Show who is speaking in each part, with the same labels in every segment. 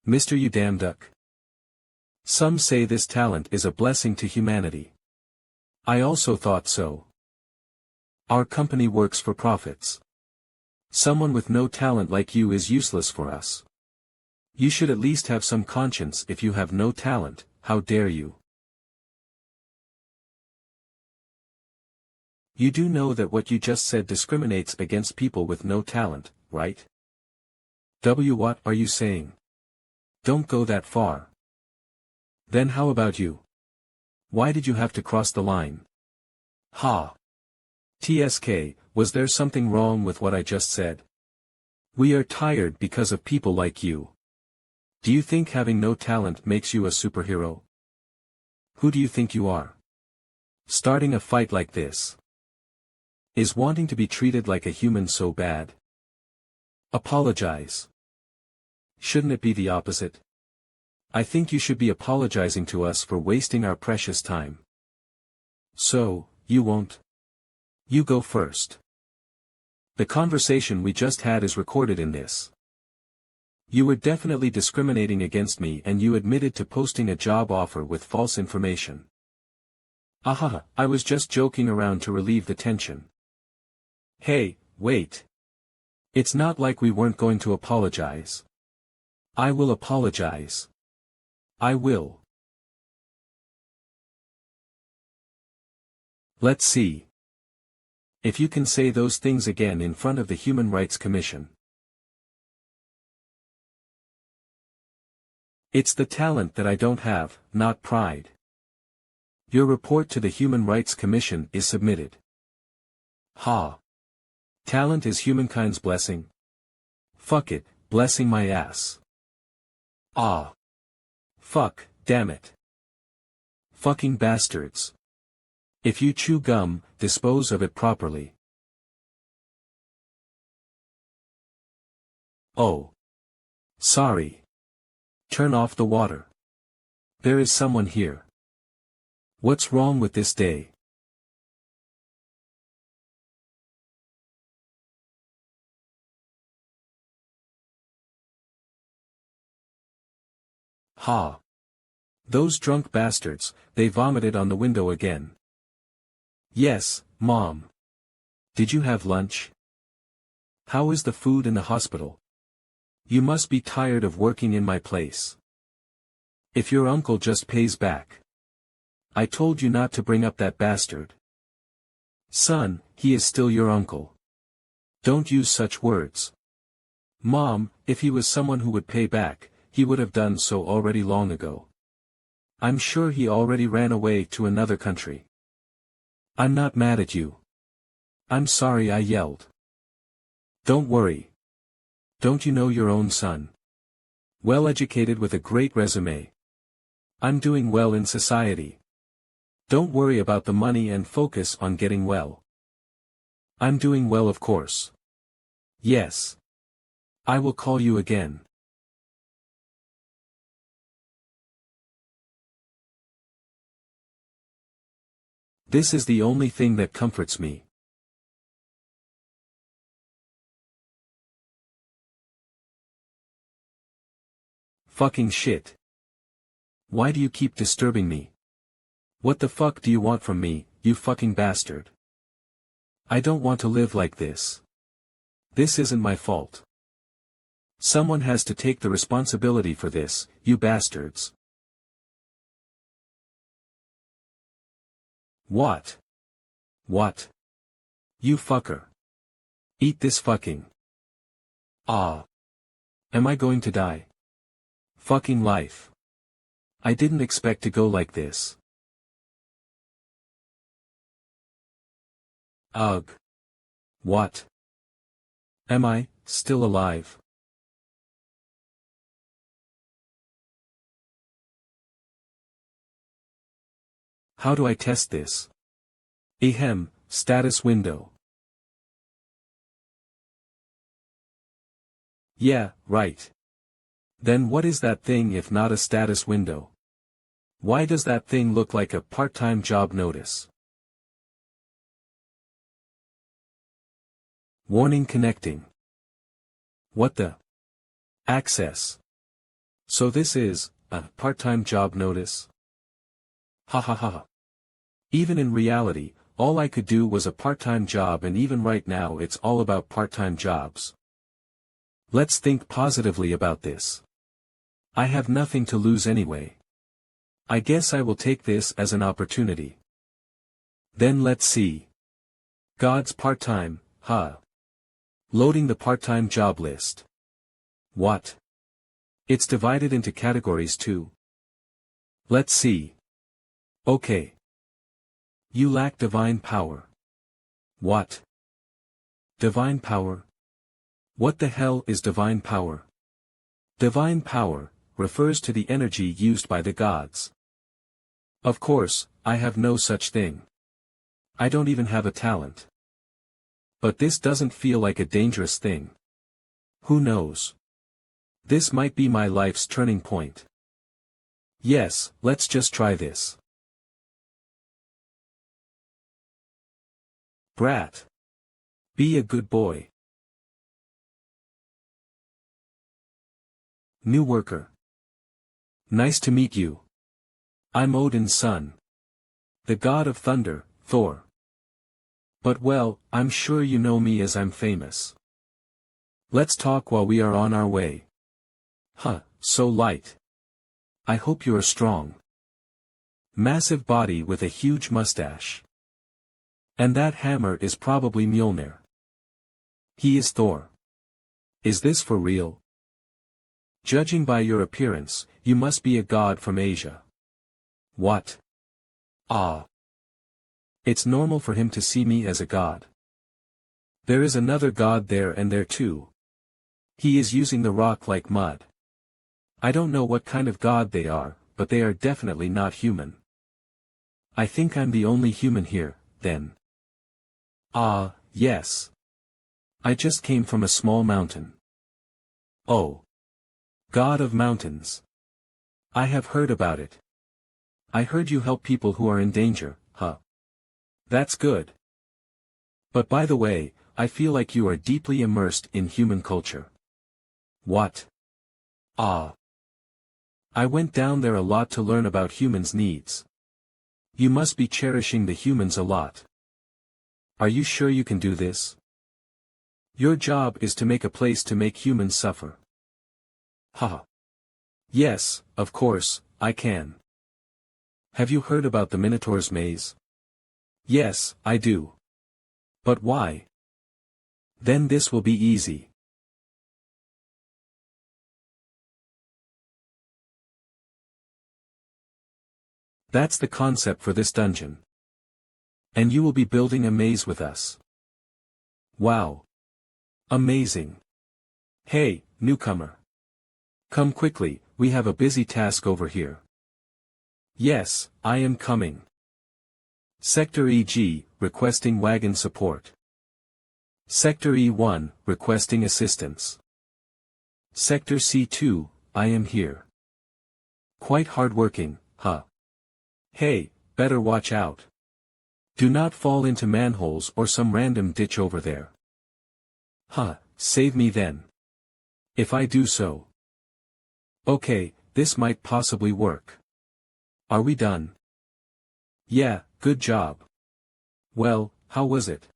Speaker 1: Mr. You damn duck. Some say this talent is a blessing to humanity. I also thought so. Our company works for profits. Someone with no talent like you is useless for us. You should at least have some conscience. If you have no talent, how dare you? You do know that what you just said discriminates against people with no talent, right? What are you saying? Don't go that far. Then how about you? Why did you have to cross the line? Ha! TSK, was there something wrong with what I just said? We are tired because of people like you. Do you think having no talent makes you a superhero? Who do you think you are? Starting a fight like this. Is wanting to be treated like a human so bad? Apologize. Shouldn't it be the opposite? I think you should be apologizing to us for wasting our precious time. So, you won't? You go first. The conversation we just had is recorded in this. You were definitely discriminating against me and you admitted to posting a job offer with false information. Ahaha, I was just joking around to relieve the tension. Hey, wait. It's not like we weren't going to apologize. I will apologize. I will. Let's see. If you can say those things again in front of the Human Rights Commission. It's the talent that I don't have, not pride. Your report to the Human Rights Commission is submitted. Ha! Talent is humankind's blessing? Fuck it, blessing my ass. Ah! Fuck, damn it. Fucking bastards. If you chew gum, dispose of it properly. Oh. Sorry. Turn off the water. There is someone here. What's wrong with this day? Ha! Those drunk bastards, they vomited on the window again. Yes, Mom. Did you have lunch? How is the food in the hospital? You must be tired of working in my place. If your uncle just pays back. I told you not to bring up that bastard. Son, he is still your uncle. Don't use such words. Mom, if he was someone who would pay back, he would have done so already long ago. I'm sure he already ran away to another country. I'm not mad at you. I'm sorry I yelled. Don't worry. Don't you know your own son? Well educated with a great resume. I'm doing well in society. Don't worry about the money and focus on getting well. I'm doing well, of course. Yes. I will call you again. This is the only thing that comforts me. Fucking shit. Why do you keep disturbing me? What the fuck do you want from me, you fucking bastard? I don't want to live like this. This isn't my fault. Someone has to take the responsibility for this, you bastards. What? What? You fucker. Eat this fucking. Ah. Am I going to die? Fucking life. I didn't expect to go like this. Ugh. What? Am I still alive? How do I test this? Ahem, status window. Yeah, right. Then what is that thing if not a status window? Why does that thing look like a part-time job notice? Warning connecting. What the? Access. So this is a part-time job notice? Ha ha ha. Even in reality, all I could do was a part-time job, and even right now it's all about part-time jobs. Let's think positively about this. I have nothing to lose anyway. I guess I will take this as an opportunity. Then let's see. God's part-time, huh? Loading the part-time job list. What? It's divided into categories too. Let's see. Okay. You lack divine power. What? Divine power? What the hell is divine power? Divine power refers to the energy used by the gods. Of course, I have no such thing. I don't even have a talent. But this doesn't feel like a dangerous thing. Who knows? This might be my life's turning point. Yes, let's just try this. Brat. Be a good boy. New worker. Nice to meet you. I'm Odin's son. The god of thunder, Thor. But well, I'm sure you know me as I'm famous. Let's talk while we are on our way. Huh, so light. I hope you're strong. Massive body with a huge mustache. And that hammer is probably Mjolnir. He is Thor. Is this for real? Judging by your appearance, you must be a god from Asia. What? Ah. It's normal for him to see me as a god. There is another god there and there too. He is using the rock like mud. I don't know what kind of god they are, but they are definitely not human. I think I'm the only human here, then. Ah, yes. I just came from a small mountain. Oh. God of mountains. I have heard about it. I heard you help people who are in danger, huh? That's good. But by the way, I feel like you are deeply immersed in human culture. What? Ah. I went down there a lot to learn about humans' needs. You must be cherishing the humans a lot. Are you sure you can do this? Your job is to make a place to make humans suffer. Haha. Yes, of course, I can. Have you heard about the Minotaur's maze? Yes, I do. But why? Then this will be easy. That's the concept for this dungeon. And you will be building a maze with us. Wow. Amazing. Hey, newcomer. Come quickly, we have a busy task over here. Yes, I am coming. Sector EG, requesting wagon support. Sector E1, requesting assistance. Sector C2, I am here. Quite hardworking, huh? Hey, better watch out. Do not fall into manholes or some random ditch over there. Huh, save me then. If I do so. Okay, this might possibly work. Are we done? Yeah, good job. Well, how was it?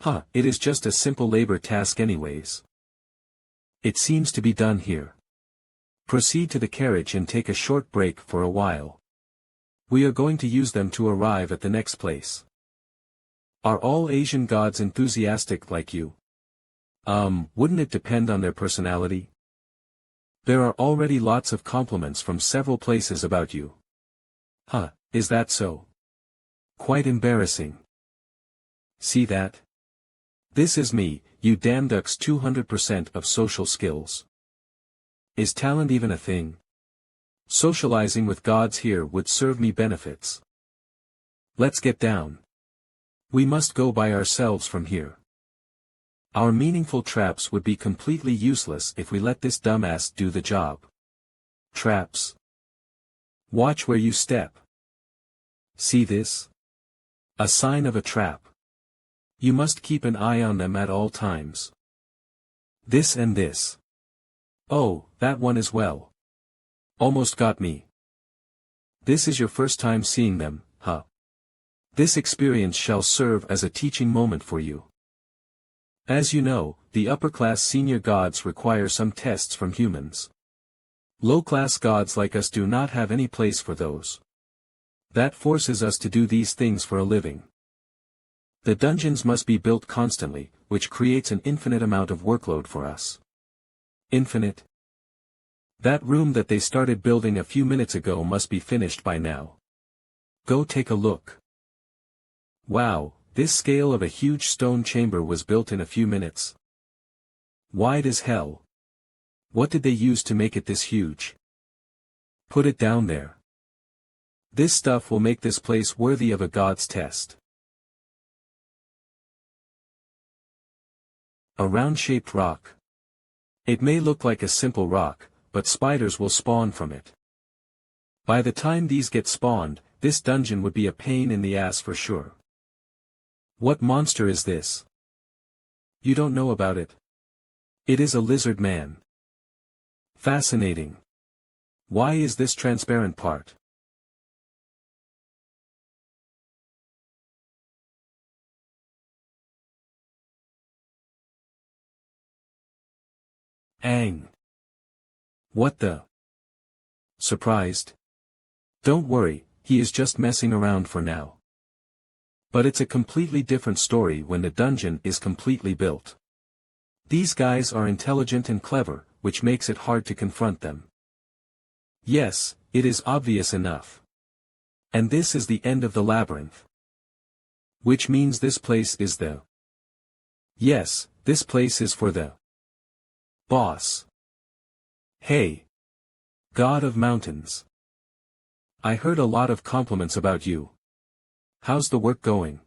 Speaker 1: Huh, it is just a simple labor task anyways. It seems to be done here. Proceed to the carriage and take a short break for a while. We are going to use them to arrive at the next place. Are all Asian gods enthusiastic like you? Wouldn't it depend on their personality? There are already lots of compliments from several places about you. Huh, is that so? Quite embarrassing. See that? This is me, you damn ducks 200% of social skills. Is talent even a thing? Socializing with gods here would serve me benefits. Let's get down. We must go by ourselves from here. Our meaningful traps would be completely useless if we let this dumbass do the job. Traps. Watch where you step. See this? A sign of a trap. You must keep an eye on them at all times. This and this. Oh, that one as well. Almost got me. This is your first time seeing them, huh? This experience shall serve as a teaching moment for you. As you know, the upper-class senior gods require some tests from humans. Low-class gods like us do not have any place for those. That forces us to do these things for a living. The dungeons must be built constantly, which creates an infinite amount of workload for us. Infinite? That room that they started building a few minutes ago must be finished by now. Go take a look. Wow, this scale of a huge stone chamber was built in a few minutes. Wide as hell. What did they use to make it this huge? Put it down there. This stuff will make this place worthy of a god's test. A round-shaped rock. It may look like a simple rock, but spiders will spawn from it. By the time these get spawned, this dungeon would be a pain in the ass for sure. What monster is this? You don't know about it? It is a lizard man. Fascinating. Why is this transparent part? Ang. What the? Surprised? Don't worry, he is just messing around for now. But it's a completely different story when the dungeon is completely built. These guys are intelligent and clever, which makes it hard to confront them. Yes, it is obvious enough. And this is the end of the labyrinth. Which means this place is the... Yes, this place is for the... boss. Hey. God of mountains. I heard a lot of compliments about you. How's the work going?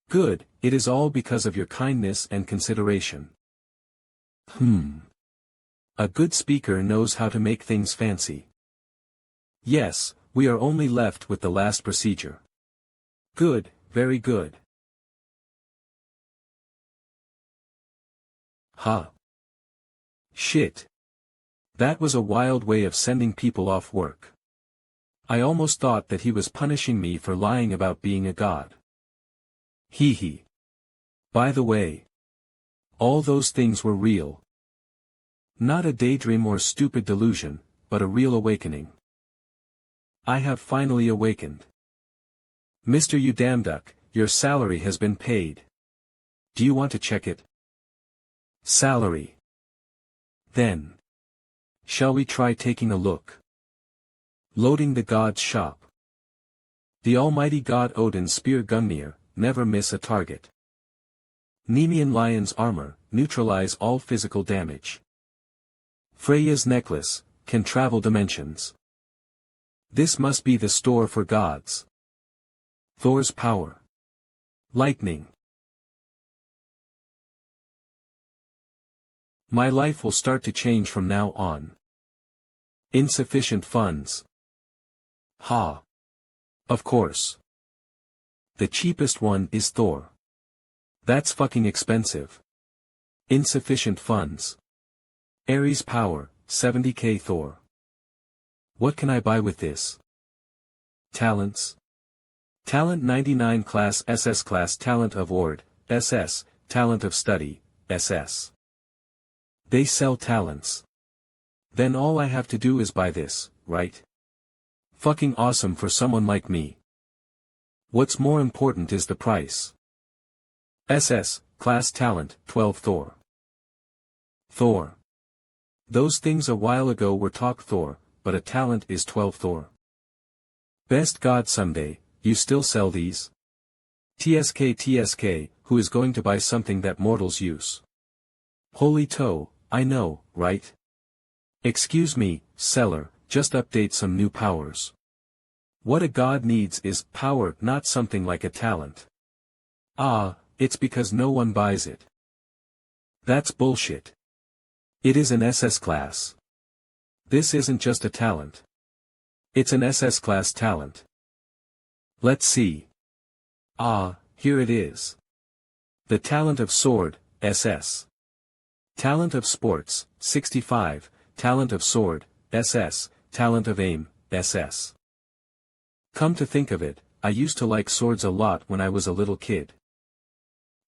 Speaker 1: Good, it is all because of your kindness and consideration. A good speaker knows how to make things fancy. Yes, we are only left with the last procedure. Good, very good. Huh. Shit. That was a wild way of sending people off work. I almost thought that he was punishing me for lying about being a god. Hee hee. By the way, all those things were real. Not a daydream or stupid delusion, but a real awakening. I have finally awakened. Mr. You damn duck, your salary has been paid. Do you want to check it? Salary. Then. Shall we try taking a look? Loading the god's shop. The almighty god Odin's spear Gungnir, never miss a target. Nemean lion's armor, neutralize all physical damage. Freya's necklace, can travel dimensions. This must be the store for gods. Thor's power. Lightning. My life will start to change from now on. Insufficient funds. Ha. Of course. The cheapest one is Thor. That's fucking expensive. Insufficient funds. Ares power, 70k Thor. What can I buy with this? Talents. Talent 99 class SS class talent of Ord, SS, talent of study, SS. They sell talents. Then all I have to do is buy this, right? Fucking awesome for someone like me. What's more important is the price. SS, class talent, 12 Thor. Thor. Those things a while ago were talk Thor, but a talent is 12 Thor. Best God someday, you still sell these? TSK, who is going to buy something that mortals use? Holy toe, I know, right? Excuse me, seller, just update some new powers. What a god needs is power, not something like a talent. Ah, it's because no one buys it. That's bullshit. It is an SS class. This isn't just a talent. It's an SS class talent. Let's see. Ah, here it is. The talent of sword, SS. Talent of sports, 65, talent of sword, SS, talent of aim, SS. Come to think of it, I used to like swords a lot when I was a little kid.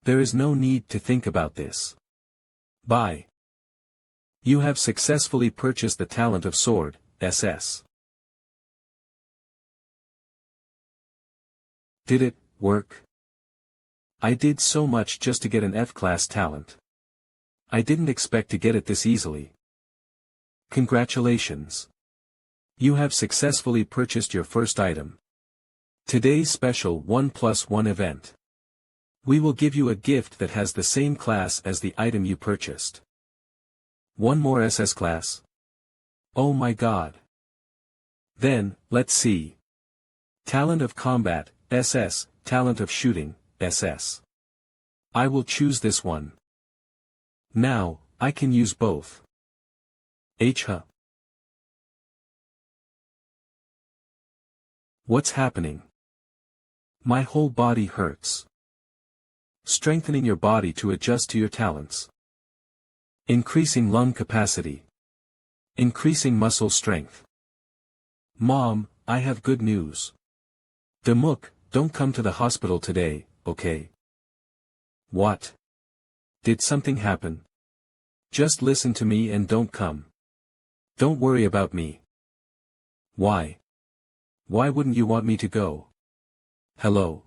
Speaker 1: There is no need to think about this. Bye. You have successfully purchased the talent of sword, SS. Did it work? I did so much just to get an F-class talent. I didn't expect to get it this easily. Congratulations. You have successfully purchased your first item. Today's special 1+1 event. We will give you a gift that has the same class as the item you purchased. One more SS class? Oh my god. Then, let's see. Talent of combat, SS, talent of shooting, SS. I will choose this one. Now, I can use both. Huh. What's happening? My whole body hurts. Strengthening your body to adjust to your talents. Increasing lung capacity. Increasing muscle strength. Mom, I have good news. Demuk, don't come to the hospital today, okay? What? Did something happen? Just listen to me and don't come. Don't worry about me. Why? Why wouldn't you want me to go? Hello?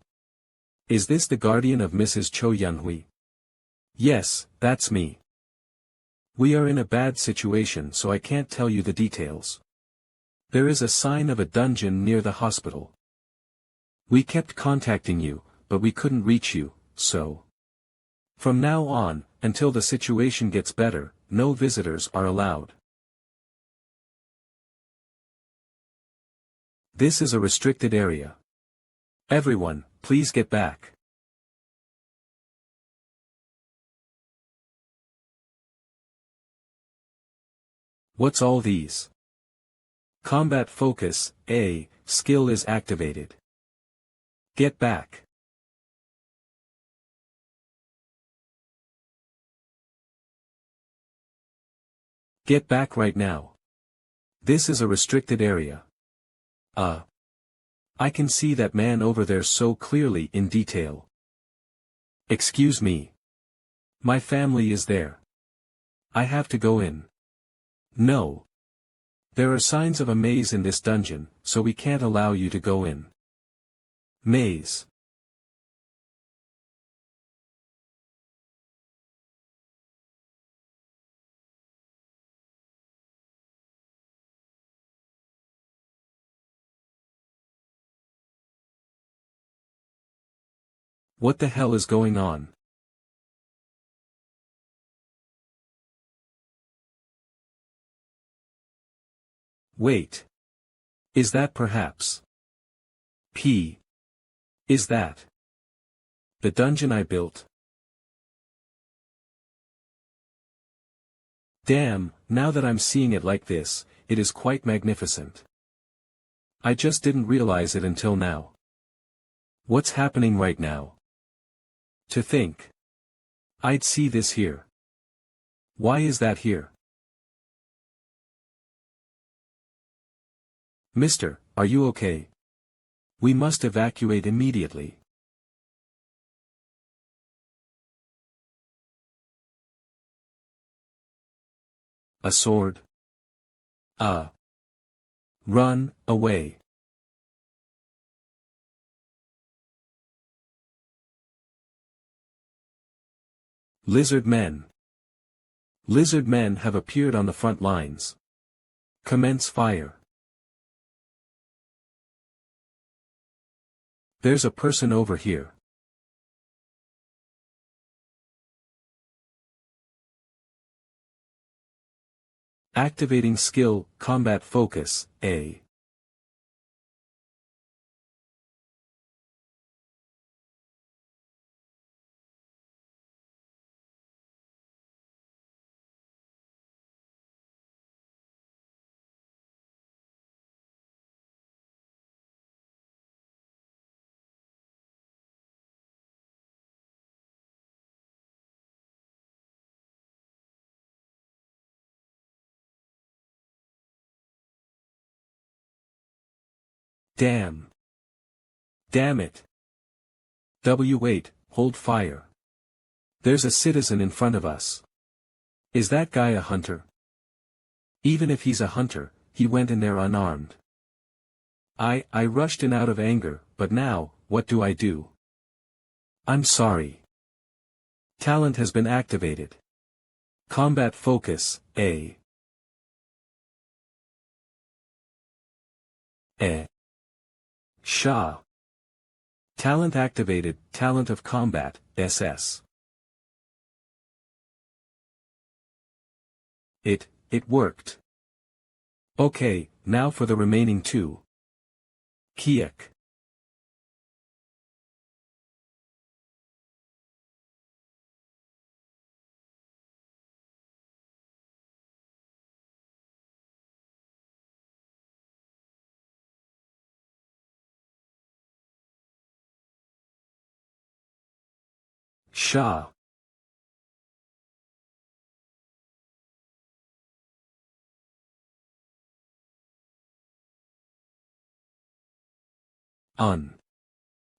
Speaker 1: Is this the guardian of Mrs. Cho Yunhui? Yes, that's me. We are in a bad situation so I can't tell you the details. There is a sign of a dungeon near the hospital. We kept contacting you, but we couldn't reach you, so. From now on, until the situation gets better, no visitors are allowed. This is a restricted area. Everyone, please get back. What's all these? Combat focus, A, skill is activated. Get back. Get back right now. This is a restricted area. I can see that man over there so clearly in detail. Excuse me. My family is there. I have to go in. No. There are signs of a maze in this dungeon, so we can't allow you to go in. Maze. What the hell is going on? Wait. Is that perhaps? P. Is that the dungeon I built? Damn, now that I'm seeing it like this, it is quite magnificent. I just didn't realize it until now. What's happening right now? To think. I'd see this here. Why is that here? Mister, are you okay? We must evacuate immediately. A sword? Run, away. Lizard men. Lizard men have appeared on the front lines. Commence fire. There's a person over here. Activating skill, combat focus, A. Damn. Damn it. Wait, hold fire. There's a citizen in front of us. Is that guy a hunter? Even if he's a hunter, he went in there unarmed. I rushed in out of anger, but now, what do I do? I'm sorry. Talent has been activated. Combat focus, A. Shah. Talent activated, talent of combat, SS. It worked. Okay, now for the remaining two. Kiek. Shah.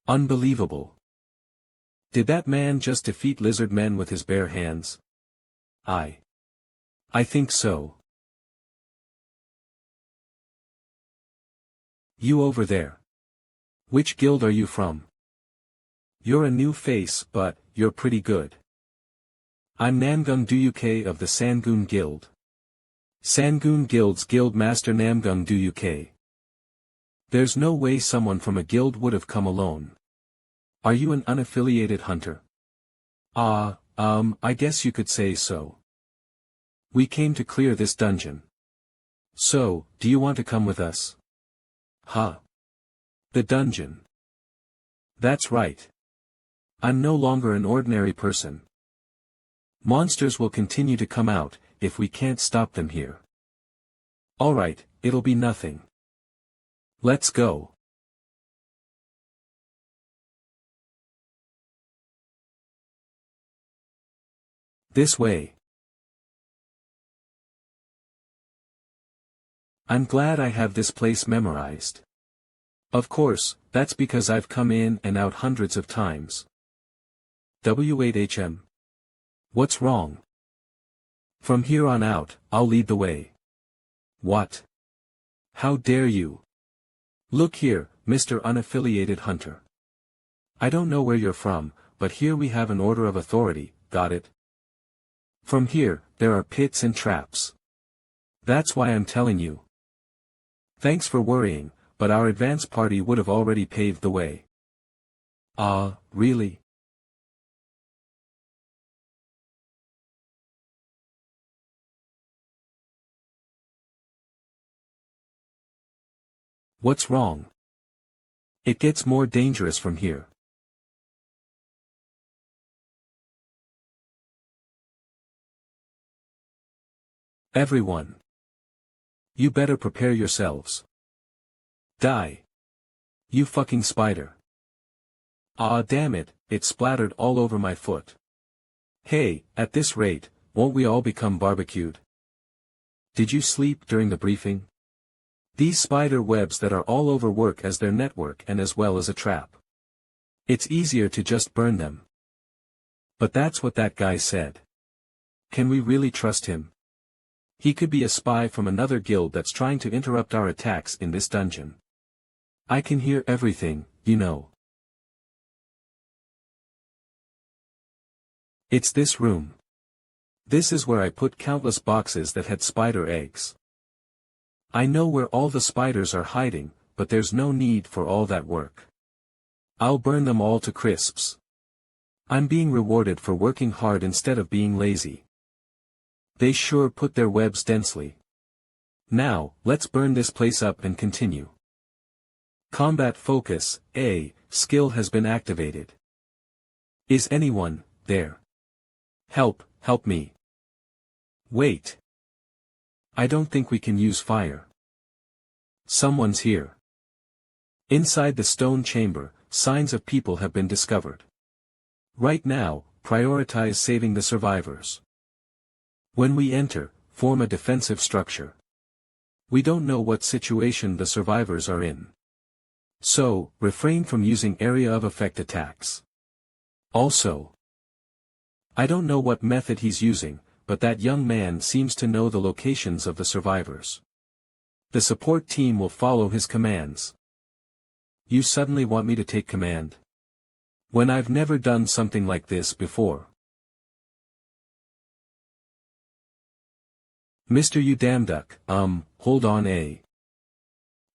Speaker 1: Unbelievable. Did that man just defeat lizard men with his bare hands? I think so. You over there. Which guild are you from? You're a new face, but you're pretty good. I'm Namgung Duyuke of the Sangoon Guild. Sangoon Guild's Guild Master Namgung Duyuke. There's no way someone from a guild would have come alone. Are you an unaffiliated hunter? I guess you could say so. We came to clear this dungeon. So, do you want to come with us? Huh? The dungeon. That's right. I'm no longer an ordinary person. Monsters will continue to come out, if we can't stop them here. Alright, it'll be nothing. Let's go. This way. I'm glad I have this place memorized. Of course, that's because I've come in and out hundreds of times. W8HM. What's wrong? From here on out, I'll lead the way. What? How dare you? Look here, Mr. Unaffiliated Hunter. I don't know where you're from, but here we have an order of authority, got it? From here, there are pits and traps. That's why I'm telling you. Thanks for worrying, but our advance party would have already paved the way. Really? What's wrong? It gets more dangerous from here. Everyone. You better prepare yourselves. Die. You fucking spider. Damn it, it splattered all over my foot. Hey, at this rate, won't we all become barbecued? Did you sleep during the briefing? These spider webs that are all over work as their network and as well as a trap. It's easier to just burn them. But that's what that guy said. Can we really trust him? He could be a spy from another guild that's trying to interrupt our attacks in this dungeon. I can hear everything, you know. It's this room. This is where I put countless boxes that had spider eggs. I know where all the spiders are hiding, but there's no need for all that work. I'll burn them all to crisps. I'm being rewarded for working hard instead of being lazy. They sure put their webs densely. Now, let's burn this place up and continue. Combat focus, A, skill has been activated. Is anyone there? Help me. Wait. I don't think we can use fire. Someone's here. Inside the stone chamber, signs of people have been discovered. Right now, prioritize saving the survivors. When we enter, form a defensive structure. We don't know what situation the survivors are in. So, refrain from using area of effect attacks. Also, I don't know what method he's using, but that young man seems to know the locations of the survivors. The support team will follow his commands. You suddenly want me to take command? When I've never done something like this before. Mr. You damn duck, hold on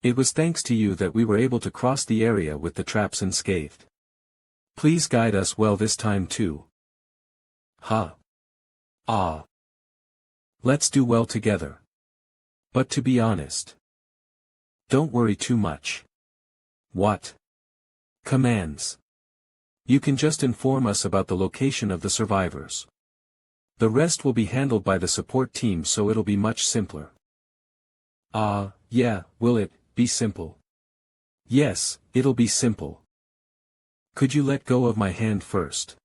Speaker 1: It was thanks to you that we were able to cross the area with the traps unscathed. Please guide us well this time too. Ha. Ah. Let's do well together. But to be honest, don't worry too much. What? Commands. You can just inform us about the location of the survivors. The rest will be handled by the support team, so it'll be much simpler. Yeah, will it be simple? Yes, it'll be simple. Could you let go of my hand first?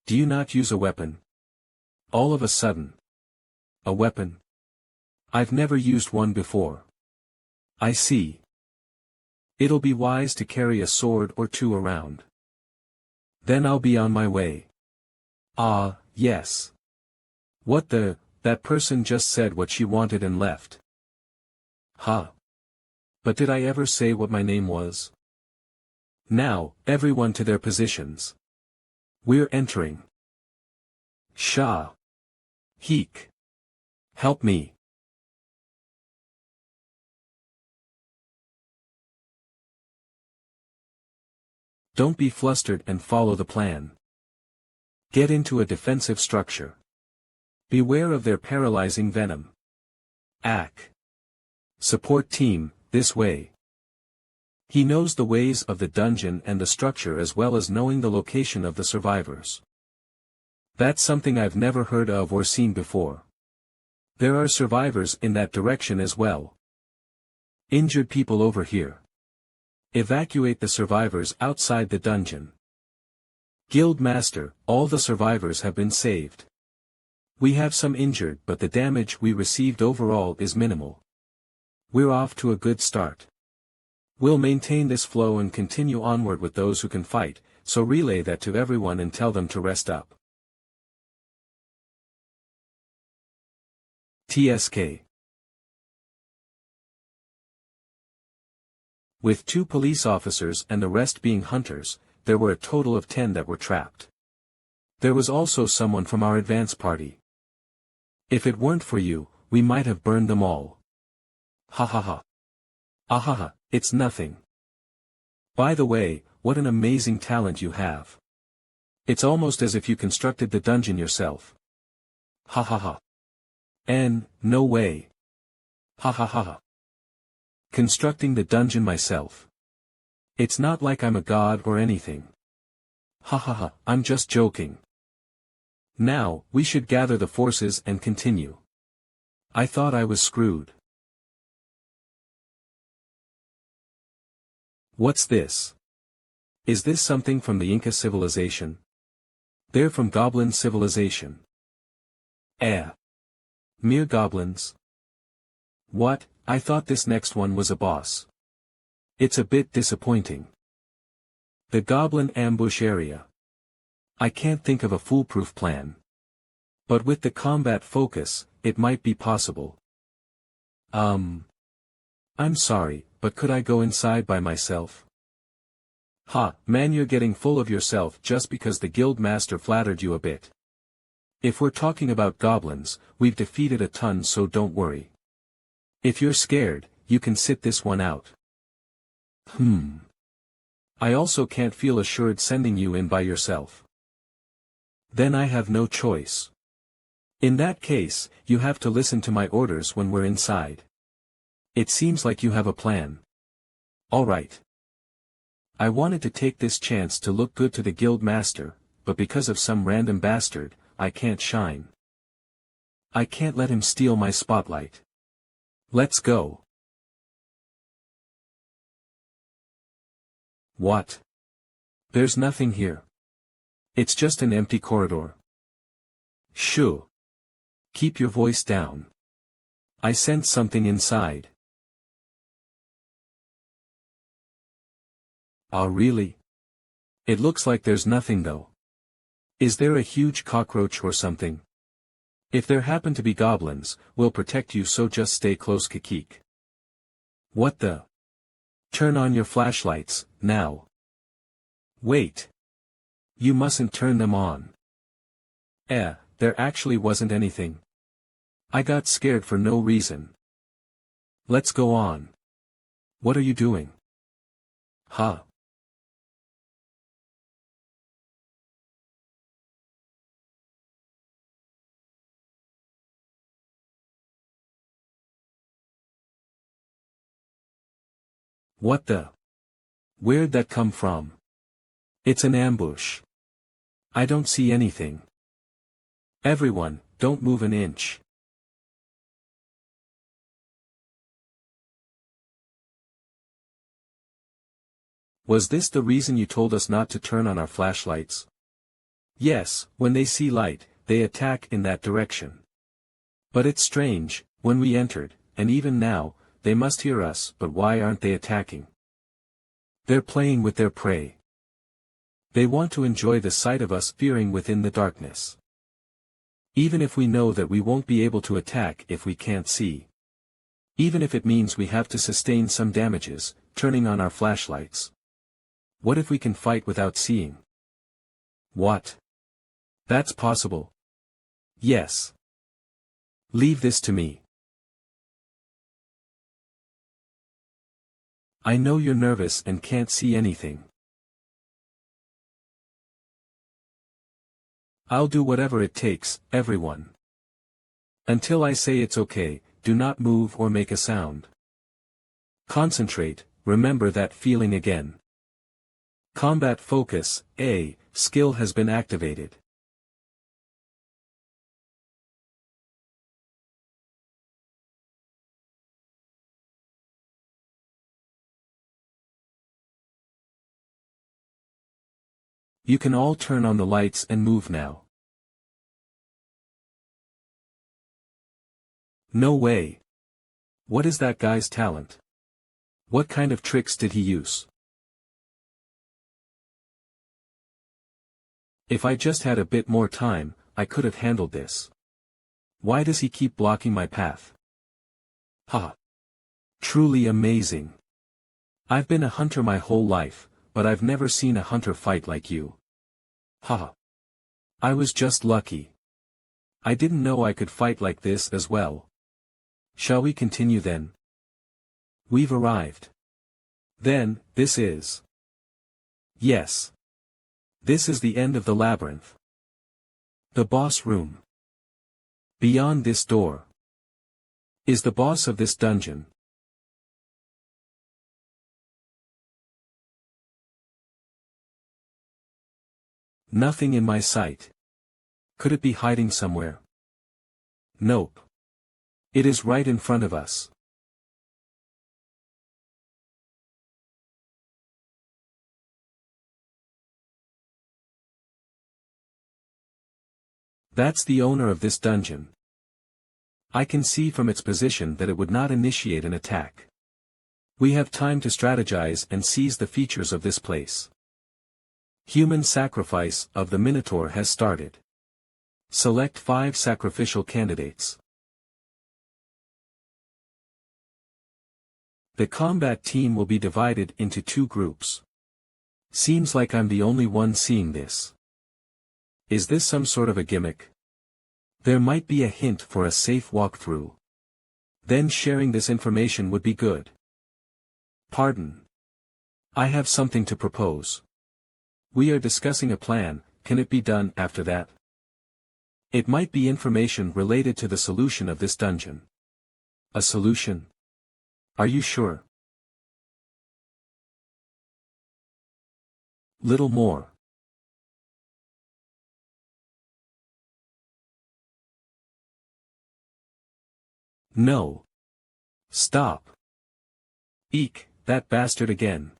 Speaker 1: Do you not use a weapon? All of a sudden. A weapon? I've never used one before. I see. It'll be wise to carry a sword or two around. Then I'll be on my way. Yes. What the, that person just said what she wanted and left. Huh. But did I ever say what my name was? Now, everyone to their positions. We're entering. Shah. Heek. Help me. Don't be flustered and follow the plan. Get into a defensive structure. Beware of their paralyzing venom. Ack. Support team, this way. He knows the ways of the dungeon and the structure as well as knowing the location of the survivors. That's something I've never heard of or seen before. There are survivors in that direction as well. Injured people over here. Evacuate the survivors outside the dungeon. Guild Master, all the survivors have been saved. We have some injured, but the damage we received overall is minimal. We're off to a good start. We'll maintain this flow and continue onward with those who can fight, so relay that to everyone and tell them to rest up. TSK. With 2 police officers and the rest being hunters, there were a total of 10 that were trapped. There was also someone from our advance party. If it weren't for you, we might have burned them all. Ha ha ha. Ahaha, it's nothing. By the way, what an amazing talent you have. It's almost as if you constructed the dungeon yourself. Ha ha ha. No way. Ha ha ha ha. Constructing the dungeon myself. It's not like I'm a god or anything. Ha ha ha, I'm just joking. Now, we should gather the forces and continue. I thought I was screwed. What's this? Is this something from the Inca civilization? They're from Goblin civilization. Mere goblins. What, I thought this next one was a boss. It's a bit disappointing. The goblin ambush area. I can't think of a foolproof plan. But with the combat focus, it might be possible. I'm sorry, but could I go inside by myself? Ha, man, you're getting full of yourself just because the guild master flattered you a bit. If we're talking about goblins, we've defeated a ton, so don't worry. If you're scared, you can sit this one out. I also can't feel assured sending you in by yourself. Then I have no choice. In that case, you have to listen to my orders when we're inside. It seems like you have a plan. Alright. I wanted to take this chance to look good to the guild master, but because of some random bastard, I can't shine. I can't let him steal my spotlight. Let's go. What? There's nothing here. It's just an empty corridor. Shoo. Keep your voice down. I sense something inside. Ah, really? It looks like there's nothing though. Is there a huge cockroach or something? If there happen to be goblins, we'll protect you, so just stay close, Kikik. What the? Turn on your flashlights, now. Wait. You mustn't turn them on. There actually wasn't anything. I got scared for no reason. Let's go on. What are you doing? Huh? What the? Where'd that come from? It's an ambush. I don't see anything. Everyone, don't move an inch. Was this the reason you told us not to turn on our flashlights? Yes, when they see light, they attack in that direction. But it's strange, when we entered, and even now, they must hear us, but why aren't they attacking? They're playing with their prey. They want to enjoy the sight of us peering within the darkness. Even if we know that we won't be able to attack if we can't see. Even if it means we have to sustain some damages, turning on our flashlights. What if we can fight without seeing? What? That's possible. Yes. Leave this to me. I know you're nervous and can't see anything. I'll do whatever it takes, everyone. Until I say it's okay, do not move or make a sound. Concentrate, remember that feeling again. Combat focus, A, skill has been activated. You can all turn on the lights and move now. No way. What is that guy's talent? What kind of tricks did he use? If I just had a bit more time, I could have handled this. Why does he keep blocking my path? Ha! Truly amazing. I've been a hunter my whole life, but I've never seen a hunter fight like you. Ha! I was just lucky. I didn't know I could fight like this as well. Shall we continue then? We've arrived. Then, this is. Yes. This is the end of the labyrinth. The boss room. Beyond this door. Is the boss of this dungeon. Nothing in my sight. Could it be hiding somewhere? Nope. It is right in front of us. That's the owner of this dungeon. I can see from its position that it would not initiate an attack. We have time to strategize and seize the features of this place. Human sacrifice of the Minotaur has started. Select 5 sacrificial candidates. The combat team will be divided into 2 groups. Seems like I'm the only one seeing this. Is this some sort of a gimmick? There might be a hint for a safe walkthrough. Then sharing this information would be good. Pardon. I have something to propose. We are discussing a plan, can it be done after that? It might be information related to the solution of this dungeon. A solution? Are you sure? Little more. No. Stop. Eek, that bastard again.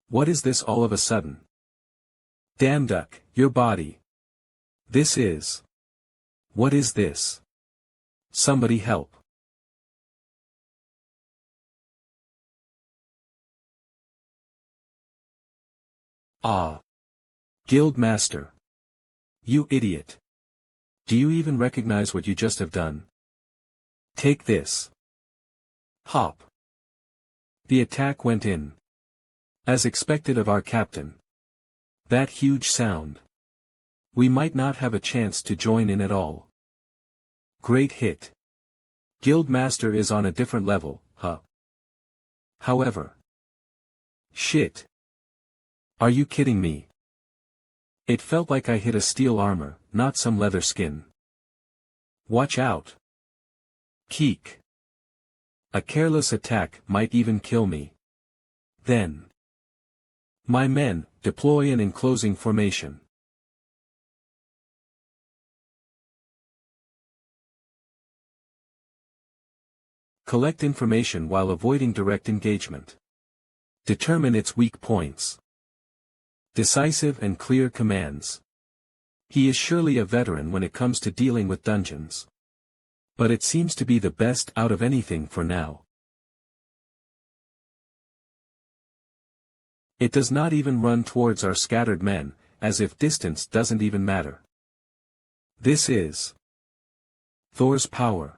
Speaker 1: What is this all of a sudden? Damn duck, your body. This is. What is this? Somebody help. Ah! Guild Master! You idiot! Do you even recognize what you just have done? Take this. Hop! The attack went in. As expected of our captain. That huge sound. We might not have a chance to join in at all. Great hit. Guild Master is on a different level, huh? However. Shit. Are you kidding me? It felt like I hit a steel armor, not some leather skin. Watch out. Keek. A careless attack might even kill me. Then. My men, deploy in enclosing formation. Collect information while avoiding direct engagement. Determine its weak points. Decisive and clear commands. He is surely a veteran when it comes to dealing with dungeons. But it seems to be the best out of anything for now. It does not even run towards our scattered men, as if distance doesn't even matter. This is Thor's power.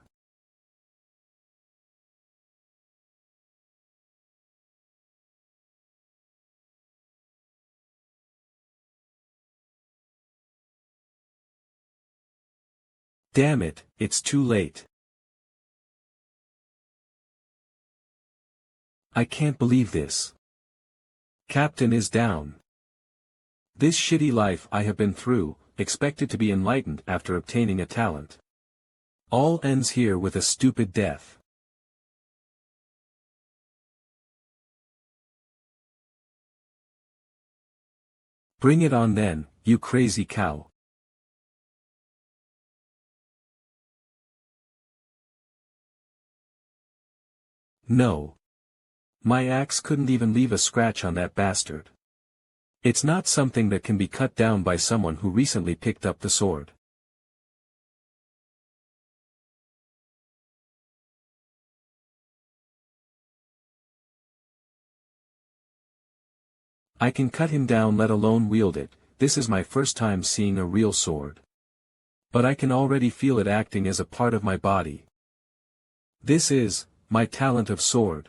Speaker 1: Damn it, it's too late. I can't believe this. Captain is down. This shitty life I have been through, expected to be enlightened after obtaining a talent. All ends here with a stupid death. Bring it on then, you crazy cow. No. My axe couldn't even leave a scratch on that bastard. It's not something that can be cut down by someone who recently picked up the sword. I can cut him down, let alone wield it. This is my first time seeing a real sword. But I can already feel it acting as a part of my body. This is my talent of sword.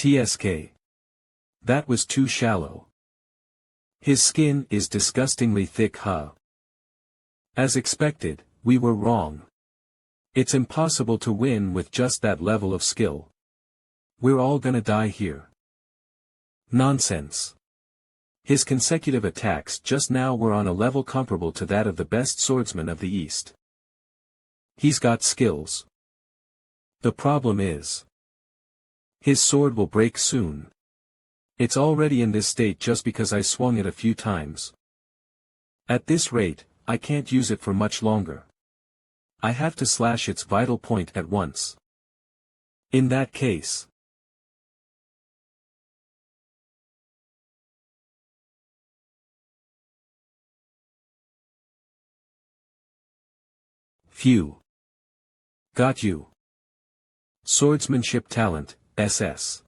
Speaker 1: TSK. That was too shallow. His skin is disgustingly thick, huh? As expected, we were wrong. It's impossible to win with just that level of skill. We're all gonna die here. Nonsense. His consecutive attacks just now were on a level comparable to that of the best swordsman of the East. He's got skills. The problem is, his sword will break soon. It's already in this state just because I swung it a few times. At this rate, I can't use it for much longer. I have to slash its vital point at once. In that case. Phew. Got you. Swordsmanship talent, SS.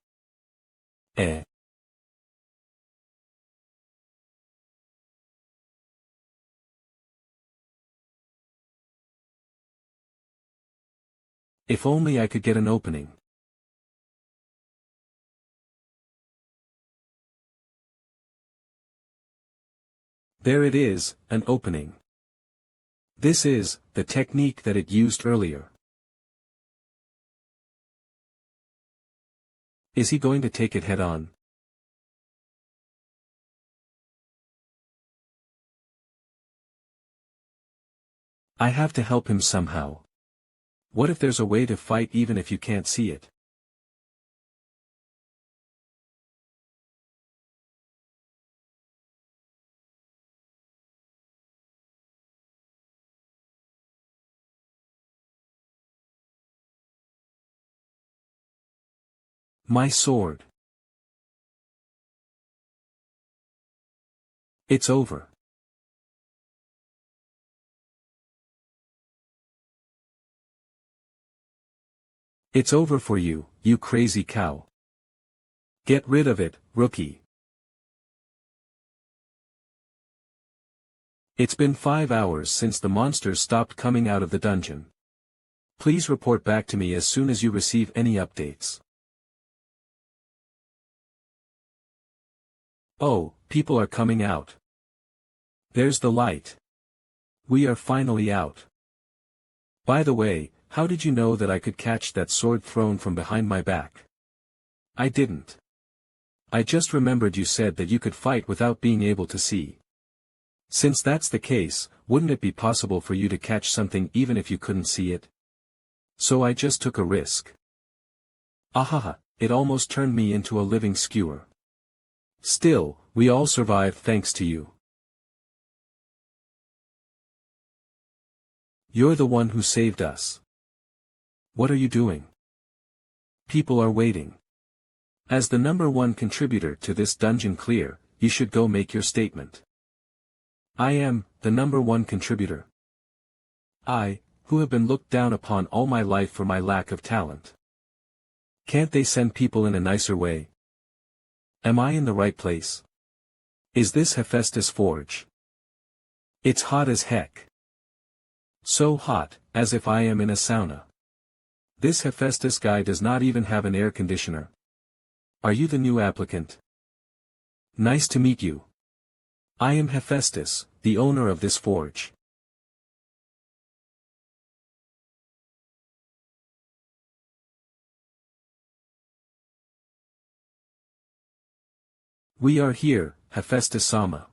Speaker 1: If only I could get an opening. There it is, an opening. This is the technique that it used earlier. Is he going to take it head on? I have to help him somehow. What if there's a way to fight even if you can't see it? My sword. It's over. It's over for you, you crazy cow. Get rid of it, rookie. It's been 5 hours since the monsters stopped coming out of the dungeon. Please report back to me as soon as you receive any updates. Oh, people are coming out. There's the light. We are finally out. By the way, how did you know that I could catch that sword thrown from behind my back? I didn't. I just remembered you said that you could fight without being able to see. Since that's the case, wouldn't it be possible for you to catch something even if you couldn't see it? So I just took a risk. Ahaha, it almost turned me into a living skewer. Still, we all survived thanks to you. You're the one who saved us. What are you doing? People are waiting. As the #1 contributor to this dungeon clear, you should go make your statement. I am, the #1 contributor. I, who have been looked down upon all my life for my lack of talent. Can't they send people in a nicer way? Am I in the right place? Is this Hephaestus Forge? It's hot as heck. So hot, as if I am in a sauna. This Hephaestus guy does not even have an air conditioner. Are you the new applicant? Nice to meet you. I am Hephaestus, the owner of this forge. We are here, Hephaestus-sama.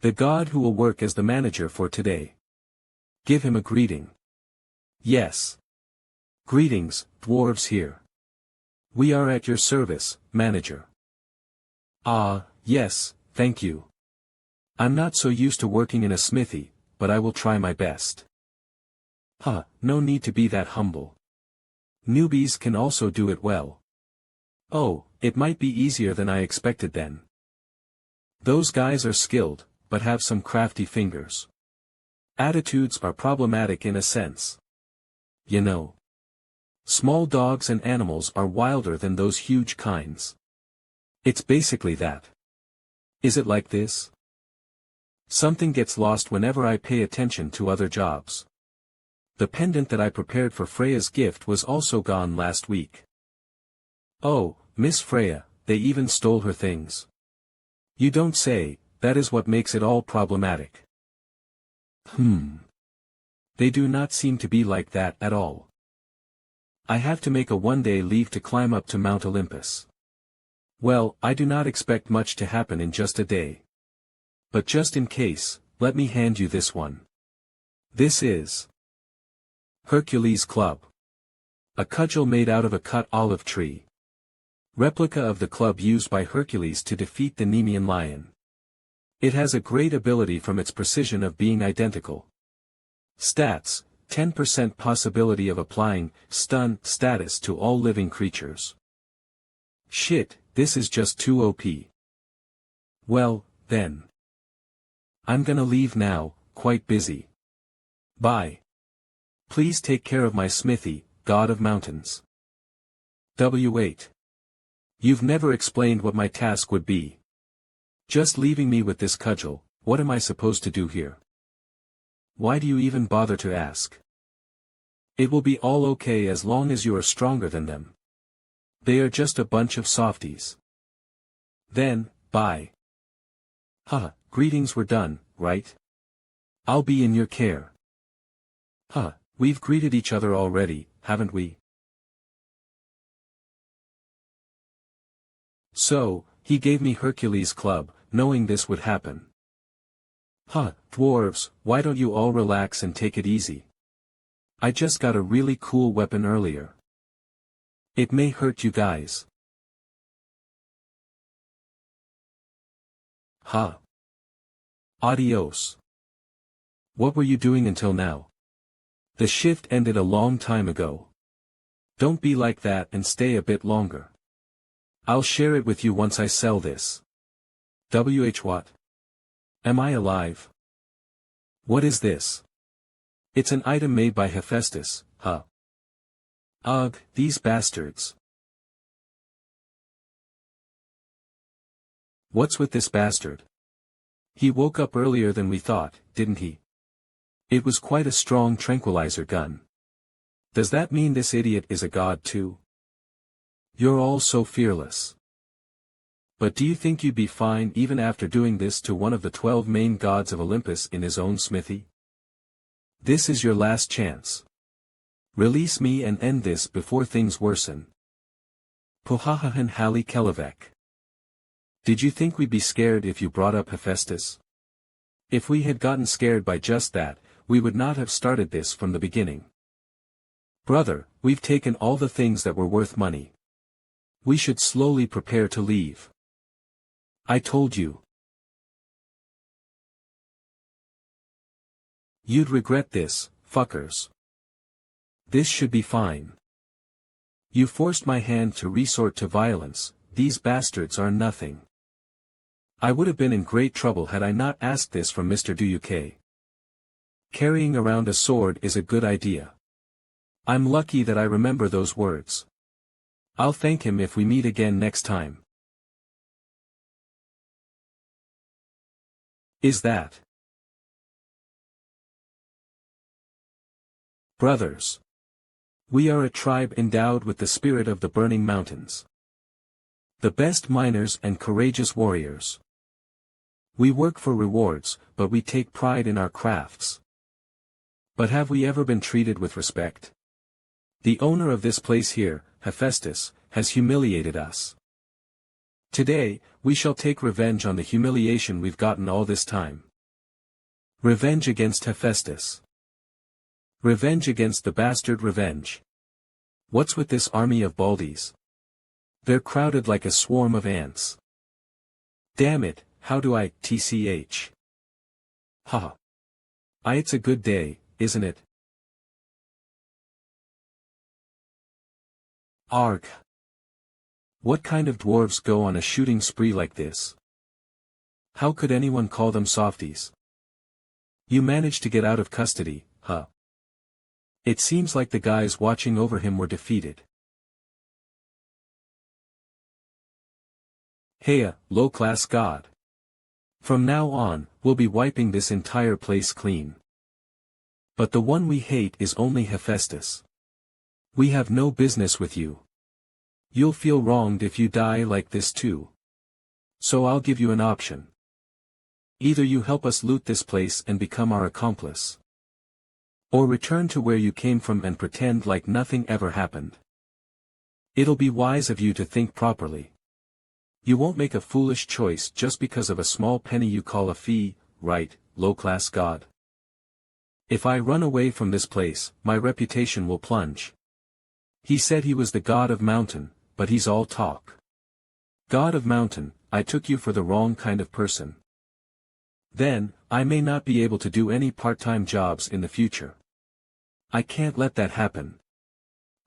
Speaker 1: The god who will work as the manager for today. Give him a greeting. Yes. Greetings, dwarves here. We are at your service, manager. Ah, yes, thank you. I'm not so used to working in a smithy, but I will try my best. No need to be that humble. Newbies can also do it well. Oh, it might be easier than I expected then. Those guys are skilled, but have some crafty fingers. Attitudes are problematic in a sense. You know. Small dogs and animals are wilder than those huge kinds. It's basically that. Is it like this? Something gets lost whenever I pay attention to other jobs. The pendant that I prepared for Freya's gift was also gone last week. Oh, Miss Freya, they even stole her things. You don't say, that is what makes it all problematic. They do not seem to be like that at all. I have to make a one-day leave to climb up to Mount Olympus. Well, I do not expect much to happen in just a day. But just in case, let me hand you this one. This is Hercules Club. A cudgel made out of a cut olive tree. Replica of the club used by Hercules to defeat the Nemean lion. It has a great ability from its precision of being identical. Stats, 10% possibility of applying stun status to all living creatures. Shit, this is just too OP. Well, then. I'm gonna leave now, quite busy. Bye. Please take care of my smithy, god of mountains. W8. You've never explained what my task would be. Just leaving me with this cudgel, what am I supposed to do here? Why do you even bother to ask? It will be all okay as long as you are stronger than them. They are just a bunch of softies. Then, bye. Greetings were done, right? I'll be in your care. We've greeted each other already, haven't we? So, he gave me Hercules Club, knowing this would happen. Dwarves, why don't you all relax and take it easy? I just got a really cool weapon earlier. It may hurt you guys. Adios. What were you doing until now? The shift ended a long time ago. Don't be like that and stay a bit longer. I'll share it with you once I sell this. What? Am I alive? What is this? It's an item made by Hephaestus, huh? Ugh, these bastards. What's with this bastard? He woke up earlier than we thought, didn't he? It was quite a strong tranquilizer gun. Does that mean this idiot is a god too? You're all so fearless. But do you think you'd be fine even after doing this to one of the 12 main gods of Olympus in his own smithy? This is your last chance. Release me and end this before things worsen. Pohahahan Hali Kelavek. Did you think we'd be scared if you brought up Hephaestus? If we had gotten scared by just that, we would not have started this from the beginning. Brother, we've taken all the things that were worth money. We should slowly prepare to leave. I told you. You'd regret this, fuckers. This should be fine. You forced my hand to resort to violence, these bastards are nothing. I would have been in great trouble had I not asked this from Mr. Duyuke. Carrying around a sword is a good idea. I'm lucky that I remember those words. I'll thank him if we meet again next time. Is that? Brothers. We are a tribe endowed with the spirit of the burning mountains. The best miners and courageous warriors. We work for rewards, but we take pride in our crafts. But have we ever been treated with respect? The owner of this place here, Hephaestus, has humiliated us. Today, we shall take revenge on the humiliation we've gotten all this time. Revenge against Hephaestus. Revenge against the bastard revenge. What's with this army of baldies? They're crowded like a swarm of ants. Damn it, how do I, tch? Haha. It's a good day, isn't it? Arg. What kind of dwarves go on a shooting spree like this? How could anyone call them softies? You managed to get out of custody, huh? It seems like the guys watching over him were defeated. Heya, low-class god. From now on, we'll be wiping this entire place clean. But the one we hate is only Hephaestus. We have no business with you. You'll feel wronged if you die like this too. So I'll give you an option. Either you help us loot this place and become our accomplice. Or return to where you came from and pretend like nothing ever happened. It'll be wise of you to think properly. You won't make a foolish choice just because of a small penny you call a fee, right, low-class god? If I run away from this place, my reputation will plunge. He said he was the god of mountain, but he's all talk. God of mountain, I took you for the wrong kind of person. Then, I may not be able to do any part-time jobs in the future. I can't let that happen.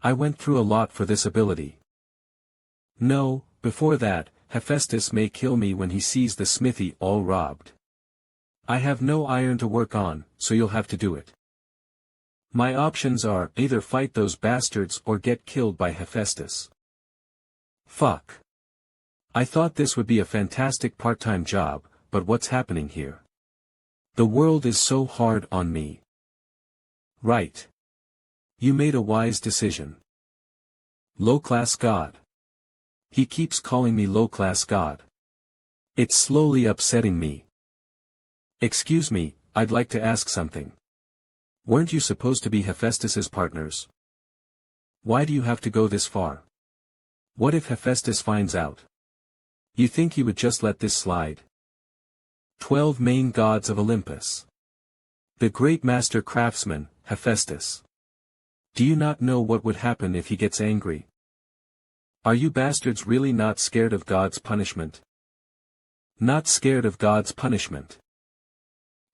Speaker 1: I went through a lot for this ability. No, before that, Hephaestus may kill me when he sees the smithy all robbed. I have no iron to work on, so you'll have to do it. My options are either fight those bastards or get killed by Hephaestus. Fuck. I thought this would be a fantastic part-time job, but what's happening here? The world is so hard on me. Right. You made a wise decision. Low-class god. He keeps calling me low-class god. It's slowly upsetting me. Excuse me, I'd like to ask something. Weren't you supposed to be Hephaestus's partners? Why do you have to go this far? What if Hephaestus finds out? You think he would just let this slide? 12 main gods of Olympus. The great master craftsman, Hephaestus. Do you not know what would happen if he gets angry? Are you bastards really not scared of God's punishment? Not scared of God's punishment?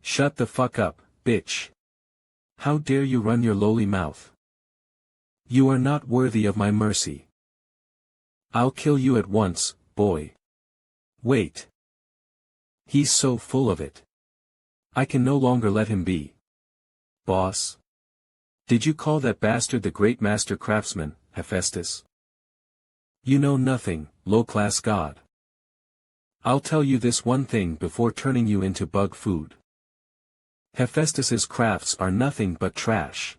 Speaker 1: Shut the fuck up, bitch. How dare you run your lowly mouth? You are not worthy of my mercy. I'll kill you at once, boy. Wait. He's so full of it. I can no longer let him be. Boss? Did you call that bastard the great master craftsman, Hephaestus? You know nothing, low-class god. I'll tell you this one thing before turning you into bug food. Hephaestus's crafts are nothing but trash.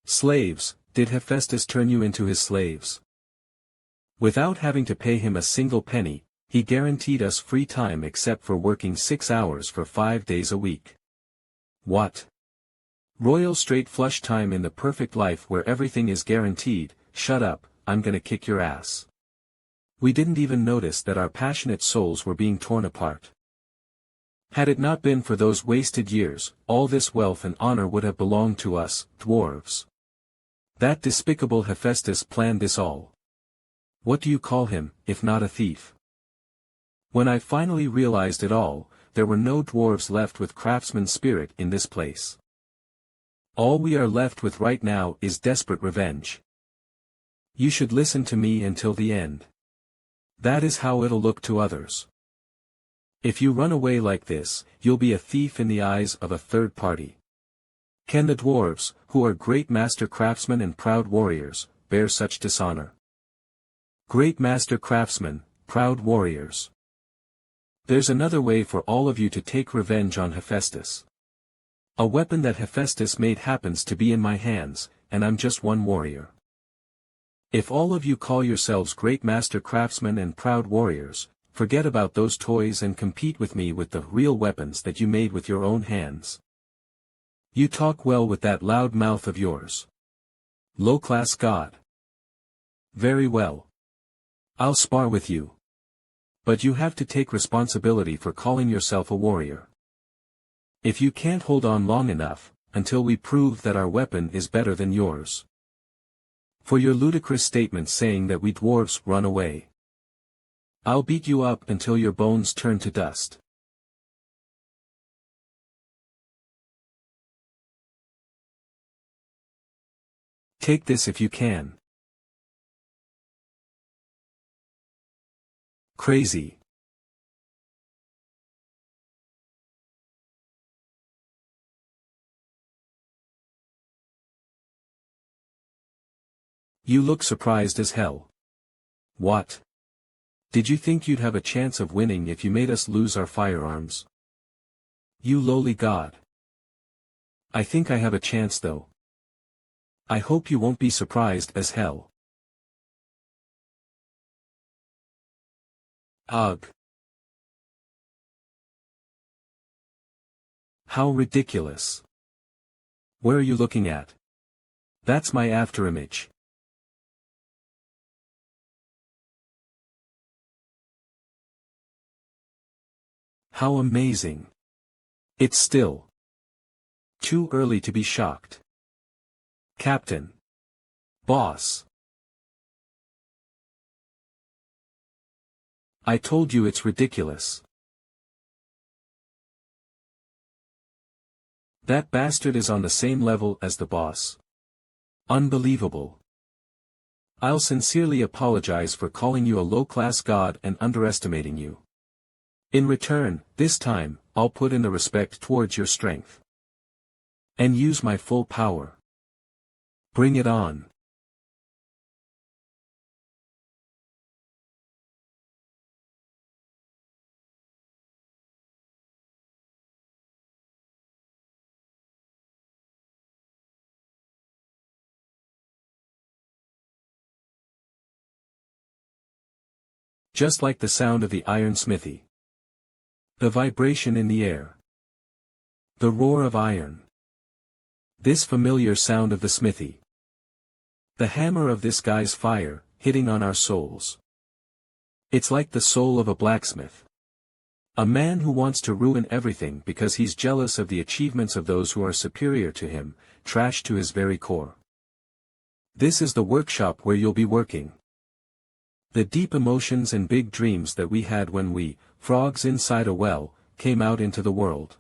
Speaker 1: Slaves, did Hephaestus turn you into his slaves? Without having to pay him a single penny, he guaranteed us free time except for working 6 hours for 5 days a week. What? Royal straight flush time in the perfect life where everything is guaranteed. Shut up, I'm gonna kick your ass. We didn't even notice that our passionate souls were being torn apart. Had it not been for those wasted years, all this wealth and honor would have belonged to us, dwarves. That despicable Hephaestus planned this all. What do you call him, if not a thief? When I finally realized it all, there were no dwarves left with craftsman spirit in this place. All we are left with right now is desperate revenge. You should listen to me until the end. That is how it'll look to others. If you run away like this, you'll be a thief in the eyes of a third party. Can the dwarves, who are great master craftsmen and proud warriors, bear such dishonor? Great master craftsmen, proud warriors. There's another way for all of you to take revenge on Hephaestus. A weapon that Hephaestus made happens to be in my hands, and I'm just one warrior. If all of you call yourselves great master craftsmen and proud warriors, forget about those toys and compete with me with the real weapons that you made with your own hands. You talk well with that loud mouth of yours. Low-class god. Very well. I'll spar with you. But you have to take responsibility for calling yourself a warrior. If you can't hold on long enough, until we prove that our weapon is better than yours. For your ludicrous statements saying that we dwarves run away. I'll beat you up until your bones turn to dust. Take this if you can. Crazy. You look surprised as hell. What? Did you think you'd have a chance of winning if you made us lose our firearms? You lowly god. I think I have a chance though. I hope you won't be surprised as hell. Ugh. How ridiculous. Where are you looking at? That's my afterimage. How amazing. It's still too early to be shocked. Captain. Boss. I told you it's ridiculous. That bastard is on the same level as the boss. Unbelievable. I'll sincerely apologize for calling you a low-class god and underestimating you. In return, this time, I'll put in the respect towards your strength. And use my full power. Bring it on. Just like the sound of the iron smithy. The vibration in the air. The roar of iron. This familiar sound of the smithy. The hammer of this guy's fire, hitting on our souls. It's like the soul of a blacksmith. A man who wants to ruin everything because he's jealous of the achievements of those who are superior to him, trash to his very core. This is the workshop where you'll be working. The deep emotions and big dreams that we had when we, frogs inside a well, came out into the world.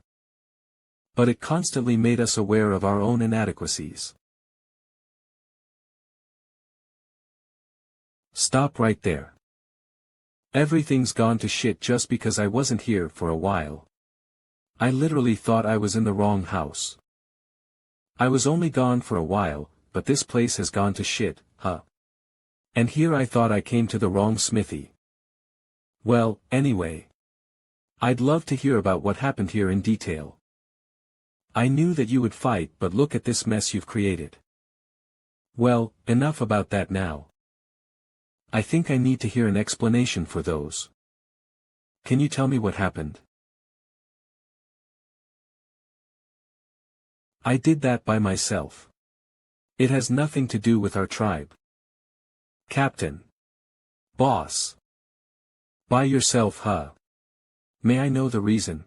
Speaker 1: But it constantly made us aware of our own inadequacies. Stop right there. Everything's gone to shit just because I wasn't here for a while. I literally thought I was in the wrong house. I was only gone for a while, but this place has gone to shit, huh? And here I thought I came to the wrong smithy. Well, anyway. I'd love to hear about what happened here in detail. I knew that you would fight, but look at this mess you've created. Well, enough about that now. I think I need to hear an explanation for those. Can you tell me what happened? I did that by myself. It has nothing to do with our tribe. Captain. Boss. By yourself, huh? May I know the reason?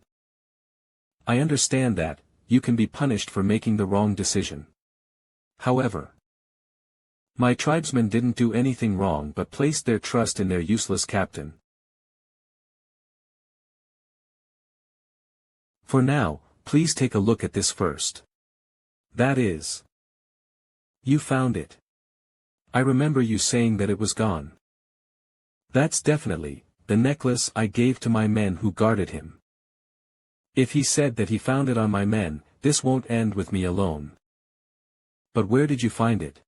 Speaker 1: I understand that, you can be punished for making the wrong decision. However, my tribesmen didn't do anything wrong but placed their trust in their useless captain. For now, please take a look at this first. That is. You found it. I remember you saying that it was gone. That's definitely the necklace I gave to my men who guarded him. If he said that he found it on my men, this won't end with me alone. But where did you find it?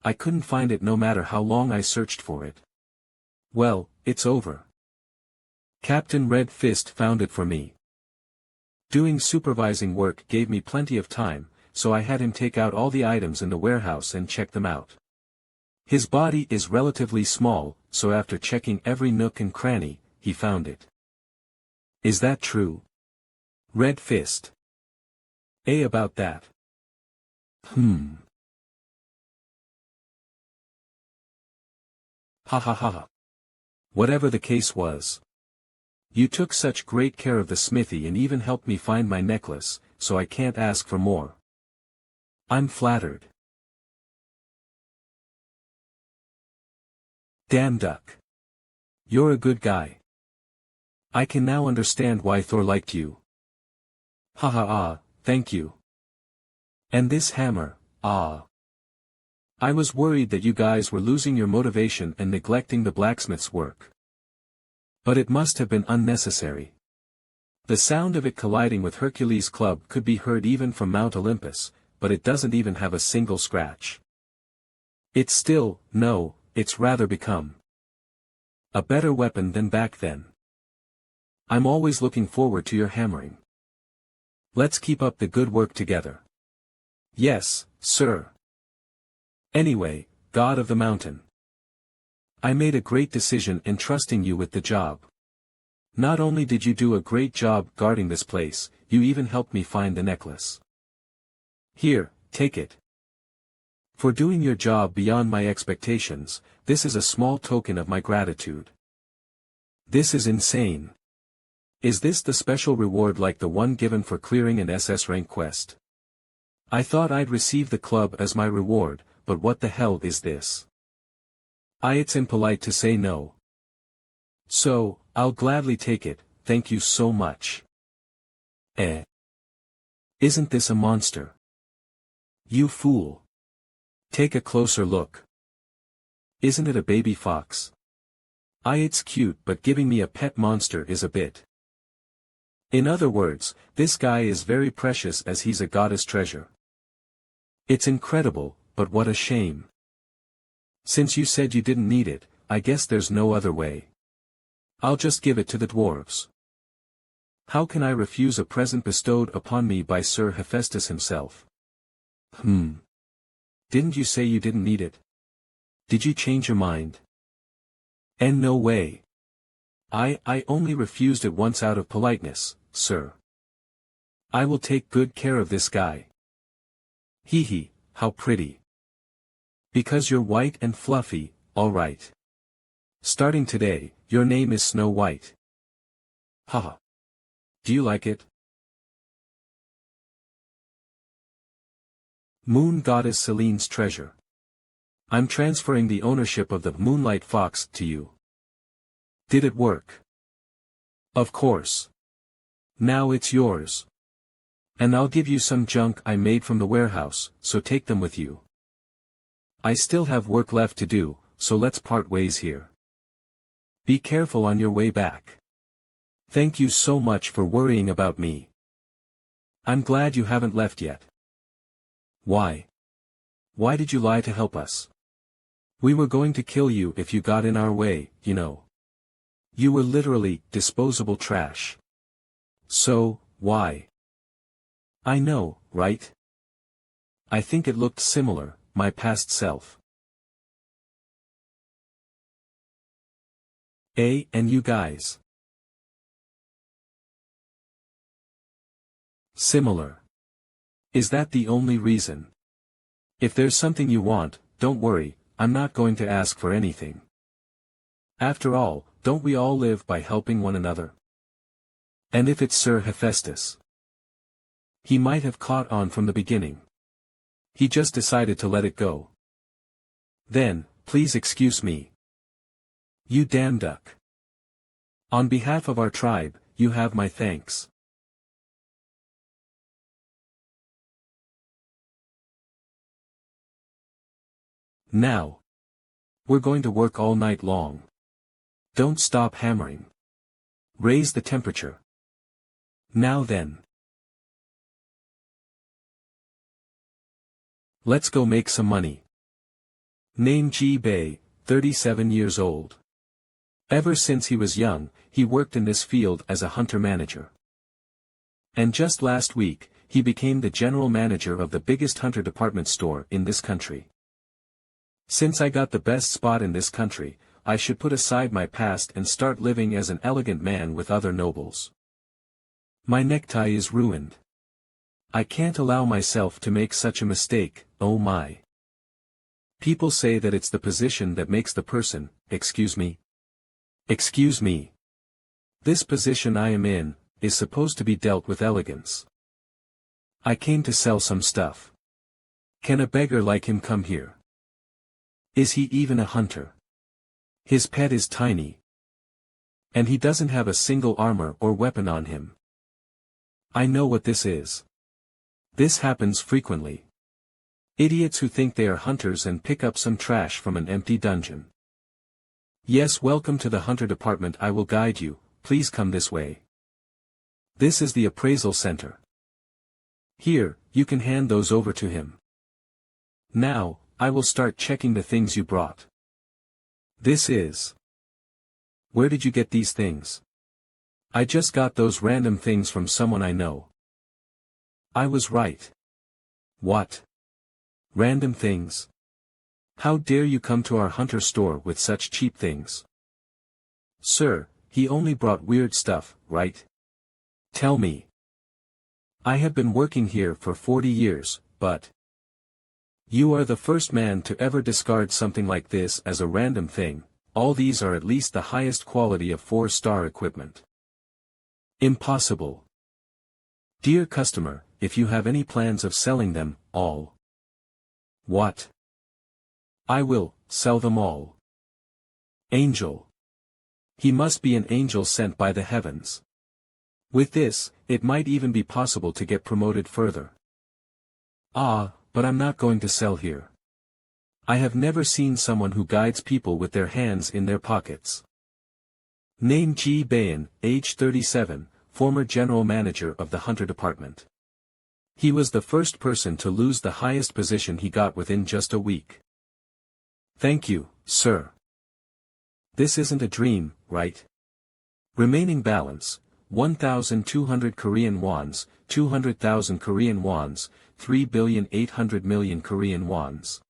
Speaker 1: I couldn't find it no matter how long I searched for it. Well, it's over. Captain Red Fist found it for me. Doing supervising work gave me plenty of time, so I had him take out all the items in the warehouse and check them out. His body is relatively small, so after checking every nook and cranny, he found it. Is that true? Red Fist. About that. Ha ha ha. Whatever the case was. You took such great care of the smithy and even helped me find my necklace, so I can't ask for more. I'm flattered. Damn duck. You're a good guy. I can now understand why Thor liked you. Thank you. And this hammer, I was worried that you guys were losing your motivation and neglecting the blacksmith's work. But it must have been unnecessary. The sound of it colliding with Hercules' club could be heard even from Mount Olympus, but it doesn't even have a single scratch. It's rather become a better weapon than back then. I'm always looking forward to your hammering. Let's keep up the good work together. Yes, sir. Anyway, God of the Mountain. I made a great decision entrusting you with the job. Not only did you do a great job guarding this place, you even helped me find the necklace. Here, take it. For doing your job beyond my expectations, this is a small token of my gratitude. This is insane. Is this the special reward like the one given for clearing an SS rank quest? I thought I'd receive the club as my reward, but what the hell is this? It's impolite to say no. So, I'll gladly take it, thank you so much. Isn't this a monster? You fool. Take a closer look. Isn't it a baby fox? It's cute, but giving me a pet monster is a bit. In other words, this guy is very precious as he's a goddess treasure. It's incredible, but what a shame. Since you said you didn't need it, I guess there's no other way. I'll just give it to the dwarves. How can I refuse a present bestowed upon me by Sir Hephaestus himself? Didn't you say you didn't need it? Did you change your mind? And no way. I only refused it once out of politeness, sir. I will take good care of this guy. Hee, how pretty. Because you're white and fluffy, alright. Starting today, your name is Snow White. Haha. Do you like it? Moon Goddess Selene's treasure. I'm transferring the ownership of the Moonlight Fox to you. Did it work? Of course. Now it's yours. And I'll give you some junk I made from the warehouse, so take them with you. I still have work left to do, so let's part ways here. Be careful on your way back. Thank you so much for worrying about me. I'm glad you haven't left yet. Why? Why did you lie to help us? We were going to kill you if you got in our way, you know. You were literally disposable trash. So, why? I know, right? I think it looked similar, my past self. And you guys. Similar. Is that the only reason? If there's something you want, don't worry, I'm not going to ask for anything. After all, don't we all live by helping one another? And if it's Sir Hephaestus? He might have caught on from the beginning. He just decided to let it go. Then, please excuse me. You damn duck. On behalf of our tribe, you have my thanks. Now. We're going to work all night long. Don't stop hammering. Raise the temperature. Now then. Let's go make some money. Name Ji Bei, 37 years old. Ever since he was young, he worked in this field as a hunter-manager. And just last week, he became the general manager of the biggest hunter department store in this country. Since I got the best spot in this country, I should put aside my past and start living as an elegant man with other nobles. My necktie is ruined. I can't allow myself to make such a mistake, oh my. People say that it's the position that makes the person, excuse me. Excuse me. This position I am in, is supposed to be dealt with elegance. I came to sell some stuff. Can a beggar like him come here? Is he even a hunter? His pet is tiny. And he doesn't have a single armor or weapon on him. I know what this is. This happens frequently. Idiots who think they are hunters and pick up some trash from an empty dungeon. Yes, welcome to the hunter department. I will guide you, please come this way. This is the appraisal center. Here, you can hand those over to him. Now, I will start checking the things you brought. This is. Where did you get these things? I just got those random things from someone I know. I was right. What? Random things? How dare you come to our hunter store with such cheap things? Sir, he only brought weird stuff, right? Tell me. I have been working here for 40 years, but you are the first man to ever discard something like this as a random thing. All these are at least the highest quality of 4-star equipment. Impossible. Dear customer, if you have any plans of selling them, all. What? I will sell them all. Angel. He must be an angel sent by the heavens. With this, it might even be possible to get promoted further. Ah, but I'm not going to sell here. I have never seen someone who guides people with their hands in their pockets. Name Ji Bayan, age 37, former general manager of the hunter department. He was the first person to lose the highest position he got within just a week. Thank you, sir. This isn't a dream, right? Remaining balance, 1,200 Korean wons, 200,000 Korean wons, 3,800,000,000 Korean wons.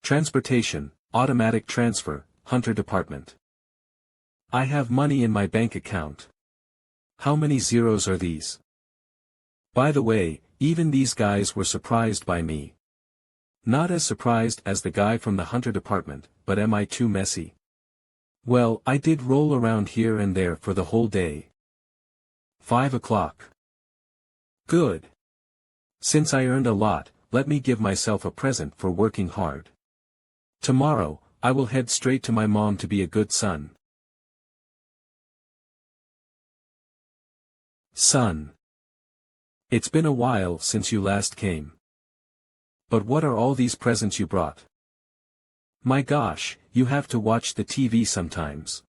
Speaker 1: Transportation, automatic transfer, hunter department. I have money in my bank account. How many zeros are these? By the way, even these guys were surprised by me. Not as surprised as the guy from the hunter department, but am I too messy? Well, I did roll around here and there for the whole day. 5 o'clock. Good. Since I earned a lot, let me give myself a present for working hard. Tomorrow, I will head straight to my mom to be a good son. Son. It's been a while since you last came. But what are all these presents you brought? My gosh, you have to watch the TV sometimes.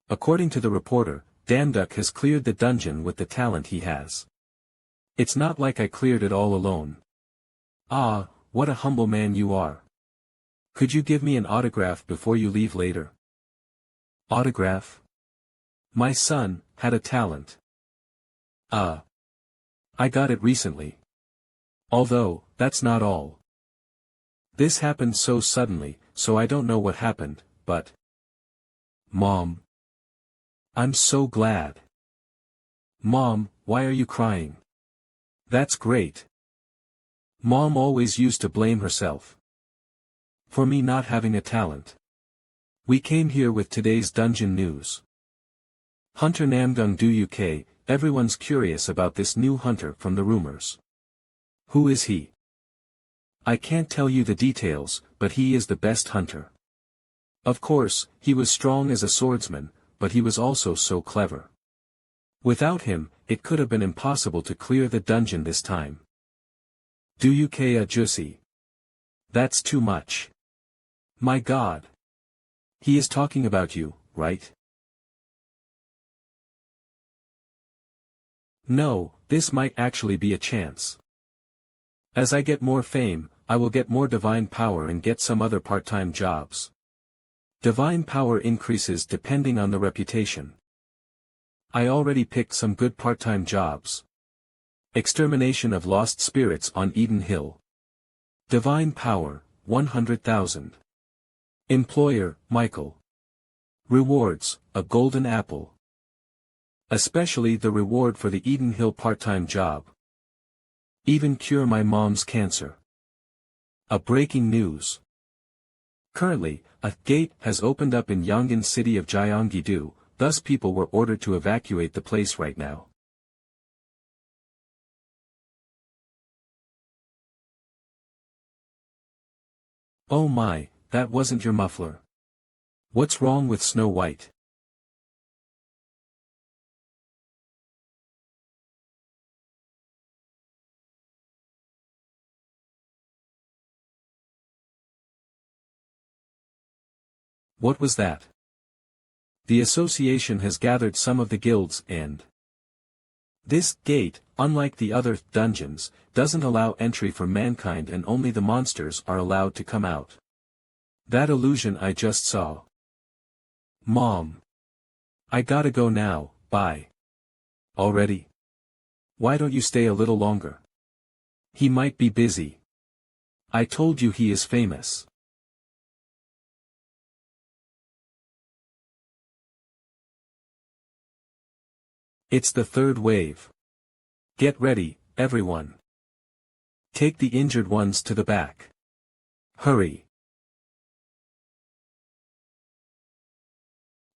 Speaker 1: According to the reporter, Damduck has cleared the dungeon with the talent he has. It's not like I cleared it all alone. Ah, what a humble man you are. Could you give me an autograph before you leave later? Autograph? My son had a talent. I got it recently. Although, that's not all. This happened so suddenly, so I don't know what happened, but... Mom. I'm so glad. Mom, why are you crying? That's great. Mom always used to blame herself for me not having a talent. We came here with today's dungeon news. Hunter Namgung do UK, everyone's curious about this new hunter from the rumors. Who is he? I can't tell you the details, but he is the best hunter. Of course, he was strong as a swordsman, but he was also so clever. Without him, it could have been impossible to clear the dungeon this time. Do you care, Jussi? That's too much. My God. He is talking about you, right? No, this might actually be a chance. As I get more fame, I will get more divine power and get some other part-time jobs. Divine power increases depending on the reputation. I already picked some good part-time jobs. Extermination of lost spirits on Eden Hill. Divine power, 100,000. Employer, Michael. Rewards, a golden apple. Especially the reward for the Eden Hill part-time job. Even cure my mom's cancer. A breaking news. Currently, a gate has opened up in Yongin city of Gyeonggi-do, thus people were ordered to evacuate the place right now. Oh my, that wasn't your muffler. What's wrong with Snow White? What was that? The association has gathered some of the guilds and... This gate, unlike the other dungeons, doesn't allow entry for mankind and only the monsters are allowed to come out. That illusion I just saw. Mom. I gotta go now, bye. Already? Why don't you stay a little longer? He might be busy. I told you he is famous. It's the third wave. Get ready, everyone. Take the injured ones to the back. Hurry.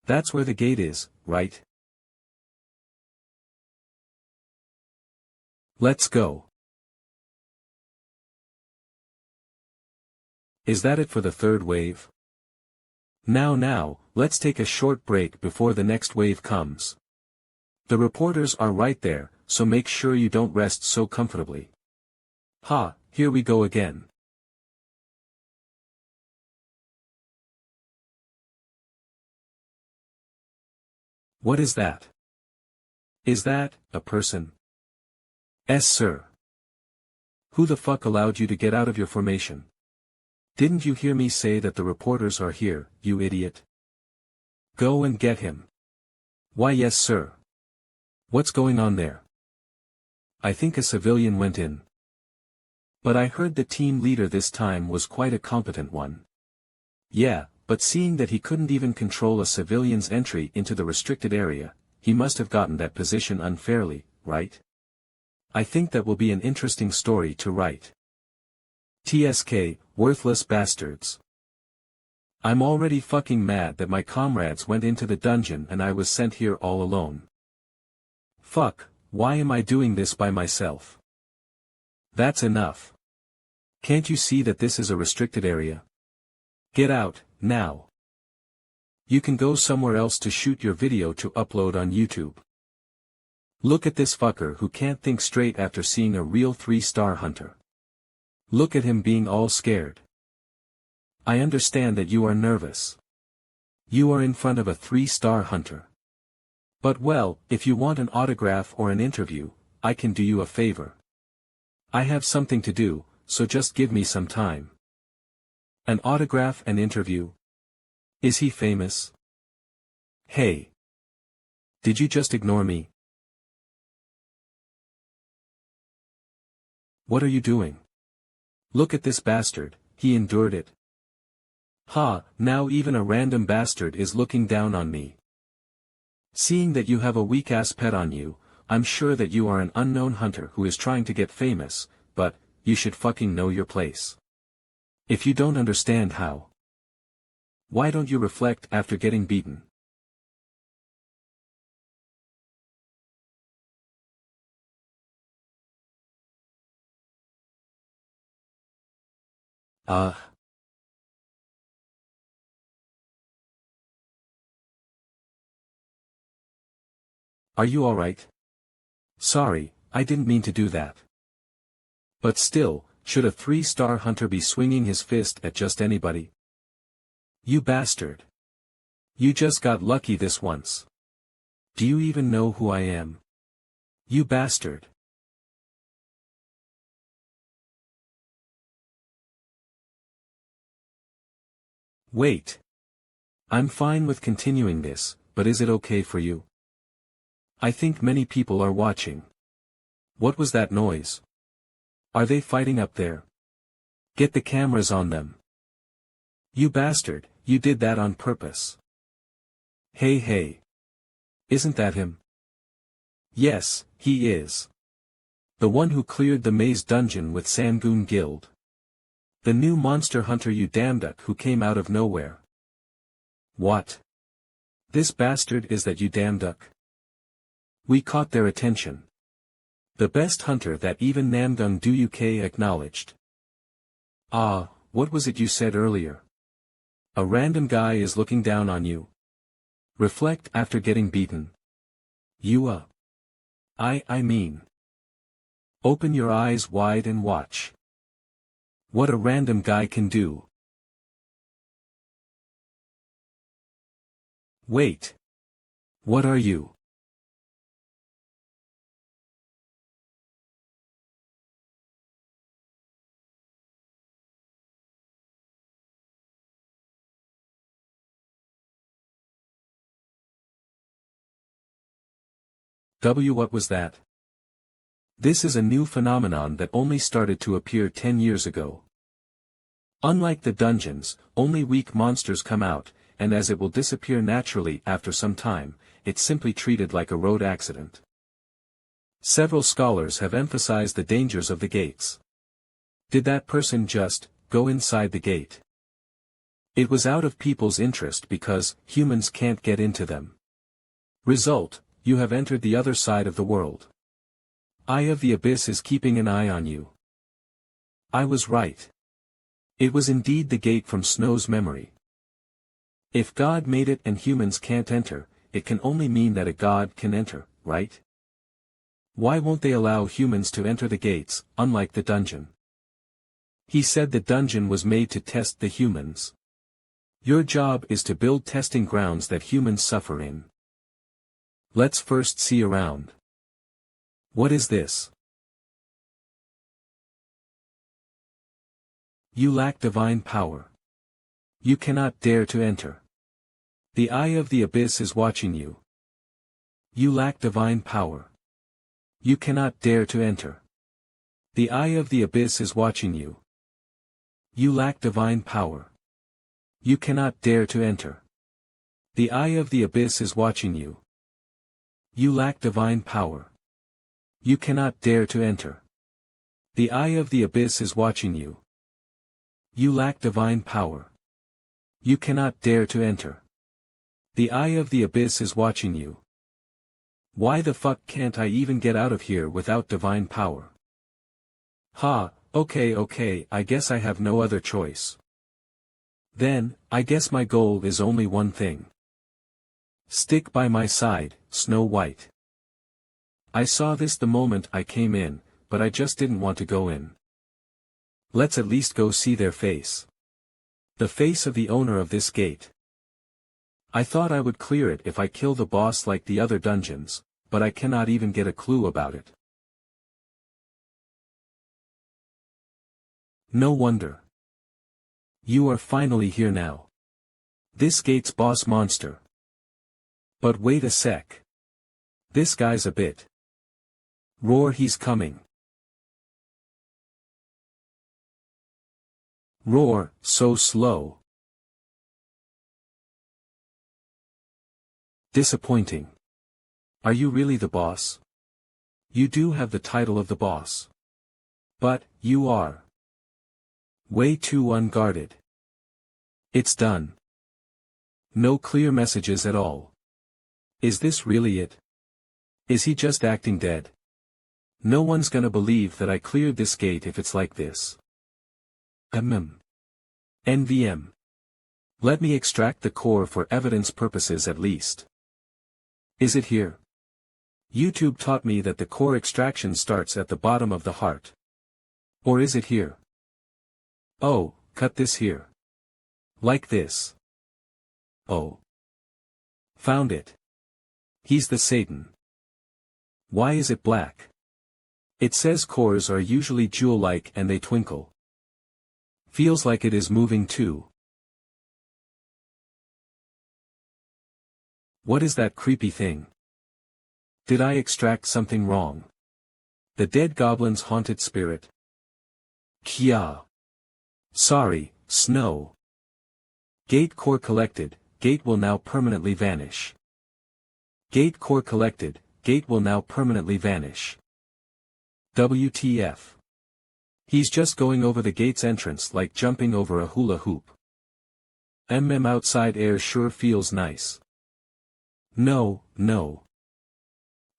Speaker 1: That's where the gate is, right? Let's go. Is that it for the third wave? Now, let's take a short break before the next wave comes. The reporters are right there, so make sure you don't rest so comfortably. Ha, here we go again. What is that? Is that a person? Yes, sir. Who the fuck allowed you to get out of your formation? Didn't you hear me say that the reporters are here, you idiot? Go and get him. Why yes sir. What's going on there? I think a civilian went in. But I heard the team leader this time was quite a competent one. Yeah, but seeing that he couldn't even control a civilian's entry into the restricted area, he must have gotten that position unfairly, right? I think that will be an interesting story to write. TSK, worthless bastards. I'm already fucking mad that my comrades went into the dungeon and I was sent here all alone. Fuck, why am I doing this by myself? That's enough. Can't you see that this is a restricted area? Get out, now. You can go somewhere else to shoot your video to upload on YouTube. Look at this fucker who can't think straight after seeing a real 3-star hunter. Look at him being all scared. I understand that you are nervous. You are in front of a 3-star hunter. But well, if you want an autograph or an interview, I can do you a favor. I have something to do, so just give me some time. An autograph and interview? Is he famous? Hey. Did you just ignore me? What are you doing? Look at this bastard, he endured it. Ha, now even a random bastard is looking down on me. Seeing that you have a weak-ass pet on you, I'm sure that you are an unknown hunter who is trying to get famous, but, you should fucking know your place. If you don't understand how. Why don't you reflect after getting beaten? Are you alright? Sorry, I didn't mean to do that. But still, should a 3-star hunter be swinging his fist at just anybody? You bastard. You just got lucky this once. Do you even know who I am? You bastard. Wait. I'm fine with continuing this, but is it okay for you? I think many people are watching. What was that noise? Are they fighting up there? Get the cameras on them. You bastard, you did that on purpose. Hey. Isn't that him? Yes, he is. The one who cleared the maze dungeon with Sangoon Guild. The new monster hunter you damnduck who came out of nowhere. What? This bastard is that you damnduck? We caught their attention. The best hunter that even Namgung Do UK acknowledged. Ah, what was it you said earlier? A random guy is looking down on you. Reflect after getting beaten. You I mean. Open your eyes wide and watch. What a random guy can do. Wait. What are you? What was that? This is a new phenomenon that only started to appear 10 years ago. Unlike the dungeons, only weak monsters come out, and as it will disappear naturally after some time, it's simply treated like a road accident. Several scholars have emphasized the dangers of the gates. Did that person just go inside the gate? It was out of people's interest because humans can't get into them. Result, you have entered the other side of the world. Eye of the Abyss is keeping an eye on you. I was right. It was indeed the gate from Snow's memory. If God made it and humans can't enter, it can only mean that a God can enter, right? Why won't they allow humans to enter the gates, unlike the dungeon? He said the dungeon was made to test the humans. Your job is to build testing grounds that humans suffer in. Let's first see around. What is this? You lack divine power. You cannot dare to enter. The Eye of the Abyss is watching you. You lack divine power. You cannot dare to enter. The Eye of the Abyss is watching you. You lack divine power. You cannot dare to enter. The Eye of the Abyss is watching you. You lack divine power. You cannot dare to enter. The Eye of the Abyss is watching you. You lack divine power. You cannot dare to enter. The Eye of the Abyss is watching you. Why the fuck can't I even get out of here without divine power? Ha, okay, I guess I have no other choice. Then, I guess my goal is only one thing. Stick by my side, Snow White. I saw this the moment I came in, but I just didn't want to go in. Let's at least go see their face. The face of the owner of this gate. I thought I would clear it if I kill the boss like the other dungeons, but I cannot even get a clue about it. No wonder. You are finally here now. This gate's boss monster. But wait a sec. This guy's a bit. Roar, he's coming. Roar, so slow. Disappointing. Are you really the boss? You do have the title of the boss. But, you are way too unguarded. It's done. No clear messages at all. Is this really it? Is he just acting dead? No one's gonna believe that I cleared this gate if it's like this. NVM. Let me extract the core for evidence purposes at least. Is it here? YouTube taught me that the core extraction starts at the bottom of the heart. Or is it here? Oh, cut this here. Like this. Oh. Found it. He's the Satan. Why is it black? It says cores are usually jewel-like and they twinkle. Feels like it is moving too. What is that creepy thing? Did I extract something wrong? The dead goblin's haunted spirit. Kya. Sorry, Snow. Gate core collected, gate will now permanently vanish. Gate core collected, gate will now permanently vanish. WTF. He's just going over the gate's entrance like jumping over a hula hoop. Outside air sure feels nice. No, no.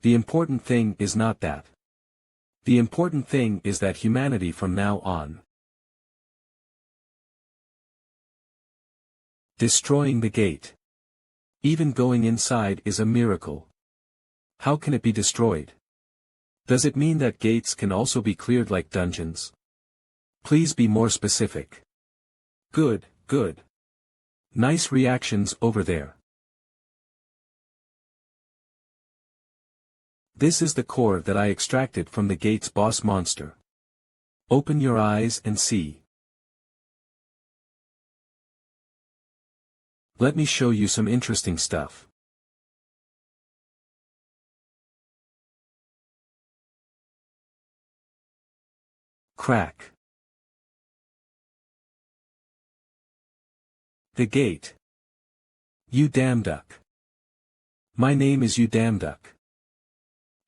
Speaker 1: The important thing is not that. The important thing is that humanity from now on. Destroying the gate. Even going inside is a miracle. How can it be destroyed? Does it mean that gates can also be cleared like dungeons? Please be more specific. Good, good. Nice reactions over there. This is the core that I extracted from the gate's boss monster. Open your eyes and see. Let me show you some interesting stuff. Crack. The gate. You damn duck. My name is You Damn Duck.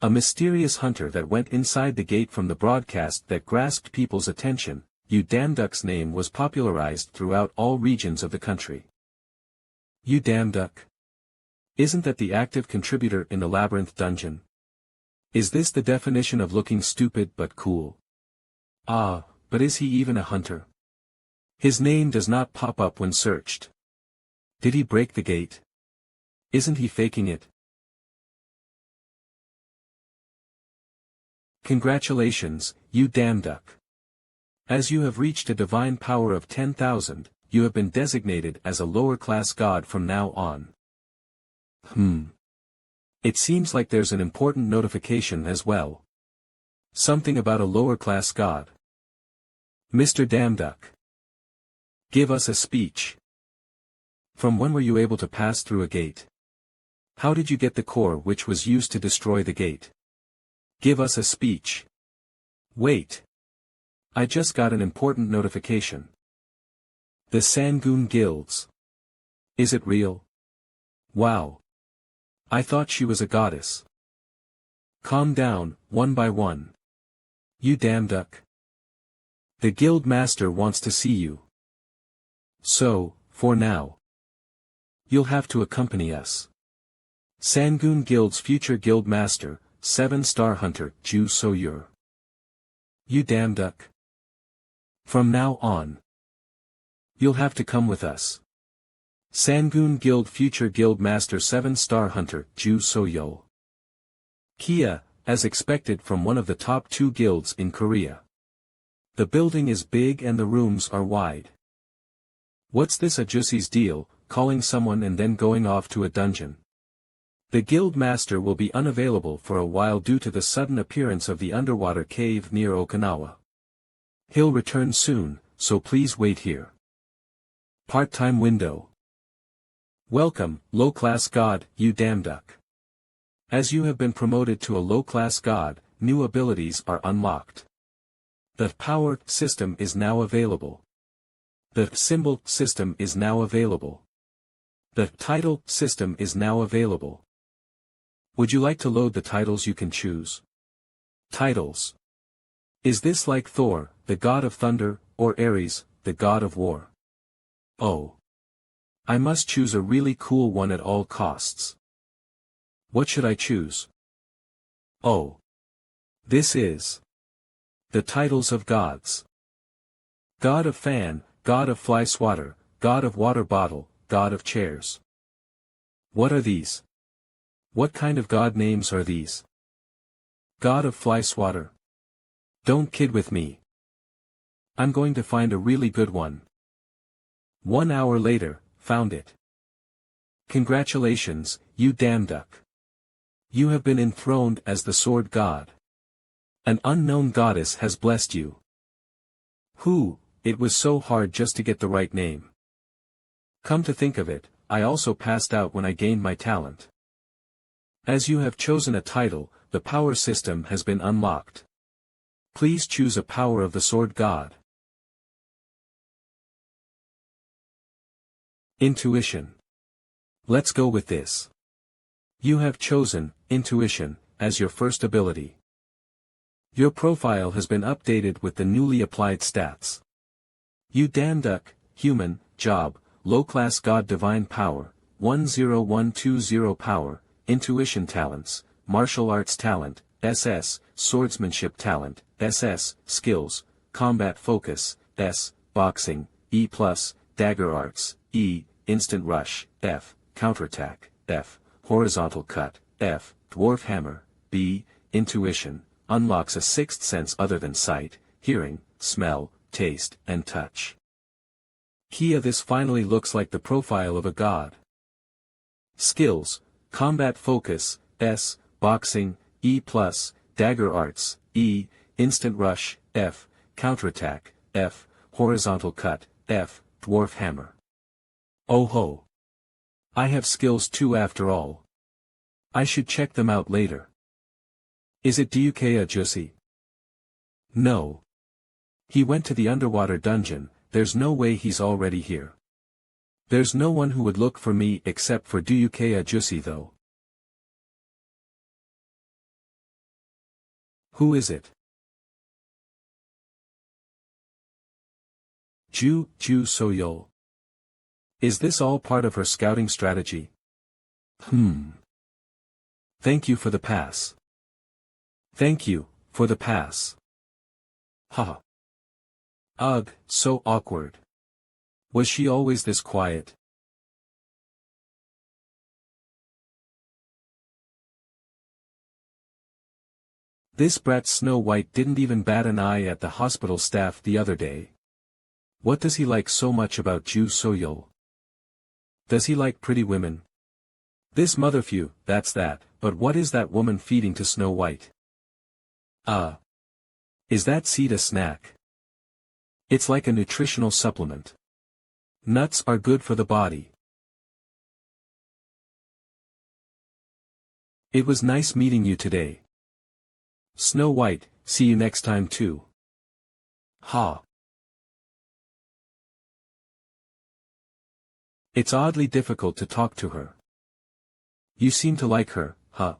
Speaker 1: A mysterious hunter that went inside the gate from the broadcast that grasped people's attention. You Damn Duck's name was popularized throughout all regions of the country. You Damn Duck. Isn't that the active contributor in the Labyrinth dungeon? Is this the definition of looking stupid but cool? Ah, but is he even a hunter? His name does not pop up when searched. Did he break the gate? Isn't he faking it? Congratulations, You Damn Duck. As you have reached a divine power of 10,000, you have been designated as a lower-class god from now on. It seems like there's an important notification as well. Something about a lower-class god. Mr. Damn Duck. Give us a speech. From when were you able to pass through a gate? How did you get the core which was used to destroy the gate? Give us a speech. Wait. I just got an important notification. The Sangoon Guilds. Is it real? Wow. I thought she was a goddess. Calm down, one by one. You Damn Duck. The guild master wants to see you. So, for now, you'll have to accompany us. Sangoon Guild's future guild master, 7-star hunter, Ju So-yur. You Damn Duck. From now on, you'll have to come with us. Sangoon Guild future guild master 7-star hunter, Ju So-yul. Kia, as expected from one of the top 2 guilds in Korea. The building is big and the rooms are wide. What's this Ajusi's deal, calling someone and then going off to a dungeon? The guild master will be unavailable for a while due to the sudden appearance of the underwater cave near Okinawa. He'll return soon, so please wait here. Part-time window. Welcome, low-class god, you damn duck. As you have been promoted to a low-class god, new abilities are unlocked. The power system is now available. The symbol system is now available. The title system is now available. Would you like to load the titles you can choose? Titles. Is this like Thor, the god of thunder, or Ares, the god of war? Oh. I must choose a really cool one at all costs. What should I choose? Oh. This is the titles of gods. God of fan, god of fly swatter, god of water bottle, god of chairs. What are these? What kind of god names are these? God of fly swatter. Don't kid with me. I'm going to find a really good one. 1 hour later, found it. Congratulations, you damn duck. You have been enthroned as the sword god. An unknown goddess has blessed you. Who, it was so hard just to get the right name. Come to think of it, I also passed out when I gained my talent. As you have chosen a title, the power system has been unlocked. Please choose a power of the sword god. Intuition. Let's go with this. You have chosen intuition as your first ability. Your profile has been updated with the newly applied stats. You damn duck, human, job, low-class god divine power, 10120 power, intuition talents, martial arts talent, SS, swordsmanship talent, SS, skills, combat focus, S, boxing, E+, dagger arts, E, instant rush, F, counterattack, F, horizontal cut, F, dwarf hammer, B, intuition, unlocks a sixth sense other than sight, hearing, smell, taste, and touch. Kia, this finally looks like the profile of a god. Skills, combat focus, S, boxing, E+, dagger arts, E, instant rush, F, counterattack, F, horizontal cut, F, dwarf hammer. Oh ho! I have skills too after all. I should check them out later. Is it Dyukeya Jussi? No. He went to the underwater dungeon, there's no way he's already here. There's no one who would look for me except for Dyukeya Jussi though. Who is it? Ju Soyol. Is this all part of her scouting strategy? Thank you for the pass. Thank you, for the pass. Haha. Ugh, so awkward. Was she always this quiet? This brat Snow White didn't even bat an eye at the hospital staff the other day. What does he like so much about Ju Soyol? Does he like pretty women? This motherfucker, that's that, but what is that woman feeding to Snow White? Is that seed a snack? It's like a nutritional supplement. Nuts are good for the body. It was nice meeting you today. Snow White, see you next time too. Ha. It's oddly difficult to talk to her. You seem to like her, huh?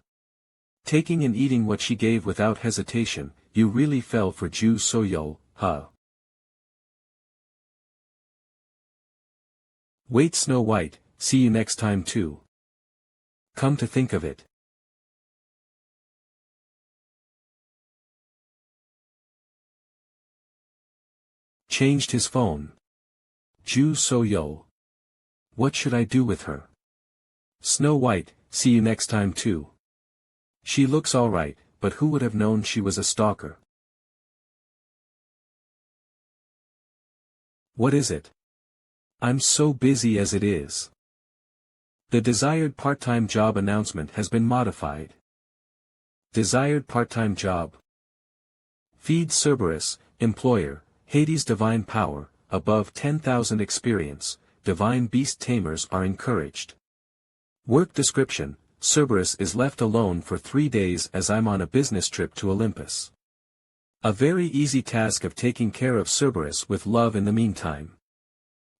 Speaker 1: Taking and eating what she gave without hesitation, you really fell for Ju Soyol, huh? Wait, Snow White, see you next time too. Come to think of it. Changed his phone. Ju Soyol. What should I do with her? Snow White, see you next time too. She looks alright, but who would have known she was a stalker? What is it? I'm so busy as it is. The desired part-time job announcement has been modified. Desired part-time job. Feed Cerberus, employer, Hades' divine power, above 10,000 experience, divine beast tamers are encouraged. Work description, Cerberus is left alone for 3 days as I'm on a business trip to Olympus. A very easy task of taking care of Cerberus with love in the meantime.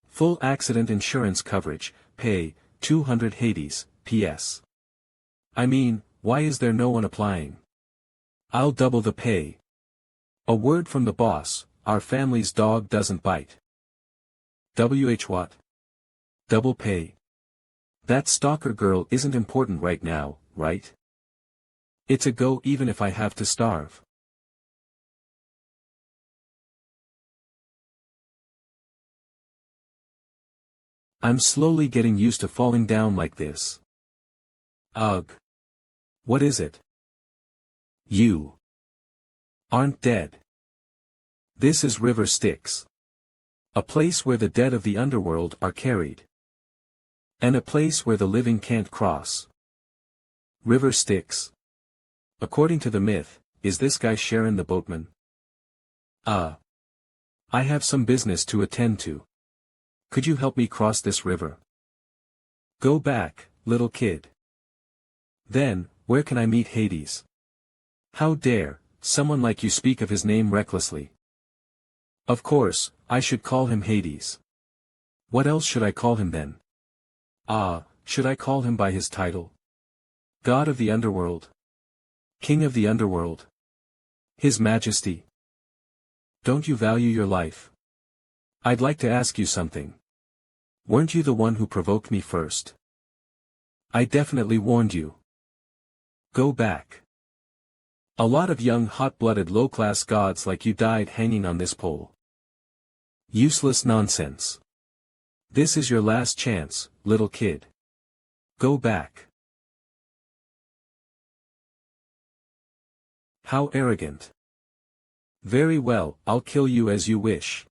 Speaker 1: Full accident insurance coverage, pay, 200 Hades, PS. I mean, why is there no one applying? I'll double the pay. A word from the boss, our family's dog doesn't bite. What? Double pay. That stalker girl isn't important right now, right? It's a go even if I have to starve. I'm slowly getting used to falling down like this. Ugh. What is it? You aren't dead. This is River Styx. A place where the dead of the underworld are carried. And a place where the living can't cross. River Styx. According to the myth, is this guy Sharon the boatman? I have some business to attend to. Could you help me cross this river? Go back, little kid. Then, where can I meet Hades? How dare someone like you speak of his name recklessly? Of course, I should call him Hades. What else should I call him then? Should I call him by his title? God of the underworld? King of the underworld? His Majesty? Don't you value your life? I'd like to ask you something. Weren't you the one who provoked me first? I definitely warned you. Go back. A lot of young hot-blooded low-class gods like you died hanging on this pole. Useless nonsense. This is your last chance, little kid. Go back. How arrogant. Very well, I'll kill you as you wish.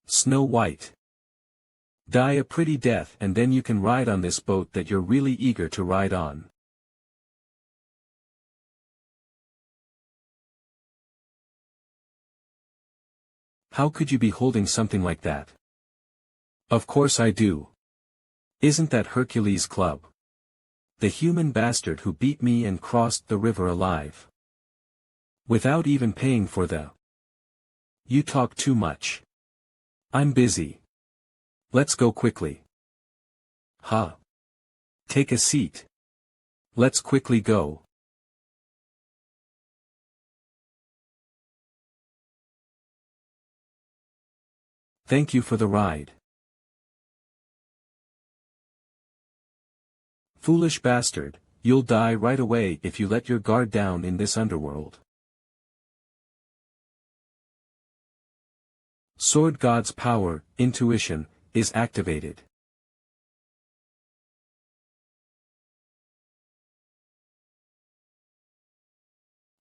Speaker 1: Snow White. Die a pretty death and then you can ride on this boat that you're really eager to ride on. How could you be holding something like that? Of course I do. Isn't that Hercules' club? The human bastard who beat me and crossed the river alive. Without even paying for the... You talk too much. I'm busy. Let's go quickly. Take a seat. Let's quickly go. Thank you for the ride. Foolish bastard, you'll die right away if you let your guard down in this underworld. Sword God's power, intuition, is activated.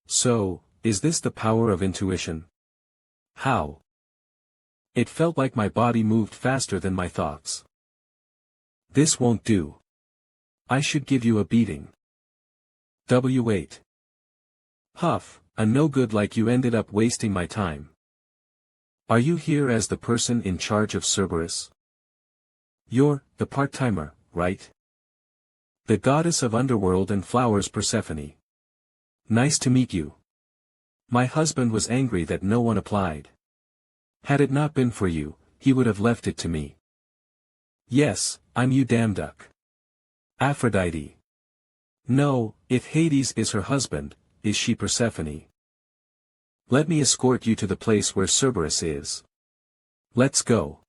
Speaker 1: So, is this the power of intuition? How? It felt like my body moved faster than my thoughts. This won't do. I should give you a beating. W8. Huff, a no-good like you ended up wasting my time. Are you here as the person in charge of Cerberus? You're the part-timer, right? The goddess of underworld and flowers Persephone. Nice to meet you. My husband was angry that no one applied. Had it not been for you, he would have left it to me. Yes, I'm you damn duck. Aphrodite. No, if Hades is her husband, is she Persephone? Let me escort you to the place where Cerberus is. Let's go.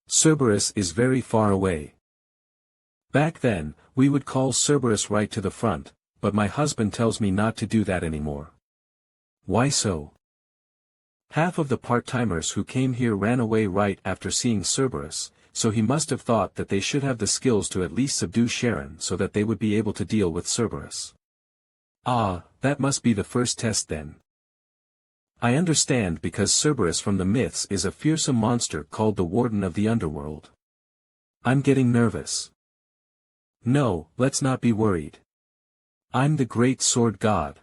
Speaker 1: Cerberus is very far away. Back then, we would call Cerberus right to the front, but my husband tells me not to do that anymore. Why so? Half of the part-timers who came here ran away right after seeing Cerberus, so he must have thought that they should have the skills to at least subdue Sharon so that they would be able to deal with Cerberus. That must be the first test then. I understand because Cerberus from the myths is a fearsome monster called the Warden of the Underworld. I'm getting nervous. No, let's not be worried. I'm the great sword god.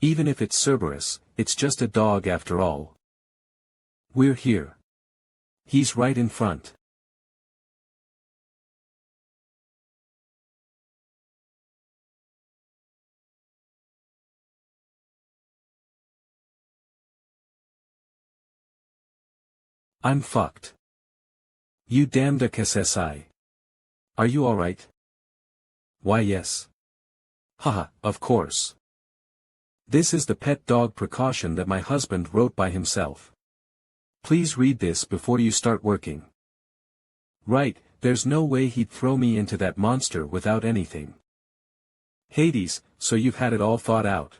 Speaker 1: Even if it's Cerberus, it's just a dog after all. We're here. He's right in front. I'm fucked. You damned SSI. Are you alright? Why yes. Haha, of course. This is the pet dog precaution that my husband wrote by himself. Please read this before you start working. Right, there's no way he'd throw me into that monster without anything. Hades, so you've had it all thought out.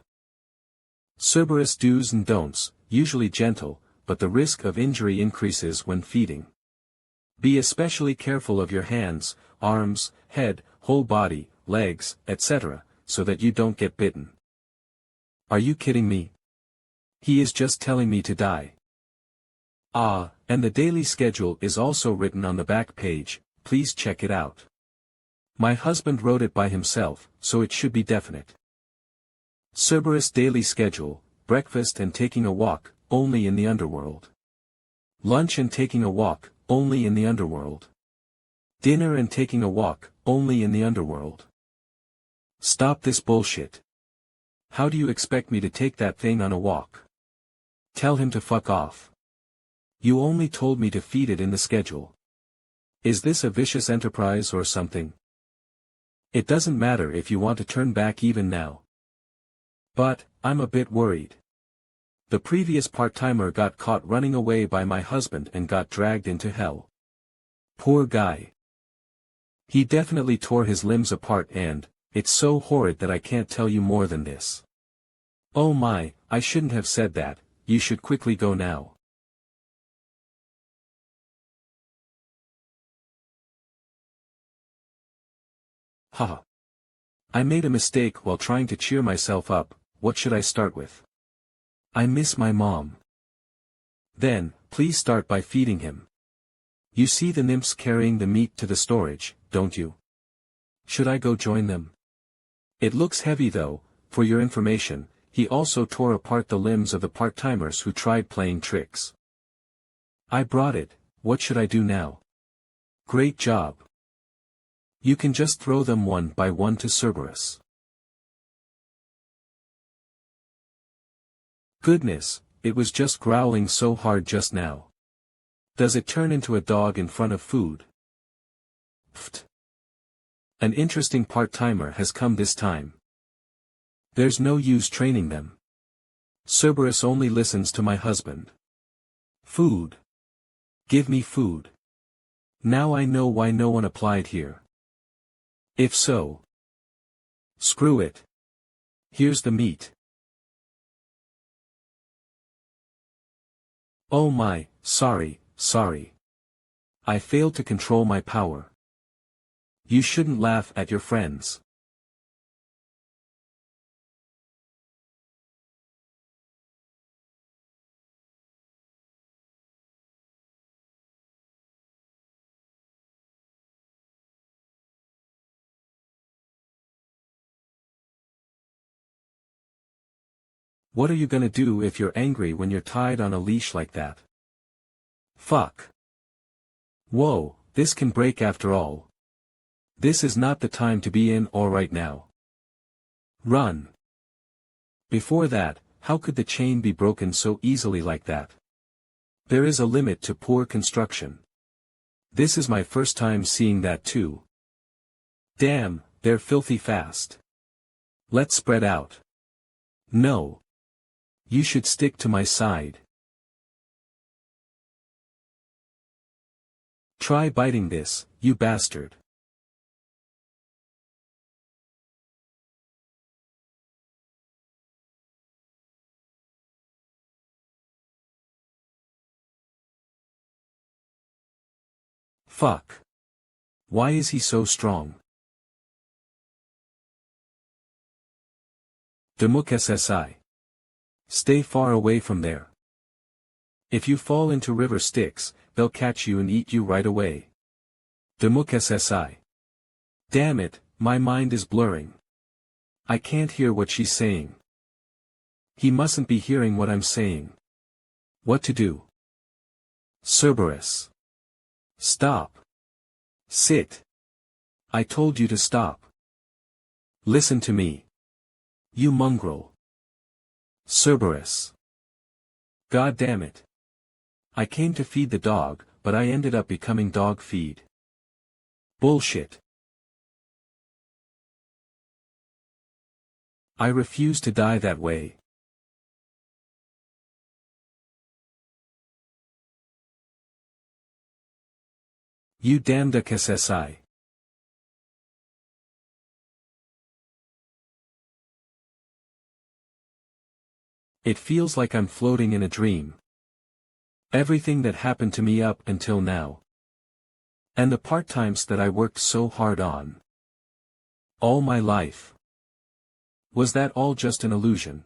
Speaker 1: Cerberus do's and don'ts, usually gentle, but the risk of injury increases when feeding. Be especially careful of your hands, arms, head, whole body, legs, etc., so that you don't get bitten. Are you kidding me? He is just telling me to die. Ah, and the daily schedule is also written on the back page, please check it out. My husband wrote it by himself, so it should be definite. Cerberus daily schedule, breakfast and taking a walk, only in the underworld. Lunch and taking a walk, only in the underworld. Dinner and taking a walk, only in the underworld. Stop this bullshit. How do you expect me to take that thing on a walk? Tell him to fuck off. You only told me to feed it in the schedule. Is this a vicious enterprise or something? It doesn't matter if you want to turn back even now. But, I'm a bit worried. The previous part-timer got caught running away by my husband and got dragged into hell. Poor guy. He definitely tore his limbs apart and, it's so horrid that I can't tell you more than this. Oh my, I shouldn't have said that, you should quickly go now. Haha. I made a mistake while trying to cheer myself up, what should I start with? I miss my mom. Then, please start by feeding him. You see the nymphs carrying the meat to the storage, don't you? Should I go join them? It looks heavy though, for your information, he also tore apart the limbs of the part-timers who tried playing tricks. I brought it, what should I do now? Great job. You can just throw them one by one to Cerberus. Goodness, it was just growling so hard just now. Does it turn into a dog in front of food? Pfft. An interesting part-timer has come this time. There's no use training them. Cerberus only listens to my husband. Food. Give me food. Now I know why no one applied here. If so. Screw it. Here's the meat. Oh my, sorry. I failed to control my power. You shouldn't laugh at your friends. What are you gonna do if you're angry when you're tied on a leash like that? Fuck. Whoa, this can break after all. This is not the time to be in or right now. Run. Before that, how could the chain be broken so easily like that? There is a limit to poor construction. This is my first time seeing that too. Damn, they're filthy fast. Let's spread out. No. You should stick to my side. Try biting this, you bastard. Fuck. Why is he so strong? Demuk SSI. Stay far away from there. If you fall into river Styx, they'll catch you and eat you right away. Demuk SSI. Damn it, my mind is blurring. I can't hear what she's saying. He mustn't be hearing what I'm saying. What to do? Cerberus. Stop. Sit. I told you to stop. Listen to me. You mongrel. Cerberus. God damn it. I came to feed the dog, but I ended up becoming dog feed. Bullshit. I refuse to die that way. You damned KSSI. It feels like I'm floating in a dream. Everything that happened to me up until now. And the part-times that I worked so hard on. All my life. Was that all just an illusion?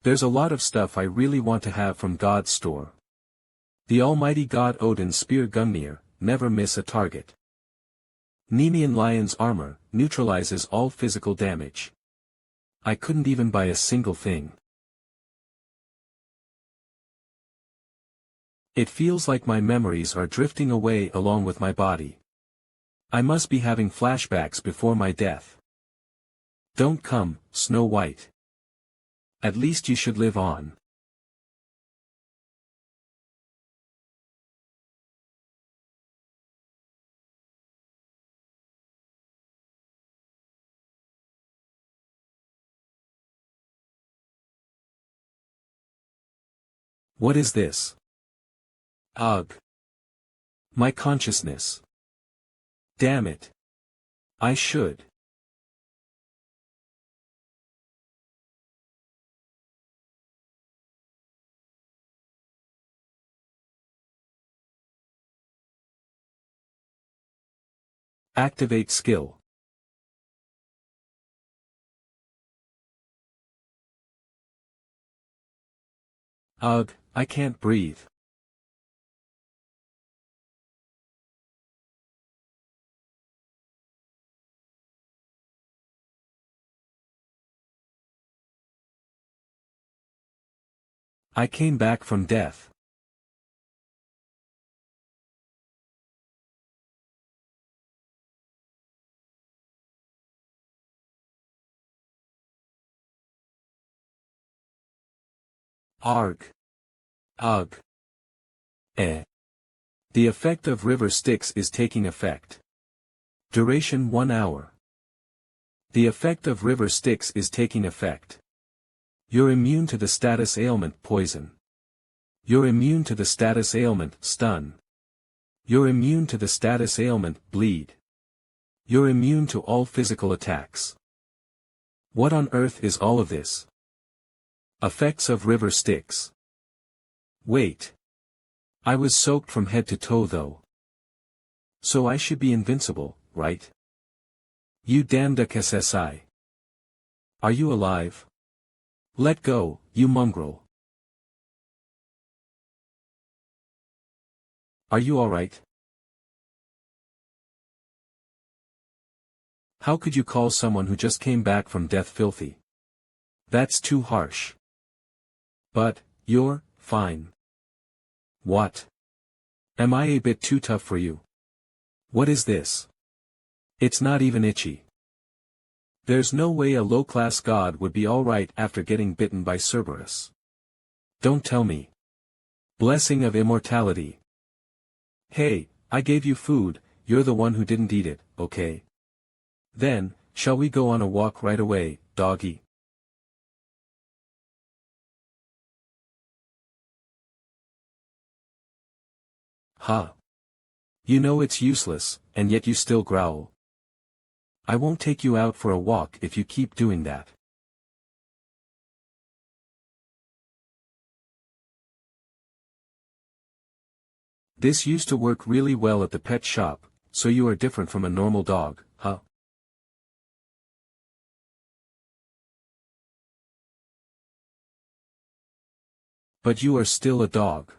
Speaker 1: There's a lot of stuff I really want to have from God's store. The almighty God Odin's spear Gungnir, never miss a target. Nemean lion's armor, neutralizes all physical damage. I couldn't even buy a single thing. It feels like my memories are drifting away along with my body. I must be having flashbacks before my death. Don't come, Snow White. At least you should live on. What is this? Ugh. My consciousness. Damn it. I should. Activate skill. Ugh, I can't breathe. I came back from death. Arg. Ugh. Eh. The effect of river Styx is taking effect. Duration 1 hour. The effect of river Styx is taking effect. You're immune to the status ailment poison. You're immune to the status ailment stun. You're immune to the status ailment bleed. You're immune to all physical attacks. What on earth is all of this? Effects of river Styx. Wait. I was soaked from head to toe though. So I should be invincible, right? You damned KSSI. Are you alive? Let go, you mongrel. Are you alright? How could you call someone who just came back from death filthy? That's too harsh. But, you're fine. What? Am I a bit too tough for you? What is this? It's not even itchy. There's no way a low-class god would be alright after getting bitten by Cerberus. Don't tell me. Blessing of immortality. Hey, I gave you food, you're the one who didn't eat it, okay? Then, shall we go on a walk right away, doggy? Huh. You know it's useless, and yet you still growl. I won't take you out for a walk if you keep doing that. This used to work really well at the pet shop, so you are different from a normal dog, huh? But you are still a dog.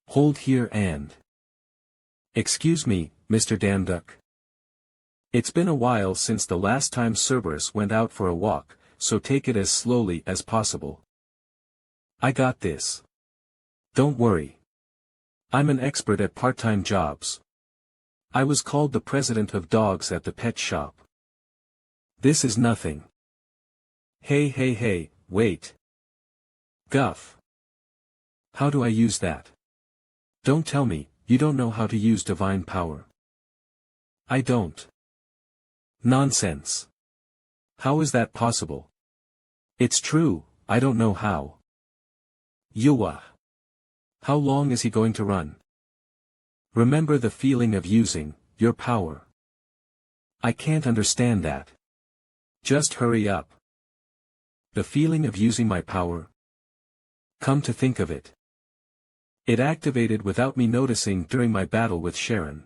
Speaker 1: Hold here and... Excuse me, Mr. Damduck. It's been a while since the last time Cerberus went out for a walk, so take it as slowly as possible. I got this. Don't worry. I'm an expert at part-time jobs. I was called the president of dogs at the pet shop. This is nothing. Hey, wait. Guff. How do I use that? Don't tell me, you don't know how to use divine power. I don't. Nonsense. How is that possible? It's true, I don't know how. Yuwa. How long is he going to run? Remember the feeling of using your power. I can't understand that. Just hurry up. The feeling of using my power? Come to think of it. It activated without me noticing during my battle with Sharon.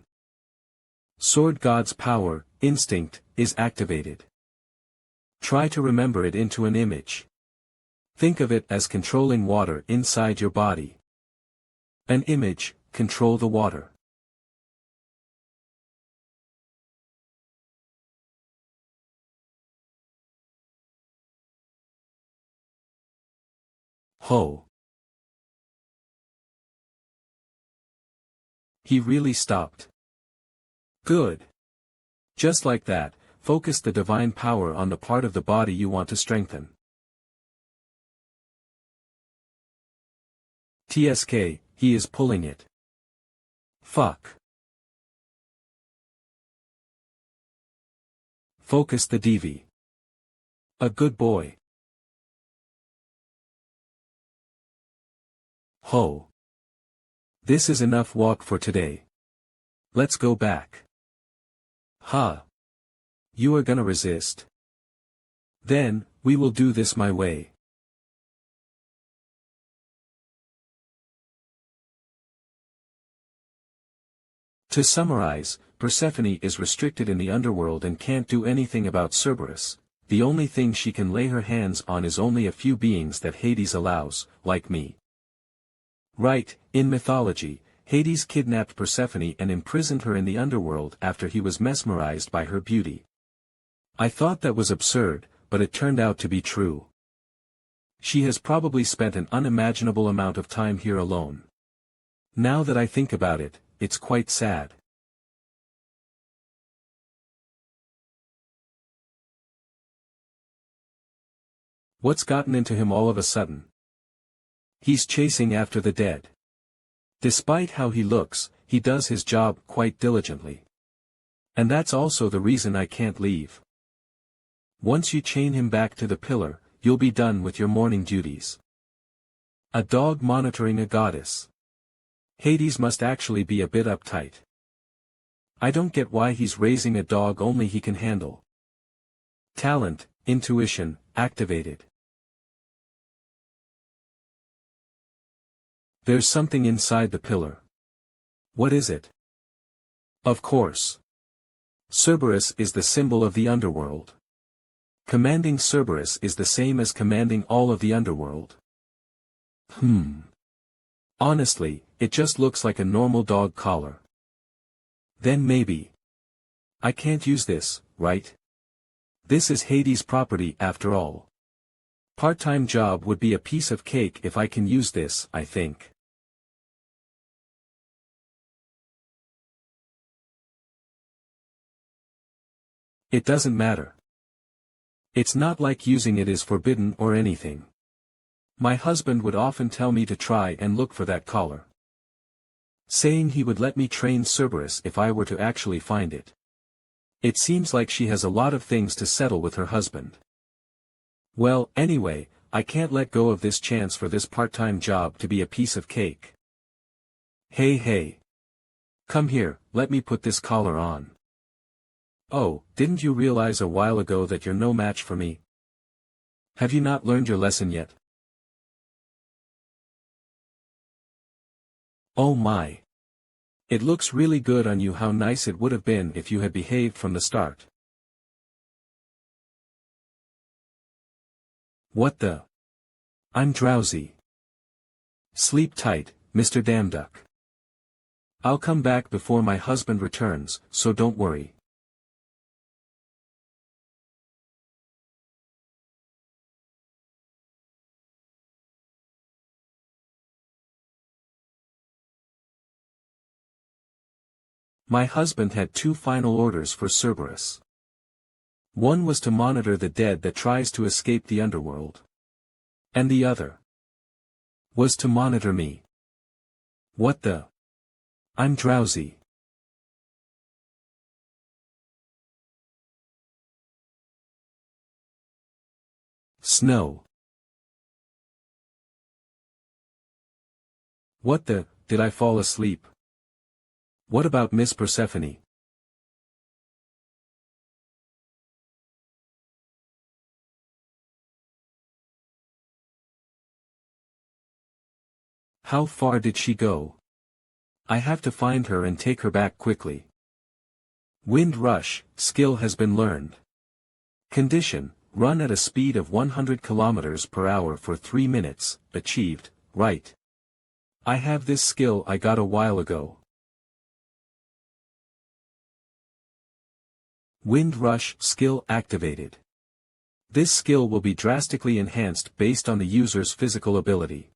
Speaker 1: Sword God's power, instinct, is activated. Try to remember it into an image. Think of it as controlling water inside your body. An image, control the water. Ho. He really stopped. Good. Just like that, focus the divine power on the part of the body you want to strengthen. TSK, he is pulling it. Fuck. Focus the DV. A good boy. Ho. This is enough walk for today. Let's go back. Ha. You are gonna resist. Then, we will do this my way. To summarize, Persephone is restricted in the underworld and can't do anything about Cerberus. The only thing she can lay her hands on is only a few beings that Hades allows, like me. Right, in mythology, Hades kidnapped Persephone and imprisoned her in the underworld after he was mesmerized by her beauty. I thought that was absurd, but it turned out to be true. She has probably spent an unimaginable amount of time here alone. Now that I think about it, it's quite sad. What's gotten into him all of a sudden? He's chasing after the dead. Despite how he looks, he does his job quite diligently. And that's also the reason I can't leave. Once you chain him back to the pillar, you'll be done with your morning duties. A dog monitoring a goddess. Hades must actually be a bit uptight. I don't get why he's raising a dog only he can handle. Talent, intuition, activated. There's something inside the pillar. What is it? Of course. Cerberus is the symbol of the underworld. Commanding Cerberus is the same as commanding all of the underworld. Honestly, it just looks like a normal dog collar. Then maybe. I can't use this, right? This is Hades' property after all. Part-time job would be a piece of cake if I can use this, I think. It doesn't matter. It's not like using it is forbidden or anything. My husband would often tell me to try and look for that collar. Saying he would let me train Cerberus if I were to actually find it. It seems like she has a lot of things to settle with her husband. Well, anyway, I can't let go of this chance for this part-time job to be a piece of cake. Hey. Come here, let me put this collar on. Oh, didn't you realize a while ago that you're no match for me? Have you not learned your lesson yet? Oh my. It looks really good on you. How nice it would have been if you had behaved from the start. What the? I'm drowsy. Sleep tight, Mr. Damduck. I'll come back before my husband returns, so don't worry. My husband had two final orders for Cerberus. One was to monitor the dead that tries to escape the underworld. And the other was to monitor me. What the? I'm drowsy. Snow. What the? Did I fall asleep? What about Miss Persephone? How far did she go? I have to find her and take her back quickly. Wind rush, skill has been learned. Condition, run at a speed of 100 km per hour for 3 minutes, achieved, right. I have this skill I got a while ago. Wind rush skill activated. This skill will be drastically enhanced based on the user's physical ability.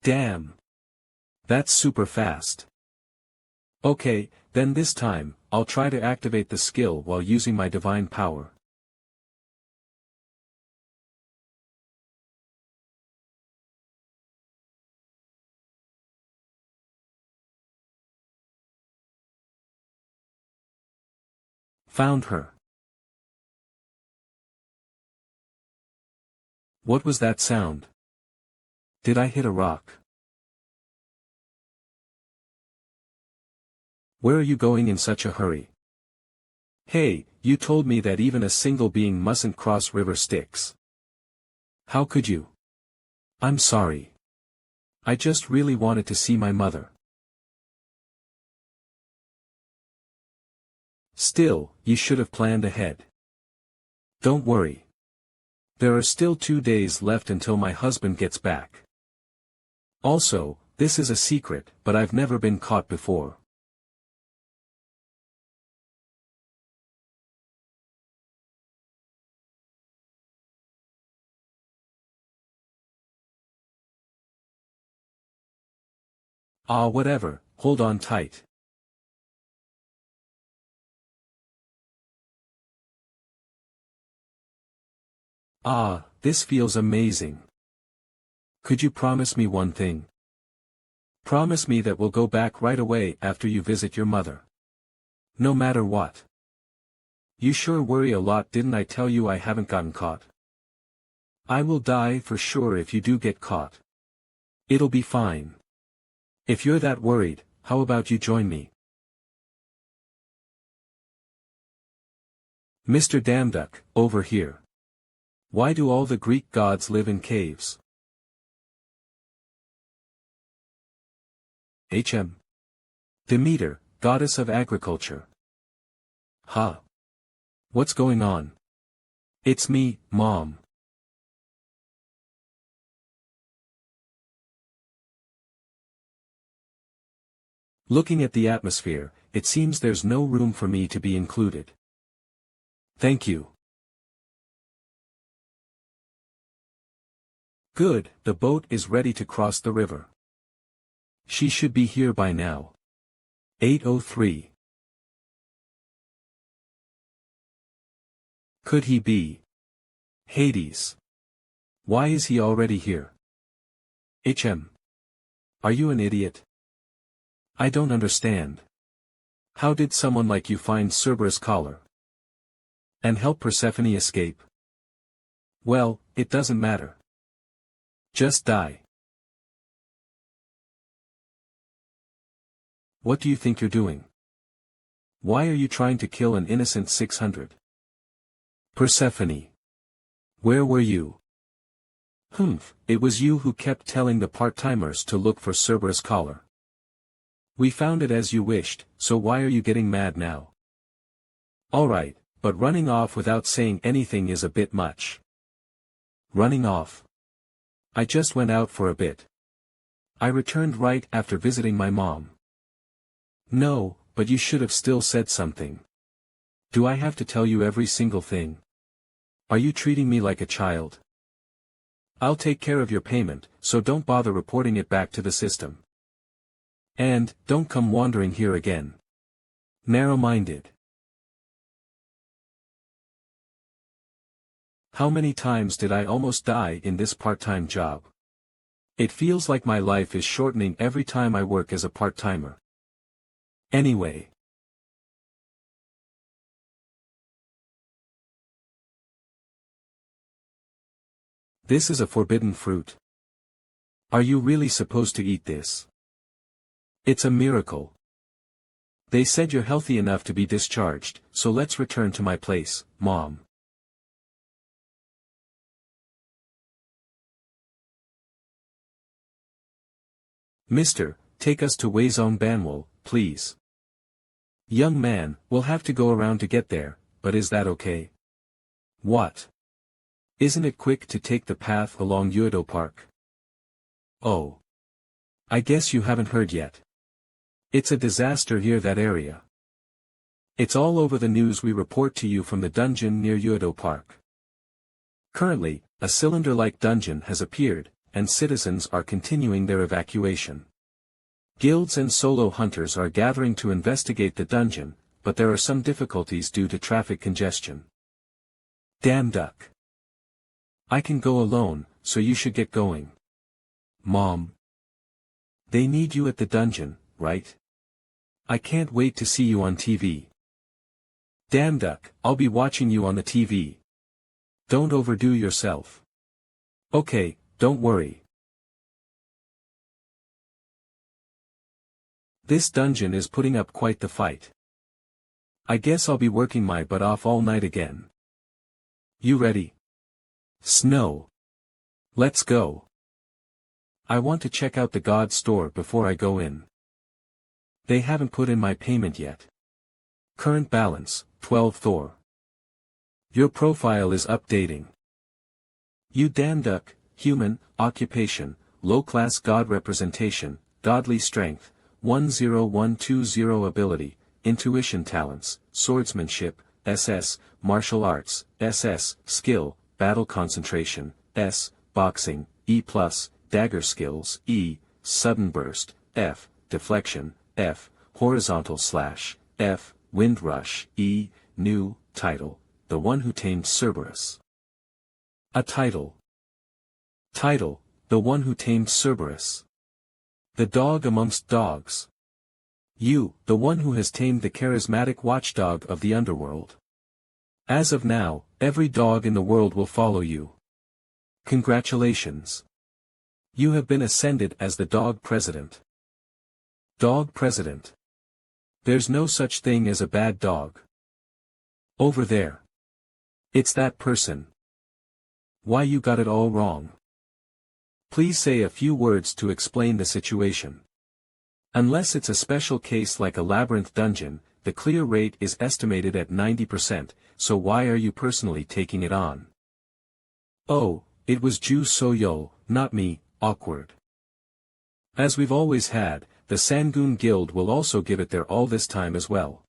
Speaker 1: Damn. That's super fast. Okay, then this time, I'll try to activate the skill while using my divine power. Found her. What was that sound? Did I hit a rock? Where are you going in such a hurry? Hey, you told me that even a single being mustn't cross river Styx. How could you? I'm sorry. I just really wanted to see my mother. Still, you should have planned ahead. Don't worry. There are still 2 days left until my husband gets back. Also, this is a secret, but I've never been caught before. Ah, whatever, hold on tight. Ah, this feels amazing. Could you promise me one thing? Promise me that we'll go back right away after you visit your mother. No matter what. You sure worry a lot, didn't I tell you I haven't gotten caught? I will die for sure if you do get caught. It'll be fine. If you're that worried, how about you join me? Mr. Damduck, over here. Why do all the Greek gods live in caves? Demeter, goddess of agriculture. Huh? What's going on? It's me, Mom. Looking at the atmosphere, it seems there's no room for me to be included. Thank you. Good, the boat is ready to cross the river. She should be here by now. 8:03. Could he be Hades? Why is he already here? Are you an idiot? I don't understand. How did someone like you find Cerberus' collar? And help Persephone escape? Well, it doesn't matter. Just die. What do you think you're doing? Why are you trying to kill an innocent 600? Persephone. Where were you? It was you who kept telling the part-timers to look for Cerberus' collar. We found it as you wished, so why are you getting mad now? Alright, but running off without saying anything is a bit much. Running off. I just went out for a bit. I returned right after visiting my mom. No, but you should have still said something. Do I have to tell you every single thing? Are you treating me like a child? I'll take care of your payment, so don't bother reporting it back to the system. And, don't come wandering here again. Narrow-minded. How many times did I almost die in this part-time job? It feels like my life is shortening every time I work as a part-timer. Anyway. This is a forbidden fruit. Are you really supposed to eat this? It's a miracle. They said you're healthy enough to be discharged, so let's return to my place, Mom. Mister, take us to Weizong Banwol, please. Young man, we'll have to go around to get there, but is that okay? What? Isn't it quick to take the path along Uedo Park? Oh. I guess you haven't heard yet. It's a disaster here, that area. It's all over the news. We report to you from the dungeon near Uedo Park. Currently, a cylinder-like dungeon has appeared, and citizens are continuing their evacuation. Guilds and solo hunters are gathering to investigate the dungeon, but there are some difficulties due to traffic congestion. Damn duck. I can go alone, so you should get going. Mom. They need you at the dungeon, right? I can't wait to see you on TV. Damn duck, I'll be watching you on the TV. Don't overdo yourself. Okay, don't worry. This dungeon is putting up quite the fight. I guess I'll be working my butt off all night again. You ready? Snow. Let's go. I want to check out the God store before I go in. They haven't put in my payment yet. Current balance, 12 Thor. Your profile is updating. You damn duck, human, occupation, low-class God representation, godly strength, 10120 ability, intuition talents, swordsmanship, SS, martial arts, SS, skill, battle concentration, S, boxing, E+, dagger skills, E, sudden burst, F, deflection, F, horizontal slash, F, wind rush, E, new, title, the one who tamed Cerberus. A title. Title, the one who tamed Cerberus. The dog amongst dogs. You, the one who has tamed the charismatic watchdog of the underworld. As of now, every dog in the world will follow you. Congratulations. You have been ascended as the dog president. Dog president. There's no such thing as a bad dog. Over there. It's that person. Why, you got it all wrong. Please say a few words to explain the situation. Unless it's a special case like a labyrinth dungeon, the clear rate is estimated at 90%, so why are you personally taking it on? Oh, it was Ju So-yo, not me, awkward. As we've always had, the Sangoon Guild will also give it their all this time as well.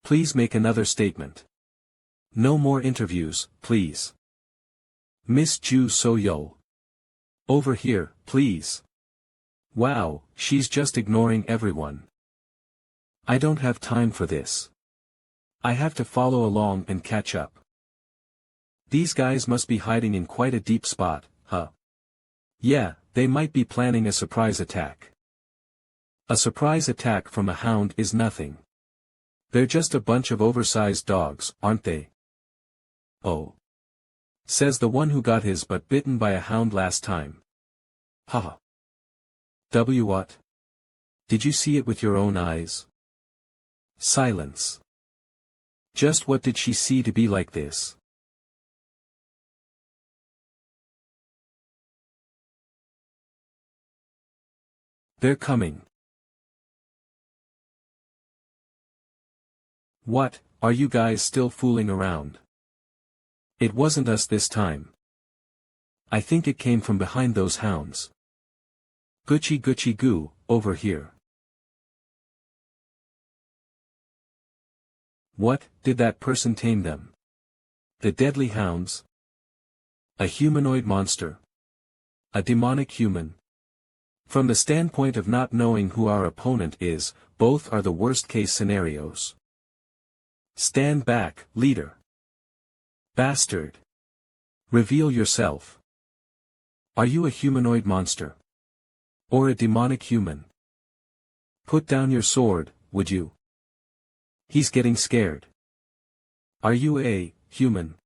Speaker 1: Please make another statement. No more interviews, please. Miss Ju So-yo. Over here, please. Wow, she's just ignoring everyone. I don't have time for this. I have to follow along and catch up. These guys must be hiding in quite a deep spot, huh? Yeah, they might be planning a surprise attack. A surprise attack from a hound is nothing. They're just a bunch of oversized dogs, aren't they? Oh. Says the one who got his butt bitten by a hound last time. Haha. What? Did you see it with your own eyes? Silence. Just what did she see to be like this? They're coming. What, Are you guys still fooling around? It wasn't us this time. I think it came from behind those hounds. Gucci Gucci Goo, over here. What, did that person tame them? The deadly hounds? A humanoid monster? A demonic human? From the standpoint of not knowing who our opponent is, both are the worst-case scenarios. Stand back, leader. Bastard. Reveal yourself. Are you a humanoid monster? Or a demonic human? Put down your sword, would you? He's getting scared. Are you a human?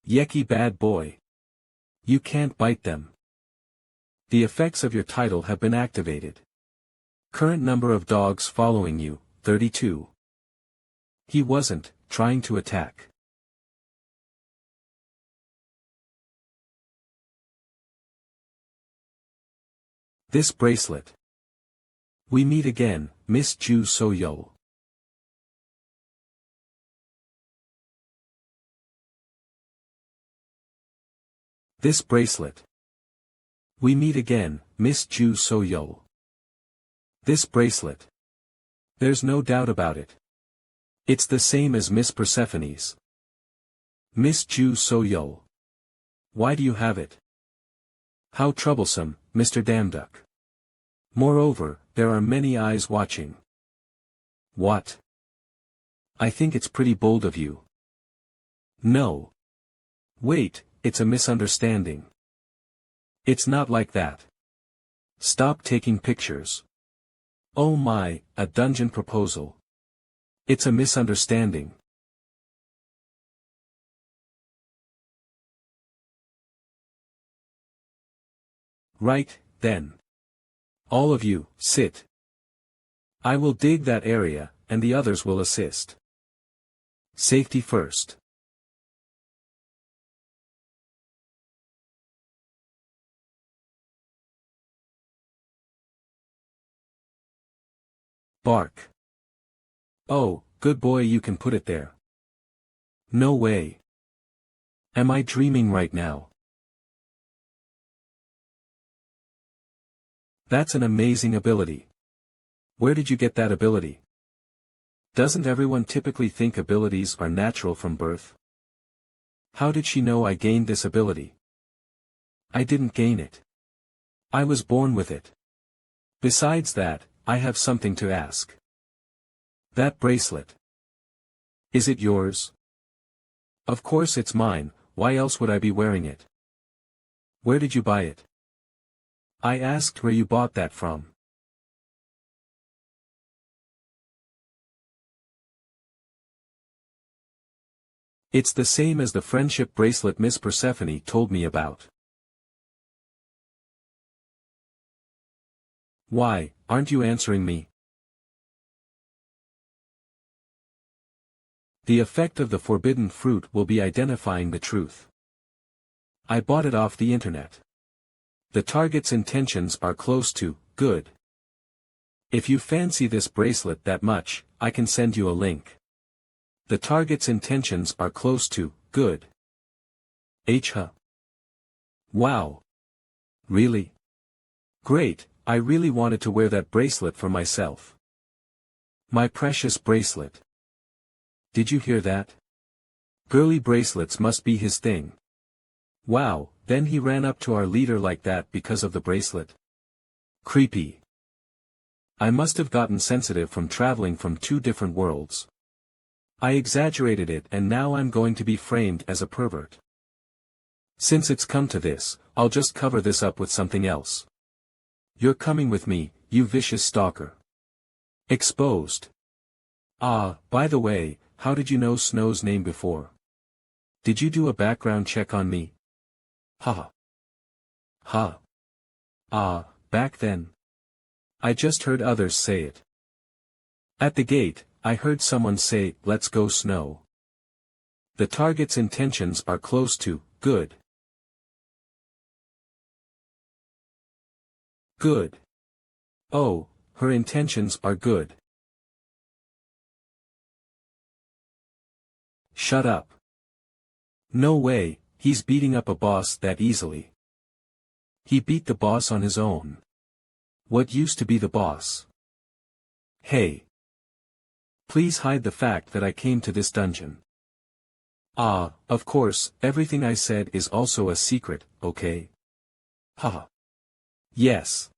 Speaker 1: Yeki bad boy. You can't bite them. The effects of your title have been activated. Current number of dogs following you, 32. He wasn't trying to attack. This bracelet. We meet again, Miss Ju So-yo. This bracelet. We meet again, Miss Ju So-yo. This bracelet. There's no doubt about it. It's the same as Miss Persephone's. Miss Ju So-yo. Why do you have it? How troublesome, Mr. Damduck. Moreover, there are many eyes watching. What? I think it's pretty bold of you. No. Wait, it's a misunderstanding. It's not like that. Stop taking pictures. Oh my, a dungeon proposal. It's a misunderstanding. Right, then. All of you, sit. I will dig that area, and the others will assist. Safety first. Bark. Oh, good boy, you can put it there. No way. Am I dreaming right now? That's an amazing ability. Where did you get that ability? Doesn't everyone typically think abilities are natural from birth? How did she know I gained this ability? I didn't gain it. I was born with it. Besides that, I have something to ask. That bracelet. Is it yours? Of course it's mine, why else would I be wearing it? Where did you buy it? I asked where you bought that from. It's the same as the friendship bracelet Miss Persephone told me about. Why, aren't you answering me? The effect of the forbidden fruit will be identifying the truth. I bought it off the internet. The target's intentions are close to good. If you fancy this bracelet that much, I can send you a link. The target's intentions are close to good. Huh. Wow. Really? Great, I really wanted to wear that bracelet for myself. My precious bracelet. Did you hear that? Girly bracelets must be his thing. Wow, then he ran up to our leader like that because of the bracelet. Creepy. I must have gotten sensitive from traveling from two different worlds. I exaggerated it and now I'm going to be framed as a pervert. Since it's come to this, I'll just cover this up with something else. You're coming with me, you vicious stalker. Exposed. Ah, by the way, how did you know Snow's name before? Did you do a background check on me? Ha. Ha. Ah, back then. I just heard others say it. At the gate, I heard someone say, "Let's go Snow." The target's intentions are close to good. Good. Oh, her intentions are good. Shut up. No way, he's beating up a boss that easily. He beat the boss on his own. What used to be the boss? Hey. Please hide the fact that I came to this dungeon. Ah, of course, everything I said is also a secret, okay? Haha. Yes.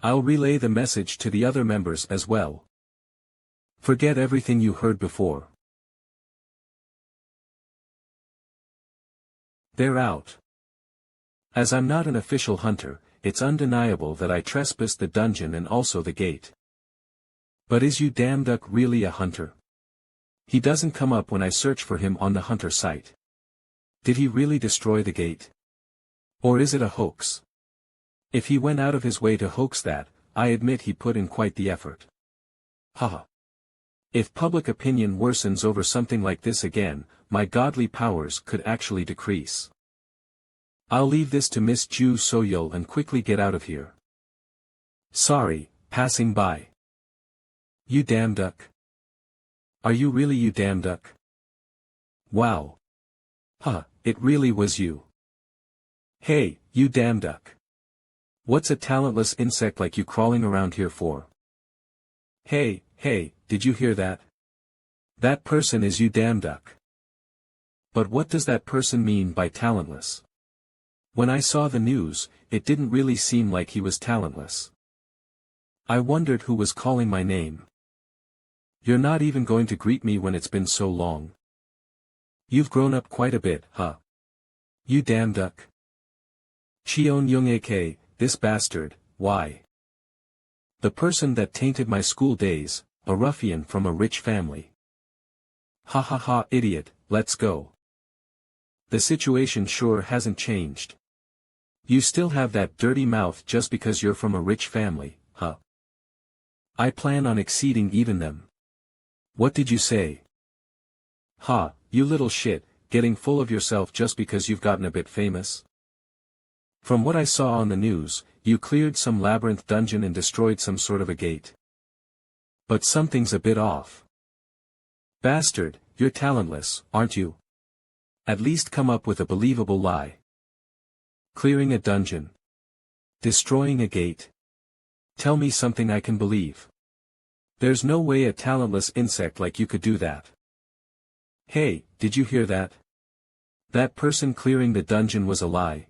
Speaker 1: I'll relay the message to the other members as well. Forget everything you heard before. They're out. As I'm not an official hunter, it's undeniable that I trespassed the dungeon and also the gate. But is you damn duck really a hunter? He doesn't come up when I search for him on the hunter site. Did he really destroy the gate? Or is it a hoax? If he went out of his way to hoax that, I admit he put in quite the effort. Haha. If public opinion worsens over something like this again, my godly powers could actually decrease. I'll leave this to Miss Ju Soyul and quickly get out of here. Sorry, passing by. You damn duck. Are you really you damn duck? Wow. Huh, it really was you. Hey, you damn duck. What's a talentless insect like you crawling around here for? Hey, did you hear that? That person is you damn duck. But what does that person mean by talentless? When I saw the news, it didn't really seem like he was talentless. I wondered who was calling my name. You're not even going to greet me when it's been so long. You've grown up quite a bit, huh? You damn duck. Cheon Young-ak, this bastard, why? The person that tainted my school days, a ruffian from a rich family. Ha ha ha, idiot, let's go. The situation sure hasn't changed. You still have that dirty mouth just because you're from a rich family, huh? I plan on exceeding even them. What did you say? Ha, you little shit, getting full of yourself just because you've gotten a bit famous? From what I saw on the news, you cleared some labyrinth dungeon and destroyed some sort of a gate. But something's a bit off. Bastard, you're talentless, aren't you? At least come up with a believable lie. Clearing a dungeon. Destroying a gate. Tell me something I can believe. There's no way a talentless insect like you could do that. Hey, did you hear that? That person clearing the dungeon was a lie.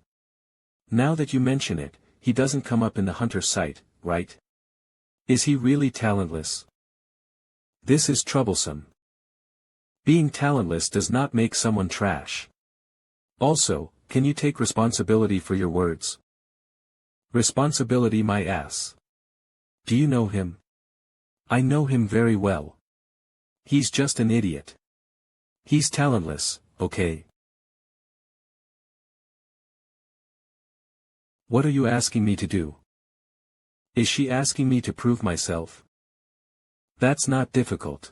Speaker 1: Now that you mention it, he doesn't come up in the hunter's site, right? Is he really talentless? This is troublesome. Being talentless does not make someone trash. Also, can you take responsibility for your words? Responsibility my ass. Do you know him? I know him very well. He's just an idiot. He's talentless, okay? What are you asking me to do? Is she asking me to prove myself? That's not difficult.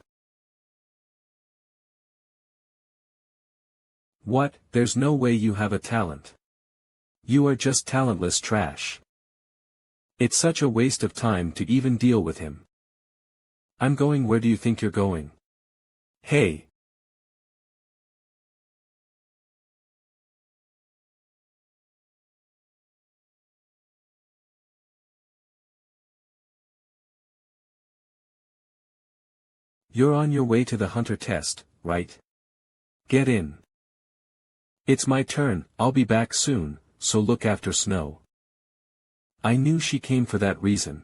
Speaker 1: What, there's no way you have a talent. You are just talentless trash. It's such a waste of time to even deal with him. I'm going where do you think you're going? Hey. You're on your way to the hunter test, right? Get in. It's my turn, I'll be back soon, so look after Snow. I knew she came for that reason.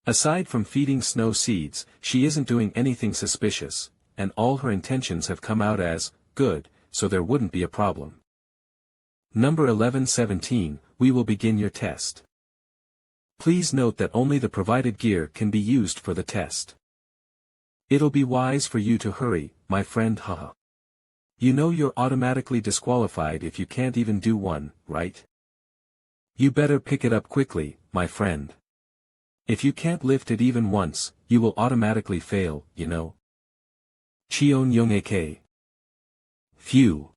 Speaker 1: Aside from feeding Snow seeds, she isn't doing anything suspicious, and all her intentions have come out as good, so there wouldn't be a problem. Number 1117, we will begin your test. Please note that only the provided gear can be used for the test. It'll be wise for you to hurry, my friend, haha. You know you're automatically disqualified if you can't even do one, right? You better pick it up quickly, my friend. If you can't lift it even once, you will automatically fail, you know. Cheon Young-ak. Phew.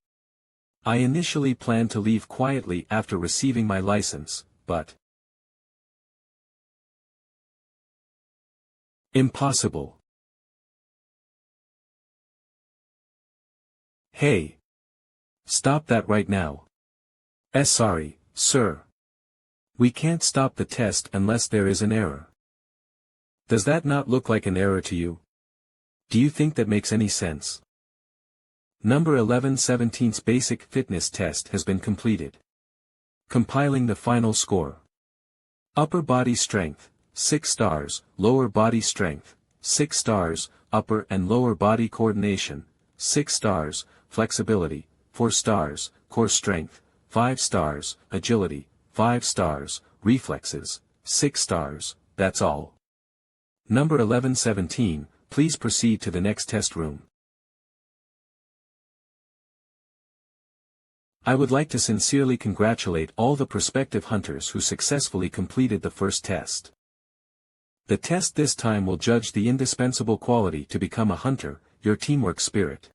Speaker 1: I initially planned to leave quietly after receiving my license, but Impossible. Hey! Stop that right now. Sorry, sir. We can't stop the test unless there is an error. Does that not look like an error to you? Do you think that makes any sense? Number 1117's basic fitness test has been completed. Compiling the final score. Upper body strength, 6 stars, lower body strength, 6 stars, upper and lower body coordination, 6 stars, flexibility, 4 stars, core strength, 5 stars, agility, 5 stars, reflexes, 6 stars, that's all. Number 1117, please proceed to the next test room. I would like to sincerely congratulate all the prospective hunters who successfully completed the first test. The test this time will judge the indispensable quality to become a hunter, your teamwork spirit.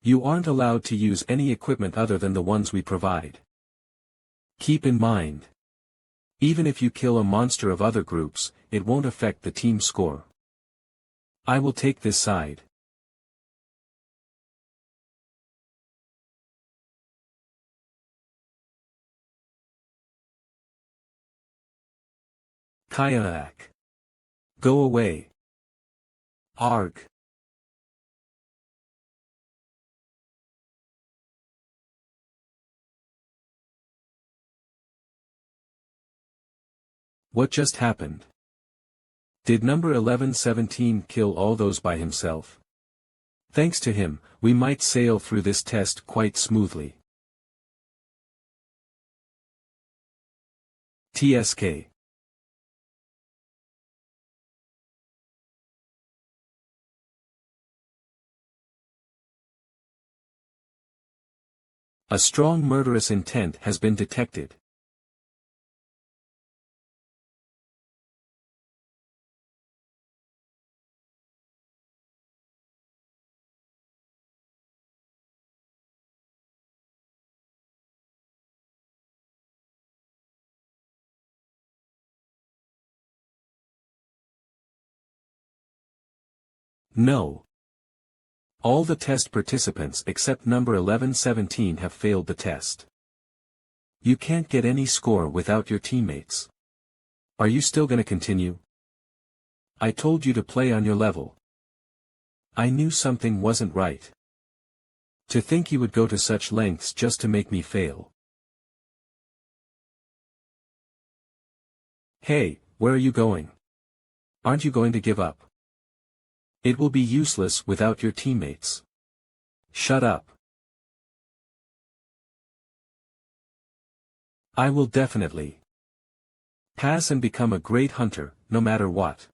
Speaker 1: You aren't allowed to use any equipment other than the ones we provide. Keep in mind. Even if you kill a monster of other groups, it won't affect the team score. I will take this side. Kayak. Go away. Arg. What just happened? Did number 1117 kill all those by himself? Thanks to him, we might sail through this test quite smoothly. TSK. A strong murderous intent has been detected. No. All the test participants except number 1117 have failed the test. You can't get any score without your teammates. Are you still gonna continue? I told you to play on your level. I knew something wasn't right. To think you would go to such lengths just to make me fail. Hey, where are you going? Aren't you going to give up? It will be useless without your teammates. Shut up. I will definitely pass and become a great hunter, no matter what.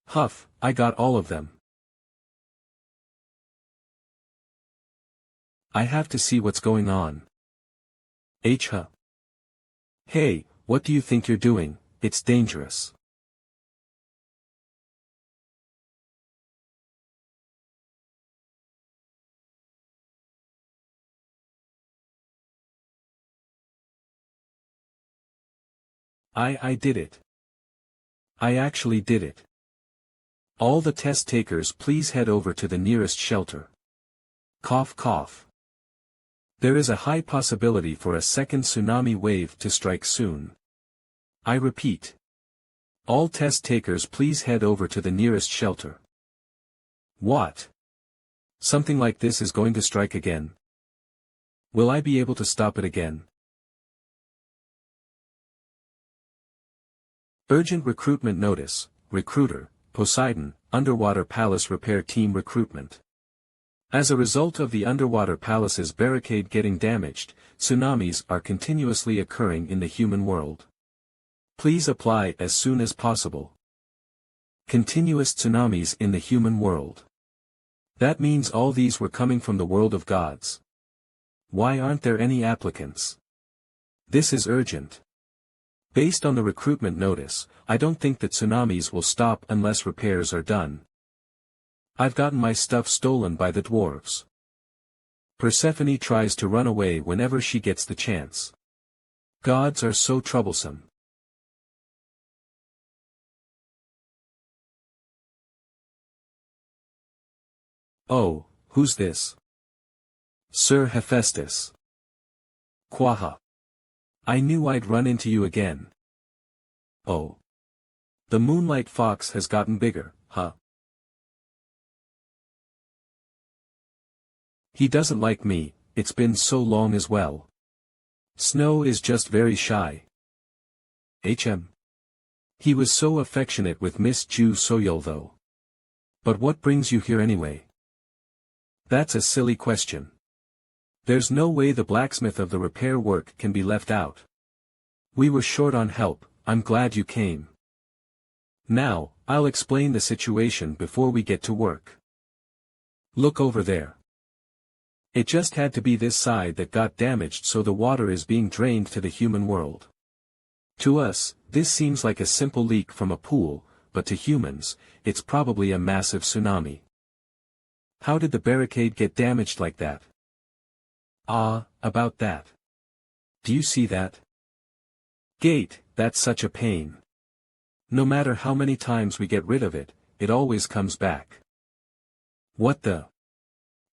Speaker 1: Huff, I got all of them. I have to see what's going on. Huh. Hey, what do you think you're doing? It's dangerous. I did it. I actually did it. All the test takers please head over to the nearest shelter. Cough cough. There is a high possibility for a second tsunami wave to strike soon. I repeat. All test takers please head over to the nearest shelter. What? Something like this is going to strike again. Will I be able to stop it again? Urgent recruitment notice, recruiter, Poseidon, Underwater Palace Repair Team recruitment. As a result of the underwater palace's barricade getting damaged, tsunamis are continuously occurring in the human world. Please apply as soon as possible. Continuous tsunamis in the human world. That means all these were coming from the world of gods. Why aren't there any applicants? This is urgent. Based on the recruitment notice, I don't think that tsunamis will stop unless repairs are done. I've gotten my stuff stolen by the dwarves. Persephone tries to run away whenever she gets the chance. Gods are so troublesome. Oh, who's this? Sir Hephaestus. Quaha. I knew I'd run into you again. Oh. The moonlight fox has gotten bigger, huh? He doesn't like me, it's been so long as well. Snow is just very shy. HM. He was so affectionate with Miss Ju Soyul though. But what brings you here anyway? That's a silly question. There's no way the blacksmith of the repair work can be left out. We were short on help, I'm glad you came. Now, I'll explain the situation before we get to work. Look over there. It just had to be this side that got damaged, so the water is being drained to the human world. To us, this seems like a simple leak from a pool, but to humans, it's probably a massive tsunami. How did the barricade get damaged like that? About that. Do you see that? Gate, that's such a pain. No matter how many times we get rid of it, it always comes back. What the?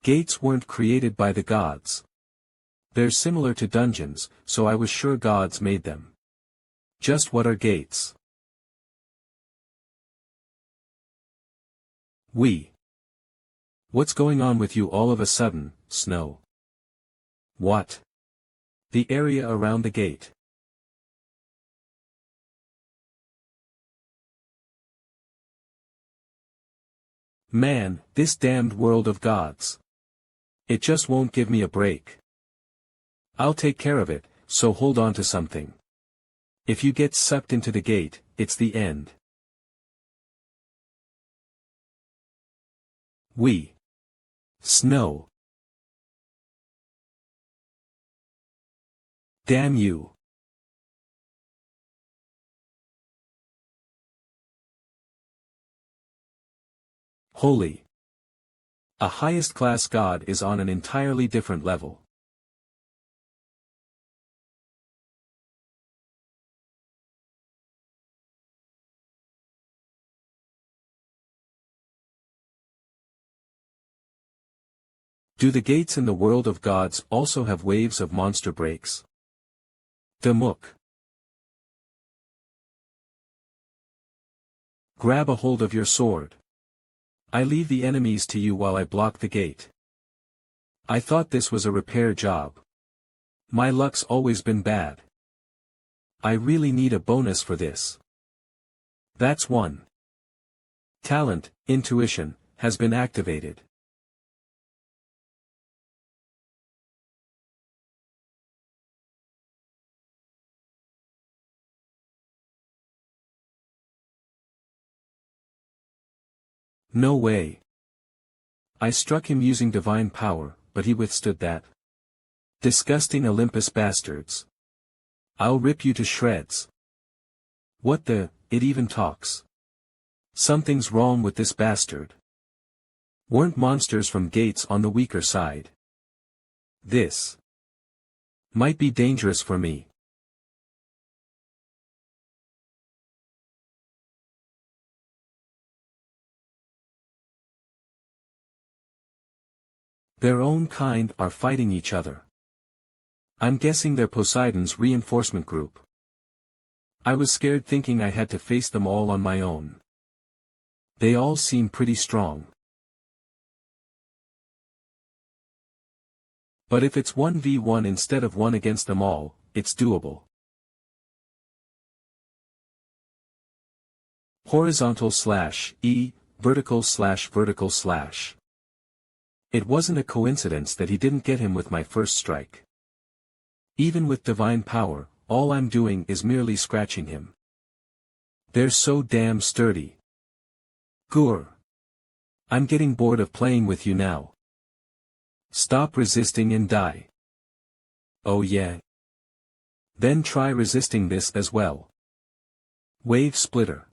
Speaker 1: Gates weren't created by the gods. They're similar to dungeons, so I was sure gods made them. Just what are gates? What's going on with you all of a sudden, Snow? What? The area around the gate. Man, this damned world of gods. It just won't give me a break. I'll take care of it, so hold on to something. If you get sucked into the gate, it's the end. Snow. Damn you. Holy. A highest-class god is on an entirely different level. Do the gates in the world of gods also have waves of monster breaks? Damuk. Grab a hold of your sword. I leave the enemies to you while I block the gate. I thought this was a repair job. My luck's always been bad. I really need a bonus for this. That's one. Talent, intuition, has been activated. No way. I struck him using divine power, but he withstood that. Disgusting Olympus bastards. I'll rip you to shreds. What the, it even talks. Something's wrong with this bastard. Weren't monsters from gates on the weaker side? This might be dangerous for me. Their own kind are fighting each other. I'm guessing they're Poseidon's reinforcement group. I was scared thinking I had to face them all on my own. They all seem pretty strong. But if it's 1v1 instead of 1 against them all, it's doable. Horizontal/E, vertical/vertical/. It wasn't a coincidence that he didn't get him with my first strike. Even with divine power, all I'm doing is merely scratching him. They're so damn sturdy. Gur. I'm getting bored of playing with you now. Stop resisting and die. Oh yeah? Then try resisting this as well. Wave splitter.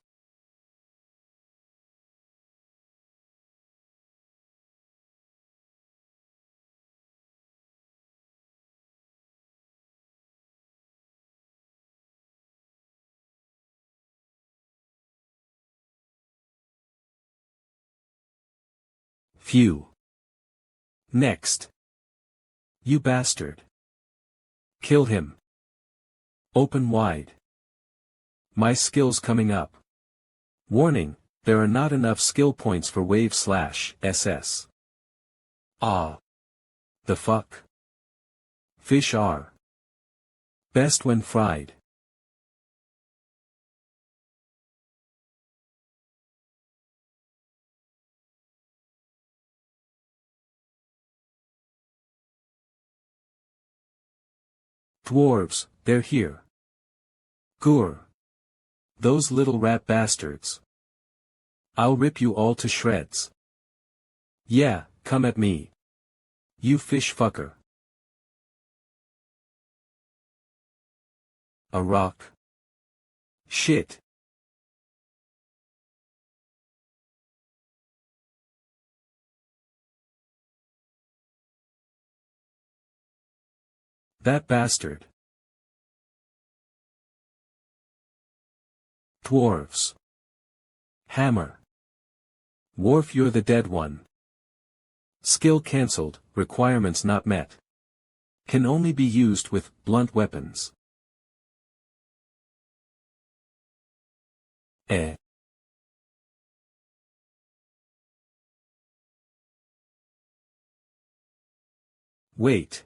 Speaker 1: Phew. Next. You bastard. Kill him. Open wide. My skill's coming up. Warning, there are not enough skill points for wave/SS. Ah. The fuck? Fish are best when fried. Dwarves, they're here. Gur. Those little rat bastards. I'll rip you all to shreds. Yeah, come at me. You fish fucker. A rock. Shit. That bastard. Dwarves. Hammer. Worf, you're the dead one. Skill cancelled, requirements not met. Can only be used with blunt weapons. Eh. Wait.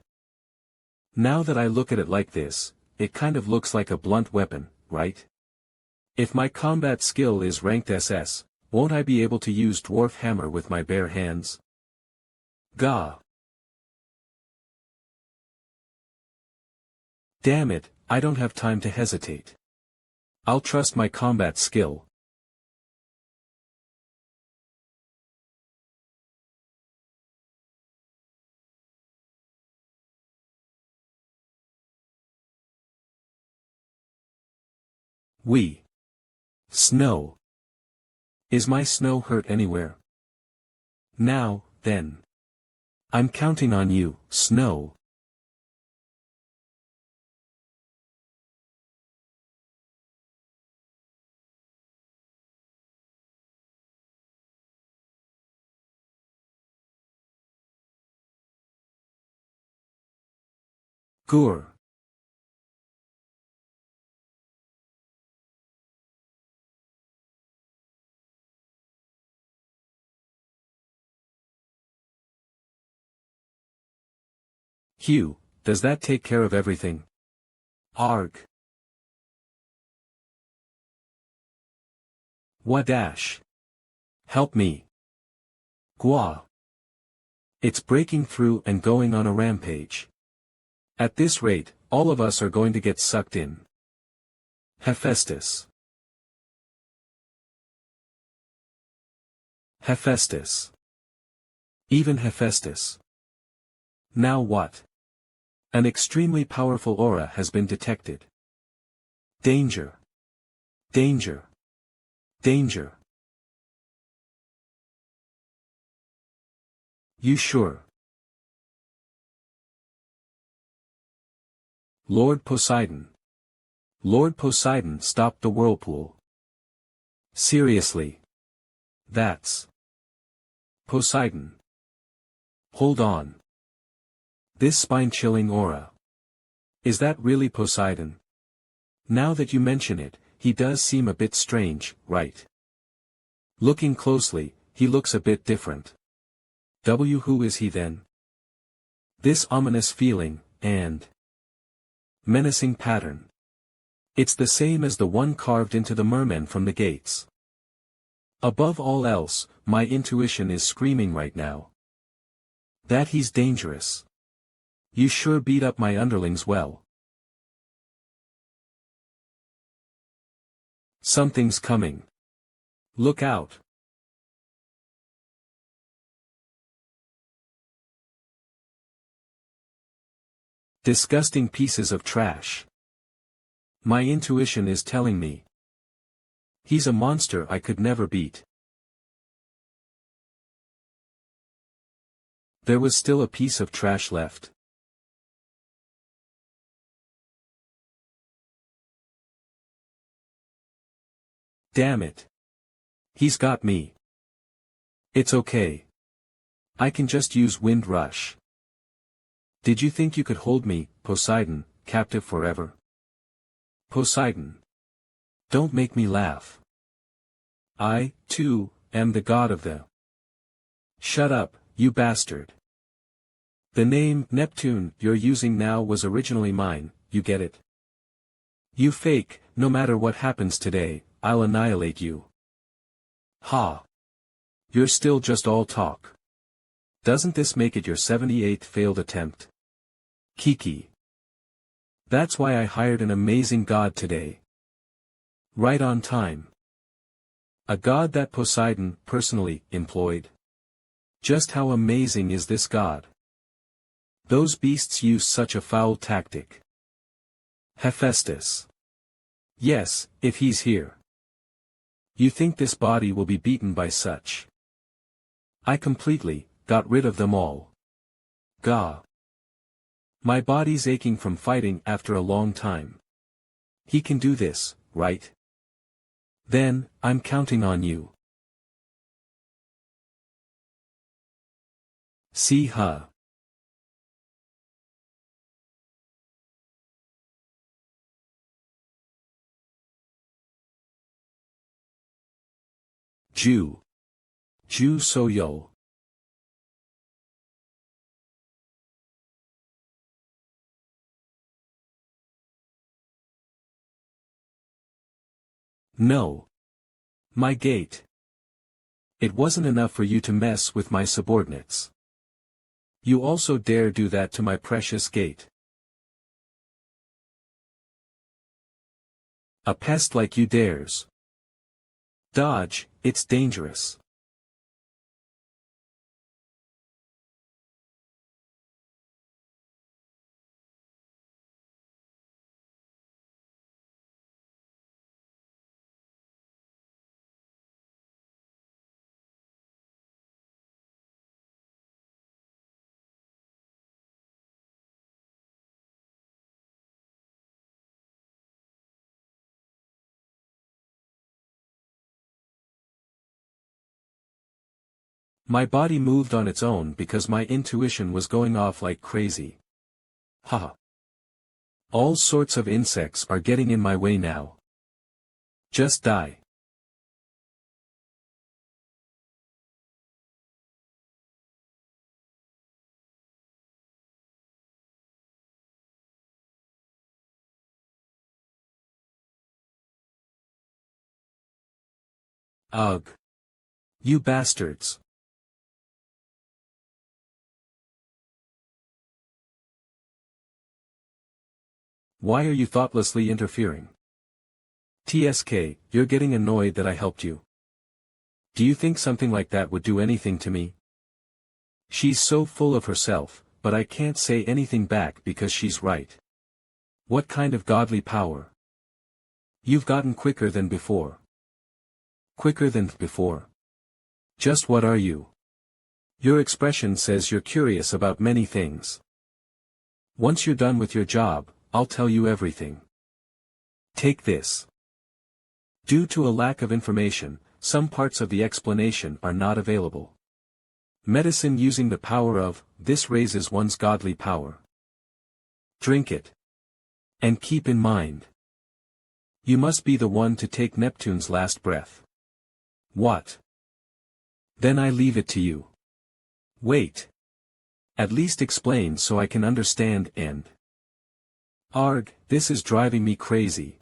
Speaker 1: Now that I look at it like this, it kind of looks like a blunt weapon, right? If my combat skill is ranked SS, won't I be able to use dwarf hammer with my bare hands? Gah. Damn it, I don't have time to hesitate. I'll trust my combat skill. Snow. Is my snow hurt anywhere? Now, then. I'm counting on you, Snow. Gur. Hugh, does that take care of everything? Arg. Wadash. Help me. Gua. It's breaking through and going on a rampage. At this rate, all of us are going to get sucked in. Hephaestus. Hephaestus. Even Hephaestus. Now what? An extremely powerful aura has been detected. Danger. Danger. Danger. You sure? Lord Poseidon. Lord Poseidon stopped the whirlpool. Seriously. That's Poseidon. Hold on. This spine-chilling aura. Is that really Poseidon? Now that you mention it, he does seem a bit strange, right? Looking closely, he looks a bit different. Who is he then? This ominous feeling, and menacing pattern. It's the same as the one carved into the mermen from the gates. Above all else, my intuition is screaming right now. That he's dangerous. You sure beat up my underlings well. Something's coming. Look out. Disgusting pieces of trash. My intuition is telling me. He's a monster I could never beat. There was still a piece of trash left. Damn it. He's got me. It's okay. I can just use wind rush. Did you think you could hold me, Poseidon, captive forever? Poseidon. Don't make me laugh. I, too, am the god of the... Shut up, you bastard. The name, Neptune, you're using now was originally mine, you get it? You fake, no matter what happens today, I'll annihilate you. Ha. You're still just all talk. Doesn't this make it your 78th failed attempt? Kiki. That's why I hired an amazing god today. Right on time. A god that Poseidon, personally, employed. Just how amazing is this god? Those beasts use such a foul tactic. Hephaestus. Yes, if he's here. You think this body will be beaten by such? I completely got rid of them all. Gah. My body's aching from fighting after a long time. He can do this, right? Then, I'm counting on you. See huh. Jew. Jew so yo. No. My gate. It wasn't enough for you to mess with my subordinates. You also dare do that to my precious gate. A pest like you dares. Dodge, it's dangerous. My body moved on its own because my intuition was going off like crazy. Haha. All sorts of insects are getting in my way now. Just die. Ugh. You bastards. Why are you thoughtlessly interfering? TSK, you're getting annoyed that I helped you. Do you think something like that would do anything to me? She's so full of herself, but I can't say anything back because she's right. What kind of godly power? You've gotten quicker than before. Quicker than before. Just what are you? Your expression says you're curious about many things. Once you're done with your job, I'll tell you everything. Take this. Due to a lack of information, some parts of the explanation are not available. Medicine using the power of, this raises one's godly power. Drink it. And keep in mind. You must be the one to take Neptune's last breath. What? Then I leave it to you. Wait. At least explain so I can understand and... Arg, this is driving me crazy.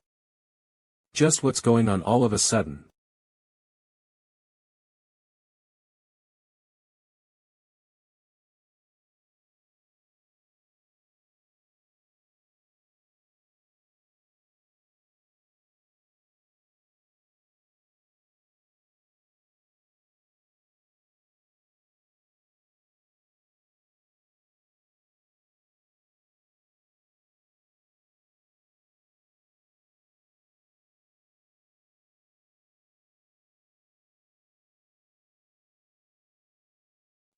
Speaker 1: Just what's going on all of a sudden?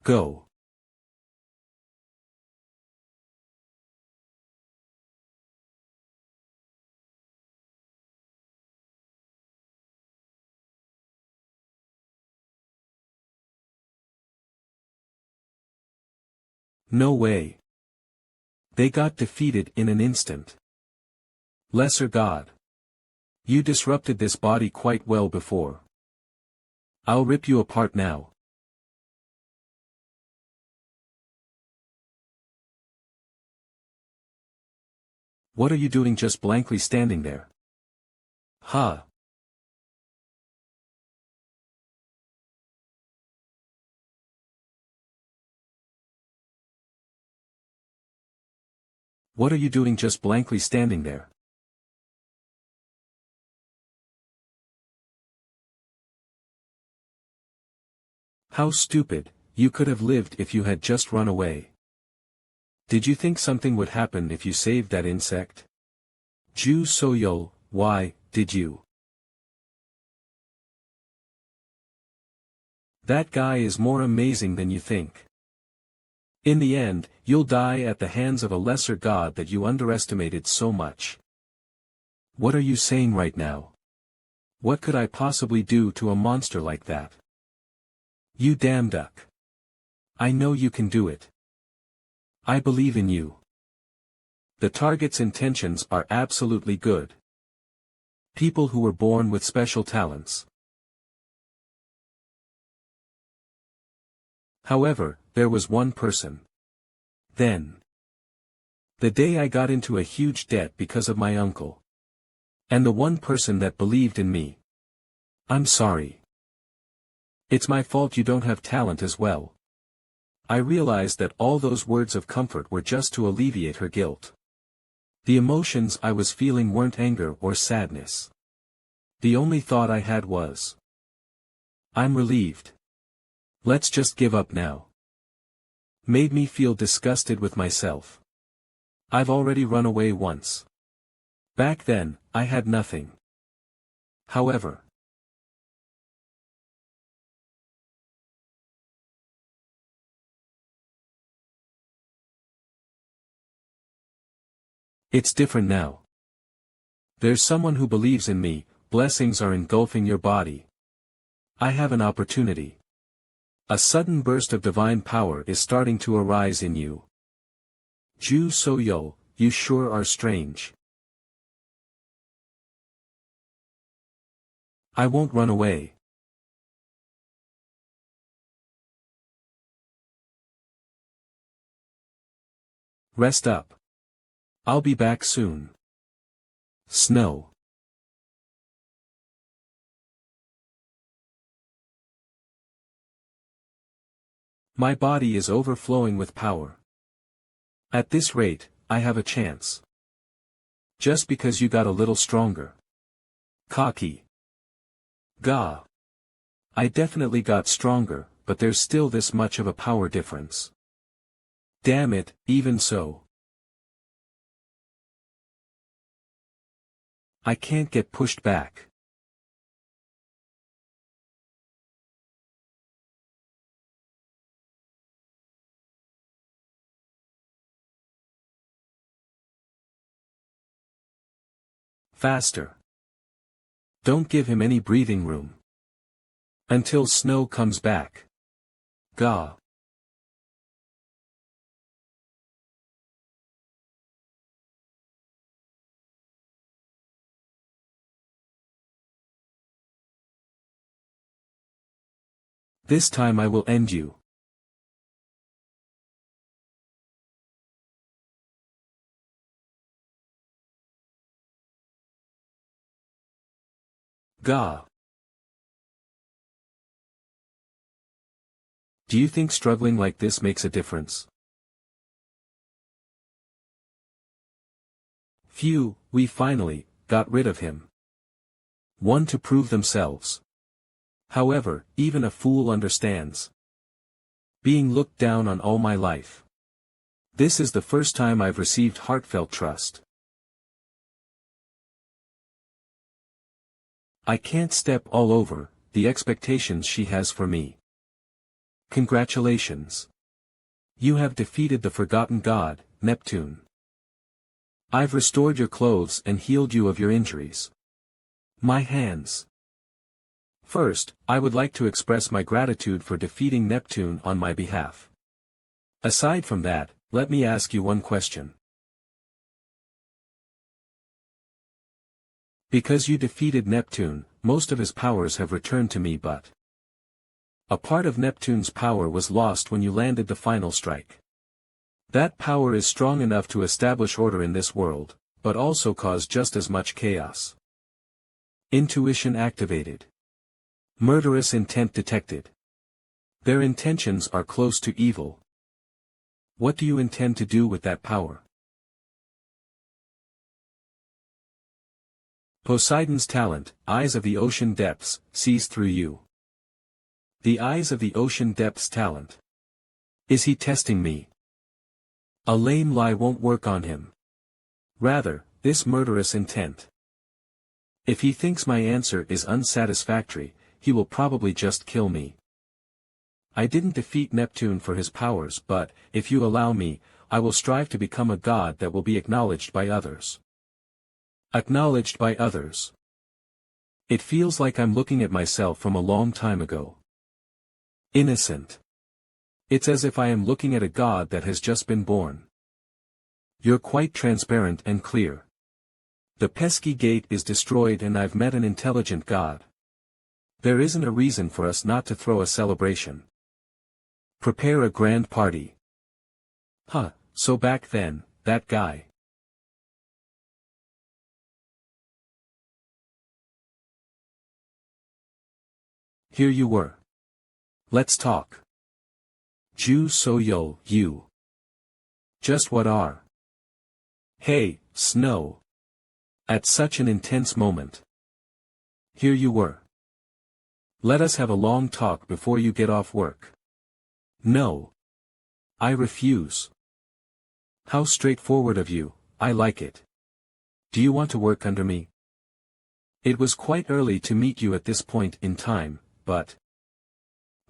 Speaker 1: Go. No way. They got defeated in an instant. Lesser God. You disrupted this body quite well before. I'll rip you apart now. What are you doing just blankly standing there? Huh. What are you doing just blankly standing there? How stupid, you could have lived if you had just run away. Did you think something would happen if you saved that insect? Ju Soyol, why, did you? That guy is more amazing than you think. In the end, you'll die at the hands of a lesser god that you underestimated so much. What are you saying right now? What could I possibly do to a monster like that? You damn duck. I know you can do it. I believe in you. The target's intentions are absolutely good. People who were born with special talents. However, there was one person. Then. The day I got into a huge debt because of my uncle. And the one person that believed in me. I'm sorry. It's my fault you don't have talent as well. I realized that all those words of comfort were just to alleviate her guilt. The emotions I was feeling weren't anger or sadness. The only thought I had was, I'm relieved. Let's just give up now. Made me feel disgusted with myself. I've already run away once. Back then, I had nothing. However, it's different now. There's someone who believes in me, blessings are engulfing your body. I have an opportunity. A sudden burst of divine power is starting to arise in you. Ju Soyol, you sure are strange. I won't run away. Rest up. I'll be back soon. Snow. My body is overflowing with power. At this rate, I have a chance. Just because you got a little stronger. Cocky. Gah. I definitely got stronger, but there's still this much of a power difference. Damn it, even so. I can't get pushed back. Faster. Don't give him any breathing room. Until Snow comes back. Gah. This time I will end you. Gah. Do you think struggling like this makes a difference? Phew, we finally got rid of him. One to prove themselves. However, even a fool understands. Being looked down on all my life. This is the first time I've received heartfelt trust. I can't step all over the expectations she has for me. Congratulations. You have defeated the forgotten god, Neptune. I've restored your clothes and healed you of your injuries. My hands. First, I would like to express my gratitude for defeating Neptune on my behalf. Aside from that, let me ask you one question. Because you defeated Neptune, most of his powers have returned to me, but a part of Neptune's power was lost when you landed the final strike. That power is strong enough to establish order in this world, but also cause just as much chaos. Intuition activated. Murderous intent detected. Their intentions are close to evil. What do you intend to do with that power? Poseidon's talent, eyes of the ocean depths, sees through you. The eyes of the ocean depths talent. Is he testing me? A lame lie won't work on him. Rather, this murderous intent. If he thinks my answer is unsatisfactory, he will probably just kill me. I didn't defeat Neptune for his powers, but, if you allow me, I will strive to become a god that will be acknowledged by others. Acknowledged by others. It feels like I'm looking at myself from a long time ago. Innocent. It's as if I am looking at a god that has just been born. You're quite transparent and clear. The pesky gate is destroyed and I've met an intelligent god. There isn't a reason for us not to throw a celebration. Prepare a grand party. Huh, so back then, that guy. Here you were. Let's talk. Ju So Yo, you. Just what are? Hey, Snow. At such an intense moment. Here you were. Let us have a long talk before you get off work. No. I refuse. How straightforward of you, I like it. Do you want to work under me? It was quite early to meet you at this point in time, but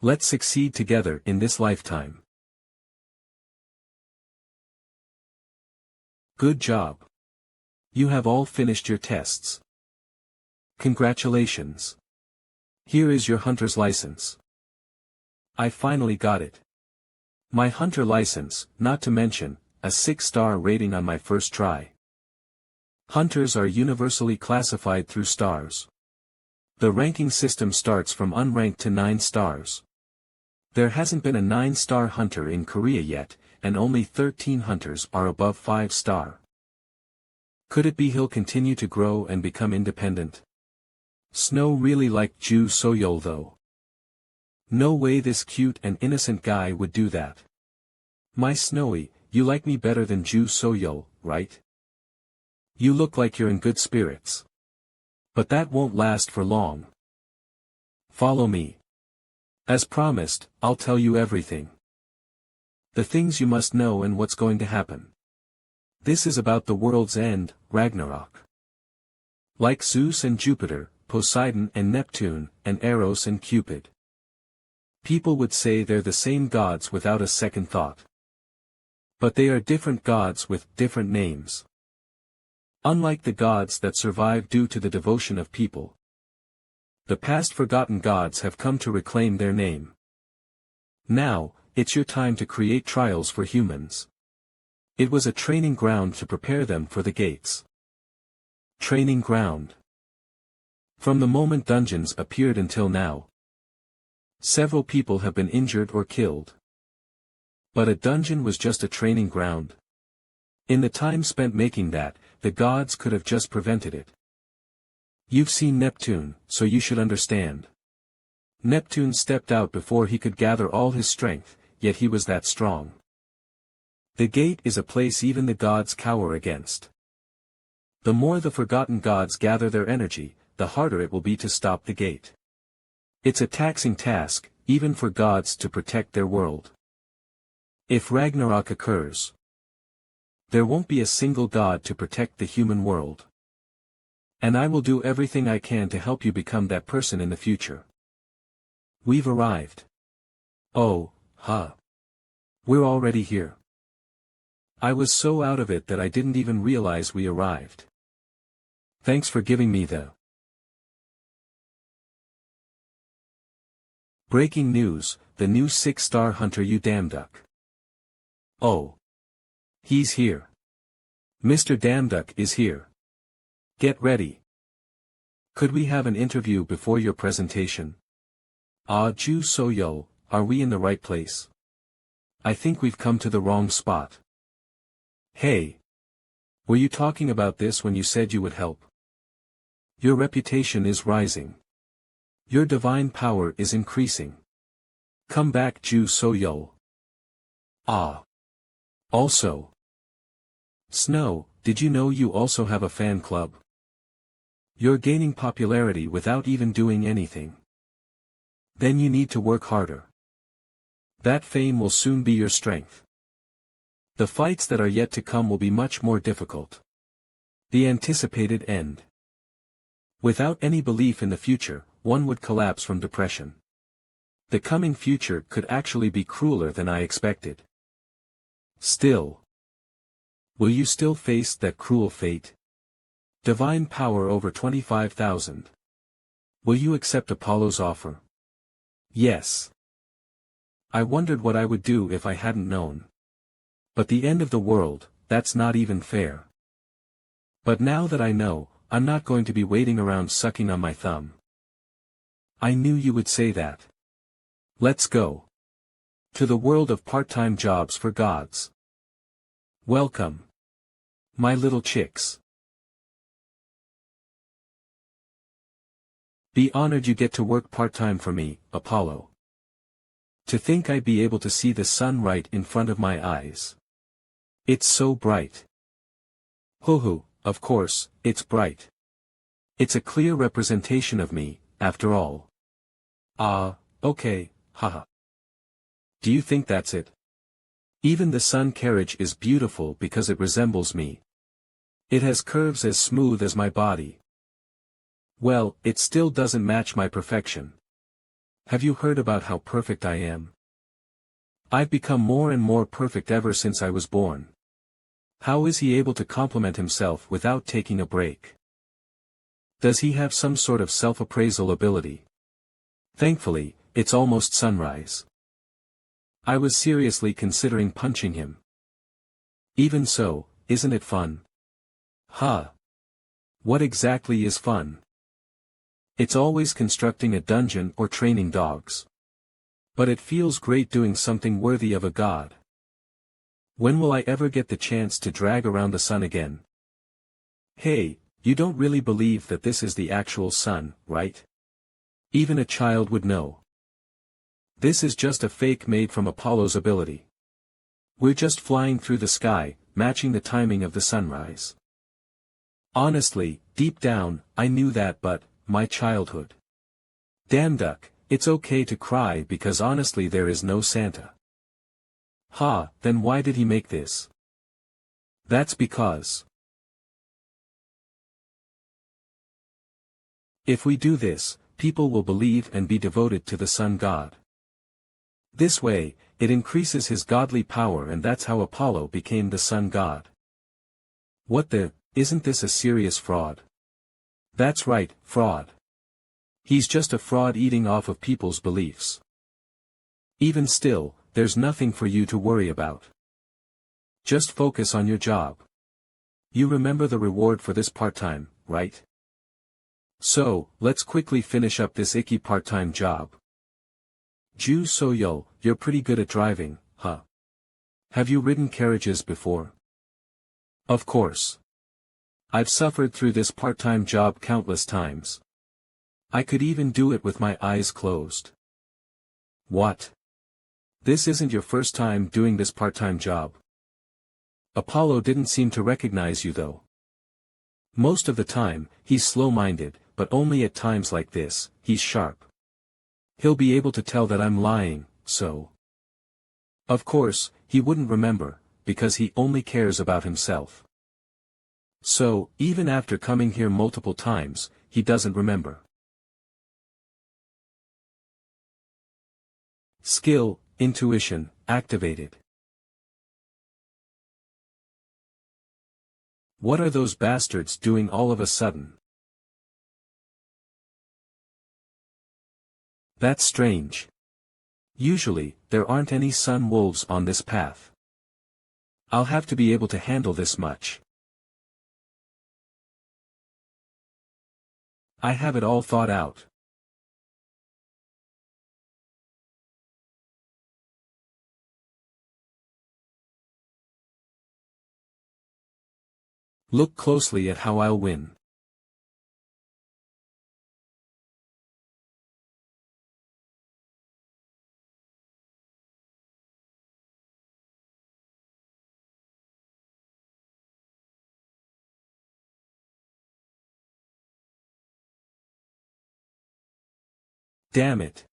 Speaker 1: let's succeed together in this lifetime. Good job. You have all finished your tests. Congratulations. Here is your hunter's license. I finally got it. My hunter license, not to mention, a 6-star rating on my first try. Hunters are universally classified through stars. The ranking system starts from unranked to 9 stars. There hasn't been a 9-star hunter in Korea yet, and only 13 hunters are above 5-star. Could it be he'll continue to grow and become independent? Snow really liked Ju Soyeol though. No way this cute and innocent guy would do that. My Snowy, you like me better than Ju Soyeol, right? You look like you're in good spirits. But that won't last for long. Follow me. As promised, I'll tell you everything. The things you must know and what's going to happen. This is about the world's end, Ragnarok. Like Zeus and Jupiter, Poseidon and Neptune, and Eros and Cupid. People would say they're the same gods without a second thought. But they are different gods with different names. Unlike the gods that survive due to the devotion of people. The past forgotten gods have come to reclaim their name. Now, it's your time to create trials for humans. It was a training ground to prepare them for the gates. Training ground. From the moment dungeons appeared until now, several people have been injured or killed. But a dungeon was just a training ground. In the time spent making that, the gods could have just prevented it. You've seen Neptune, so you should understand. Neptune stepped out before he could gather all his strength, yet he was that strong. The gate is a place even the gods cower against. The more the forgotten gods gather their energy, the harder it will be to stop the gate. It's a taxing task, even for gods to protect their world. If Ragnarok occurs, there won't be a single god to protect the human world. And I will do everything I can to help you become that person in the future. We've arrived. Oh, huh. We're already here. I was so out of it that I didn't even realize we arrived. Thanks for giving me the breaking news, the new 6-star hunter, you damn duck. Oh. He's here. Mr. Damduck is here. Get ready. Could we have an interview before your presentation? Ah, Ju So-yo, are we in the right place? I think we've come to the wrong spot. Hey. Were you talking about this when you said you would help? Your reputation is rising. Your divine power is increasing. Come back, Ju So-yo. Ah. Also. Snow, did you know you also have a fan club? You're gaining popularity without even doing anything. Then you need to work harder. That fame will soon be your strength. The fights that are yet to come will be much more difficult. The anticipated end. Without any belief in the future, one would collapse from depression. The coming future could actually be crueler than I expected. Still. Will you still face that cruel fate? Divine power over 25,000. Will you accept Apollo's offer? Yes. I wondered what I would do if I hadn't known. But the end of the world, that's not even fair. But now that I know, I'm not going to be waiting around sucking on my thumb. I knew you would say that. Let's go. To the world of part-time jobs for gods. Welcome. My little chicks. Be honored you get to work part-time for me, Apollo. To think I'd be able to see the sun right in front of my eyes. It's so bright. Hoo-hoo, of course, it's bright. It's a clear representation of me, after all. Ah, okay, haha. Do you think that's it? Even the sun carriage is beautiful because it resembles me. It has curves as smooth as my body. Well, it still doesn't match my perfection. Have you heard about how perfect I am? I've become more and more perfect ever since I was born. How is he able to compliment himself without taking a break? Does he have some sort of self-appraisal ability? Thankfully, it's almost sunrise. I was seriously considering punching him. Even so, isn't it fun? Huh. What exactly is fun? It's always constructing a dungeon or training dogs. But it feels great doing something worthy of a god. When will I ever get the chance to drag around the sun again? Hey, you don't really believe that this is the actual sun, right? Even a child would know. This is just a fake made from Apollo's ability. We're just flying through the sky, matching the timing of the sunrise. Honestly, deep down, I knew that, but, my childhood. Damduck, it's okay to cry because honestly there is no Santa. Ha, then why did he make this? That's because. If we do this, people will believe and be devoted to the sun god. This way, it increases his godly power, and that's how Apollo became the sun god. What the, isn't this a serious fraud? That's right, fraud. He's just a fraud eating off of people's beliefs. Even still, there's nothing for you to worry about. Just focus on your job. You remember the reward for this part-time, right? So, let's quickly finish up this icky part-time job. Ju So-yo, you're pretty good at driving, huh? Have you ridden carriages before? Of course. I've suffered through this part-time job countless times. I could even do it with my eyes closed. What? This isn't your first time doing this part-time job. Apollo didn't seem to recognize you though. Most of the time, he's slow-minded, but only at times like this, he's sharp. He'll be able to tell that I'm lying, so. Of course, he wouldn't remember, because he only cares about himself. So, even after coming here multiple times, he doesn't remember. Skill, intuition, activated. What are those bastards doing all of a sudden? That's strange. Usually, there aren't any sun wolves on this path. I'll have to be able to handle this much. I have it all thought out. Look closely at how I'll win. Damn it.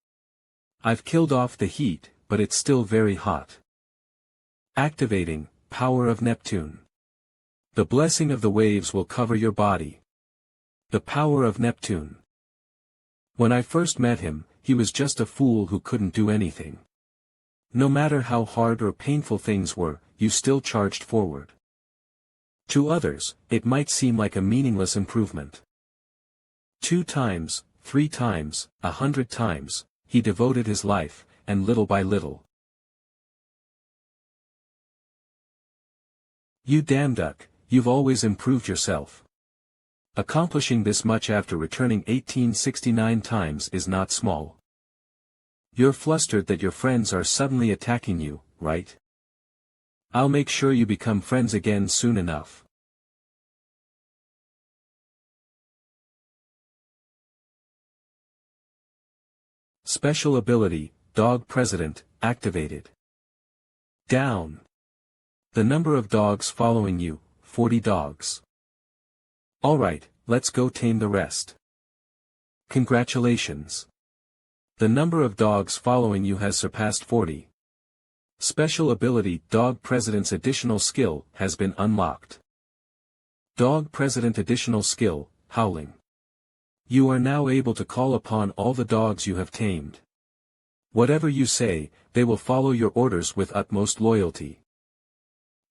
Speaker 1: I've killed off the heat, but it's still very hot. Activating, power of Neptune. The blessing of the waves will cover your body. The power of Neptune. When I first met him, he was just a fool who couldn't do anything. No matter how hard or painful things were, you still charged forward. To others, it might seem like a meaningless improvement. 2 times, 3 times, 100 times, he devoted his life, and little by little. You damn duck, you've always improved yourself. Accomplishing this much after returning 1869 times is not small. You're flustered that your friends are suddenly attacking you, right? I'll make sure you become friends again soon enough. Special ability, Dog President, activated. Down. The number of dogs following you, 40 dogs. Alright, let's go tame the rest. Congratulations. The number of dogs following you has surpassed 40. Special ability, Dog President's additional skill, has been unlocked. Dog President additional skill, Howling. You are now able to call upon all the dogs you have tamed. Whatever you say, they will follow your orders with utmost loyalty.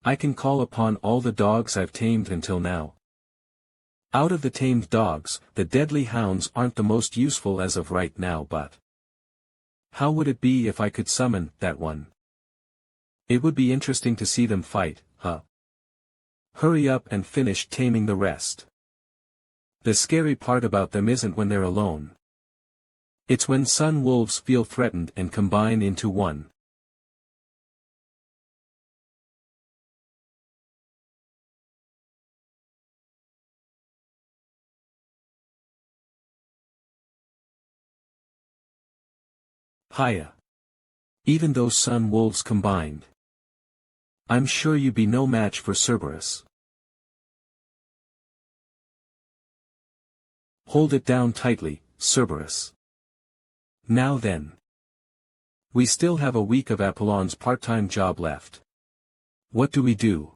Speaker 1: I can call upon all the dogs I've tamed until now. Out of the tamed dogs, the deadly hounds aren't the most useful as of right now, but how would it be if I could summon that one? It would be interesting to see them fight, huh? Hurry up and finish taming the rest. The scary part about them isn't when they're alone. It's when sun wolves feel threatened and combine into one. Hiya. Even those sun wolves combined. I'm sure you'd be no match for Cerberus. Hold it down tightly, Cerberus. Now then. We still have a week of Apollon's part-time job left. What do we do?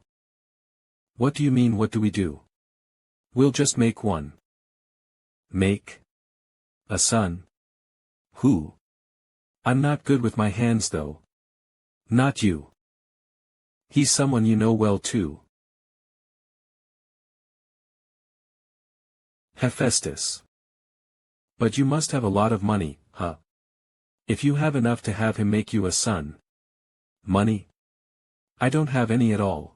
Speaker 1: What do you mean what do we do? We'll just make one. Make? A son? Who? I'm not good with my hands though. Not you. He's someone you know well too. Hephaestus. But you must have a lot of money, huh? If you have enough to have him make you a son. Money? I don't have any at all.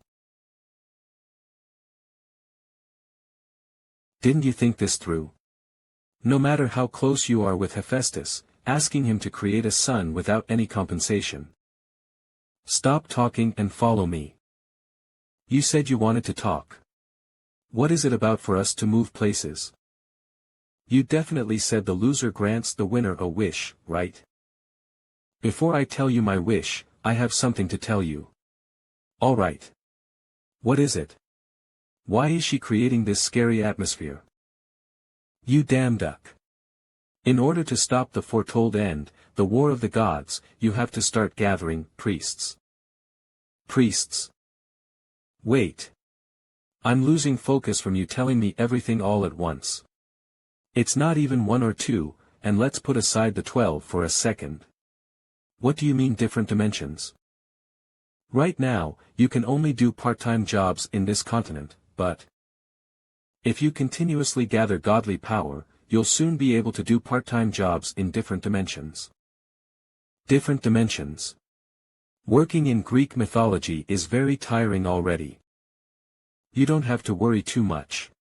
Speaker 1: Didn't you think this through? No matter how close you are with Hephaestus, asking him to create a son without any compensation. Stop talking and follow me. You said you wanted to talk. What is it about for us to move places? You definitely said the loser grants the winner a wish, right? Before I tell you my wish, I have something to tell you. Alright. What is it? Why is she creating this scary atmosphere? You damn duck. In order to stop the foretold end, the war of the gods, you have to start gathering priests. Priests. Wait. I'm losing focus from you telling me everything all at once. It's not even 1 or 2, and let's put aside the 12 for a second. What do you mean different dimensions? Right now, you can only do part-time jobs in this continent, but if you continuously gather godly power, you'll soon be able to do part-time jobs in different dimensions. Different dimensions. Working in Greek mythology is very tiring already. You don't have to worry too much.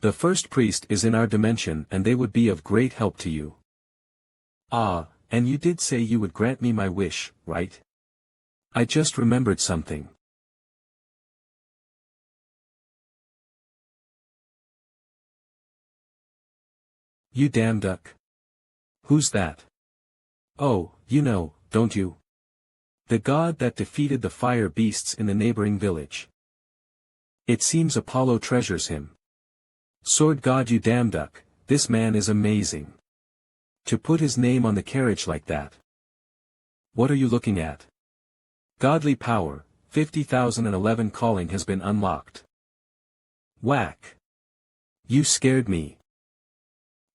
Speaker 1: The first priest is in our dimension and they would be of great help to you. Ah, and you did say you would grant me my wish, right? I just remembered something. You damn duck. Who's that? Oh, you know, don't you? The god that defeated the fire beasts in the neighboring village. It seems Apollo treasures him. Sword god, you damn duck, this man is amazing. To put his name on the carriage like that. What are you looking at? Godly power, 50,011 calling has been unlocked. Whack. You scared me.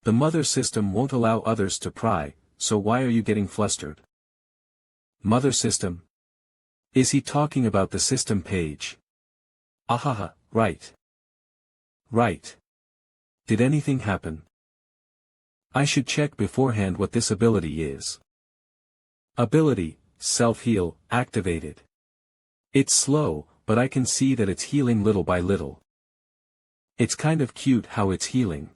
Speaker 1: The mother system won't allow others to pry, so why are you getting flustered? Mother system? Is he talking about the system page? Ahaha, right. Right. Did anything happen? I should check beforehand what this ability is. Ability, self-heal, activated. It's slow, but I can see that it's healing little by little. It's kind of cute how it's healing.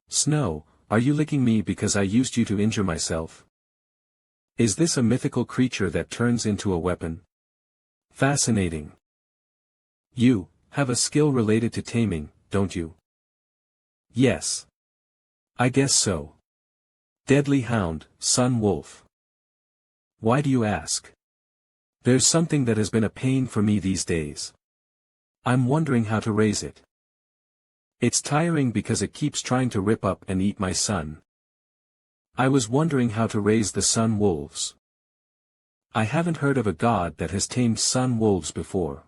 Speaker 1: Snow, are you licking me because I used you to injure myself? Is this a mythical creature that turns into a weapon? Fascinating. You have a skill related to taming, don't you? Yes. I guess so. Deadly Hound, Sun Wolf. Why do you ask? There's something that has been a pain for me these days. I'm wondering how to raise it. It's tiring because it keeps trying to rip up and eat my son. I was wondering how to raise the sun wolves. I haven't heard of a god that has tamed sun wolves before.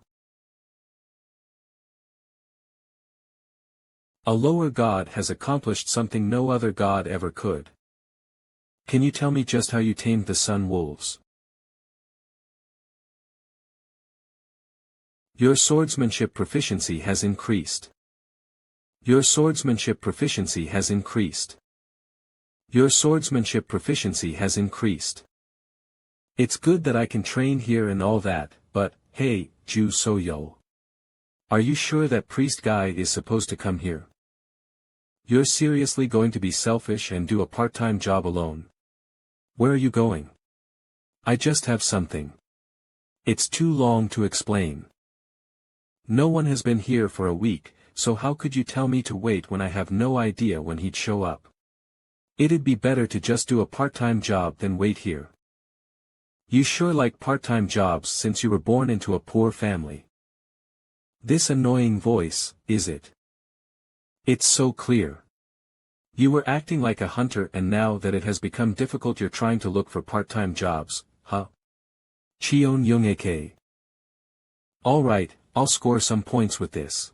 Speaker 1: A lower god has accomplished something no other god ever could. Can you tell me just how you tamed the sun wolves? Your swordsmanship proficiency has increased. Your swordsmanship proficiency has increased. Your swordsmanship proficiency has increased. It's good that I can train here and all that, but, hey, Ju Soyo. Are you sure that priest guy is supposed to come here? You're seriously going to be selfish and do a part-time job alone? Where are you going? I just have something. It's too long to explain. No one has been here for a week, so how could you tell me to wait when I have no idea when he'd show up? It'd be better to just do a part-time job than wait here. You sure like part-time jobs since you were born into a poor family. This annoying voice, is it? It's so clear. You were acting like a hunter and now that it has become difficult you're trying to look for part-time jobs, huh? Cheon Young-ake. Alright, I'll score some points with this.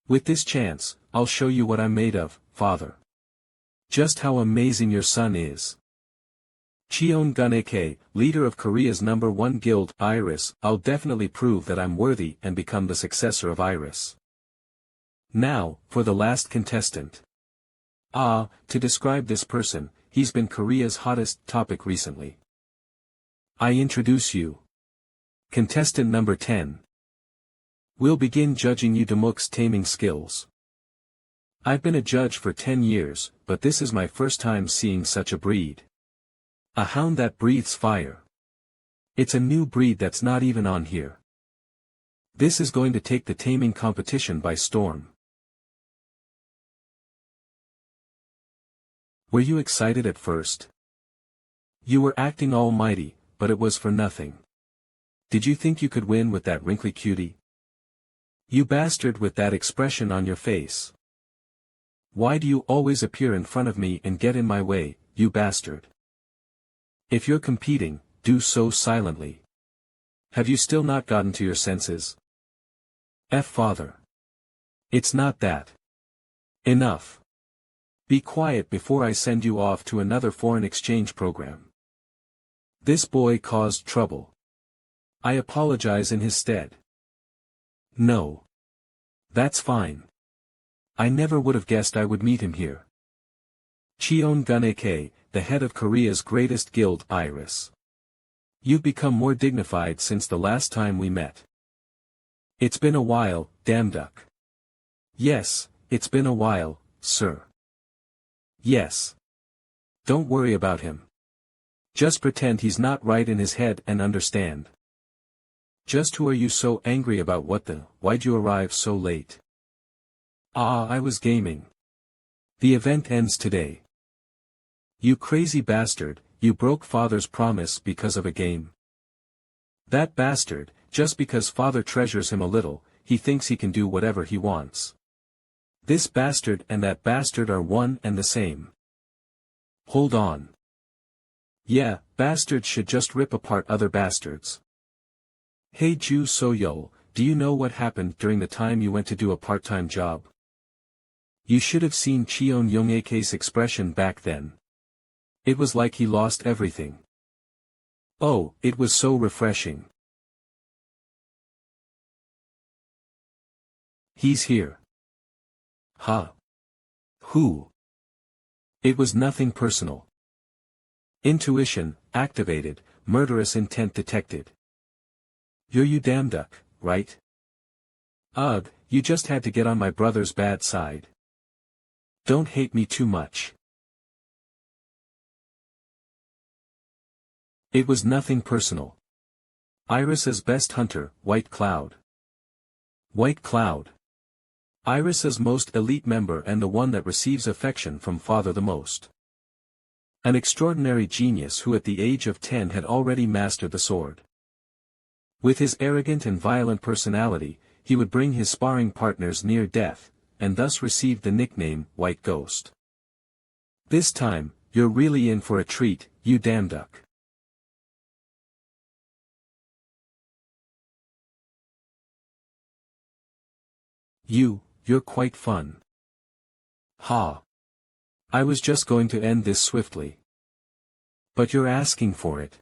Speaker 1: With this chance, I'll show you what I'm made of, father. Just how amazing your son is. Cheon Gun-ake, leader of Korea's #1 guild, Iris, I'll definitely prove that I'm worthy and become the successor of Iris. Now, for the last contestant. To describe this person, he's been Korea's hottest topic recently. I introduce you. Contestant number 10. We'll begin judging you Demuk's taming skills. I've been a judge for 10 years, but this is my first time seeing such a breed. A hound that breathes fire. It's a new breed that's not even on here. This is going to take the taming competition by storm. Were you excited at first? You were acting almighty, but it was for nothing. Did you think you could win with that wrinkly cutie? You bastard with that expression on your face. Why do you always appear in front of me and get in my way, you bastard? If you're competing, do so silently. Have you still not gotten to your senses? Father. It's not that. Enough. Be quiet before I send you off to another foreign exchange program. This boy caused trouble. I apologize in his stead. No. That's fine. I never would have guessed I would meet him here. Cheon Gun-ake, the head of Korea's greatest guild, Iris. You've become more dignified since the last time we met. It's been a while, Damduck. Yes, it's been a while, sir. Yes. Don't worry about him. Just pretend he's not right in his head and understand. Just who are you so angry about? Why'd you arrive so late? I was gaming. The event ends today. You crazy bastard, you broke father's promise because of a game. That bastard, just because father treasures him a little, he thinks he can do whatever he wants. This bastard and that bastard are one and the same. Hold on. Yeah, bastards should just rip apart other bastards. Hey Ju So-yeol, do you know what happened during the time you went to do a part-time job? You should have seen Cheon Young-ake's expression back then. It was like he lost everything. Oh, it was so refreshing. He's here. Huh? Who? It was nothing personal. Intuition, activated, murderous intent detected. You're you Damduck, right? Ugh, you just had to get on my brother's bad side. Don't hate me too much. It was nothing personal. Iris's best hunter, White Cloud. White Cloud. Iris's most elite member and the one that receives affection from father the most. An extraordinary genius who at the age of 10 had already mastered the sword. With his arrogant and violent personality, he would bring his sparring partners near death, and thus received the nickname White Ghost. This time, you're really in for a treat, you Damduck. You're quite fun. Ha. I was just going to end this swiftly. But you're asking for it.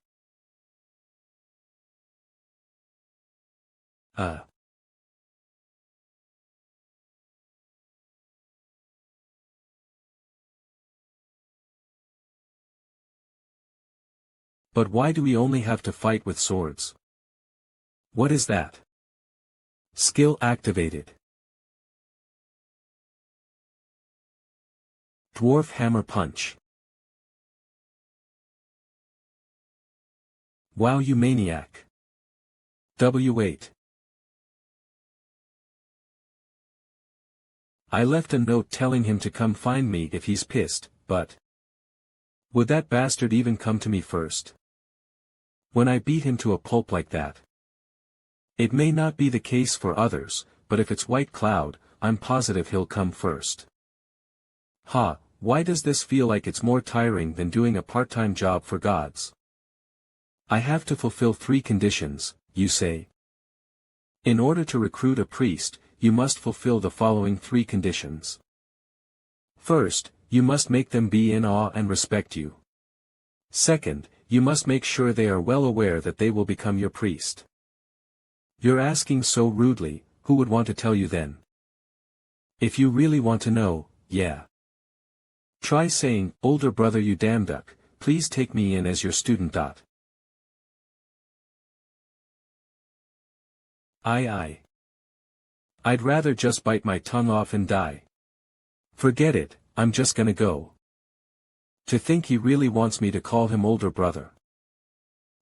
Speaker 1: But why do we only have to fight with swords? What is that? Skill activated. Dwarf Hammer Punch. Wow, you maniac. W8. I left a note telling him to come find me if he's pissed, but would that bastard even come to me first? When I beat him to a pulp like that? It may not be the case for others, but if it's White Cloud, I'm positive he'll come first. Ha, why does this feel like it's more tiring than doing a part-time job for gods? I have to fulfill 3 conditions, you say. In order to recruit a priest, you must fulfill the following 3 conditions. First, you must make them be in awe and respect you. Second, you must make sure they are well aware that they will become your priest. You're asking so rudely, who would want to tell you then? If you really want to know, yeah. Try saying, older brother you Damduck, please take me in as your student. I'd rather just bite my tongue off and die. Forget it, I'm just gonna go. To think he really wants me to call him older brother.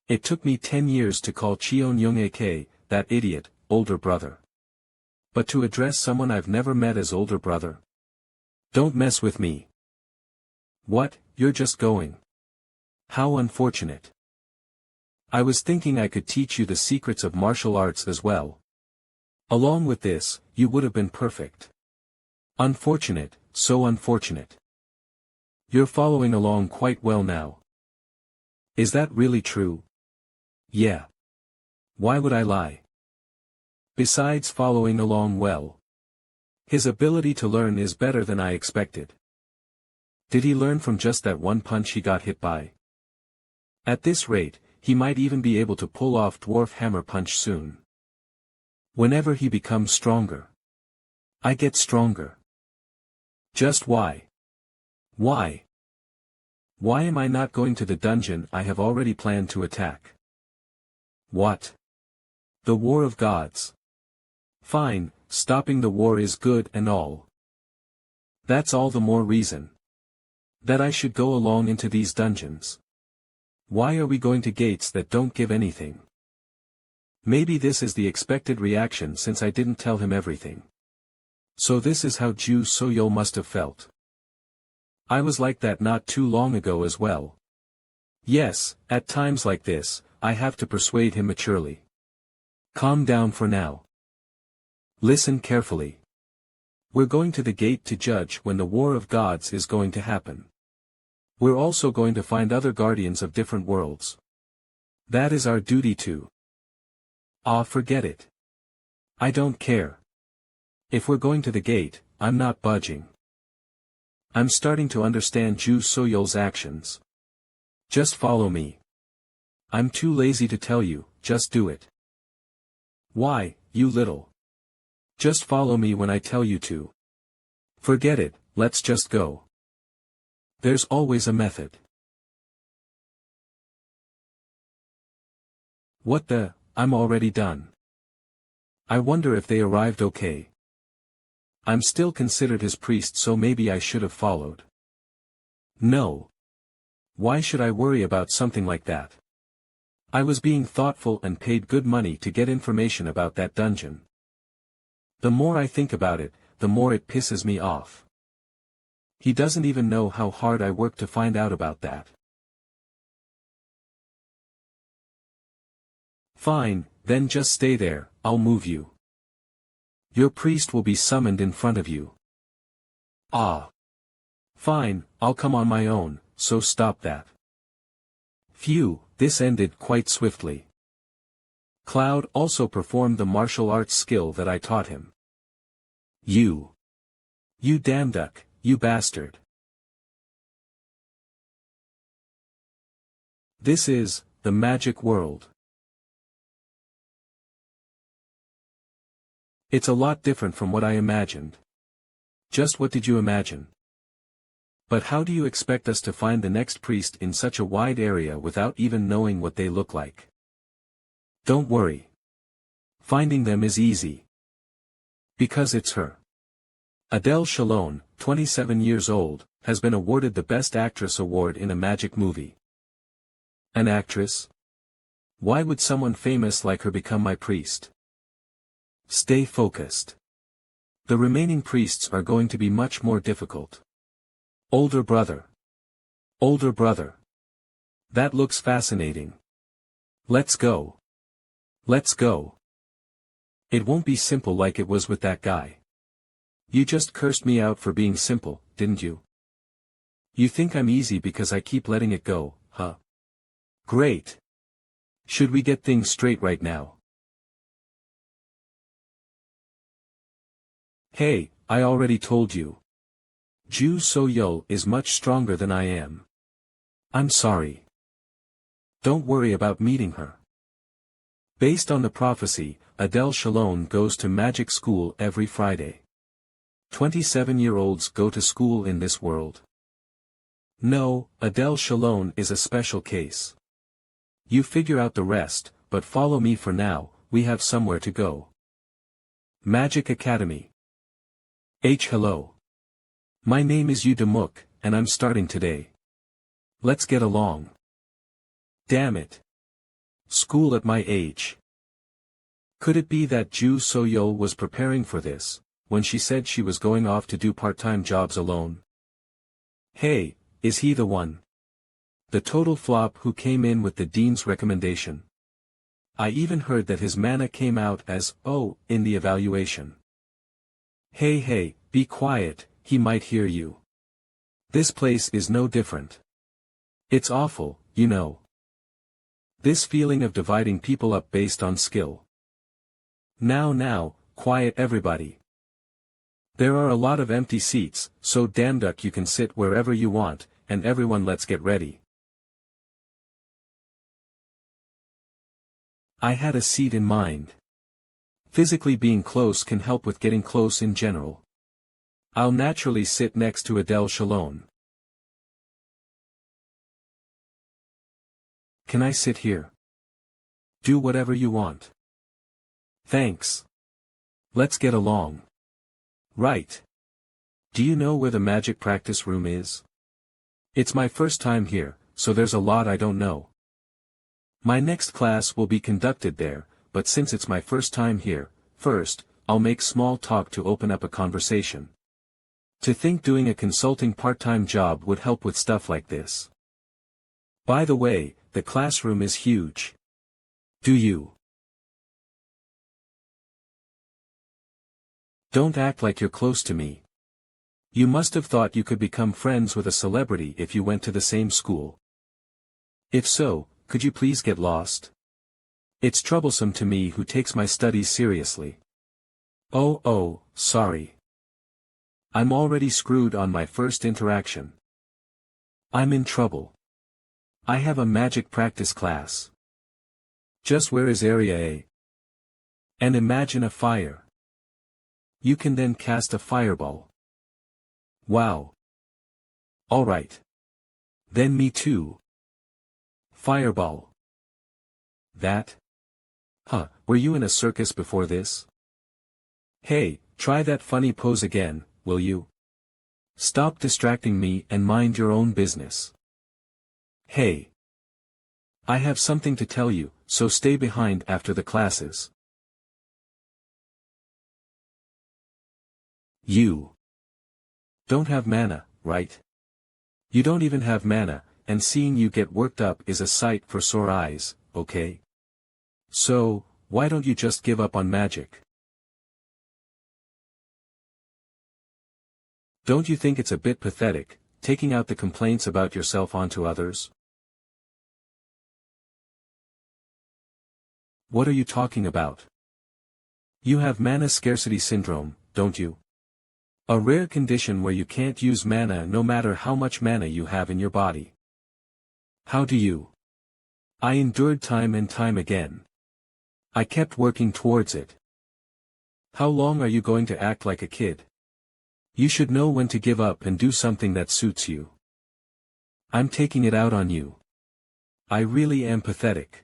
Speaker 1: It took me 10 years to call Cheon Young-ake, that idiot, older brother. But to address someone I've never met as older brother? Don't mess with me. What, you're just going? How unfortunate. I was thinking I could teach you the secrets of martial arts as well. Along with this, you would have been perfect. Unfortunate, so unfortunate. You're following along quite well now. Is that really true? Yeah. Why would I lie? Besides following along well. His ability to learn is better than I expected. Did he learn from just that one punch he got hit by? At this rate, he might even be able to pull off Dwarf Hammer Punch soon. Whenever he becomes stronger, I get stronger. Just why? Why? Why am I not going to the dungeon I have already planned to attack? What? The War of Gods. Fine, stopping the war is good and all. That's all the more reason that I should go along into these dungeons. Why are we going to gates that don't give anything? Maybe this is the expected reaction since I didn't tell him everything. So this is how Ju So-yeol must have felt. I was like that not too long ago as well. Yes, at times like this, I have to persuade him maturely. Calm down for now. Listen carefully. We're going to the gate to judge when the War of Gods is going to happen. We're also going to find other guardians of different worlds. That is our duty too. Ah, forget it. I don't care. If we're going to the gate, I'm not budging. I'm starting to understand Ju So-yeol's actions. Just follow me. I'm too lazy to tell you, just do it. Why, you little. Just follow me when I tell you to. Forget it, let's just go. There's always a method. What the, I'm already done. I wonder if they arrived okay. I'm still considered his priest, so maybe I should have followed. No. Why should I worry about something like that? I was being thoughtful and paid good money to get information about that dungeon. The more I think about it, the more it pisses me off. He doesn't even know how hard I worked to find out about that. Fine, then just stay there, I'll move you. Your priest will be summoned in front of you. Ah. Fine, I'll come on my own, so stop that. Phew, this ended quite swiftly. Cloud also performed the martial arts skill that I taught him. You damn duck, you bastard. This is, the magic world. It's a lot different from what I imagined. Just what did you imagine? But how do you expect us to find the next priest in such a wide area without even knowing what they look like? Don't worry. Finding them is easy. Because it's her. Adele Shalon, 27 years old, has been awarded the Best Actress award in a magic movie. An actress? Why would someone famous like her become my priest? Stay focused. The remaining priests are going to be much more difficult. Older brother. Older brother. That looks fascinating. Let's go. Let's go. It won't be simple like it was with that guy. You just cursed me out for being simple, didn't you? You think I'm easy because I keep letting it go, huh? Great. Should we get things straight right now? Hey, I already told you. Ju So-yeol is much stronger than I am. I'm sorry. Don't worry about meeting her. Based on the prophecy, Adele Shalon goes to magic school every Friday. 27-year-olds go to school in this world. No, Adele Shalon is a special case. You figure out the rest, but follow me for now, we have somewhere to go. Magic Academy. Hello. My name is Yu Demuk, and I'm starting today. Let's get along. Damn it. School at my age. Could it be that Ju So-yeol was preparing for this, when she said she was going off to do part-time jobs alone? Hey, is he the one? The total flop who came in with the dean's recommendation. I even heard that his manhwa came out as O in the evaluation. Hey, be quiet, he might hear you. This place is no different. It's awful, you know. This feeling of dividing people up based on skill. Now, quiet everybody. There are a lot of empty seats, so damn duck you can sit wherever you want, and everyone let's get ready. I had a seat in mind. Physically being close can help with getting close in general. I'll naturally sit next to Adele Shalon. Can I sit here? Do whatever you want. Thanks. Let's get along. Right. Do you know where the magic practice room is? It's my first time here, so there's a lot I don't know. My next class will be conducted there, but since it's my first time here, first, I'll make small talk to open up a conversation. To think doing a consulting part-time job would help with stuff like this. By the way, the classroom is huge. Do you? Don't act like you're close to me. You must have thought you could become friends with a celebrity if you went to the same school. If so, could you please get lost? It's troublesome to me who takes my studies seriously. Oh, sorry. I'm already screwed on my first interaction. I'm in trouble. I have a magic practice class. Just where is Area A? And imagine a fire. You can then cast a fireball. Wow. Alright. Then me too. Fireball. That? Huh, were you in a circus before this? Hey, try that funny pose again, will you? Stop distracting me and mind your own business. Hey. I have something to tell you, so stay behind after the classes. You don't have mana, right? You don't even have mana, and seeing you get worked up is a sight for sore eyes, okay? So, why don't you just give up on magic? Don't you think it's a bit pathetic, taking out the complaints about yourself onto others? What are you talking about? You have mana scarcity syndrome, don't you? A rare condition where you can't use mana no matter how much mana you have in your body. How do you? I endured time and time again. I kept working towards it. How long are you going to act like a kid? You should know when to give up and do something that suits you. I'm taking it out on you. I really am pathetic.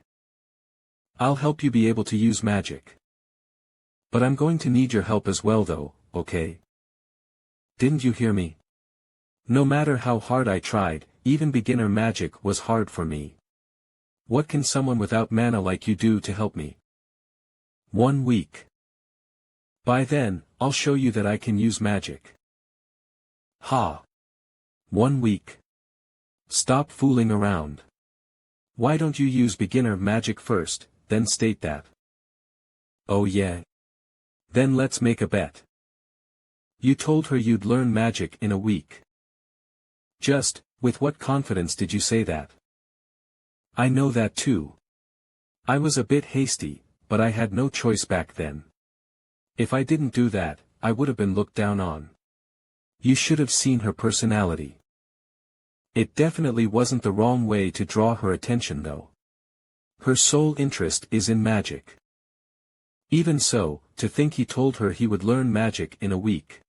Speaker 1: I'll help you be able to use magic. But I'm going to need your help as well though, okay? Didn't you hear me? No matter how hard I tried, even beginner magic was hard for me. What can someone without mana like you do to help me? 1 week. By then, I'll show you that I can use magic. Ha! 1 week. Stop fooling around. Why don't you use beginner magic first, then state that? Oh yeah? Then let's make a bet. You told her you'd learn magic in a week. Just, with what confidence did you say that? I know that too. I was a bit hasty, but I had no choice back then. If I didn't do that, I would have been looked down on. You should have seen her personality. It definitely wasn't the wrong way to draw her attention though. Her sole interest is in magic. Even so, to think he told her he would learn magic in a week.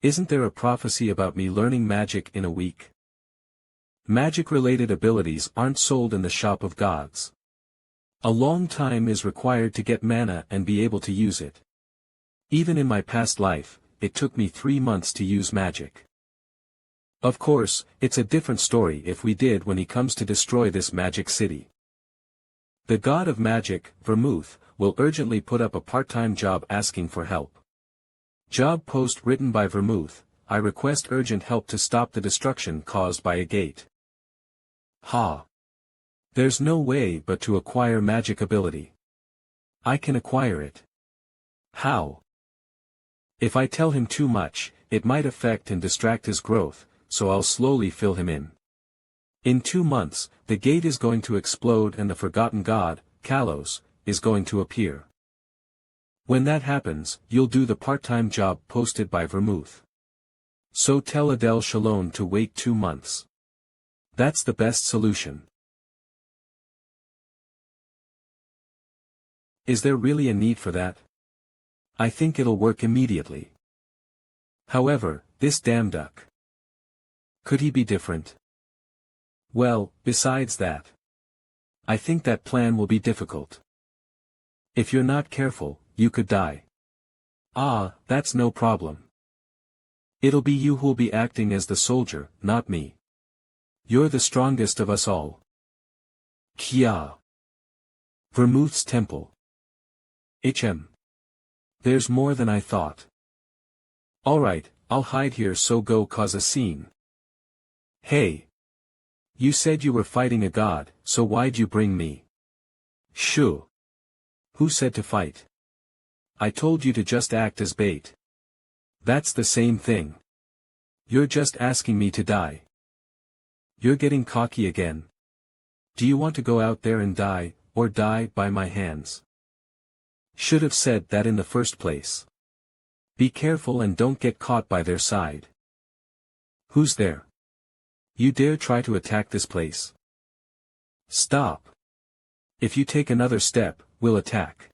Speaker 1: Isn't there a prophecy about me learning magic in a week? Magic-related abilities aren't sold in the shop of gods. A long time is required to get mana and be able to use it. Even in my past life, it took me 3 months to use magic. Of course, it's a different story if we did when he comes to destroy this magic city. The god of magic, Vermouth, will urgently put up a part-time job asking for help. Job post written by Vermouth, I request urgent help to stop the destruction caused by a gate. Ha! There's no way but to acquire magic ability. I can acquire it. How? If I tell him too much, it might affect and distract his growth, so I'll slowly fill him in. In 2 months, the gate is going to explode and the forgotten god, Kalos, is going to appear. When that happens, you'll do the part-time job posted by Vermouth. So tell Adele Shalom to wait 2 months. That's the best solution. Is there really a need for that? I think it'll work immediately. However, this damn duck. Could he be different? Well, besides that. I think that plan will be difficult. If you're not careful, you could die. Ah, that's no problem. It'll be you who'll be acting as the soldier, not me. You're the strongest of us all. Kya. Vermouth's temple. There's more than I thought. Alright, I'll hide here so go cause a scene. Hey. You said you were fighting a god, so why'd you bring me? Shoo. Who said to fight? I told you to just act as bait. That's the same thing. You're just asking me to die. You're getting cocky again. Do you want to go out there and die, or die by my hands? Should have said that in the first place. Be careful and don't get caught by their side. Who's there? You dare try to attack this place? Stop. If you take another step, we'll attack.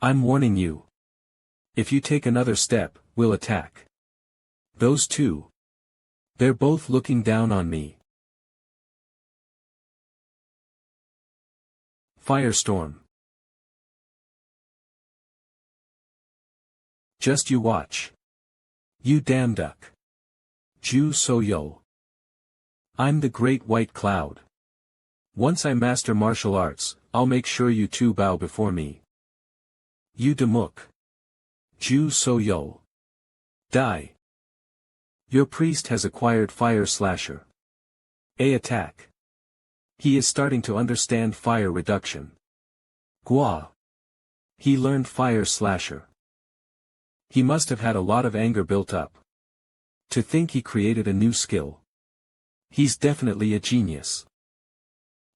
Speaker 1: I'm warning you. If you take another step, we'll attack. Those two. They're both looking down on me. Firestorm. Just you watch. You damn duck. Ju so yo. I'm the great white cloud. Once I master martial arts, I'll make sure you two bow before me. You demuk. Ju so yo. Die. Your priest has acquired Fire Slasher. A attack. He is starting to understand fire reduction. Gua. He learned Fire Slasher. He must have had a lot of anger built up. To think he created a new skill. He's definitely a genius.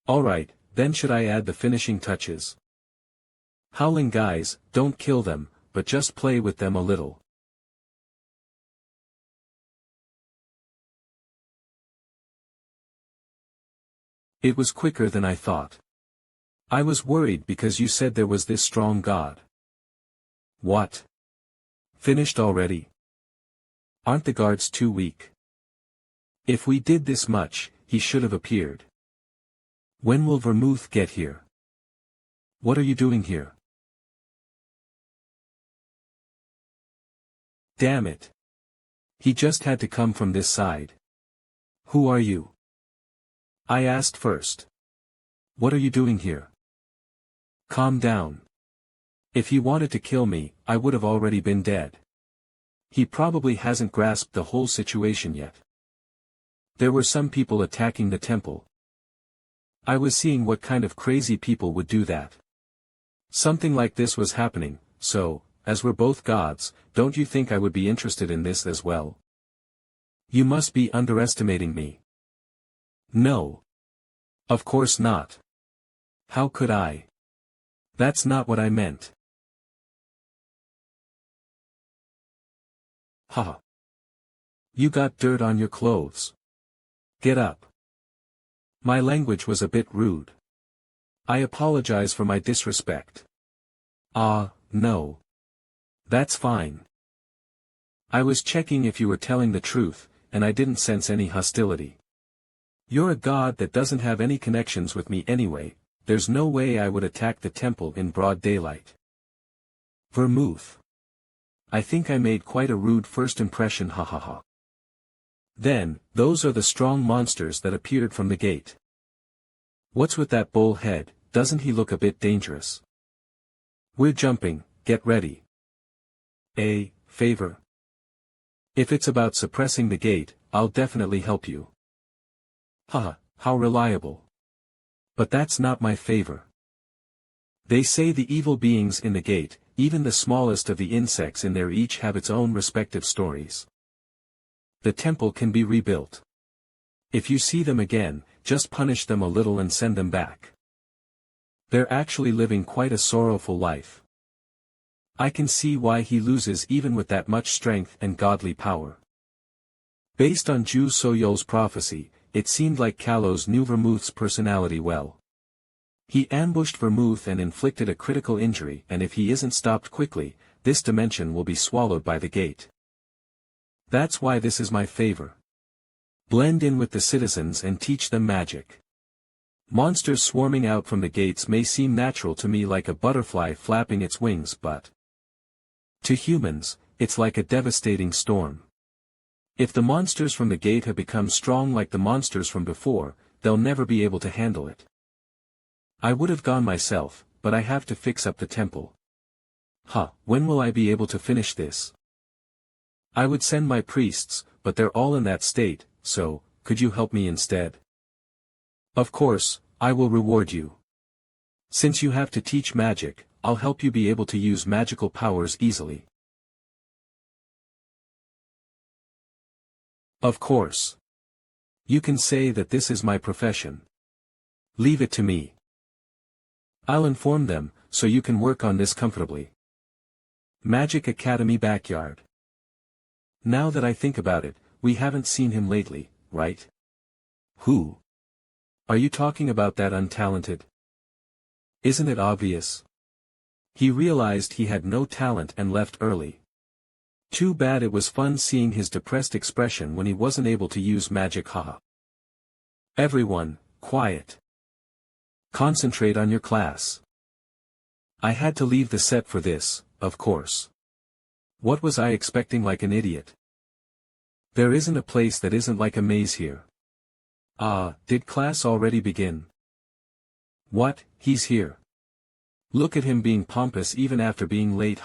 Speaker 1: Alright, then should I add the finishing touches? Howling guys, don't kill them, but just play with them a little. It was quicker than I thought. I was worried because you said there was this strong god. What? Finished already? Aren't the guards too weak? If we did this much, he should have appeared. When will Vermouth get here? What are you doing here? Damn it. He just had to come from this side. Who are you? I asked first. What are you doing here? Calm down. If he wanted to kill me, I would have already been dead. He probably hasn't grasped the whole situation yet. There were some people attacking the temple. I was seeing what kind of crazy people would do that. Something like this was happening, so, as we're both gods, don't you think I would be interested in this as well? You must be underestimating me. No. Of course not. How could I? That's not what I meant. Haha. You got dirt on your clothes. Get up. My language was a bit rude. I apologize for my disrespect. No. That's fine. I was checking if you were telling the truth, and I didn't sense any hostility. You're a god that doesn't have any connections with me anyway, there's no way I would attack the temple in broad daylight. Vermouth. I think I made quite a rude first impression, hahaha. Then, those are the strong monsters that appeared from the gate. What's with that bull head, doesn't he look a bit dangerous? We're jumping, get ready. A favor. If it's about suppressing the gate, I'll definitely help you. Haha, how reliable. But that's not my favor. They say the evil beings in the gate, even the smallest of the insects in there each have its own respective stories. The temple can be rebuilt. If you see them again, just punish them a little and send them back. They're actually living quite a sorrowful life. I can see why he loses even with that much strength and godly power. Based on Ju Soyol's prophecy, it seemed like Kalos knew Vermouth's personality well. He ambushed Vermouth and inflicted a critical injury, and if he isn't stopped quickly, this dimension will be swallowed by the gate. That's why this is my favor. Blend in with the citizens and teach them magic. Monsters swarming out from the gates may seem natural to me, like a butterfly flapping its wings, but to humans, it's like a devastating storm. If the monsters from the gate have become strong like the monsters from before, they'll never be able to handle it. I would have gone myself, but I have to fix up the temple. When will I be able to finish this? I would send my priests, but they're all in that state, so, could you help me instead? Of course, I will reward you. Since you have to teach magic, I'll help you be able to use magical powers easily. Of course. You can say that this is my profession. Leave it to me. I'll inform them, so you can work on this comfortably. Magic Academy backyard. Now that I think about it, we haven't seen him lately, right? Who? Are you talking about that untalented? Isn't it obvious? He realized he had no talent and left early. Too bad. It was fun seeing his depressed expression when he wasn't able to use magic. Everyone, quiet. Concentrate on your class. I had to leave the set for this, of course. What was I expecting, like an idiot? There isn't a place that isn't like a maze here. Did class already begin? What, he's here. Look at him being pompous even after being late,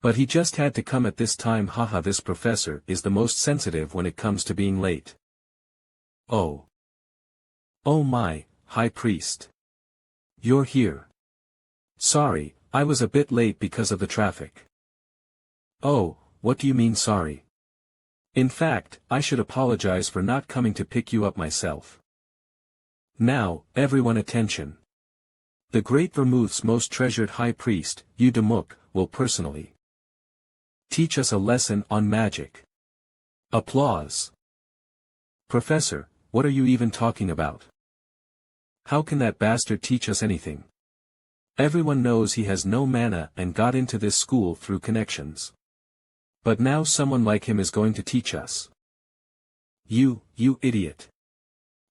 Speaker 1: But he just had to come at this time, this professor is the most sensitive when it comes to being late. Oh. Oh my, High Priest. You're here. Sorry, I was a bit late because of the traffic. Oh, what do you mean sorry? In fact, I should apologize for not coming to pick you up myself. Now, everyone attention. The Great Vermouth's most treasured High Priest, Yu Demuk, will personally teach us a lesson on magic. Applause. Professor, what are you even talking about? How can that bastard teach us anything? Everyone knows he has no mana and got into this school through connections. But now someone like him is going to teach us. You idiot.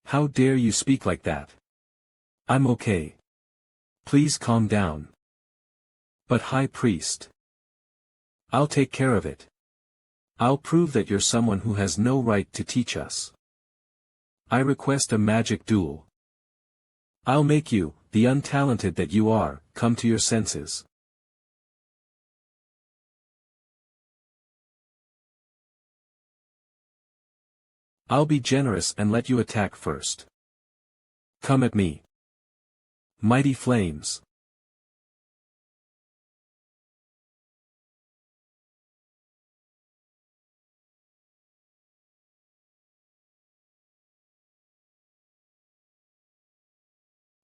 Speaker 1: How dare you speak like that? I'm okay. Please calm down. But High Priest. I'll take care of it. I'll prove that you're someone who has no right to teach us. I request a magic duel. I'll make you, the untalented that you are, come to your senses. I'll be generous and let you attack first. Come at me. Mighty flames.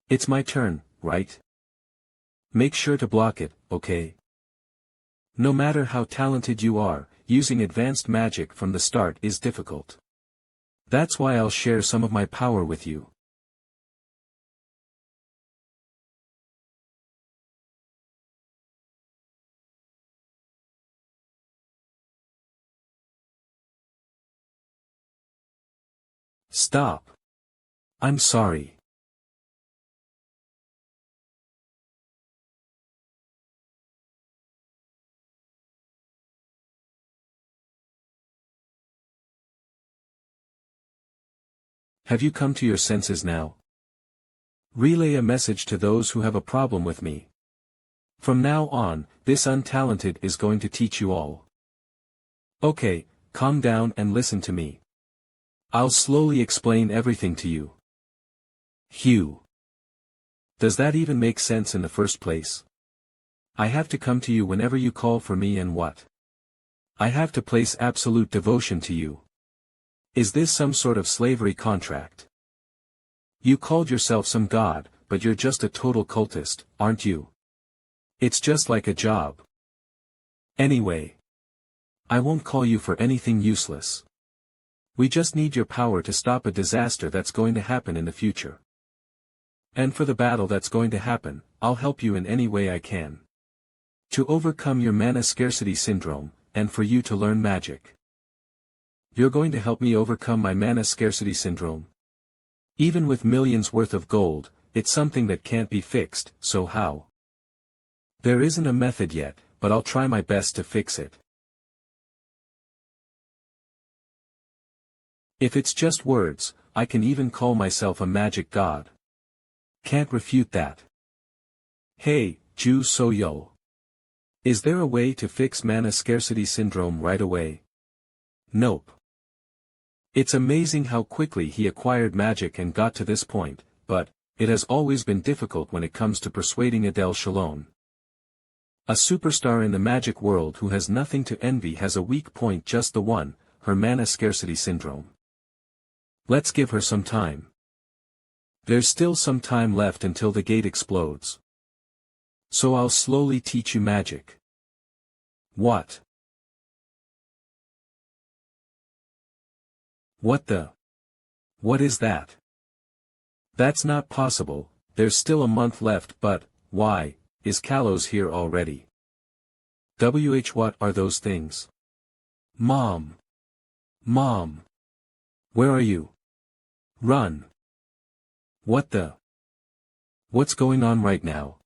Speaker 1: It's my turn, right? Make sure to block it, okay? No matter how talented you are, using advanced magic from the start is difficult. That's why I'll share some of my power with you. Stop. I'm sorry. Have you come to your senses now? Relay a message to those who have a problem with me. From now on, this untalented is going to teach you all. Okay, calm down and listen to me. I'll slowly explain everything to you. Hugh. Does that even make sense in the first place? I have to come to you whenever you call for me, and what? I have to place absolute devotion to you. Is this some sort of slavery contract? You called yourself some god, but you're just a total cultist, aren't you? It's just like a job. Anyway. I won't call you for anything useless. We just need your power to stop a disaster that's going to happen in the future. And for the battle that's going to happen, I'll help you in any way I can. To overcome your mana scarcity syndrome, and for you to learn magic. You're going to help me overcome my mana scarcity syndrome? Even with millions worth of gold, it's something that can't be fixed, so how? There isn't a method yet, but I'll try my best to fix it. If it's just words, I can even call myself a magic god. Can't refute that. Hey, Ju So-yo. Is there a way to fix mana scarcity syndrome right away? Nope. It's amazing how quickly he acquired magic and got to this point, but it has always been difficult when it comes to persuading Adele Shalone. A superstar in the magic world who has nothing to envy has a weak point, just the one, her mana scarcity syndrome. Let's give her some time. There's still some time left until the gate explodes. So I'll slowly teach you magic. What? What is that? That's not possible, there's still a month left, but, why, is Kalos here already? What are those things? Mom! Mom! Where are you? Run! What's going on right now?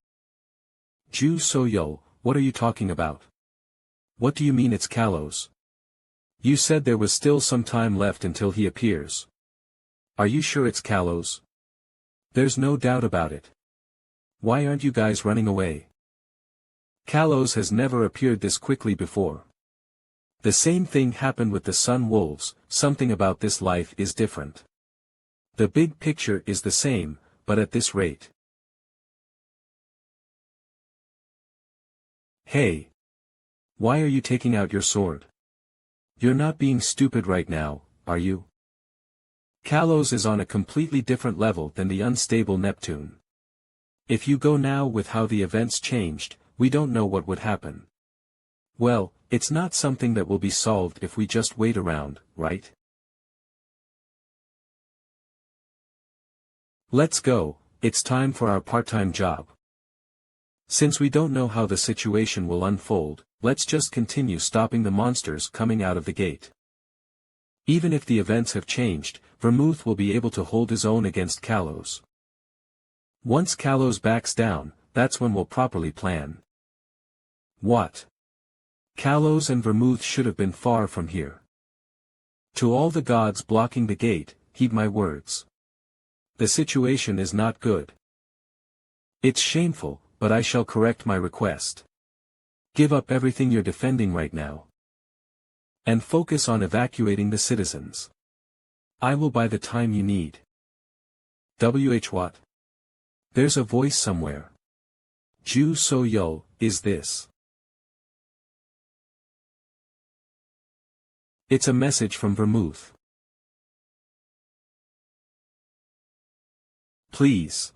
Speaker 1: Ju So-yo, what are you talking about? What do you mean it's Kalos? You said there was still some time left until he appears. Are you sure it's Kalos? There's no doubt about it. Why aren't you guys running away? Kalos has never appeared this quickly before. The same thing happened with the Sun Wolves, something about this life is different. The big picture is the same, but at this rate. Hey! Why are you taking out your sword? You're not being stupid right now, are you? Kalos is on a completely different level than the unstable Neptune. If you go now with how the events changed, we don't know what would happen. Well, it's not something that will be solved if we just wait around, right? Let's go, it's time for our part-time job. Since we don't know how the situation will unfold, let's just continue stopping the monsters coming out of the gate. Even if the events have changed, Vermouth will be able to hold his own against Kalos. Once Kalos backs down, that's when we'll properly plan. What? Kalos and Vermouth should have been far from here. To all the gods blocking the gate, heed my words. The situation is not good. It's shameful, but I shall correct my request. Give up everything you're defending right now. And focus on evacuating the citizens. I will buy the time you need. What? There's a voice somewhere. Ju So-yo, is this? It's a message from Vermouth. Please.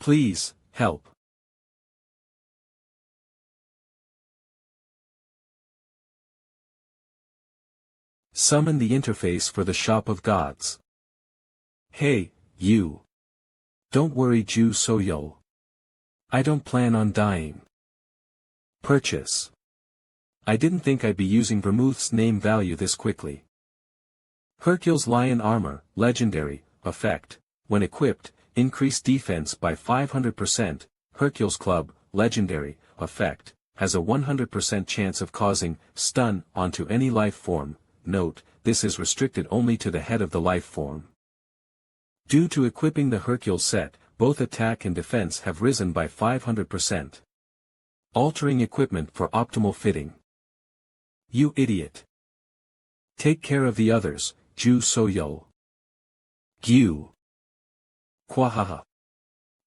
Speaker 1: Please, help. Summon the interface for the Shop of Gods. Hey, you. Don't worry, Ju So-yo. I don't plan on dying. Purchase. I didn't think I'd be using Vermouth's name value this quickly. Hercule's Lion Armor, Legendary, effect, when equipped, increase defense by 500%, Hercule's Club, Legendary, effect, has a 100% chance of causing stun onto any life form. Note, this is restricted only to the head of the life form. Due to equipping the Hercule set, both attack and defense have risen by 500%. Altering equipment for optimal fitting. You idiot. Take care of the others, Ju So-yo. Gyu. Quahaha.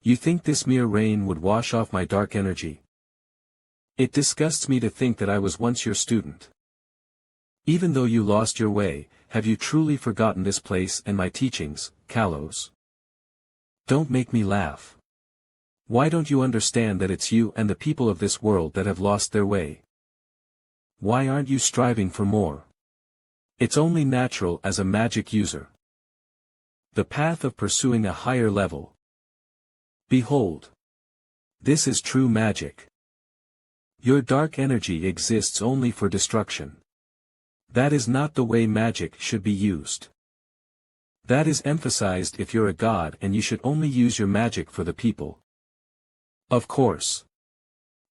Speaker 1: You think this mere rain would wash off my dark energy? It disgusts me to think that I was once your student. Even though you lost your way, have you truly forgotten this place and my teachings, Kalos? Don't make me laugh. Why don't you understand that it's you and the people of this world that have lost their way? Why aren't you striving for more? It's only natural as a magic user. The path of pursuing a higher level. Behold. This is true magic. Your dark energy exists only for destruction. That is not the way magic should be used. That is emphasized if you're a god and you should only use your magic for the people. Of course.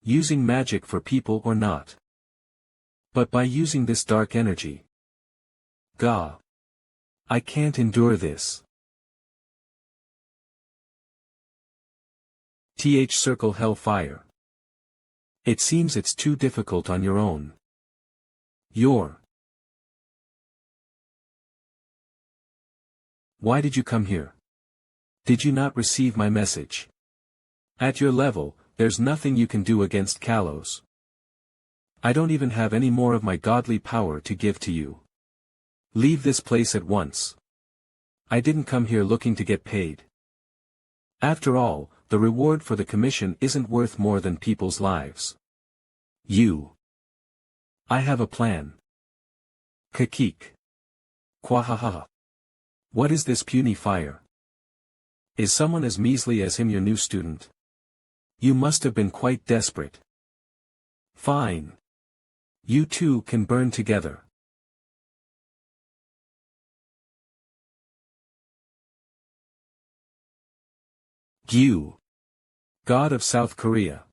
Speaker 1: Using magic for people or not. But by using this dark energy. Gah. I can't endure this. Circle hellfire. It seems it's too difficult on your own. Why did you come here? Did you not receive my message? At your level, there's nothing you can do against Kalos. I don't even have any more of my godly power to give to you. Leave this place at once. I didn't come here looking to get paid. After all, the reward for the commission isn't worth more than people's lives. I have a plan. Kakik. Kwahaha. What is this puny fire? Is someone as measly as him your new student? You must have been quite desperate. Fine. You two can burn together. God of South Korea.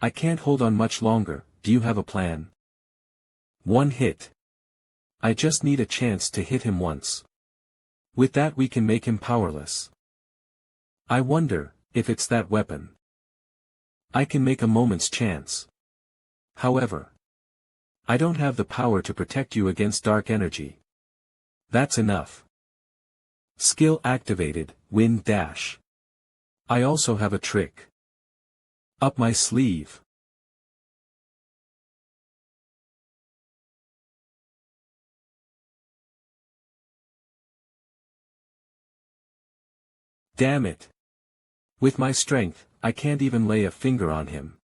Speaker 1: I can't hold on much longer, do you have a plan? One hit. I just need a chance to hit him once. With that we can make him powerless. I wonder, if it's that weapon. I can make a moment's chance. However, I don't have the power to protect you against dark energy. That's enough. Skill activated, wind dash. I also have a trick. Up my sleeve. Damn it. With my strength, I can't even lay a finger on him.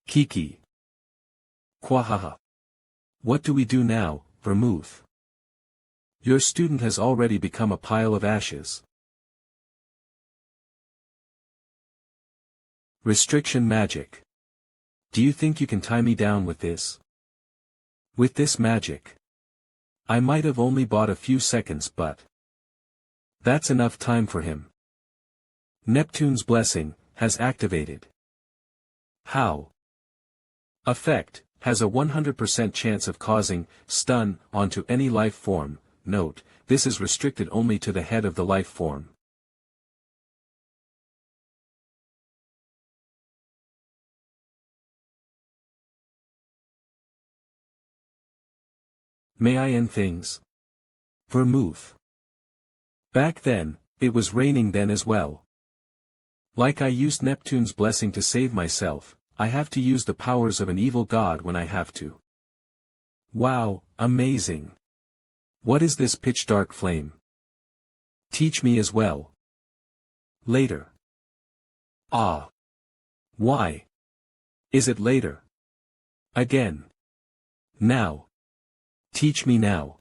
Speaker 1: Kiki. Kwahaha. What do we do now, Vermouth? Your student has already become a pile of ashes. Restriction magic. Do you think you can tie me down with this? With this magic? I might have only bought a few seconds but that's enough time for him. Neptune's blessing has activated. How? Effect has a 100% chance of causing stun onto any life form. Note, this is restricted only to the head of the life form. May I end things? Vermouth. Back then, it was raining then as well. Like I used Neptune's blessing to save myself, I have to use the powers of an evil god when I have to. Wow, amazing. What is this pitch dark flame? Teach me as well. Later. Ah. Why? Is it later? Again. Now. Teach me now.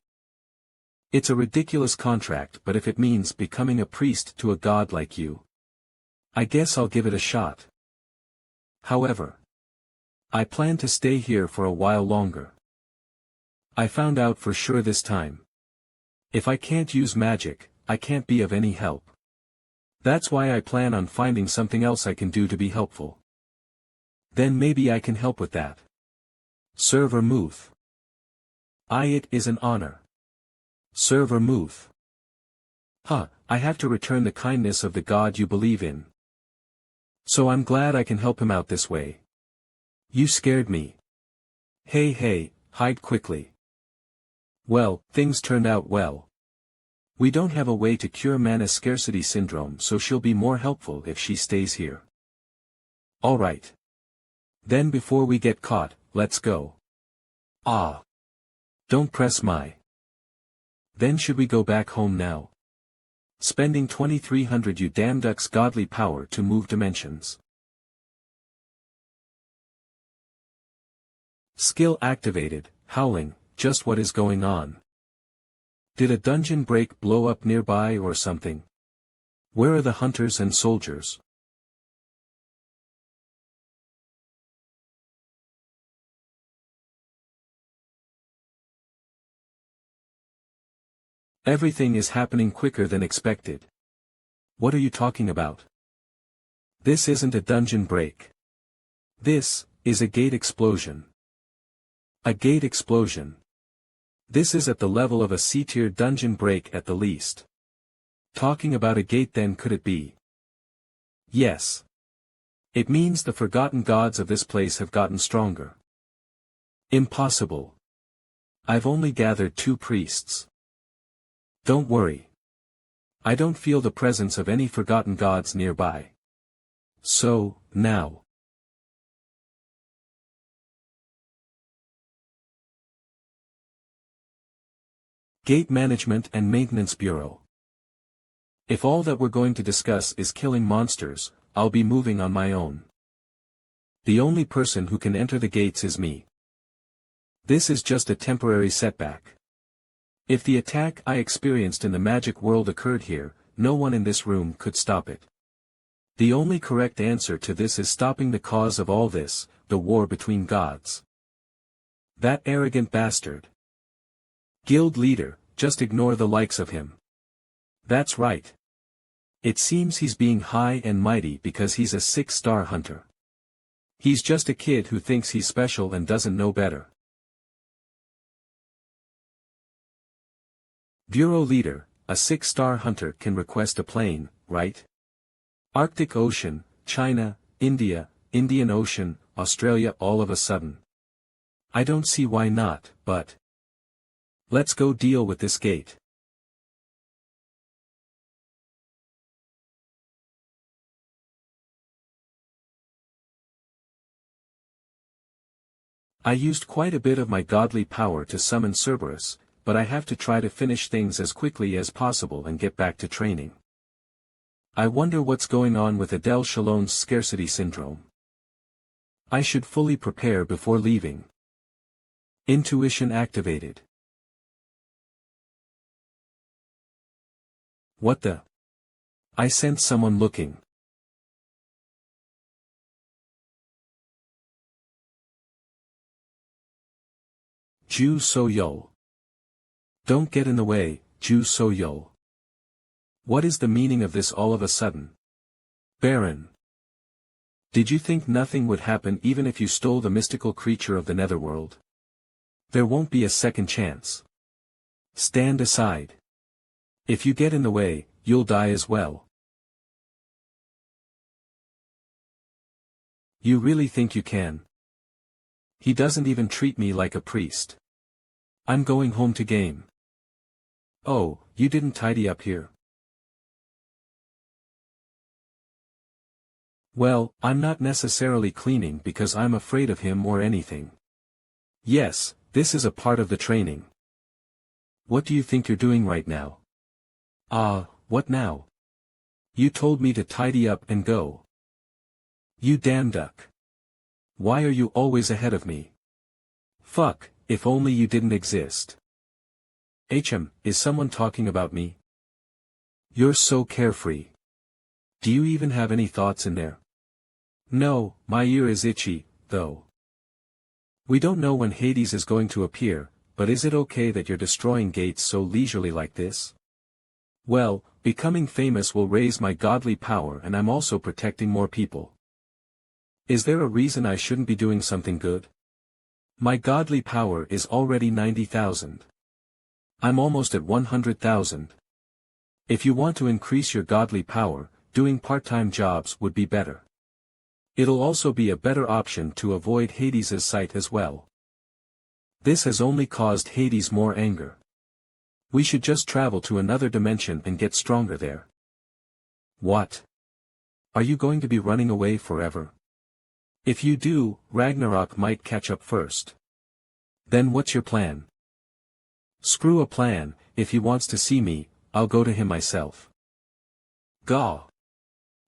Speaker 1: It's a ridiculous contract, but if it means becoming a priest to a god like you, I guess I'll give it a shot. However, I plan to stay here for a while longer. I found out for sure this time. If I can't use magic, I can't be of any help. That's why I plan on finding something else I can do to be helpful. Then maybe I can help with that. Sir Vermouth. It is an honor. Sir Vermouth. I have to return the kindness of the god you believe in. So I'm glad I can help him out this way. You scared me. Hey, hide quickly. Well, things turned out well. We don't have a way to cure mana scarcity syndrome, so she'll be more helpful if she stays here. Alright. Then before we get caught, let's go. Don't press my. Then should we go back home now? Spending 2300 you damn duck's godly power to move dimensions. Skill activated, howling, just what is going on? Did a dungeon break blow up nearby or something? Where are the hunters and soldiers? Everything is happening quicker than expected. What are you talking about? This isn't a dungeon break. This is a gate explosion. A gate explosion. This is at the level of a C-tier dungeon break at the least. Talking about a gate then could it be? Yes. It means the forgotten gods of this place have gotten stronger. Impossible. I've only gathered 2 priests. Don't worry. I don't feel the presence of any forgotten gods nearby. So, now. Gate Management and Maintenance Bureau. If all that we're going to discuss is killing monsters, I'll be moving on my own. The only person who can enter the gates is me. This is just a temporary setback. If the attack I experienced in the magic world occurred here, no one in this room could stop it. The only correct answer to this is stopping the cause of all this, the war between gods. That arrogant bastard. Guild leader, just ignore the likes of him. That's right. It seems he's being high and mighty because he's a 6-star hunter. He's just a kid who thinks he's special and doesn't know better. Bureau leader, a 6-star hunter can request a plane, right? Arctic Ocean, China, India, Indian Ocean, Australia all of a sudden. I don't see why not, but let's go deal with this gate. I used quite a bit of my godly power to summon Cerberus, but I have to try to finish things as quickly as possible and get back to training. I wonder what's going on with Adele Shalon's scarcity syndrome. I should fully prepare before leaving. Intuition activated. What the? I sense someone looking. Ju So Yo. Don't get in the way, Ju So Yo. What is the meaning of this all of a sudden? Baron. Did you think nothing would happen even if you stole the mystical creature of the netherworld? There won't be a second chance. Stand aside. If you get in the way, you'll die as well. You really think you can? He doesn't even treat me like a priest. I'm going home to game. Oh, you didn't tidy up here. Well, I'm not necessarily cleaning because I'm afraid of him or anything. Yes, this is a part of the training. What do you think you're doing right now? What now? You told me to tidy up and go. You damn duck. Why are you always ahead of me? Fuck, if only you didn't exist. Is someone talking about me? You're so carefree. Do you even have any thoughts in there? No, my ear is itchy, though. We don't know when Hades is going to appear, but is it okay that you're destroying gates so leisurely like this? Well, becoming famous will raise my godly power and I'm also protecting more people. Is there a reason I shouldn't be doing something good? My godly power is already 90,000. I'm almost at 100,000. If you want to increase your godly power, doing part-time jobs would be better. It'll also be a better option to avoid Hades' sight as well. This has only caused Hades more anger. We should just travel to another dimension and get stronger there. What? Are you going to be running away forever? If you do, Ragnarok might catch up first. Then what's your plan? Screw a plan, if he wants to see me, I'll go to him myself. Gaw.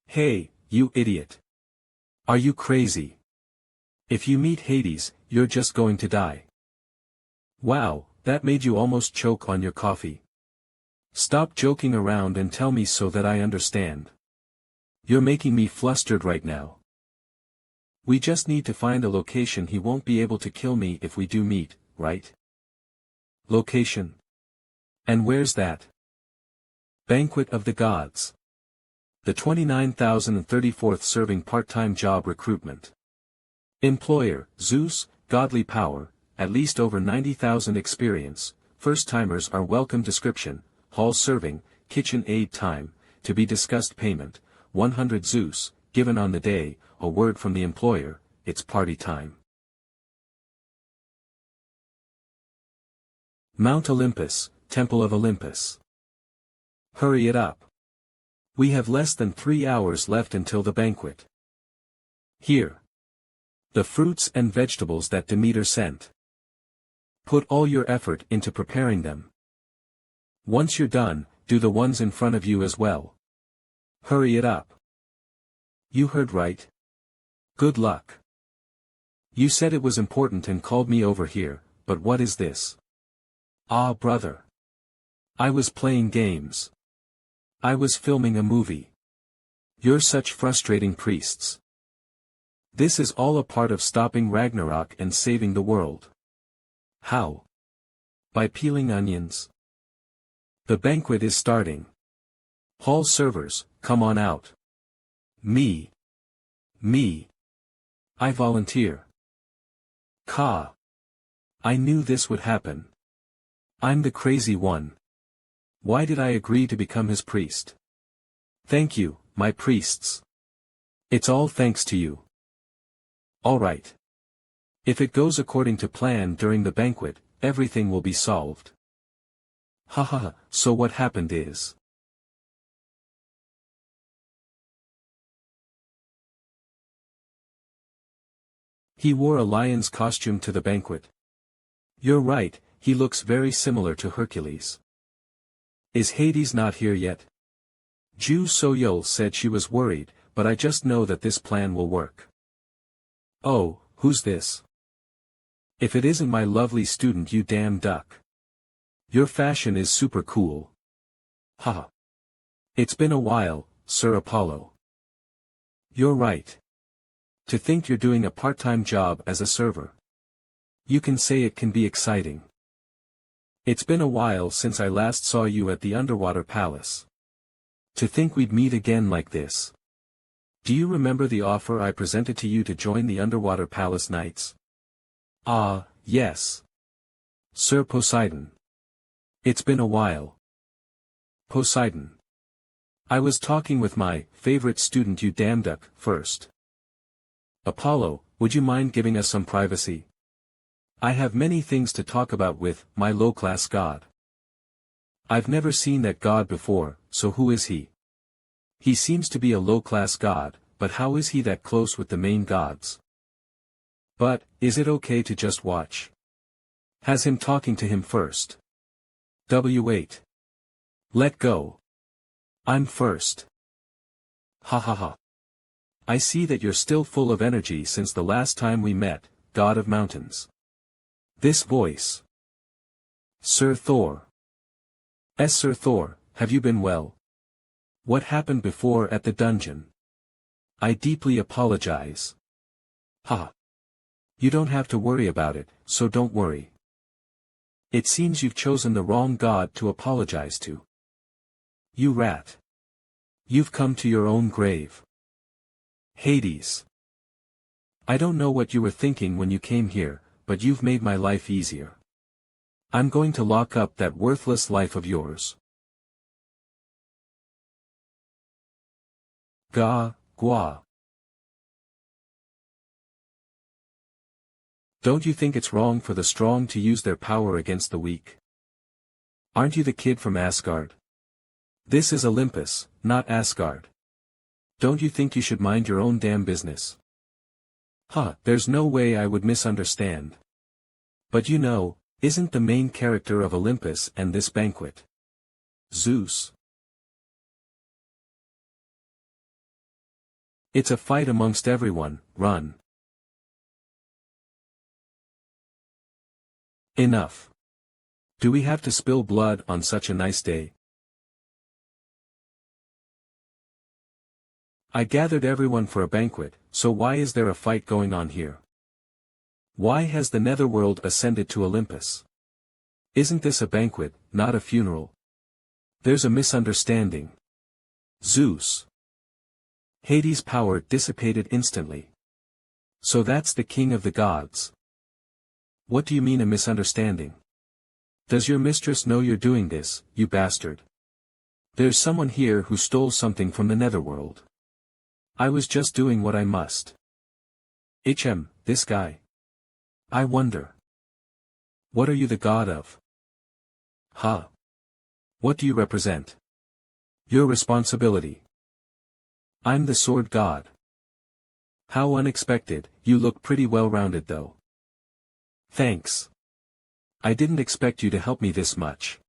Speaker 1: Hey, you idiot. Are you crazy? If you meet Hades, you're just going to die. Wow, that made you almost choke on your coffee. Stop joking around and tell me so that I understand. You're making me flustered right now. We just need to find a location he won't be able to kill me if we do meet, right? Location. And where's that? Banquet of the Gods. The 29,034th serving part-time job recruitment. Employer, Zeus, godly power, at least over 90,000 experience, first-timers are welcome description, hall serving, kitchen aid time, to be discussed payment, 100 Zeus, given on the day, a word from the employer, it's party time. Mount Olympus, Temple of Olympus. Hurry it up. We have less than 3 hours left until the banquet. Here. The fruits and vegetables that Demeter sent. Put all your effort into preparing them. Once you're done, do the ones in front of you as well. Hurry it up. You heard right. Good luck. You said it was important and called me over here, but what is this? Ah, brother. I was playing games. I was filming a movie. You're such frustrating priests. This is all a part of stopping Ragnarok and saving the world. How? By peeling onions. The banquet is starting. Hall servers, come on out. Me. I volunteer. Ka. I knew this would happen. I'm the crazy one. Why did I agree to become his priest? Thank you, my priests. It's all thanks to you. All right. If it goes according to plan during the banquet, everything will be solved. Haha, so what happened is. He wore a lion's costume to the banquet. You're right, he looks very similar to Hercules. Is Hades not here yet? Ju So-yeol said she was worried, but I just know that this plan will work. Oh, who's this? If it isn't my lovely student, you damn duck. Your fashion is super cool. Haha. It's been a while, Sir Apollo. You're right. To think you're doing a part-time job as a server. You can say it can be exciting. It's been a while since I last saw you at the underwater palace. To think we'd meet again like this. Do you remember the offer I presented to you to join the underwater palace knights? Ah, yes. Sir Poseidon. It's been a while. Poseidon. I was talking with my favorite student, you damn duck, first. Apollo, would you mind giving us some privacy? I have many things to talk about with my low-class god. I've never seen that god before, so who is he? He seems to be a low-class god, but how is he that close with the main gods? But, is it okay to just watch? Has him talking to him first. W8. Let go. I'm first. Ha ha ha. I see that you're still full of energy since the last time we met, god of mountains. This voice. Sir Thor. Sir Thor, have you been well? What happened before at the dungeon? I deeply apologize. Ha. You don't have to worry about it, so don't worry. It seems you've chosen the wrong god to apologize to. You rat. You've come to your own grave. Hades. I don't know what you were thinking when you came here, but you've made my life easier. I'm going to lock up that worthless life of yours. Gua. Don't you think it's wrong for the strong to use their power against the weak? Aren't you the kid from Asgard? This is Olympus, not Asgard. Don't you think you should mind your own damn business? Huh, there's no way I would misunderstand. But you know, isn't the main character of Olympus and this banquet Zeus? It's a fight amongst everyone, run. Enough. Do we have to spill blood on such a nice day? I gathered everyone for a banquet, so why is there a fight going on here? Why has the netherworld ascended to Olympus? Isn't this a banquet, not a funeral. There's a misunderstanding. Zeus. Hades' power dissipated instantly. So that's the king of the gods. What do you mean a misunderstanding? Does your mistress know you're doing this, you bastard? There's someone here who stole something from the netherworld. I was just doing what I must. This guy. I wonder. What are you the god of? Huh? What do you represent? Your responsibility. I'm the sword god. How unexpected, you look pretty well-rounded though. Thanks. I didn't expect you to help me this much.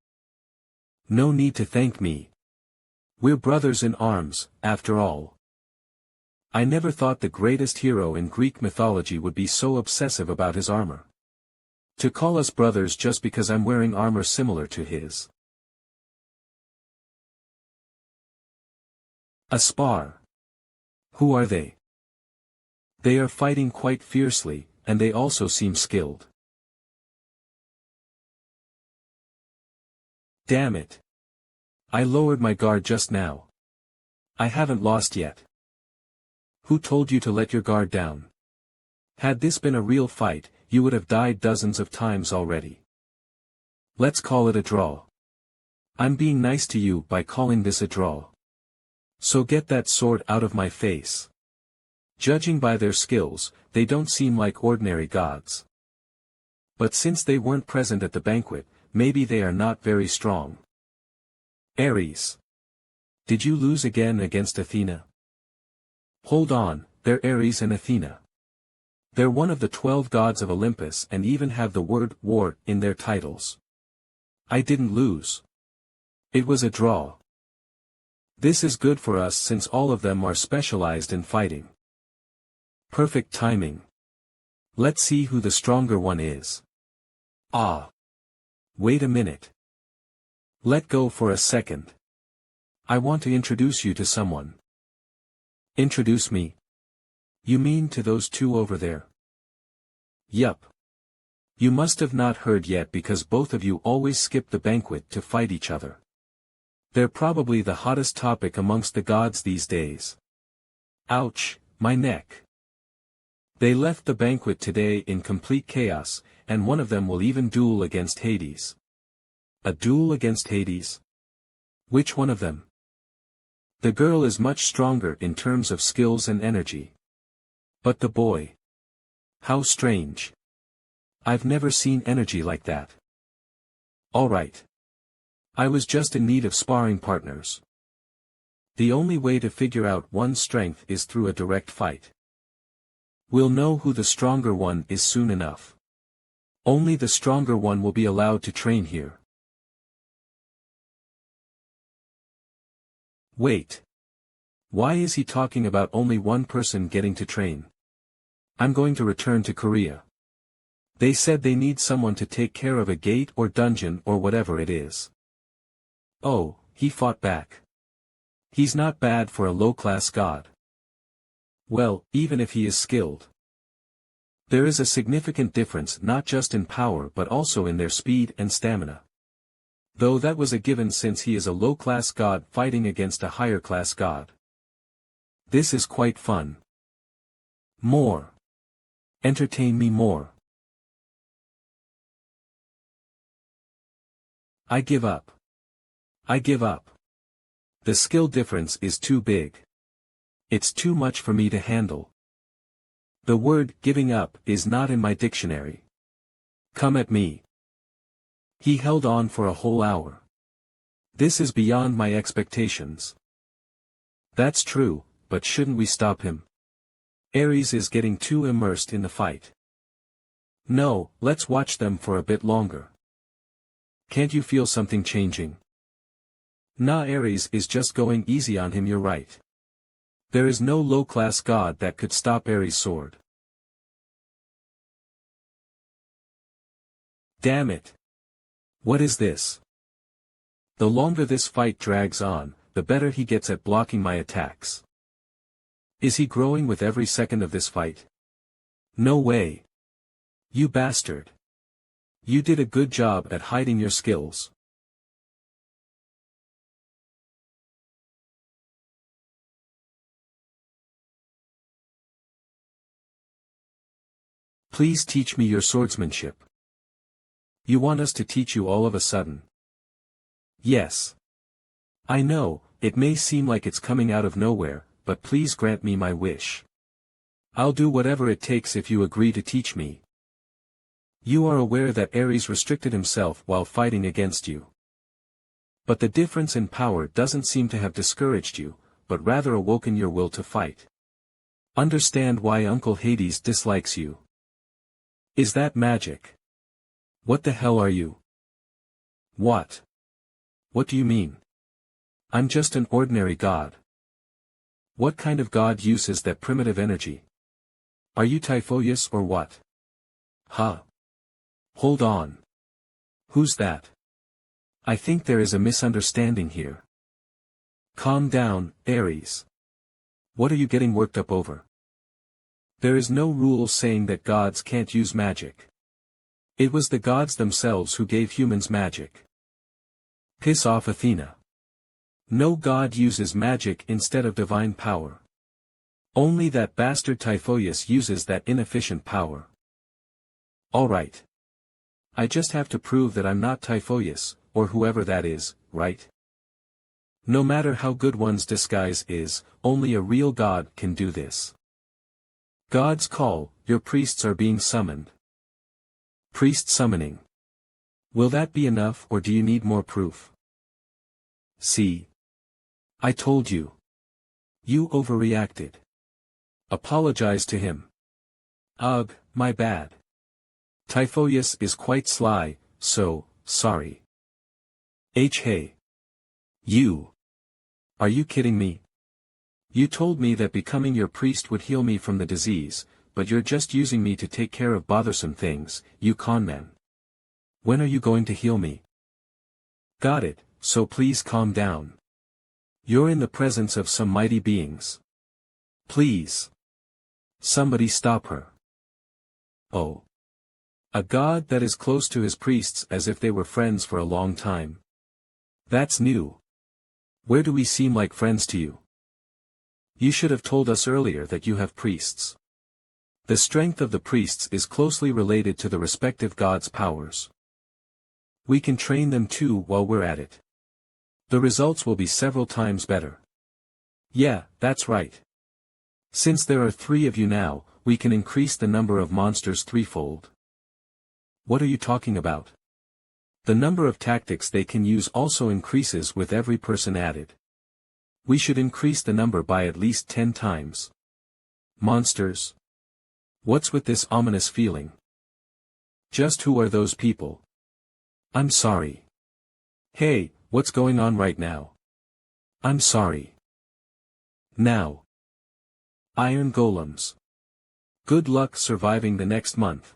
Speaker 1: No need to thank me. We're brothers in arms, after all. I never thought the greatest hero in Greek mythology would be so obsessive about his armor. To call us brothers just because I'm wearing armor similar to his. A spar. Who are they? They are fighting quite fiercely, and they also seem skilled. Damn it. I lowered my guard just now. I haven't lost yet. Who told you to let your guard down? Had this been a real fight, you would have died dozens of times already. Let's call it a draw. I'm being nice to you by calling this a draw. So get that sword out of my face. Judging by their skills, they don't seem like ordinary gods. But since they weren't present at the banquet, maybe they are not very strong. Ares. Did you lose again against Athena? Hold on, they're Ares and Athena. They're one of the 12 gods of Olympus and even have the word war in their titles. I didn't lose. It was a draw. This is good for us since all of them are specialized in fighting. Perfect timing. Let's see who the stronger one is. Ah. Wait a minute. Let go for a second. I want to introduce you to someone. Introduce me? You mean to those two over there? Yup. You must have not heard yet because both of you always skip the banquet to fight each other. They're probably the hottest topic amongst the gods these days. Ouch, my neck. They left the banquet today in complete chaos, and one of them will even duel against Hades. A duel against Hades? Which one of them? The girl is much stronger in terms of skills and energy. But the boy. How strange. I've never seen energy like that. Alright. I was just in need of sparring partners. The only way to figure out one's strength is through a direct fight. We'll know who the stronger one is soon enough. Only the stronger one will be allowed to train here. Wait. Why is he talking about only one person getting to train? I'm going to return to Korea. They said they need someone to take care of a gate or dungeon or whatever it is. Oh, he fought back. He's not bad for a low-class god. Well, even if he is skilled. There is a significant difference not just in power but also in their speed and stamina. Though that was a given since he is a low-class god fighting against a higher-class god. This is quite fun. More. Entertain me more. I give up. I give up. The skill difference is too big. It's too much for me to handle. The word giving up is not in my dictionary. Come at me. He held on for a whole hour. This is beyond my expectations. That's true, but shouldn't we stop him? Ares is getting too immersed in the fight. No, let's watch them for a bit longer. Can't you feel something changing? Nah, Ares is just going easy on him, you're right. There is no low-class god that could stop Ares' sword. Damn it. What is this? The longer this fight drags on, the better he gets at blocking my attacks. Is he growing with every second of this fight? No way. You bastard. You did a good job at hiding your skills. Please teach me your swordsmanship. You want us to teach you all of a sudden? Yes. I know, it may seem like it's coming out of nowhere, but please grant me my wish. I'll do whatever it takes if you agree to teach me. You are aware that Ares restricted himself while fighting against you. But the difference in power doesn't seem to have discouraged you, but rather awoken your will to fight. Understand why Uncle Hades dislikes you. Is that magic? What the hell are you? What? What do you mean? I'm just an ordinary god. What kind of god uses that primitive energy? Are you Typhoeus or what? Huh? Hold on. Who's that? I think there is a misunderstanding here. Calm down, Ares. What are you getting worked up over? There is no rule saying that gods can't use magic. It was the gods themselves who gave humans magic. Piss off, Athena. No god uses magic instead of divine power. Only that bastard Typhoeus uses that inefficient power. Alright. I just have to prove that I'm not Typhoeus, or whoever that is, right? No matter how good one's disguise is, only a real god can do this. God's call, your priests are being summoned. Priest summoning. Will that be enough or do you need more proof? See? I told you. You overreacted. Apologize to him. Ugh, my bad. Typhoeus is quite sly, so, sorry. Hey. You. Are you kidding me? You told me that becoming your priest would heal me from the disease, but you're just using me to take care of bothersome things, you conman. When are you going to heal me? Got it, so please calm down. You're in the presence of some mighty beings. Please. Somebody stop her. Oh. A god that is close to his priests as if they were friends for a long time. That's new. Where do we seem like friends to you? You should have told us earlier that you have priests. The strength of the priests is closely related to the respective gods' powers. We can train them too while we're at it. The results will be several times better. Yeah, that's right. Since there are 3 of you now, we can increase the number of monsters threefold. What are you talking about? The number of tactics they can use also increases with every person added. We should increase the number by at least 10 times. Monsters? What's with this ominous feeling? Just who are those people? I'm sorry. Hey, what's going on right now? I'm sorry. Now. Iron golems. Good luck surviving the next month.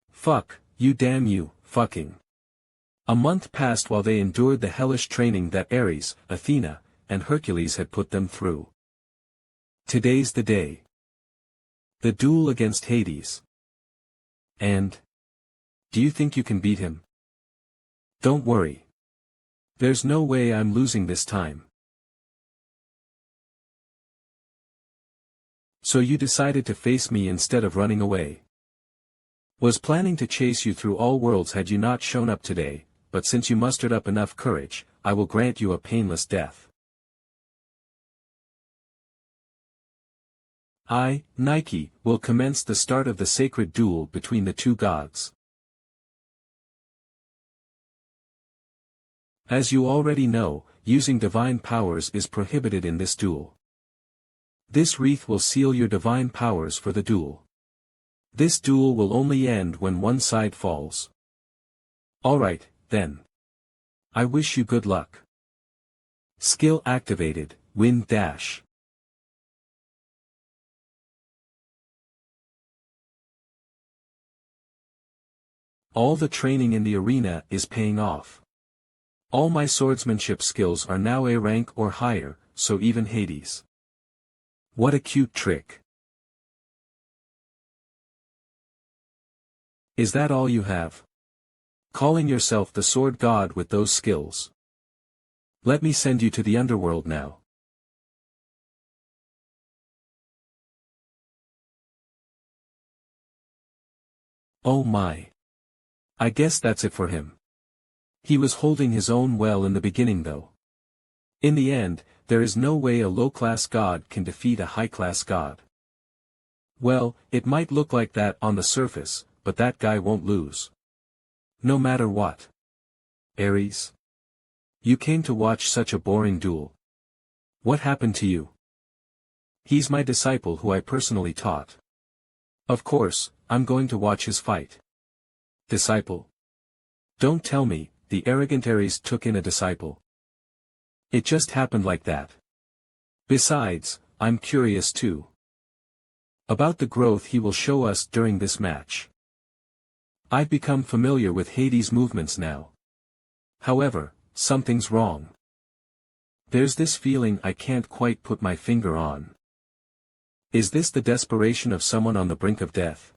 Speaker 1: Fuck, you damn you, fucking. A month passed while they endured the hellish training that Ares, Athena, and Hercules had put them through. Today's the day. The duel against Hades. And? Do you think you can beat him? Don't worry. There's no way I'm losing this time. So you decided to face me instead of running away. Was planning to chase you through all worlds had you not shown up today, but since you mustered up enough courage, I will grant you a painless death. I, Nike, will commence the start of the sacred duel between the 2 gods. As you already know, using divine powers is prohibited in this duel. This wreath will seal your divine powers for the duel. This duel will only end when one side falls. Alright, then. I wish you good luck. Skill activated, wind dash. All the training in the arena is paying off. All my swordsmanship skills are now A rank or higher, so even Hades. What a cute trick. Is that all you have? Calling yourself the sword god with those skills? Let me send you to the underworld now. Oh my. I guess that's it for him. He was holding his own well in the beginning though. In the end, there is no way a low-class god can defeat a high-class god. Well, it might look like that on the surface, but that guy won't lose. No matter what. Ares? You came to watch such a boring duel. What happened to you? He's my disciple who I personally taught. Of course, I'm going to watch his fight. Disciple? Don't tell me, the arrogant Ares took in a disciple. It just happened like that. Besides, I'm curious too. About the growth he will show us during this match. I've become familiar with Hades' movements now. However, something's wrong. There's this feeling I can't quite put my finger on. Is this the desperation of someone on the brink of death?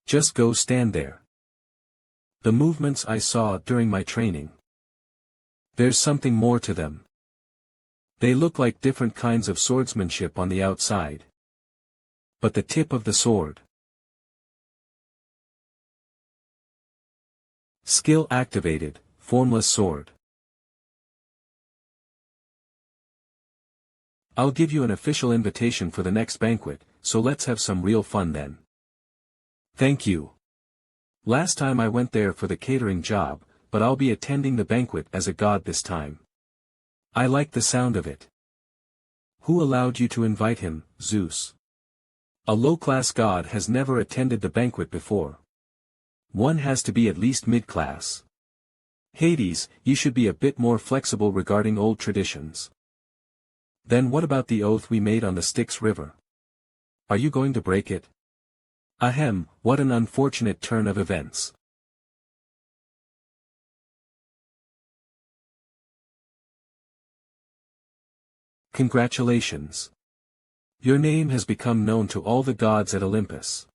Speaker 1: Just go stand there. The movements I saw during my training. There's something more to them. They look like different kinds of swordsmanship on the outside. But the tip of the sword. Skill activated, formless sword. I'll give you an official invitation for the next banquet, so let's have some real fun then. Thank you. Last time I went there for the catering job, but I'll be attending the banquet as a god this time. I like the sound of it. Who allowed you to invite him, Zeus? A low-class god has never attended the banquet before. One has to be at least mid-class. Hades, you should be a bit more flexible regarding old traditions. Then what about the oath we made on the Styx River? Are you going to break it? Ahem, what an unfortunate turn of events. Congratulations. Your name has become known to all the gods at Olympus.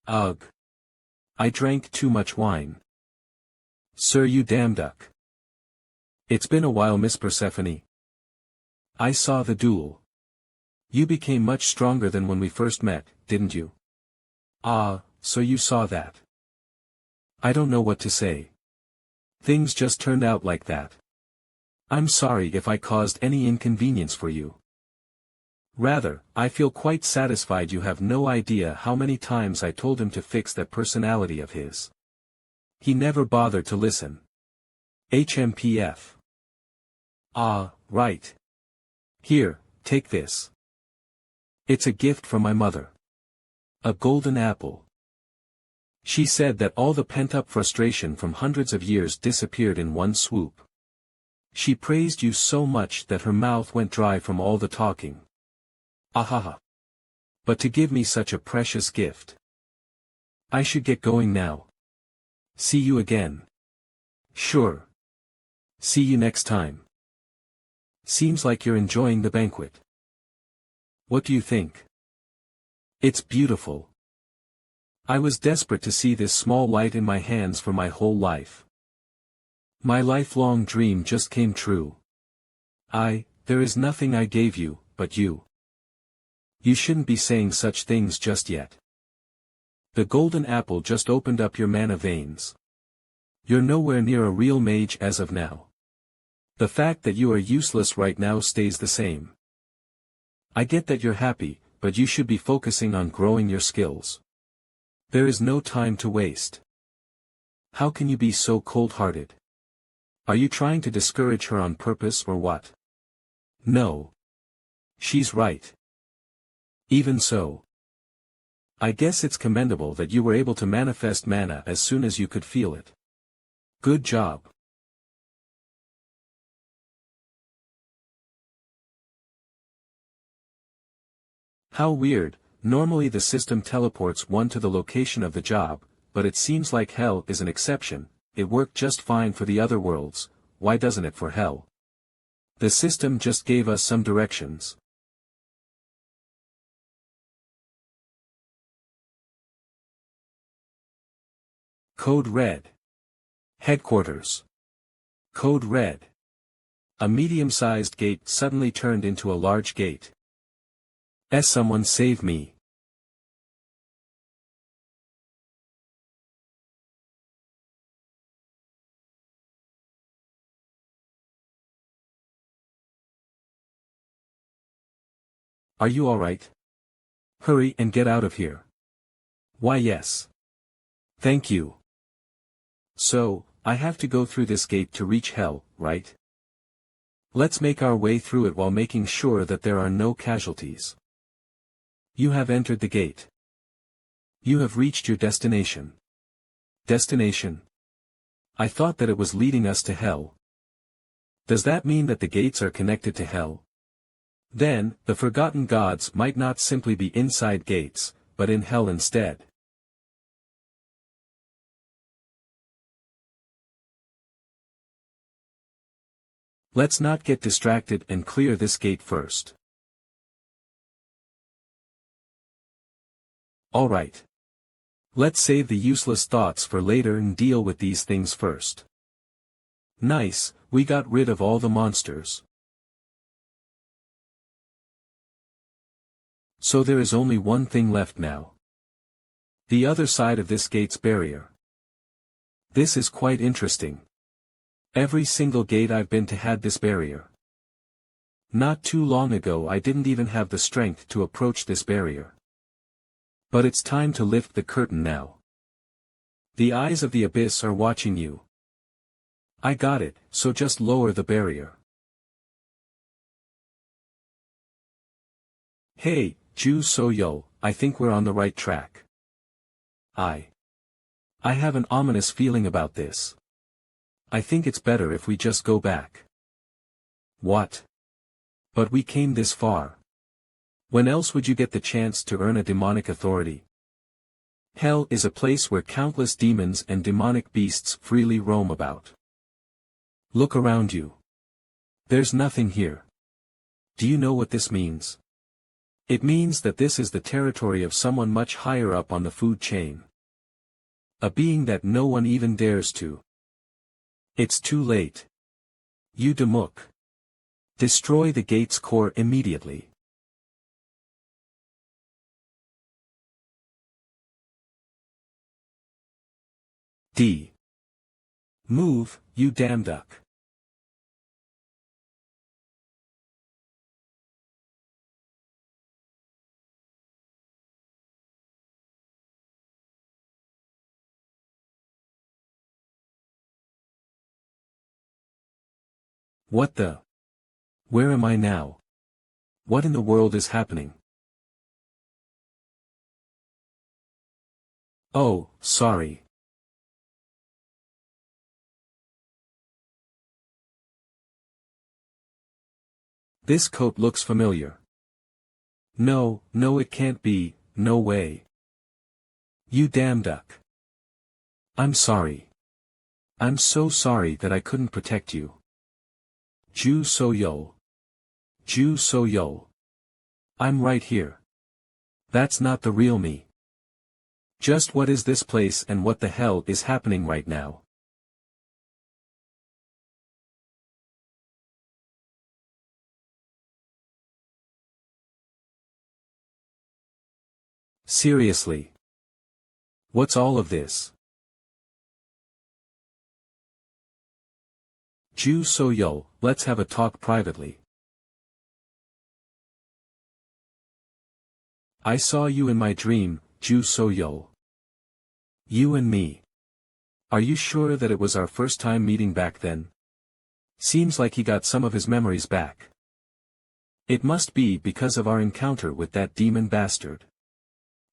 Speaker 1: Ugh. I drank too much wine. Sir, you damn duck. It's been a while, Miss Persephone. I saw the duel. You became much stronger than when we first met, didn't you? Ah, so you saw that. I don't know what to say. Things just turned out like that. I'm sorry if I caused any inconvenience for you. Rather, I feel quite satisfied. You have no idea how many times I told him to fix that personality of his. He never bothered to listen. HMPF. Ah, right. Here, take this. It's a gift from my mother. A golden apple. She said that all the pent-up frustration from hundreds of years disappeared in one swoop. She praised you so much that her mouth went dry from all the talking. Ahaha. But to give me such a precious gift. I should get going now. See you again. Sure. See you next time. Seems like you're enjoying the banquet. What do you think? It's beautiful. I was desperate to see this small light in my hands for my whole life. My lifelong dream just came true. There is nothing I gave you, but you. You shouldn't be saying such things just yet. The golden apple just opened up your mana veins. You're nowhere near a real mage as of now. The fact that you are useless right now stays the same. I get that you're happy, but you should be focusing on growing your skills. There is no time to waste. How can you be so cold-hearted? Are you trying to discourage her on purpose or what? No. She's right. Even so. I guess it's commendable that you were able to manifest mana as soon as you could feel it. Good job. How weird. Normally the system teleports one to the location of the job, but it seems like hell is an exception. It worked just fine for the other worlds, why doesn't it for hell? The system just gave us some directions. Code Red. Headquarters. Code Red. A medium-sized gate suddenly turned into a large gate. Someone save me. Are you alright? Hurry and get out of here. Why yes. Thank you. So, I have to go through this gate to reach hell, right? Let's make our way through it while making sure that there are no casualties. You have entered the gate. You have reached your destination. Destination? I thought that it was leading us to hell. Does that mean that the gates are connected to hell? Then, the forgotten gods might not simply be inside gates, but in hell instead. Let's not get distracted and clear this gate first. Alright. Let's save the useless thoughts for later and deal with these things first. Nice, we got rid of all the monsters. So there is only one thing left now. The other side of this gate's barrier. This is quite interesting. Every single gate I've been to had this barrier. Not too long ago I didn't even have the strength to approach this barrier. But it's time to lift the curtain now. The eyes of the abyss are watching you. I got it, so just lower the barrier. Hey, Ju So-yo, I think we're on the right track. I have an ominous feeling about this. I think it's better if we just go back. What? But we came this far. When else would you get the chance to earn a demonic authority? Hell is a place where countless demons and demonic beasts freely roam about. Look around you. There's nothing here. Do you know what this means? It means that this is the territory of someone much higher up on the food chain. A being that no one even dares to. It's too late. You Demuk. Destroy the gate's core immediately. D. Move, you damn duck. What the? Where am I now? What in the world is happening? Oh, sorry. This coat looks familiar. No, it can't be, no way. You damn duck. I'm sorry. I'm so sorry that I couldn't protect you. Ju So-yo. Ju So-yo. I'm right here. That's not the real me. Just what is this place and what the hell is happening right now? Seriously. What's all of this? Ju So-yo, let's have a talk privately. I saw you in my dream, Ju So-yo. You and me. Are you sure that it was our first time meeting back then? Seems like he got some of his memories back. It must be because of our encounter with that demon bastard.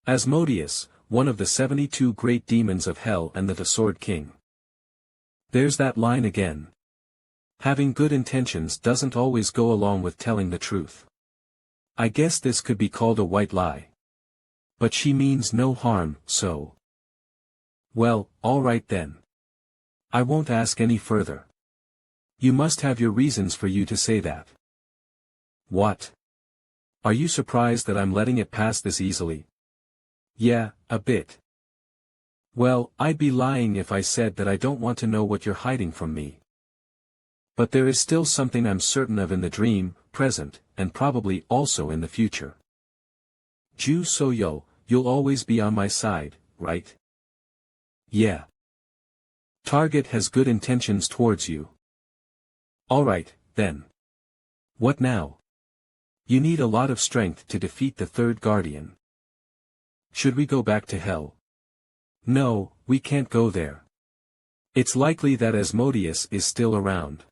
Speaker 1: Asmodeus, one of the 72 great demons of hell and the Sword King. There's that line again. Having good intentions doesn't always go along with telling the truth. I guess this could be called a white lie. But she means no harm, so. Well, alright then. I won't ask any further. You must have your reasons for you to say that. What? Are you surprised that I'm letting it pass this easily? Yeah, a bit. Well, I'd be lying if I said that I don't want to know what you're hiding from me. But there is still something I'm certain of in the dream, present, and probably also in the future. Ju So-yo, you'll always be on my side, right? Yeah. Target has good intentions towards you. Alright, then. What now? You need a lot of strength to defeat the third guardian. Should we go back to hell? No, we can't go there. It's likely that Asmodeus is still around.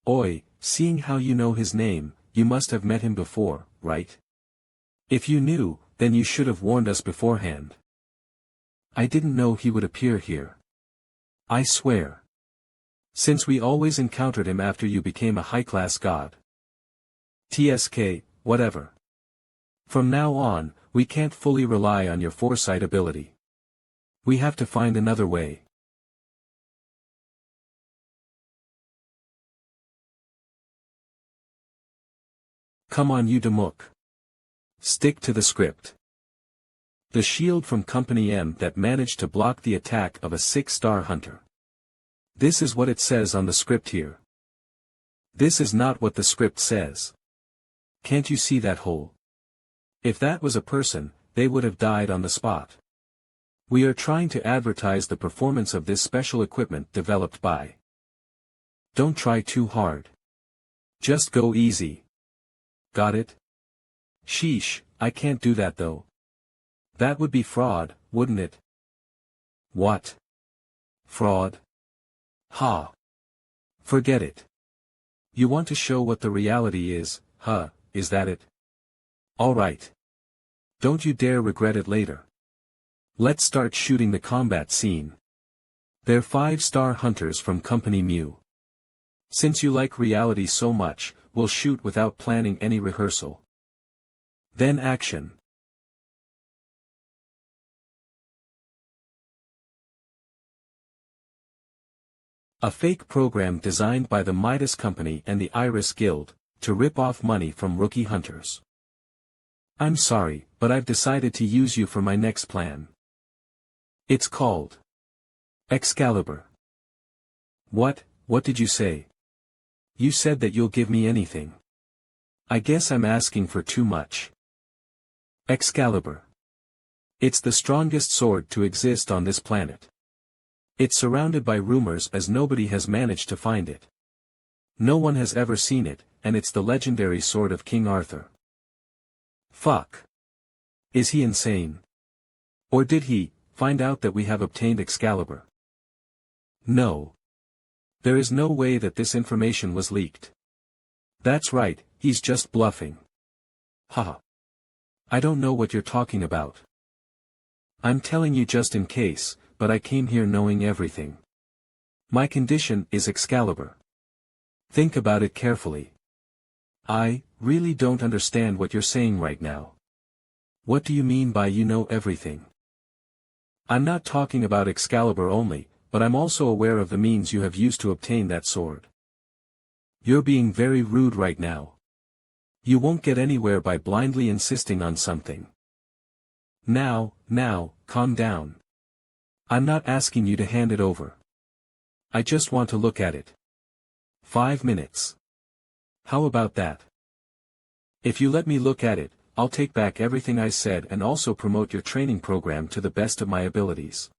Speaker 1: Oi, seeing how you know his name, you must have met him before, right? If you knew, then you should have warned us beforehand. I didn't know he would appear here. I swear. Since we always encountered him after you became a high-class god. TSK, whatever. From now on, we can't fully rely on your foresight ability. We have to find another way. Come on, you Demuk. Stick to the script. The shield from Company M that managed to block the attack of a 6-star hunter. This is what it says on the script here. This is not what the script says. Can't you see that hole? If that was a person, they would have died on the spot. We are trying to advertise the performance of this special equipment developed by. Don't try too hard. Just go easy. Got it? Sheesh, I can't do that though. That would be fraud, wouldn't it? What? Fraud? Ha. Forget it. You want to show what the reality is, huh, is that it? Alright. Don't you dare regret it later. Let's start shooting the combat scene. They're 5-star hunters from Company Mu. Since you like reality so much, we'll shoot without planning any rehearsal. Then action. A fake program designed by the Midas Company and the Iris Guild, to rip off money from rookie hunters. I'm sorry, but I've decided to use you for my next plan. It's called Excalibur. What did you say? You said that you'll give me anything. I guess I'm asking for too much. Excalibur. It's the strongest sword to exist on this planet. It's surrounded by rumors as nobody has managed to find it. No one has ever seen it, and it's the legendary sword of King Arthur. Fuck. Is he insane? Or did he find out that we have obtained Excalibur? No. There is no way that this information was leaked. That's right, he's just bluffing. Haha. I don't know what you're talking about. I'm telling you just in case, but I came here knowing everything. My condition is Excalibur. Think about it carefully. I really don't understand what you're saying right now. What do you mean by you know everything? I'm not talking about Excalibur only, but I'm also aware of the means you have used to obtain that sword. You're being very rude right now. You won't get anywhere by blindly insisting on something. Now, calm down. I'm not asking you to hand it over. I just want to look at it. 5 minutes. How about that? If you let me look at it, I'll take back everything I said and also promote your training program to the best of my abilities.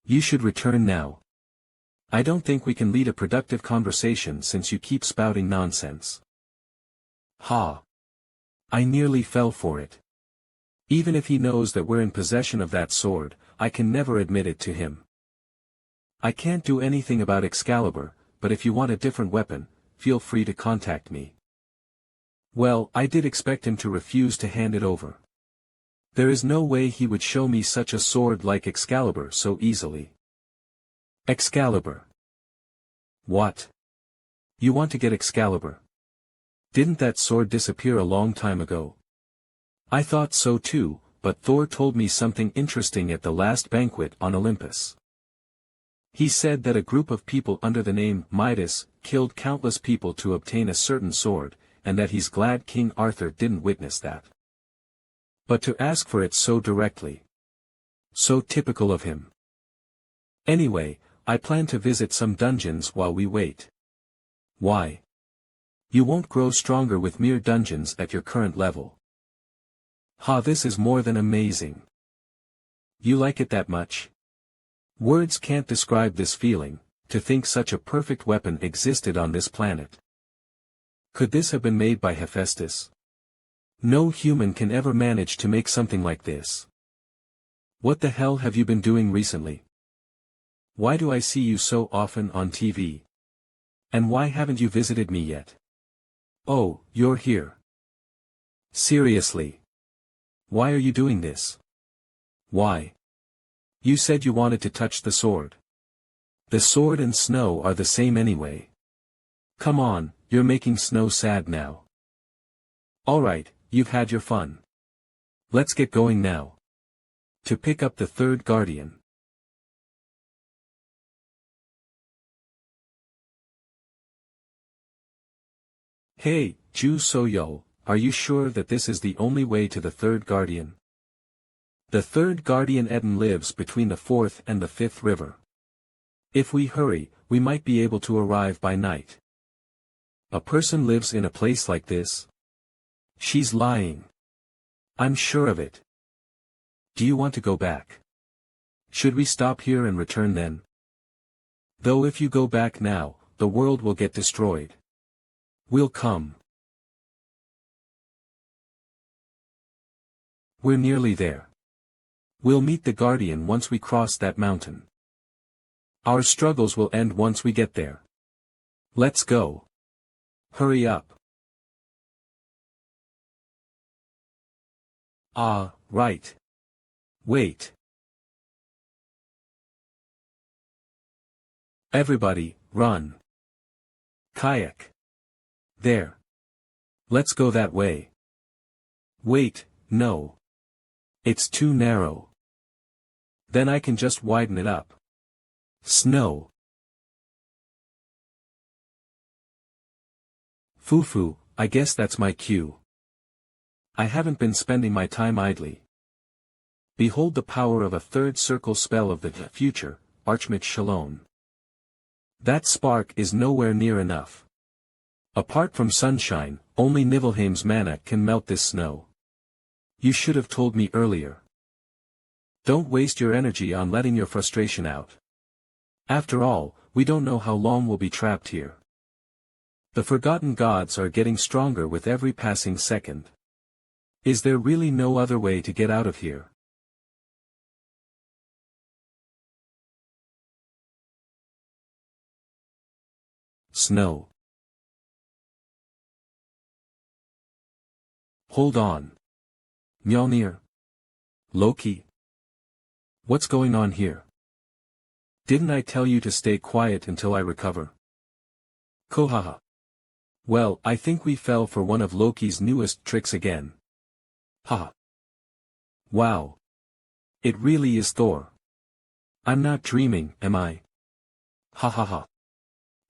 Speaker 1: You should return now. I don't think we can lead a productive conversation since you keep spouting nonsense. Ha. I nearly fell for it. Even if he knows that we're in possession of that sword, I can never admit it to him. I can't do anything about Excalibur, but if you want a different weapon, feel free to contact me. Well, I did expect him to refuse to hand it over. There is no way he would show me such a sword like Excalibur so easily. Excalibur. What? You want to get Excalibur? Didn't that sword disappear a long time ago? I thought so too, but Thor told me something interesting at the last banquet on Olympus. He said that a group of people under the name Midas killed countless people to obtain a certain sword, and that he's glad King Arthur didn't witness that. But to ask for it so directly. So typical of him. Anyway, I plan to visit some dungeons while we wait. Why? You won't grow stronger with mere dungeons at your current level. Ha, this is more than amazing. You like it that much? Words can't describe this feeling, to think such a perfect weapon existed on this planet. Could this have been made by Hephaestus? No human can ever manage to make something like this. What the hell have you been doing recently? Why do I see you so often on TV? And why haven't you visited me yet? Oh, you're here. Seriously. Why are you doing this? Why? You said you wanted to touch the sword. The sword and snow are the same anyway. Come on, you're making Snow sad now. Alright, you've had your fun. Let's get going now. To pick up the third guardian. Hey, Ju Soyo, are you sure that this is the only way to the third guardian? The third guardian Eden lives between the fourth and the fifth river. If we hurry, we might be able to arrive by night. A person lives in a place like this? She's lying. I'm sure of it. Do you want to go back? Should we stop here and return then? Though if you go back now, the world will get destroyed. We'll come. We're nearly there. We'll meet the guardian once we cross that mountain. Our struggles will end once we get there. Let's go. Hurry up. Ah, right. Wait. Everybody, run. Kayak. There. Let's go that way. Wait, no. It's too narrow. Then I can just widen it up. Snow. Fufu, I guess that's my cue. I haven't been spending my time idly. Behold the power of a third circle spell of the future, Archmage Shalom. That spark is nowhere near enough. Apart from sunshine, only Niflheim's mana can melt this snow. You should have told me earlier. Don't waste your energy on letting your frustration out. After all, we don't know how long we'll be trapped here. The forgotten gods are getting stronger with every passing second. Is there really no other way to get out of here? Snow. Hold on. Mjolnir. Loki. What's going on here? Didn't I tell you to stay quiet until I recover? Kohaha. Well, I think we fell for one of Loki's newest tricks again. Haha. Wow. It really is Thor. I'm not dreaming, am I? Ha ha ha.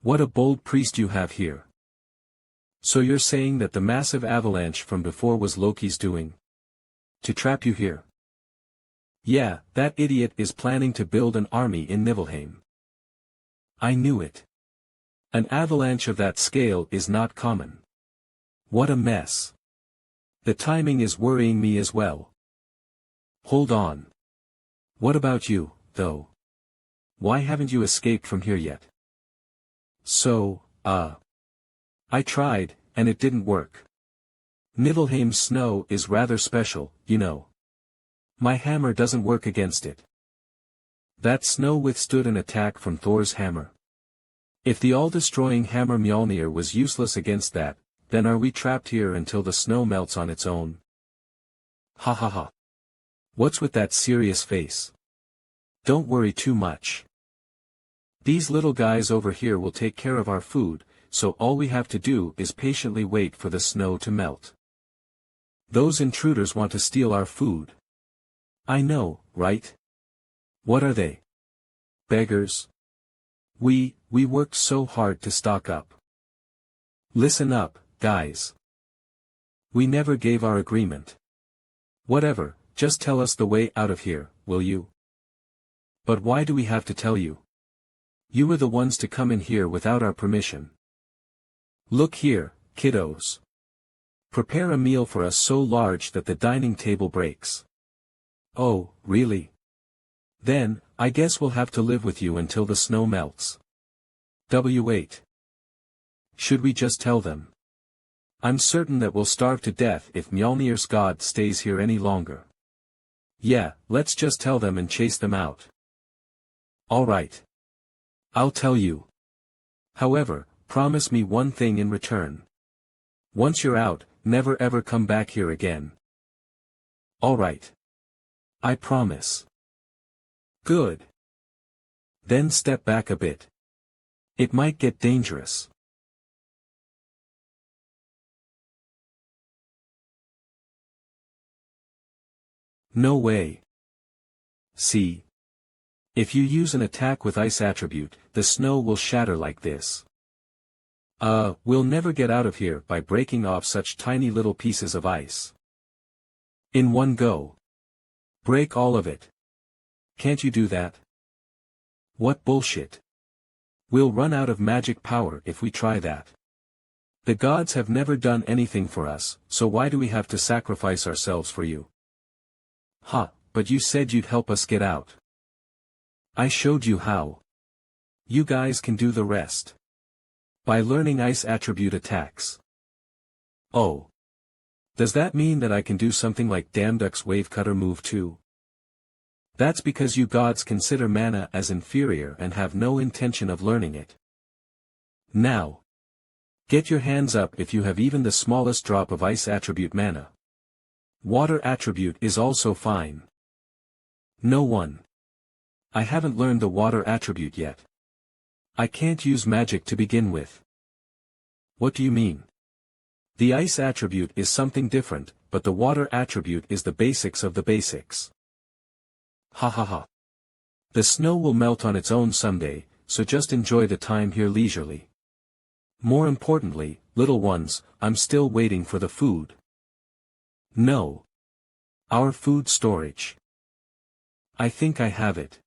Speaker 1: What a bold priest you have here. So you're saying that the massive avalanche from before was Loki's doing? To trap you here? Yeah, that idiot is planning to build an army in Niflheim. I knew it. An avalanche of that scale is not common. What a mess. The timing is worrying me as well. Hold on. What about you, though? Why haven't you escaped from here yet? I tried, and it didn't work. Niflheim's snow is rather special, you know. My hammer doesn't work against it. That snow withstood an attack from Thor's hammer. If the all-destroying hammer Mjolnir was useless against that, then are we trapped here until the snow melts on its own? Ha ha ha. What's with that serious face? Don't worry too much. These little guys over here will take care of our food, so all we have to do is patiently wait for the snow to melt. Those intruders want to steal our food. I know, right? What are they? Beggars? We worked so hard to stock up. Listen up, guys. We never gave our agreement. Whatever, just tell us the way out of here, will you? But why do we have to tell you? You were the ones to come in here without our permission. Look here, kiddos. Prepare a meal for us so large that the dining table breaks. Oh, really? Then, I guess we'll have to live with you until the snow melts. W8. Should we just tell them? I'm certain that we'll starve to death if Mjolnir's god stays here any longer. Yeah, let's just tell them and chase them out. Alright. I'll tell you. However, promise me one thing in return. Once you're out, never ever come back here again. Alright. I promise. Good. Then step back a bit. It might get dangerous. No way. See? If you use an attack with ice attribute, the snow will shatter like this. We'll never get out of here by breaking off such tiny little pieces of ice. In one go. Break all of it. Can't you do that? What bullshit. We'll run out of magic power if we try that. The gods have never done anything for us, so why do we have to sacrifice ourselves for you? Ha, but you said you'd help us get out. I showed you how. You guys can do the rest. By learning ice attribute attacks. Oh. Does that mean that I can do something like Damduck's wave cutter move too? That's because you gods consider mana as inferior and have no intention of learning it. Now. Get your hands up if you have even the smallest drop of ice attribute mana. Water attribute is also fine. No one. I haven't learned the water attribute yet. I can't use magic to begin with. What do you mean? The ice attribute is something different, but the water attribute is the basics of the basics. Ha ha ha. The snow will melt on its own someday, so just enjoy the time here leisurely. More importantly, little ones, I'm still waiting for the food. No. Our food storage. I think I have it.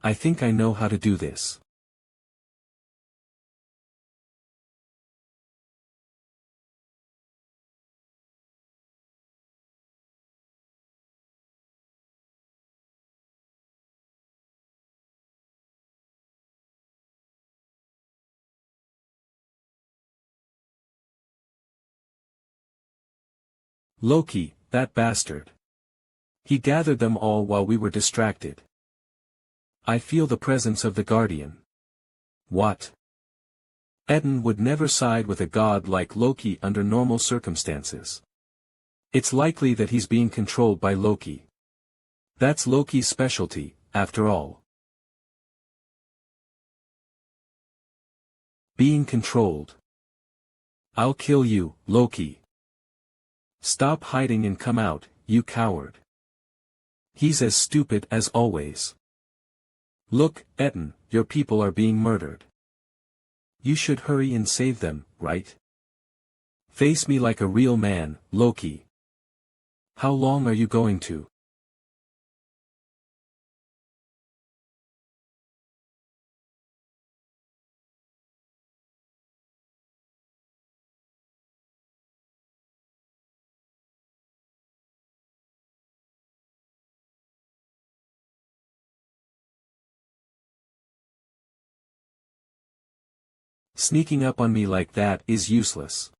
Speaker 1: I think I know how to do this. Loki, that bastard. He gathered them all while we were distracted. I feel the presence of the Guardian. What? Eden would never side with a god like Loki under normal circumstances. It's likely that he's being controlled by Loki. That's Loki's specialty, after all. Being controlled. I'll kill you, Loki. Stop hiding and come out, you coward. He's as stupid as always. Look, Eden, your people are being murdered. You should hurry and save them, right? Face me like a real man, Loki. How long are you going to? Sneaking up on me like that is useless.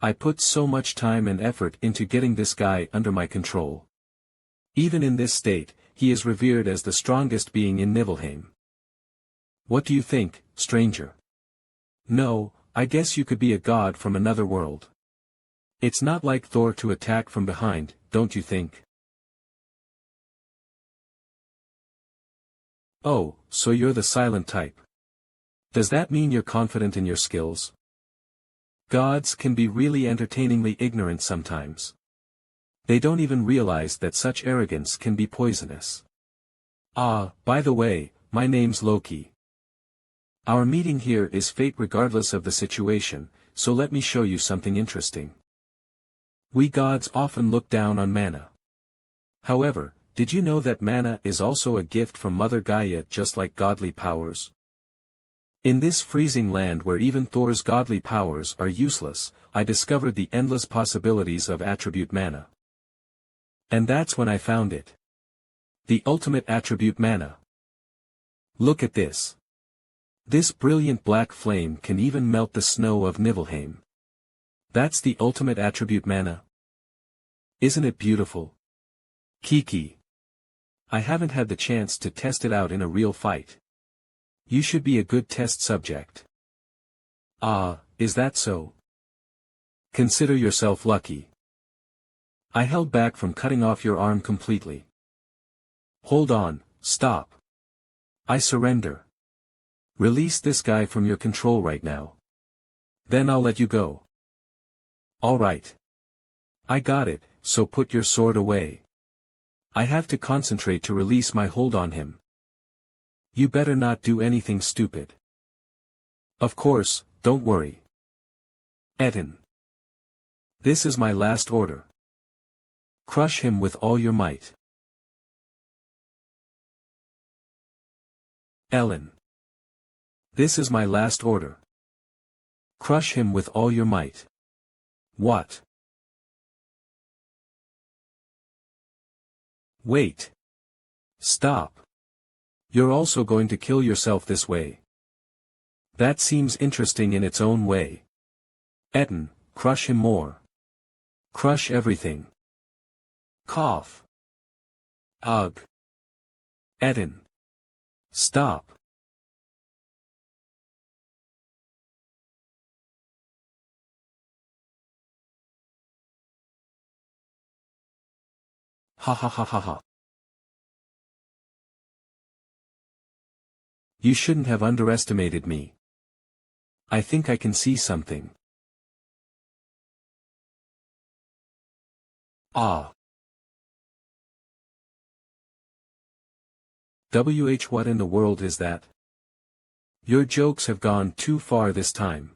Speaker 1: I put so much time and effort into getting this guy under my control. Even in this state, he is revered as the strongest being in Nibelheim. What do you think, stranger? No, I guess you could be a god from another world. It's not like Thor to attack from behind, don't you think? Oh, so you're the silent type. Does that mean you're confident in your skills? Gods can be really entertainingly ignorant sometimes. They don't even realize that such arrogance can be poisonous. Ah, by the way, my name's Loki. Our meeting here is fate regardless of the situation, so let me show you something interesting. We gods often look down on mana. However, did you know that mana is also a gift from Mother Gaia just like godly powers? In this freezing land where even Thor's godly powers are useless, I discovered the endless possibilities of attribute mana. And that's when I found it. The ultimate attribute mana. Look at this. This brilliant black flame can even melt the snow of Niflheim. That's the ultimate attribute mana. Isn't it beautiful? Kiki. I haven't had the chance to test it out in a real fight. You should be a good test subject. Ah, is that so? Consider yourself lucky. I held back from cutting off your arm completely. Hold on, stop. I surrender. Release this guy from your control right now. Then I'll let you go. All right. I got it, so put your sword away. I have to concentrate to release my hold on him. You better not do anything stupid. Of course, don't worry. Etten. This is my last order. Crush him with all your might. Ellen. This is my last order. Crush him with all your might. What? Wait. Stop. You're also going to kill yourself this way. That seems interesting in its own way. Etten, crush him more. Crush everything. Cough. Ugh. Etten. Stop. Ha ha ha ha ha. You shouldn't have underestimated me. I think I can see something. Ah. What in the world is that? Your jokes have gone too far this time.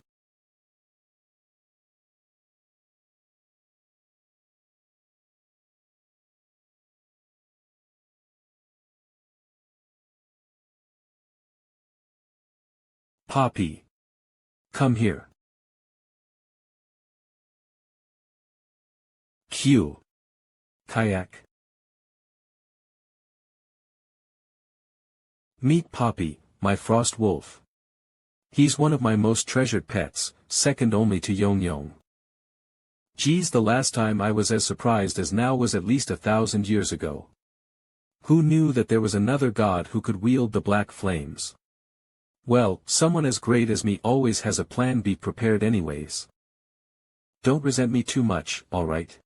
Speaker 1: Poppy. Come here. Q. Kayak. Meet Poppy, my frost wolf. He's one of my most treasured pets, second only to Yong Yong. Geez, the last time I was as surprised as now was at least 1,000 years ago. Who knew that there was another god who could wield the black flames? Well, someone as great as me always has a plan B prepared anyways. Don't resent me too much, alright?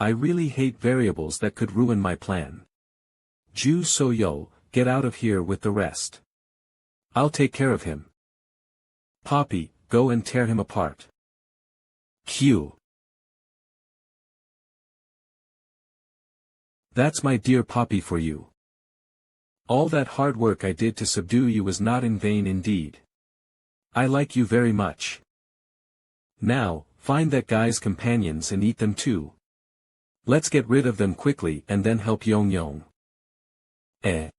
Speaker 1: I really hate variables that could ruin my plan. Ju So Yo, get out of here with the rest. I'll take care of him. Poppy, go and tear him apart. Q. That's my dear Poppy for you. All that hard work I did to subdue you was not in vain indeed. I like you very much. Now, find that guy's companions and eat them too. Let's get rid of them quickly and then help Yong Yong. Eh?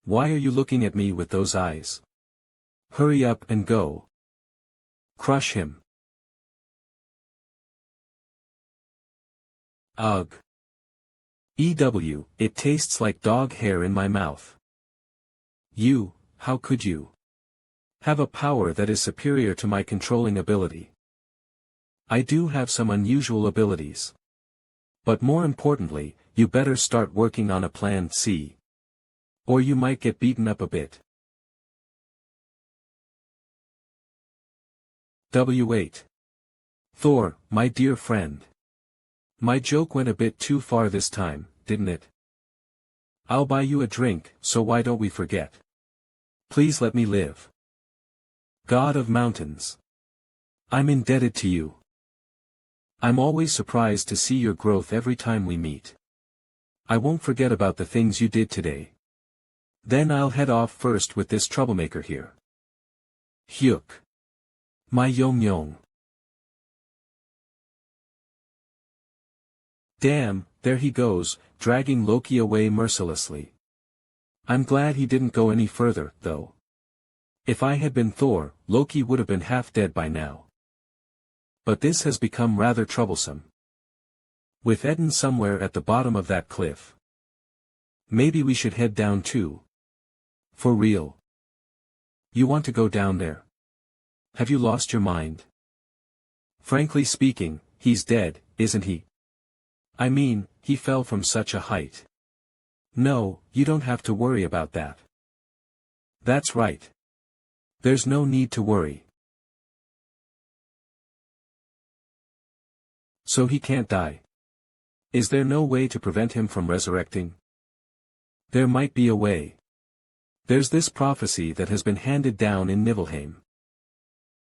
Speaker 1: Why are you looking at me with those eyes? Hurry up and go. Crush him. Ugh. It tastes like dog hair in my mouth. You, how could you? Have a power that is superior to my controlling ability. I do have some unusual abilities. But more importantly, you better start working on a plan C. Or you might get beaten up a bit. W8. Thor, my dear friend. My joke went a bit too far this time, didn't it? I'll buy you a drink, so why don't we forget? Please let me live. God of mountains. I'm indebted to you. I'm always surprised to see your growth every time we meet. I won't forget about the things you did today. Then I'll head off first with this troublemaker here. Hyuk. My Yong Yong. Damn, there he goes, dragging Loki away mercilessly. I'm glad he didn't go any further, though. If I had been Thor, Loki would have been half dead by now. But this has become rather troublesome. With Eden somewhere at the bottom of that cliff. Maybe we should head down too. For real. You want to go down there? Have you lost your mind? Frankly speaking, he's dead, isn't he? I mean, he fell from such a height. No, you don't have to worry about that. That's right. There's no need to worry. So he can't die. Is there no way to prevent him from resurrecting? There might be a way. There's this prophecy that has been handed down in Nibelheim.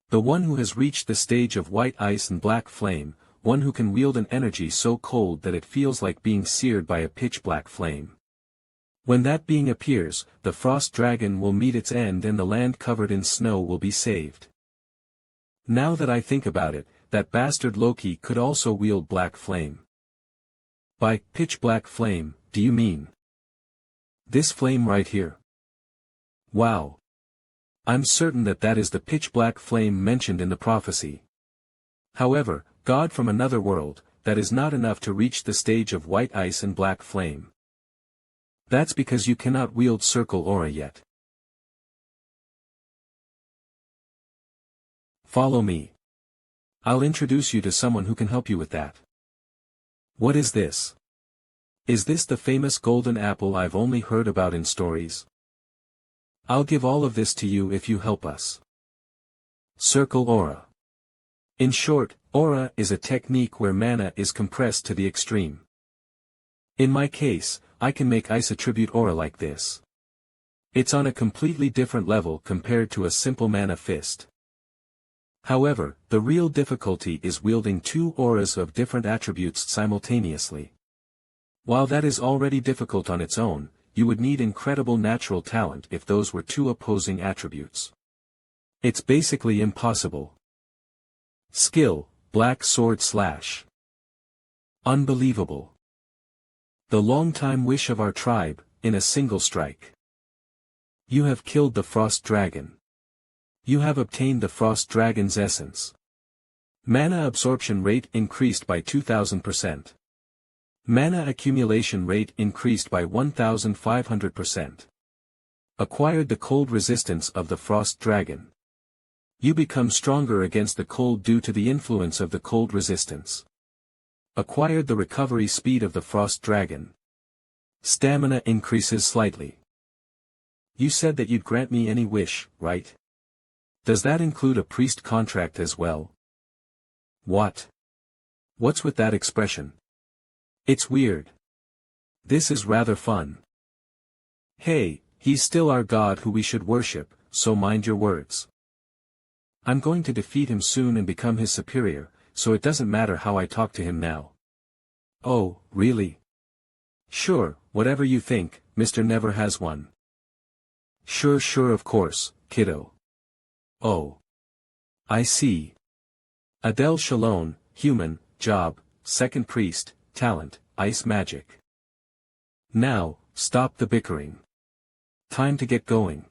Speaker 1: The one who has reached the stage of white ice and black flame, one who can wield an energy so cold that it feels like being seared by a pitch-black flame. When that being appears, the frost dragon will meet its end and the land covered in snow will be saved. Now that I think about it, that bastard Loki could also wield black flame. By pitch-black flame, do you mean this flame right here? Wow. I'm certain that that is the pitch-black flame mentioned in the prophecy. However, God from another world, that is not enough to reach the stage of white ice and black flame. That's because you cannot wield circle aura yet. Follow me. I'll introduce you to someone who can help you with that. What is this? Is this the famous golden apple I've only heard about in stories? I'll give all of this to you if you help us. Circle aura. In short, aura is a technique where mana is compressed to the extreme. In my case, I can make ice attribute aura like this. It's on a completely different level compared to a simple mana fist. However, the real difficulty is wielding two auras of different attributes simultaneously. While that is already difficult on its own, you would need incredible natural talent if those were two opposing attributes. It's basically impossible. Skill, Black Sword Slash. Unbelievable. The long-time wish of our tribe, in a single strike. You have killed the Frost Dragon. You have obtained the Frost Dragon's essence. Mana absorption rate increased by 2000%. Mana accumulation rate increased by 1500%. Acquired the cold resistance of the Frost Dragon. You become stronger against the cold due to the influence of the cold resistance. Acquired the recovery speed of the Frost Dragon. Stamina increases slightly. You said that you'd grant me any wish, right? Does that include a priest contract as well? What? What's with that expression? It's weird. This is rather fun. Hey, he's still our god who we should worship, so mind your words. I'm going to defeat him soon and become his superior, so it doesn't matter how I talk to him now. Oh, really? Sure, whatever you think, Mr. Never Has One. Sure of course, kiddo. Oh. I see. Adele Shalom, human, job, second priest, talent, ice magic. Now, stop the bickering. Time to get going.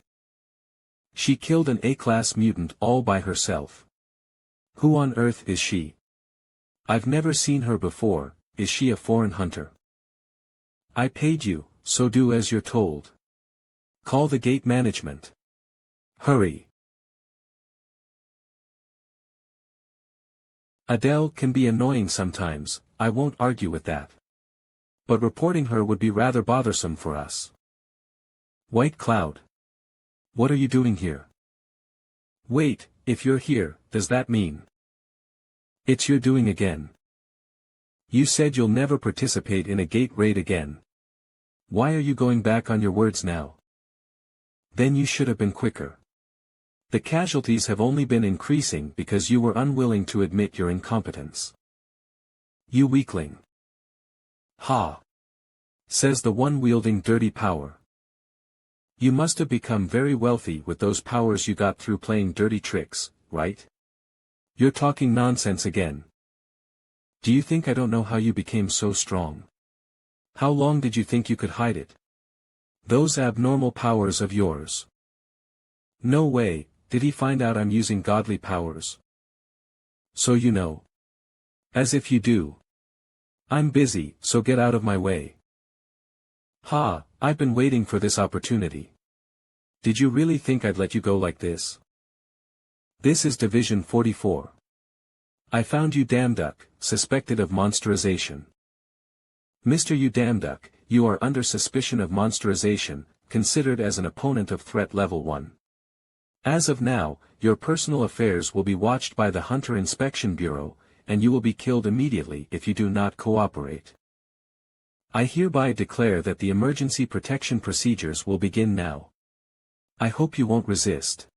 Speaker 1: She killed an A-class mutant all by herself. Who on earth is she? I've never seen her before. Is she a foreign hunter? I paid you, so do as you're told. Call the gate management. Hurry. Adele can be annoying sometimes, I won't argue with that. But reporting her would be rather bothersome for us. White Cloud. What are you doing here? Wait, if you're here, does that mean it's your doing again? You said you'll never participate in a gate raid again. Why are you going back on your words now? Then you should have been quicker. The casualties have only been increasing because you were unwilling to admit your incompetence. You weakling. Ha! Says the one wielding dirty power. You must have become very wealthy with those powers you got through playing dirty tricks, right? You're talking nonsense again. Do you think I don't know how you became so strong? How long did you think you could hide it? Those abnormal powers of yours. No way, did he find out I'm using godly powers? So you know. As if you do. I'm busy, so get out of my way. Ha, I've been waiting for this opportunity. Did you really think I'd let you go like this? This is Division 44. I found you Damduck, suspected of monsterization. Mr. You Damduck, you are under suspicion of monsterization, considered as an opponent of threat level 1. As of now, your personal affairs will be watched by the Hunter Inspection Bureau, and you will be killed immediately if you do not cooperate. I hereby declare that the emergency protection procedures will begin now. I hope you won't resist.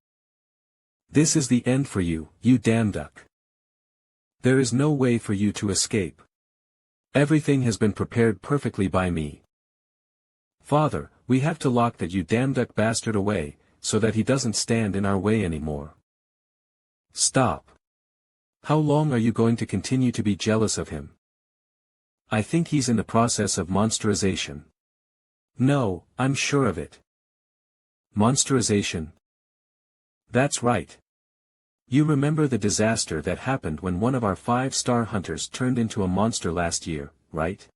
Speaker 1: This is the end for you, you Damduck. There is no way for you to escape. Everything has been prepared perfectly by me. Father, we have to lock that you Damduck bastard away, so that he doesn't stand in our way anymore. Stop. How long are you going to continue to be jealous of him? I think he's in the process of monsterization. No, I'm sure of it. Monsterization? That's right. You remember the disaster that happened when one of our 5-star hunters turned into a monster last year, right?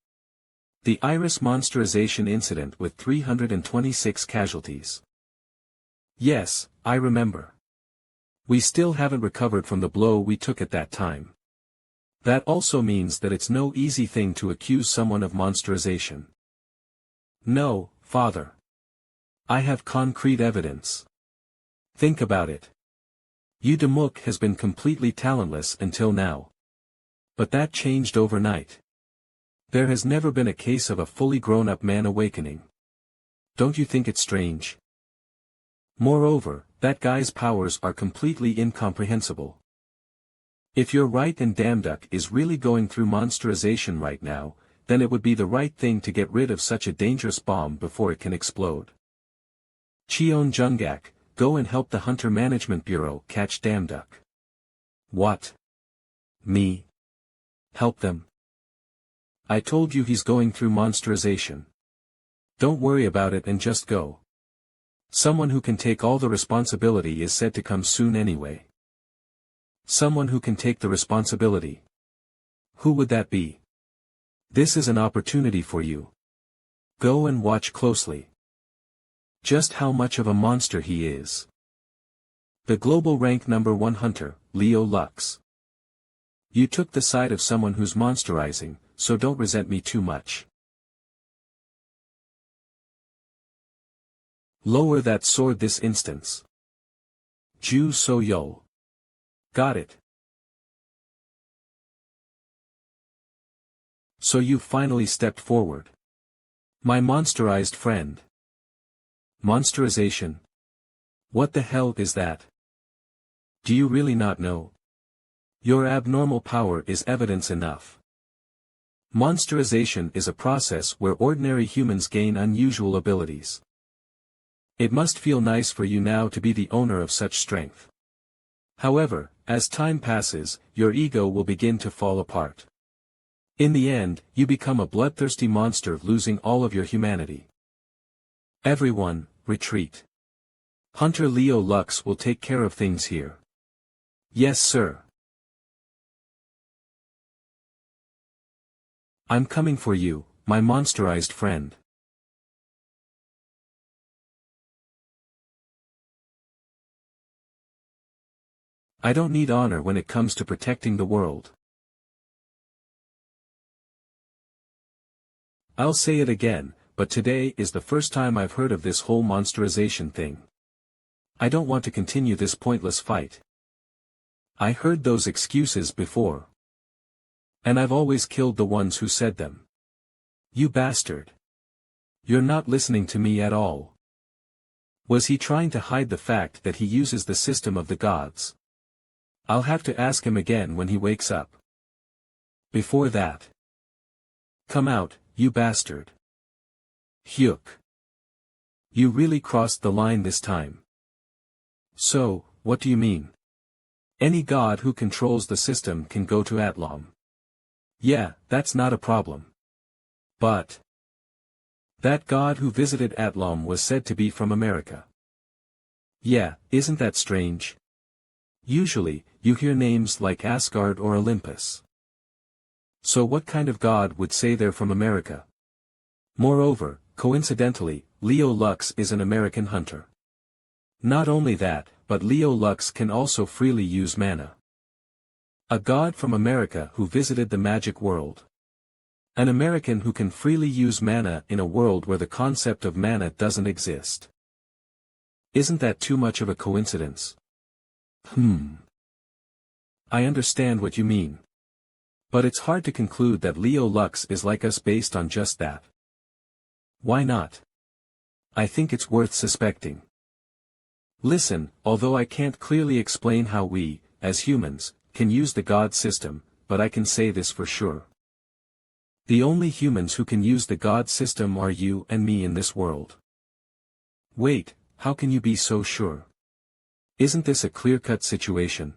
Speaker 1: The Iris monsterization incident with 326 casualties. Yes, I remember. We still haven't recovered from the blow we took at that time. That also means that it's no easy thing to accuse someone of monsterization. No, Father. I have concrete evidence. Think about it. Yu Demuk has been completely talentless until now. But that changed overnight. There has never been a case of a fully grown-up man awakening. Don't you think it's strange? Moreover, that guy's powers are completely incomprehensible. If you're right and Damduck is really going through monsterization right now, then it would be the right thing to get rid of such a dangerous bomb before it can explode. Cheon Jungak, go and help the Hunter Management Bureau catch Damduck. What? Me? Help them? I told you he's going through monsterization. Don't worry about it and just go. Someone who can take all the responsibility is said to come soon anyway. Someone who can take the responsibility. Who would that be? This is an opportunity for you. Go and watch closely. Just how much of a monster he is. The global rank number 1 hunter, Leo Lux. You took the side of someone who's monsterizing, so don't resent me too much. Lower that sword this instance. Ju So Yo. Got it. So you finally stepped forward. My monsterized friend. Monsterization? What the hell is that? Do you really not know? Your abnormal power is evidence enough. Monsterization is a process where ordinary humans gain unusual abilities. It must feel nice for you now to be the owner of such strength. However, as time passes, your ego will begin to fall apart. In the end, you become a bloodthirsty monster losing all of your humanity. Everyone, retreat. Hunter Leo Lux will take care of things here. Yes, sir. I'm coming for you, my monsterized friend. I don't need honor when it comes to protecting the world. I'll say it again, but today is the first time I've heard of this whole monsterization thing. I don't want to continue this pointless fight. I heard those excuses before. And I've always killed the ones who said them. You bastard. You're not listening to me at all. Was he trying to hide the fact that he uses the system of the gods? I'll have to ask him again when he wakes up. Before that. Come out, you bastard. Hyuk. You really crossed the line this time. So, what do you mean? Any god who controls the system can go to Atlam. Yeah, that's not a problem. But That god who visited Atlam was said to be from America. Yeah, isn't that strange? Usually, you hear names like Asgard or Olympus. So what kind of god would say they're from America? Moreover, coincidentally, Leo Lux is an American hunter. Not only that, but Leo Lux can also freely use mana. A god from America who visited the magic world. An American who can freely use mana in a world where the concept of mana doesn't exist. Isn't that too much of a coincidence? I understand what you mean. But it's hard to conclude that Leo Lux is like us based on just that. Why not? I think it's worth suspecting. Listen, although I can't clearly explain how we, as humans, can use the God system, but I can say this for sure. The only humans who can use the God system are you and me in this world. Wait, how can you be so sure? Isn't this a clear-cut situation?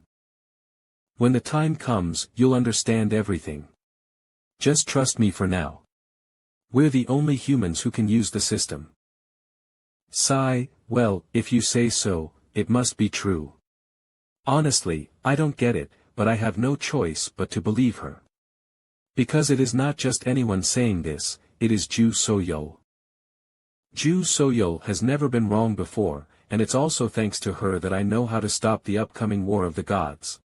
Speaker 1: When the time comes, you'll understand everything. Just trust me for now. We're the only humans who can use the system. Sigh, well, if you say so, it must be true. Honestly, I don't get it, but I have no choice but to believe her. Because it is not just anyone saying this, it is Ju Soyol. Ju Soyol has never been wrong before, and it's also thanks to her that I know how to stop the upcoming war of the gods.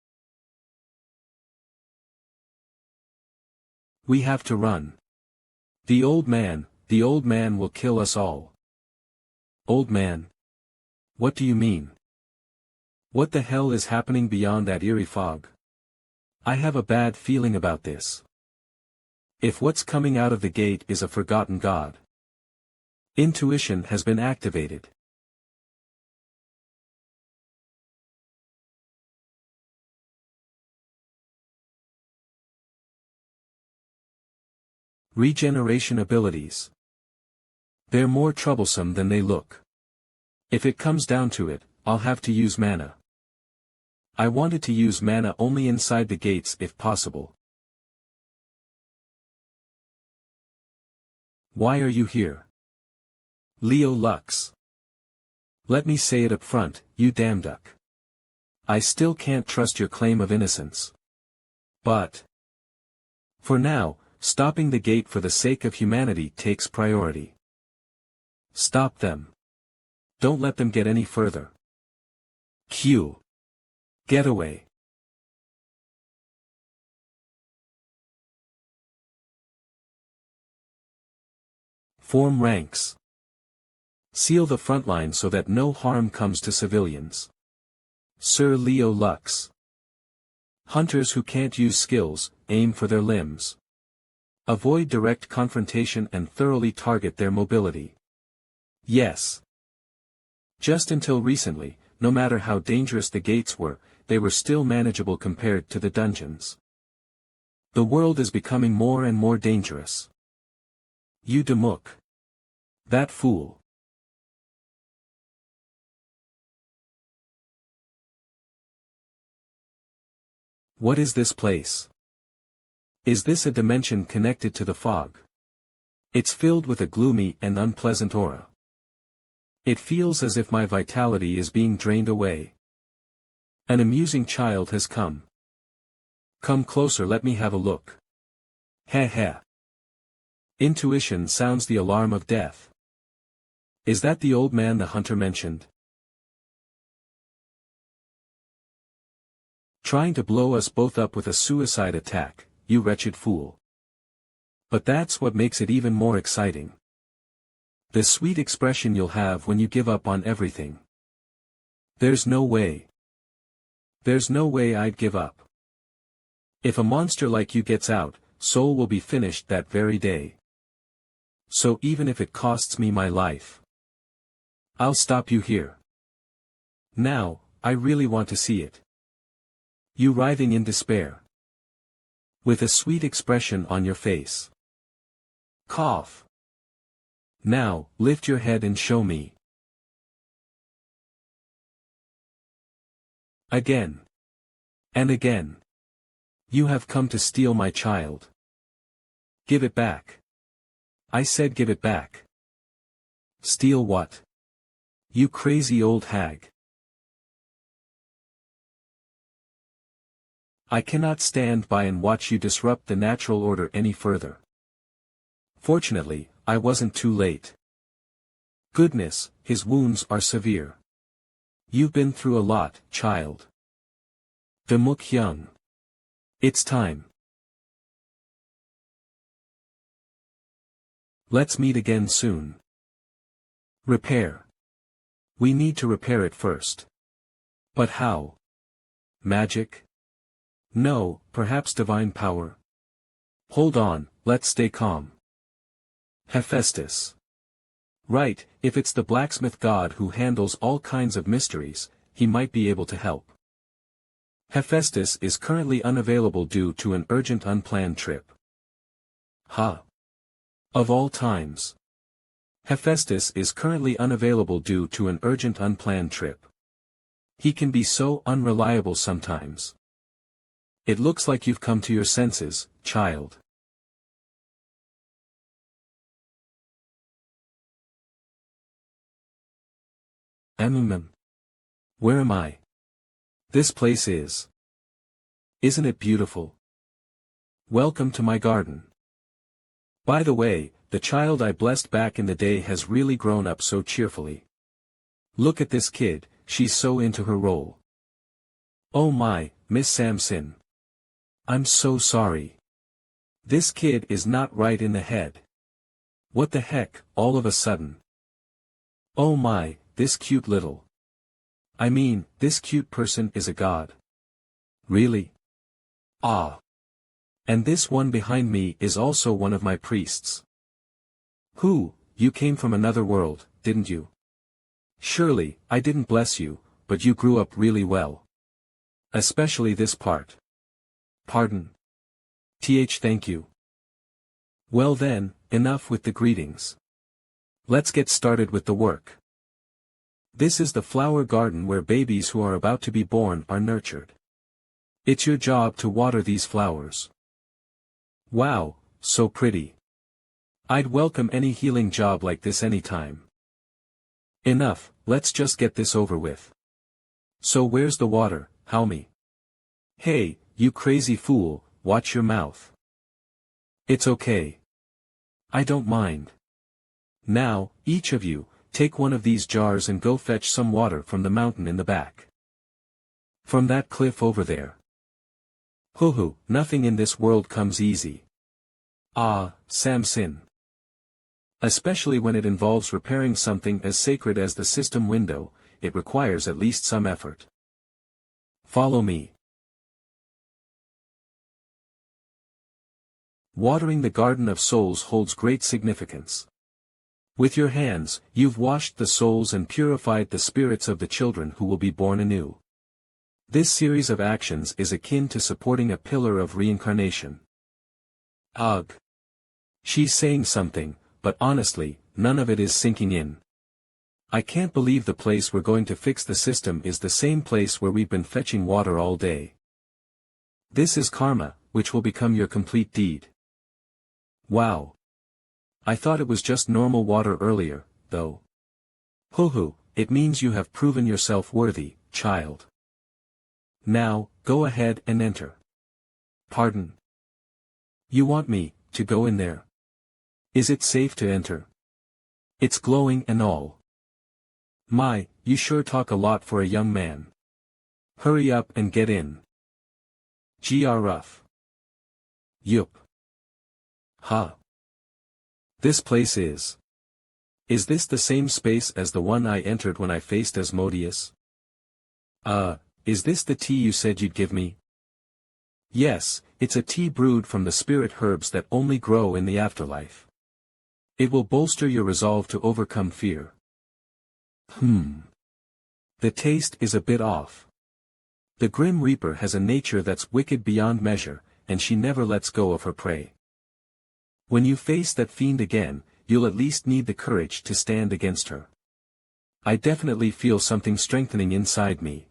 Speaker 1: We have to run. The old man will kill us all. Old man? What do you mean? What the hell is happening beyond that eerie fog? I have a bad feeling about this. If what's coming out of the gate is a forgotten god. Intuition has been activated. Regeneration abilities. They're more troublesome than they look. If it comes down to it, I'll have to use mana. I wanted to use mana only inside the gates if possible. Why are you here? Leo Lux. Let me say it up front, you damn duck. I still can't trust your claim of innocence. But for now, stopping the gate for the sake of humanity takes priority. Stop them. Don't let them get any further. Q. Get away. Form ranks. Seal the front line so that no harm comes to civilians. Sir Leo Lux. Hunters who can't use skills, aim for their limbs. Avoid direct confrontation and thoroughly target their mobility. Yes. Just until recently, no matter how dangerous the gates were, they were still manageable compared to the dungeons. The world is becoming more and more dangerous. You Demuk. That fool. What is this place? Is this a dimension connected to the fog? It's filled with a gloomy and unpleasant aura. It feels as if my vitality is being drained away. An amusing child has come. Come closer, let me have a look. Heh heh. Intuition sounds the alarm of death. Is that the old man the hunter mentioned? Trying to blow us both up with a suicide attack, you wretched fool. But that's what makes it even more exciting. The sweet expression you'll have when you give up on everything. There's no way. There's no way I'd give up. If a monster like you gets out, Soul will be finished that very day. So even if it costs me my life, I'll stop you here. Now, I really want to see it. You writhing in despair. With a sweet expression on your face. Cough. Now, lift your head and show me. Again. And again. You have come to steal my child. Give it back. I said give it back. Steal what? You crazy old hag. I cannot stand by and watch you disrupt the natural order any further. Fortunately, I wasn't too late. Goodness, his wounds are severe. You've been through a lot, child. Hyung. It's time. Let's meet again soon. Repair. We need to repair it first. But how? Magic? No, perhaps divine power. Hold on, let's stay calm. Hephaestus. Right, if it's the blacksmith god who handles all kinds of mysteries, he might be able to help. Hephaestus is currently unavailable due to an urgent unplanned trip. Huh. Of all times. Hephaestus is currently unavailable due to an urgent unplanned trip. He can be so unreliable sometimes. It looks like you've come to your senses, child. Where am I? This place is. Isn't it beautiful? Welcome to my garden. By the way, the child I blessed back in the day has really grown up so cheerfully. Look at this kid, she's so into her role. Oh my, Miss Samson. I'm so sorry. This kid is not right in the head. What the heck, all of a sudden? Oh my, this cute little. I mean, this cute person is a god. Really? Ah. And this one behind me is also one of my priests. Who, you came from another world, didn't you? Surely, I didn't bless you, but you grew up really well. Especially this part. Pardon. Thank you. Well then, enough with the greetings. Let's get started with the work. This is the flower garden where babies who are about to be born are nurtured. It's your job to water these flowers. Wow, so pretty. I'd welcome any healing job like this anytime. Enough, let's just get this over with. So where's the water, Haomi? Hey, you crazy fool, watch your mouth. It's okay. I don't mind. Now, each of you, take one of these jars and go fetch some water from the mountain in the back. From that cliff over there. Hoo, nothing in this world comes easy. Ah, Samson. Especially when it involves repairing something as sacred as the system window, it requires at least some effort. Follow me. Watering the Garden of Souls holds great significance. With your hands, you've washed the souls and purified the spirits of the children who will be born anew. This series of actions is akin to supporting a pillar of reincarnation. Ugh. She's saying something, but honestly, none of it is sinking in. I can't believe the place we're going to fix the system is the same place where we've been fetching water all day. This is karma, which will become your complete deed. Wow. I thought it was just normal water earlier, though. Hoo, it means you have proven yourself worthy, child. Now, go ahead and enter. Pardon. You want me to go in there? Is it safe to enter? It's glowing and all. My, you sure talk a lot for a young man. Hurry up and get in. Rough. Yup. Huh. This place is. Is this the same space as the one I entered when I faced Asmodeus? Is this the tea you said you'd give me? Yes, it's a tea brewed from the spirit herbs that only grow in the afterlife. It will bolster your resolve to overcome fear. The taste is a bit off. The Grim Reaper has a nature that's wicked beyond measure, and she never lets go of her prey. When you face that fiend again, you'll at least need the courage to stand against her. I definitely feel something strengthening inside me.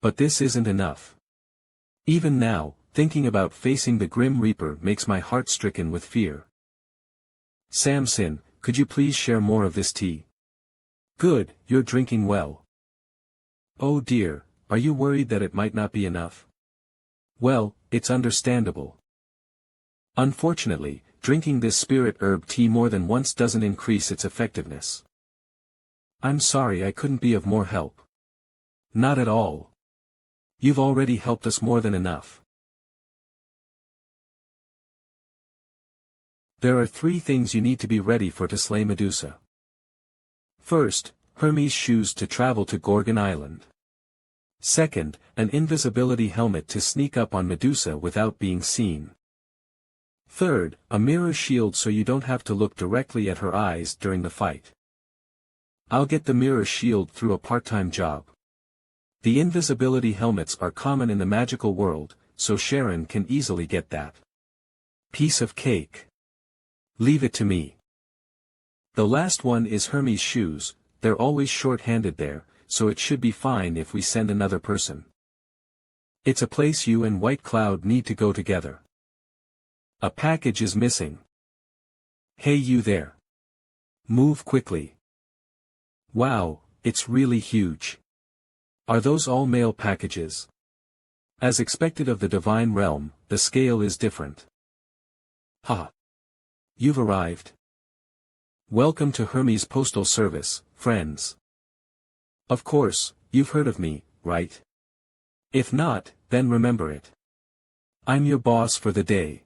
Speaker 1: But this isn't enough. Even now, thinking about facing the Grim Reaper makes my heart stricken with fear. Samson, could you please share more of this tea? Good, you're drinking well. Oh dear, are you worried that it might not be enough? Well, it's understandable. Unfortunately, drinking this spirit herb tea more than once doesn't increase its effectiveness. I'm sorry I couldn't be of more help. Not at all. You've already helped us more than enough. There are 3 things you need to be ready for to slay Medusa. First, Hermes' shoes to travel to Gorgon Island. Second, an invisibility helmet to sneak up on Medusa without being seen. Third, a mirror shield so you don't have to look directly at her eyes during the fight. I'll get the mirror shield through a part-time job. The invisibility helmets are common in the magical world, so Sharon can easily get that. Piece of cake. Leave it to me. The last one is Hermes' shoes, they're always short-handed there, so it should be fine if we send another person. It's a place you and White Cloud need to go together. A package is missing. Hey you there. Move quickly. Wow, it's really huge. Are those all mail packages? As expected of the divine realm, the scale is different. Ha! You've arrived. Welcome to Hermes Postal Service, friends. Of course, you've heard of me, right? If not, then remember it. I'm your boss for the day.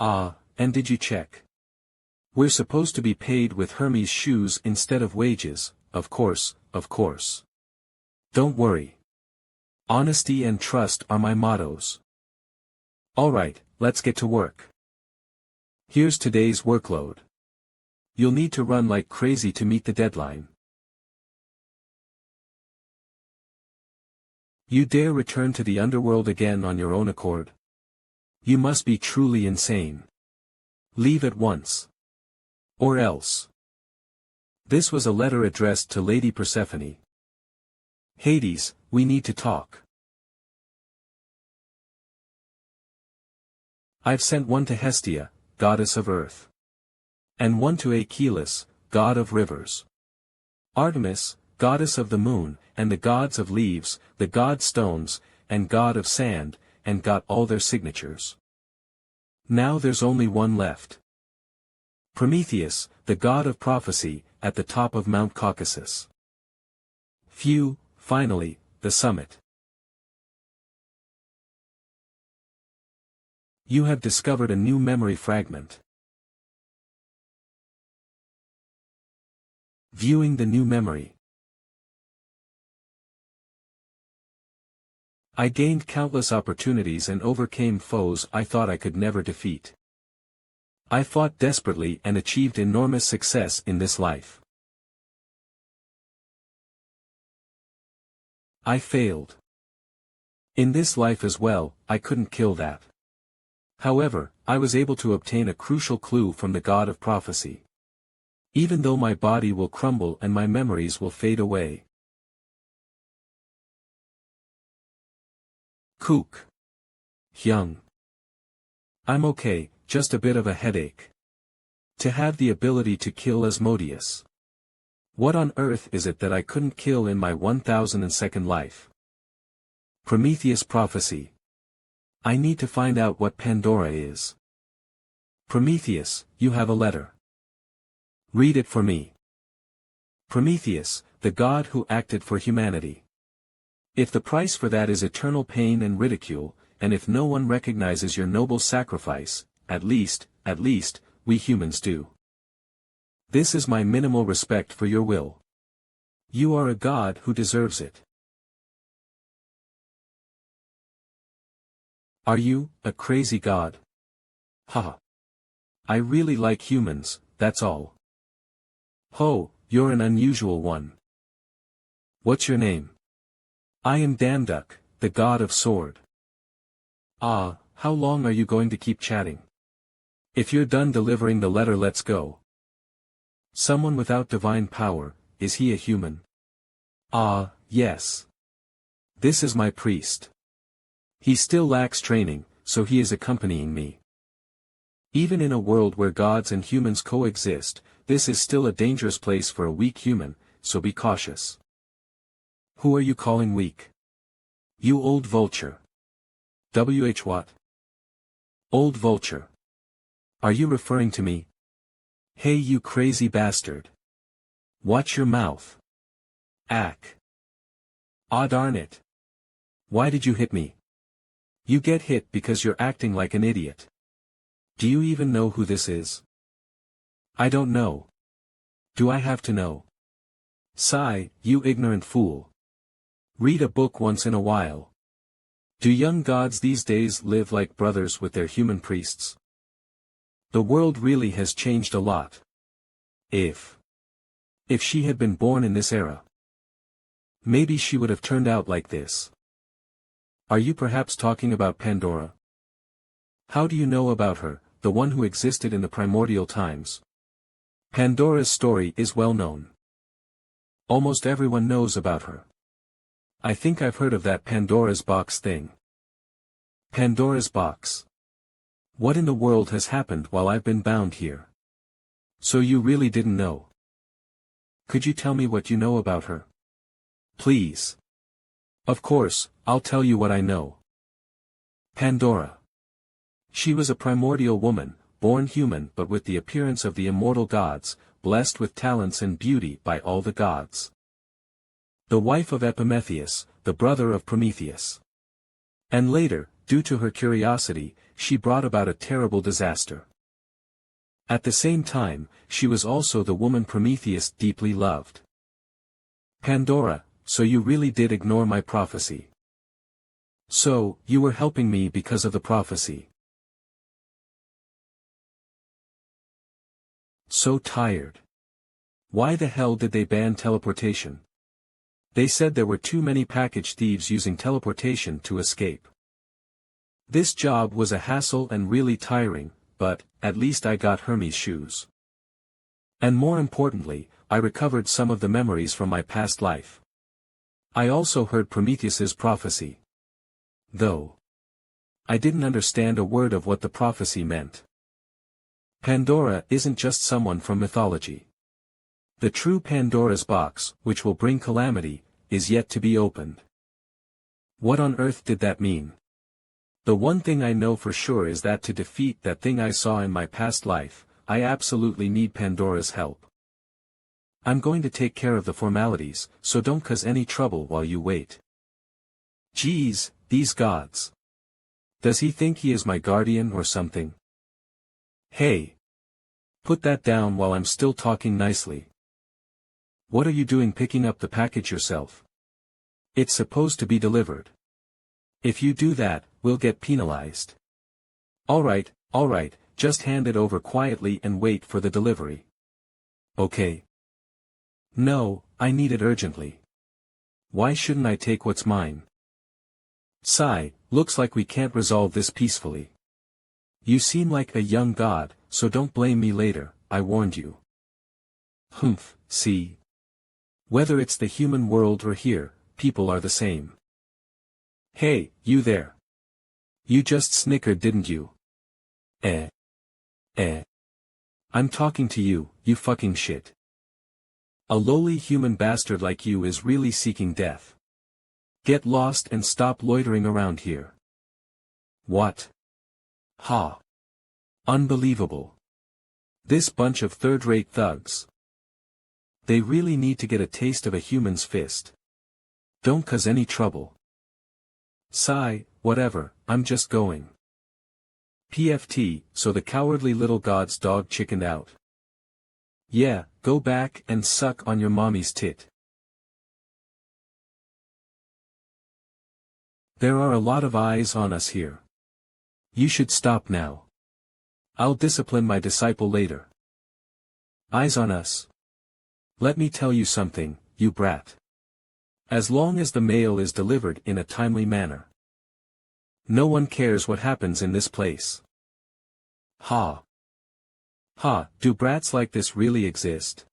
Speaker 1: Ah, and did you check? We're supposed to be paid with Hermes shoes instead of wages, of course, of course. Don't worry. Honesty and trust are my mottos. Alright, let's get to work. Here's today's workload. You'll need to run like crazy to meet the deadline. You dare return to the underworld again on your own accord? You must be truly insane. Leave at once. Or else. This was a letter addressed to Lady Persephone. Hades, we need to talk. I've sent one to Hestia, goddess of earth. And one to Achilles, god of rivers. Artemis, goddess of the moon, and the gods of leaves, the god stones, and god of sand, and got all their signatures. Now there's only one left. Prometheus, the god of prophecy, at the top of Mount Caucasus. Phew, finally, the summit. You have discovered a new memory fragment. Viewing the new memory. I gained countless opportunities and overcame foes I thought I could never defeat. I fought desperately and achieved enormous success in this life. I failed. In this life as well, I couldn't kill that. However, I was able to obtain a crucial clue from the god of prophecy. Even though my body will crumble and my memories will fade away. Kook. Hyung. I'm okay, just a bit of a headache. To have the ability to kill Asmodeus. What on earth is it that I couldn't kill in my 1002nd life? Prometheus prophecy. I need to find out what Pandora is. Prometheus, you have a letter. Read it for me. Prometheus, the god who acted for humanity. If the price for that is eternal pain and ridicule, and if no one recognizes your noble sacrifice, at least, we humans do. This is my minimal respect for your will. You are a god who deserves it. Are you, a crazy god? Haha. I really like humans, that's all. Ho, you're an unusual one. What's your name? I am Damduk, the god of sword. Ah, how long are you going to keep chatting? If you're done delivering the letter, let's go. Someone without divine power, is he a human? Ah, yes. This is my priest. He still lacks training, so he is accompanying me. Even in a world where gods and humans coexist, this is still a dangerous place for a weak human, so be cautious. Who are you calling weak? You old vulture. What? Old vulture. Are you referring to me? Hey you crazy bastard. Watch your mouth. Ack. Ah darn it. Why did you hit me? You get hit because you're acting like an idiot. Do you even know who this is? I don't know. Do I have to know? Sigh, you ignorant fool. Read a book once in a while. Do young gods these days live like brothers with their human priests? The world really has changed a lot. If she had been born in this era, maybe she would have turned out like this. Are you perhaps talking about Pandora? How do you know about her, the one who existed in the primordial times? Pandora's story is well known. Almost everyone knows about her. I think I've heard of that Pandora's box thing. Pandora's box. What in the world has happened while I've been bound here? So you really didn't know? Could you tell me what you know about her? Please. Of course, I'll tell you what I know. Pandora. She was a primordial woman, born human but with the appearance of the immortal gods, blessed with talents and beauty by all the gods. The wife of Epimetheus, the brother of Prometheus. And later, due to her curiosity, she brought about a terrible disaster. At the same time, she was also the woman Prometheus deeply loved. Pandora, so you really did ignore my prophecy. So, you were helping me because of the prophecy. So tired. Why the hell did they ban teleportation? They said there were too many package thieves using teleportation to escape. This job was a hassle and really tiring, but, at least I got Hermes shoes. And more importantly, I recovered some of the memories from my past life. I also heard Prometheus's prophecy. Though I didn't understand a word of what the prophecy meant. Pandora isn't just someone from mythology. The true Pandora's box, which will bring calamity, is yet to be opened. What on earth did that mean? The one thing I know for sure is that to defeat that thing I saw in my past life, I absolutely need Pandora's help. I'm going to take care of the formalities, so don't cause any trouble while you wait. Geez, these gods. Does he think he is my guardian or something? Hey! Put that down while I'm still talking nicely. What are you doing picking up the package yourself? It's supposed to be delivered. If you do that, we'll get penalized. Alright, just hand it over quietly and wait for the delivery. Okay. No, I need it urgently. Why shouldn't I take what's mine? Sigh, looks like we can't resolve this peacefully. You seem like a young god, so don't blame me later, I warned you. Humph, see. Whether it's the human world or here, people are the same. Hey, you there. You just snickered, didn't you? I'm talking to you, you fucking shit. A lowly human bastard like you is really seeking death. Get lost and stop loitering around here. What? Ha. Unbelievable. This bunch of third-rate thugs. They really need to get a taste of a human's fist. Don't cause any trouble. Sigh, whatever, I'm just going. PFT, so the cowardly little god's dog chickened out. Yeah, go back and suck on your mommy's tit. There are a lot of eyes on us here. You should stop now. I'll discipline my disciple later. Eyes on us. Let me tell you something, you brat. As long as the mail is delivered in a timely manner. No one cares what happens in this place. Ha. Ha, do brats like this really exist?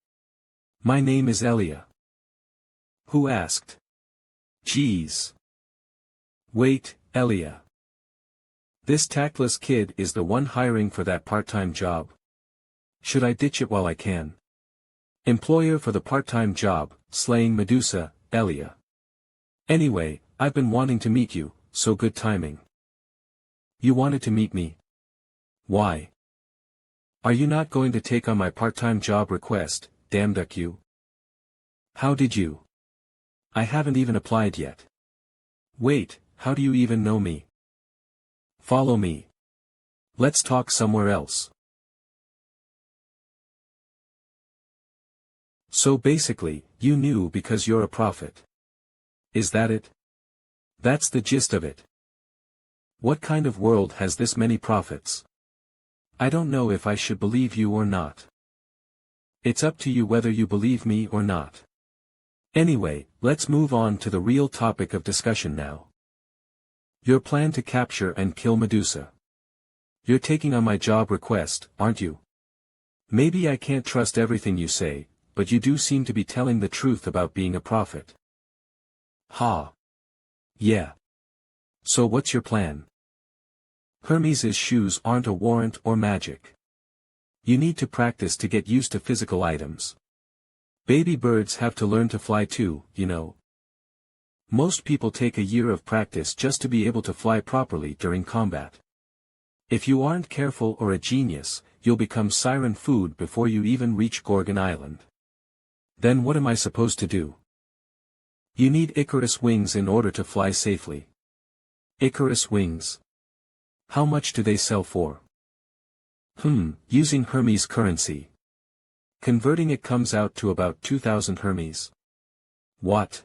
Speaker 1: My name is Elia. Who asked? Jeez. Wait, Elia. This tactless kid is the one hiring for that part-time job. Should I ditch it while I can? Employer for the part-time job, slaying Medusa, Elia. Anyway, I've been wanting to meet you, so good timing. You wanted to meet me? Why? Are you not going to take on my part-time job request, damn duck you? How did you? I haven't even applied yet. Wait, how do you even know me? Follow me. Let's talk somewhere else. So basically, you knew because you're a prophet. Is that it? That's the gist of it. What kind of world has this many prophets? I don't know if I should believe you or not. It's up to you whether you believe me or not. Anyway, let's move on to the real topic of discussion now. Your plan to capture and kill Medusa. You're taking on my job request, aren't you? Maybe I can't trust everything you say, but you do seem to be telling the truth about being a prophet. Ha. Yeah. So what's your plan? Hermes's shoes aren't a warrant or magic. You need to practice to get used to physical items. Baby birds have to learn to fly too, you know. Most people take a year of practice just to be able to fly properly during combat. If you aren't careful or a genius, you'll become siren food before you even reach Gorgon Island. Then what am I supposed to do? You need Icarus wings in order to fly safely. Icarus wings. How much do they sell for? Using Hermes currency. Converting it comes out to about 2,000 Hermes. What?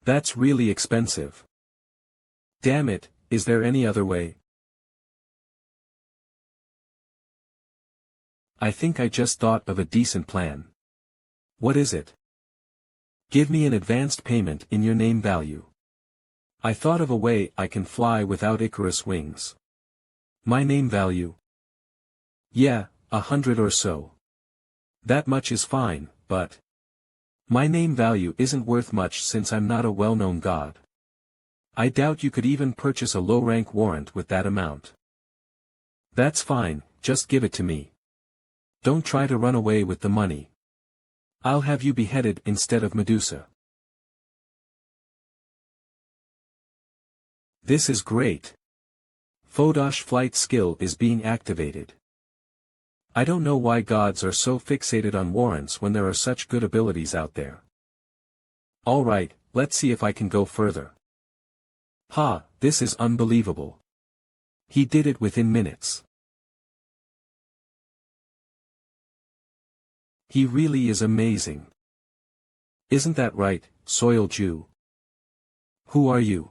Speaker 1: That's really expensive. Damn it, is there any other way? I think I just thought of a decent plan. What is it? Give me an advanced payment in your name value. I thought of a way I can fly without Icarus wings. My name value? Yeah, 100 or so. That much is fine, but my name value isn't worth much since I'm not a well-known god. I doubt you could even purchase a low-rank warrant with that amount. That's fine, just give it to me. Don't try to run away with the money. I'll have you beheaded instead of Medusa. This is great. Fodosh flight skill is being activated. I don't know why gods are so fixated on warrants when there are such good abilities out there. Alright, let's see if I can go further. Ha, this is unbelievable. He did it within minutes. He really is amazing. Isn't that right, Soil Jew? Who are you?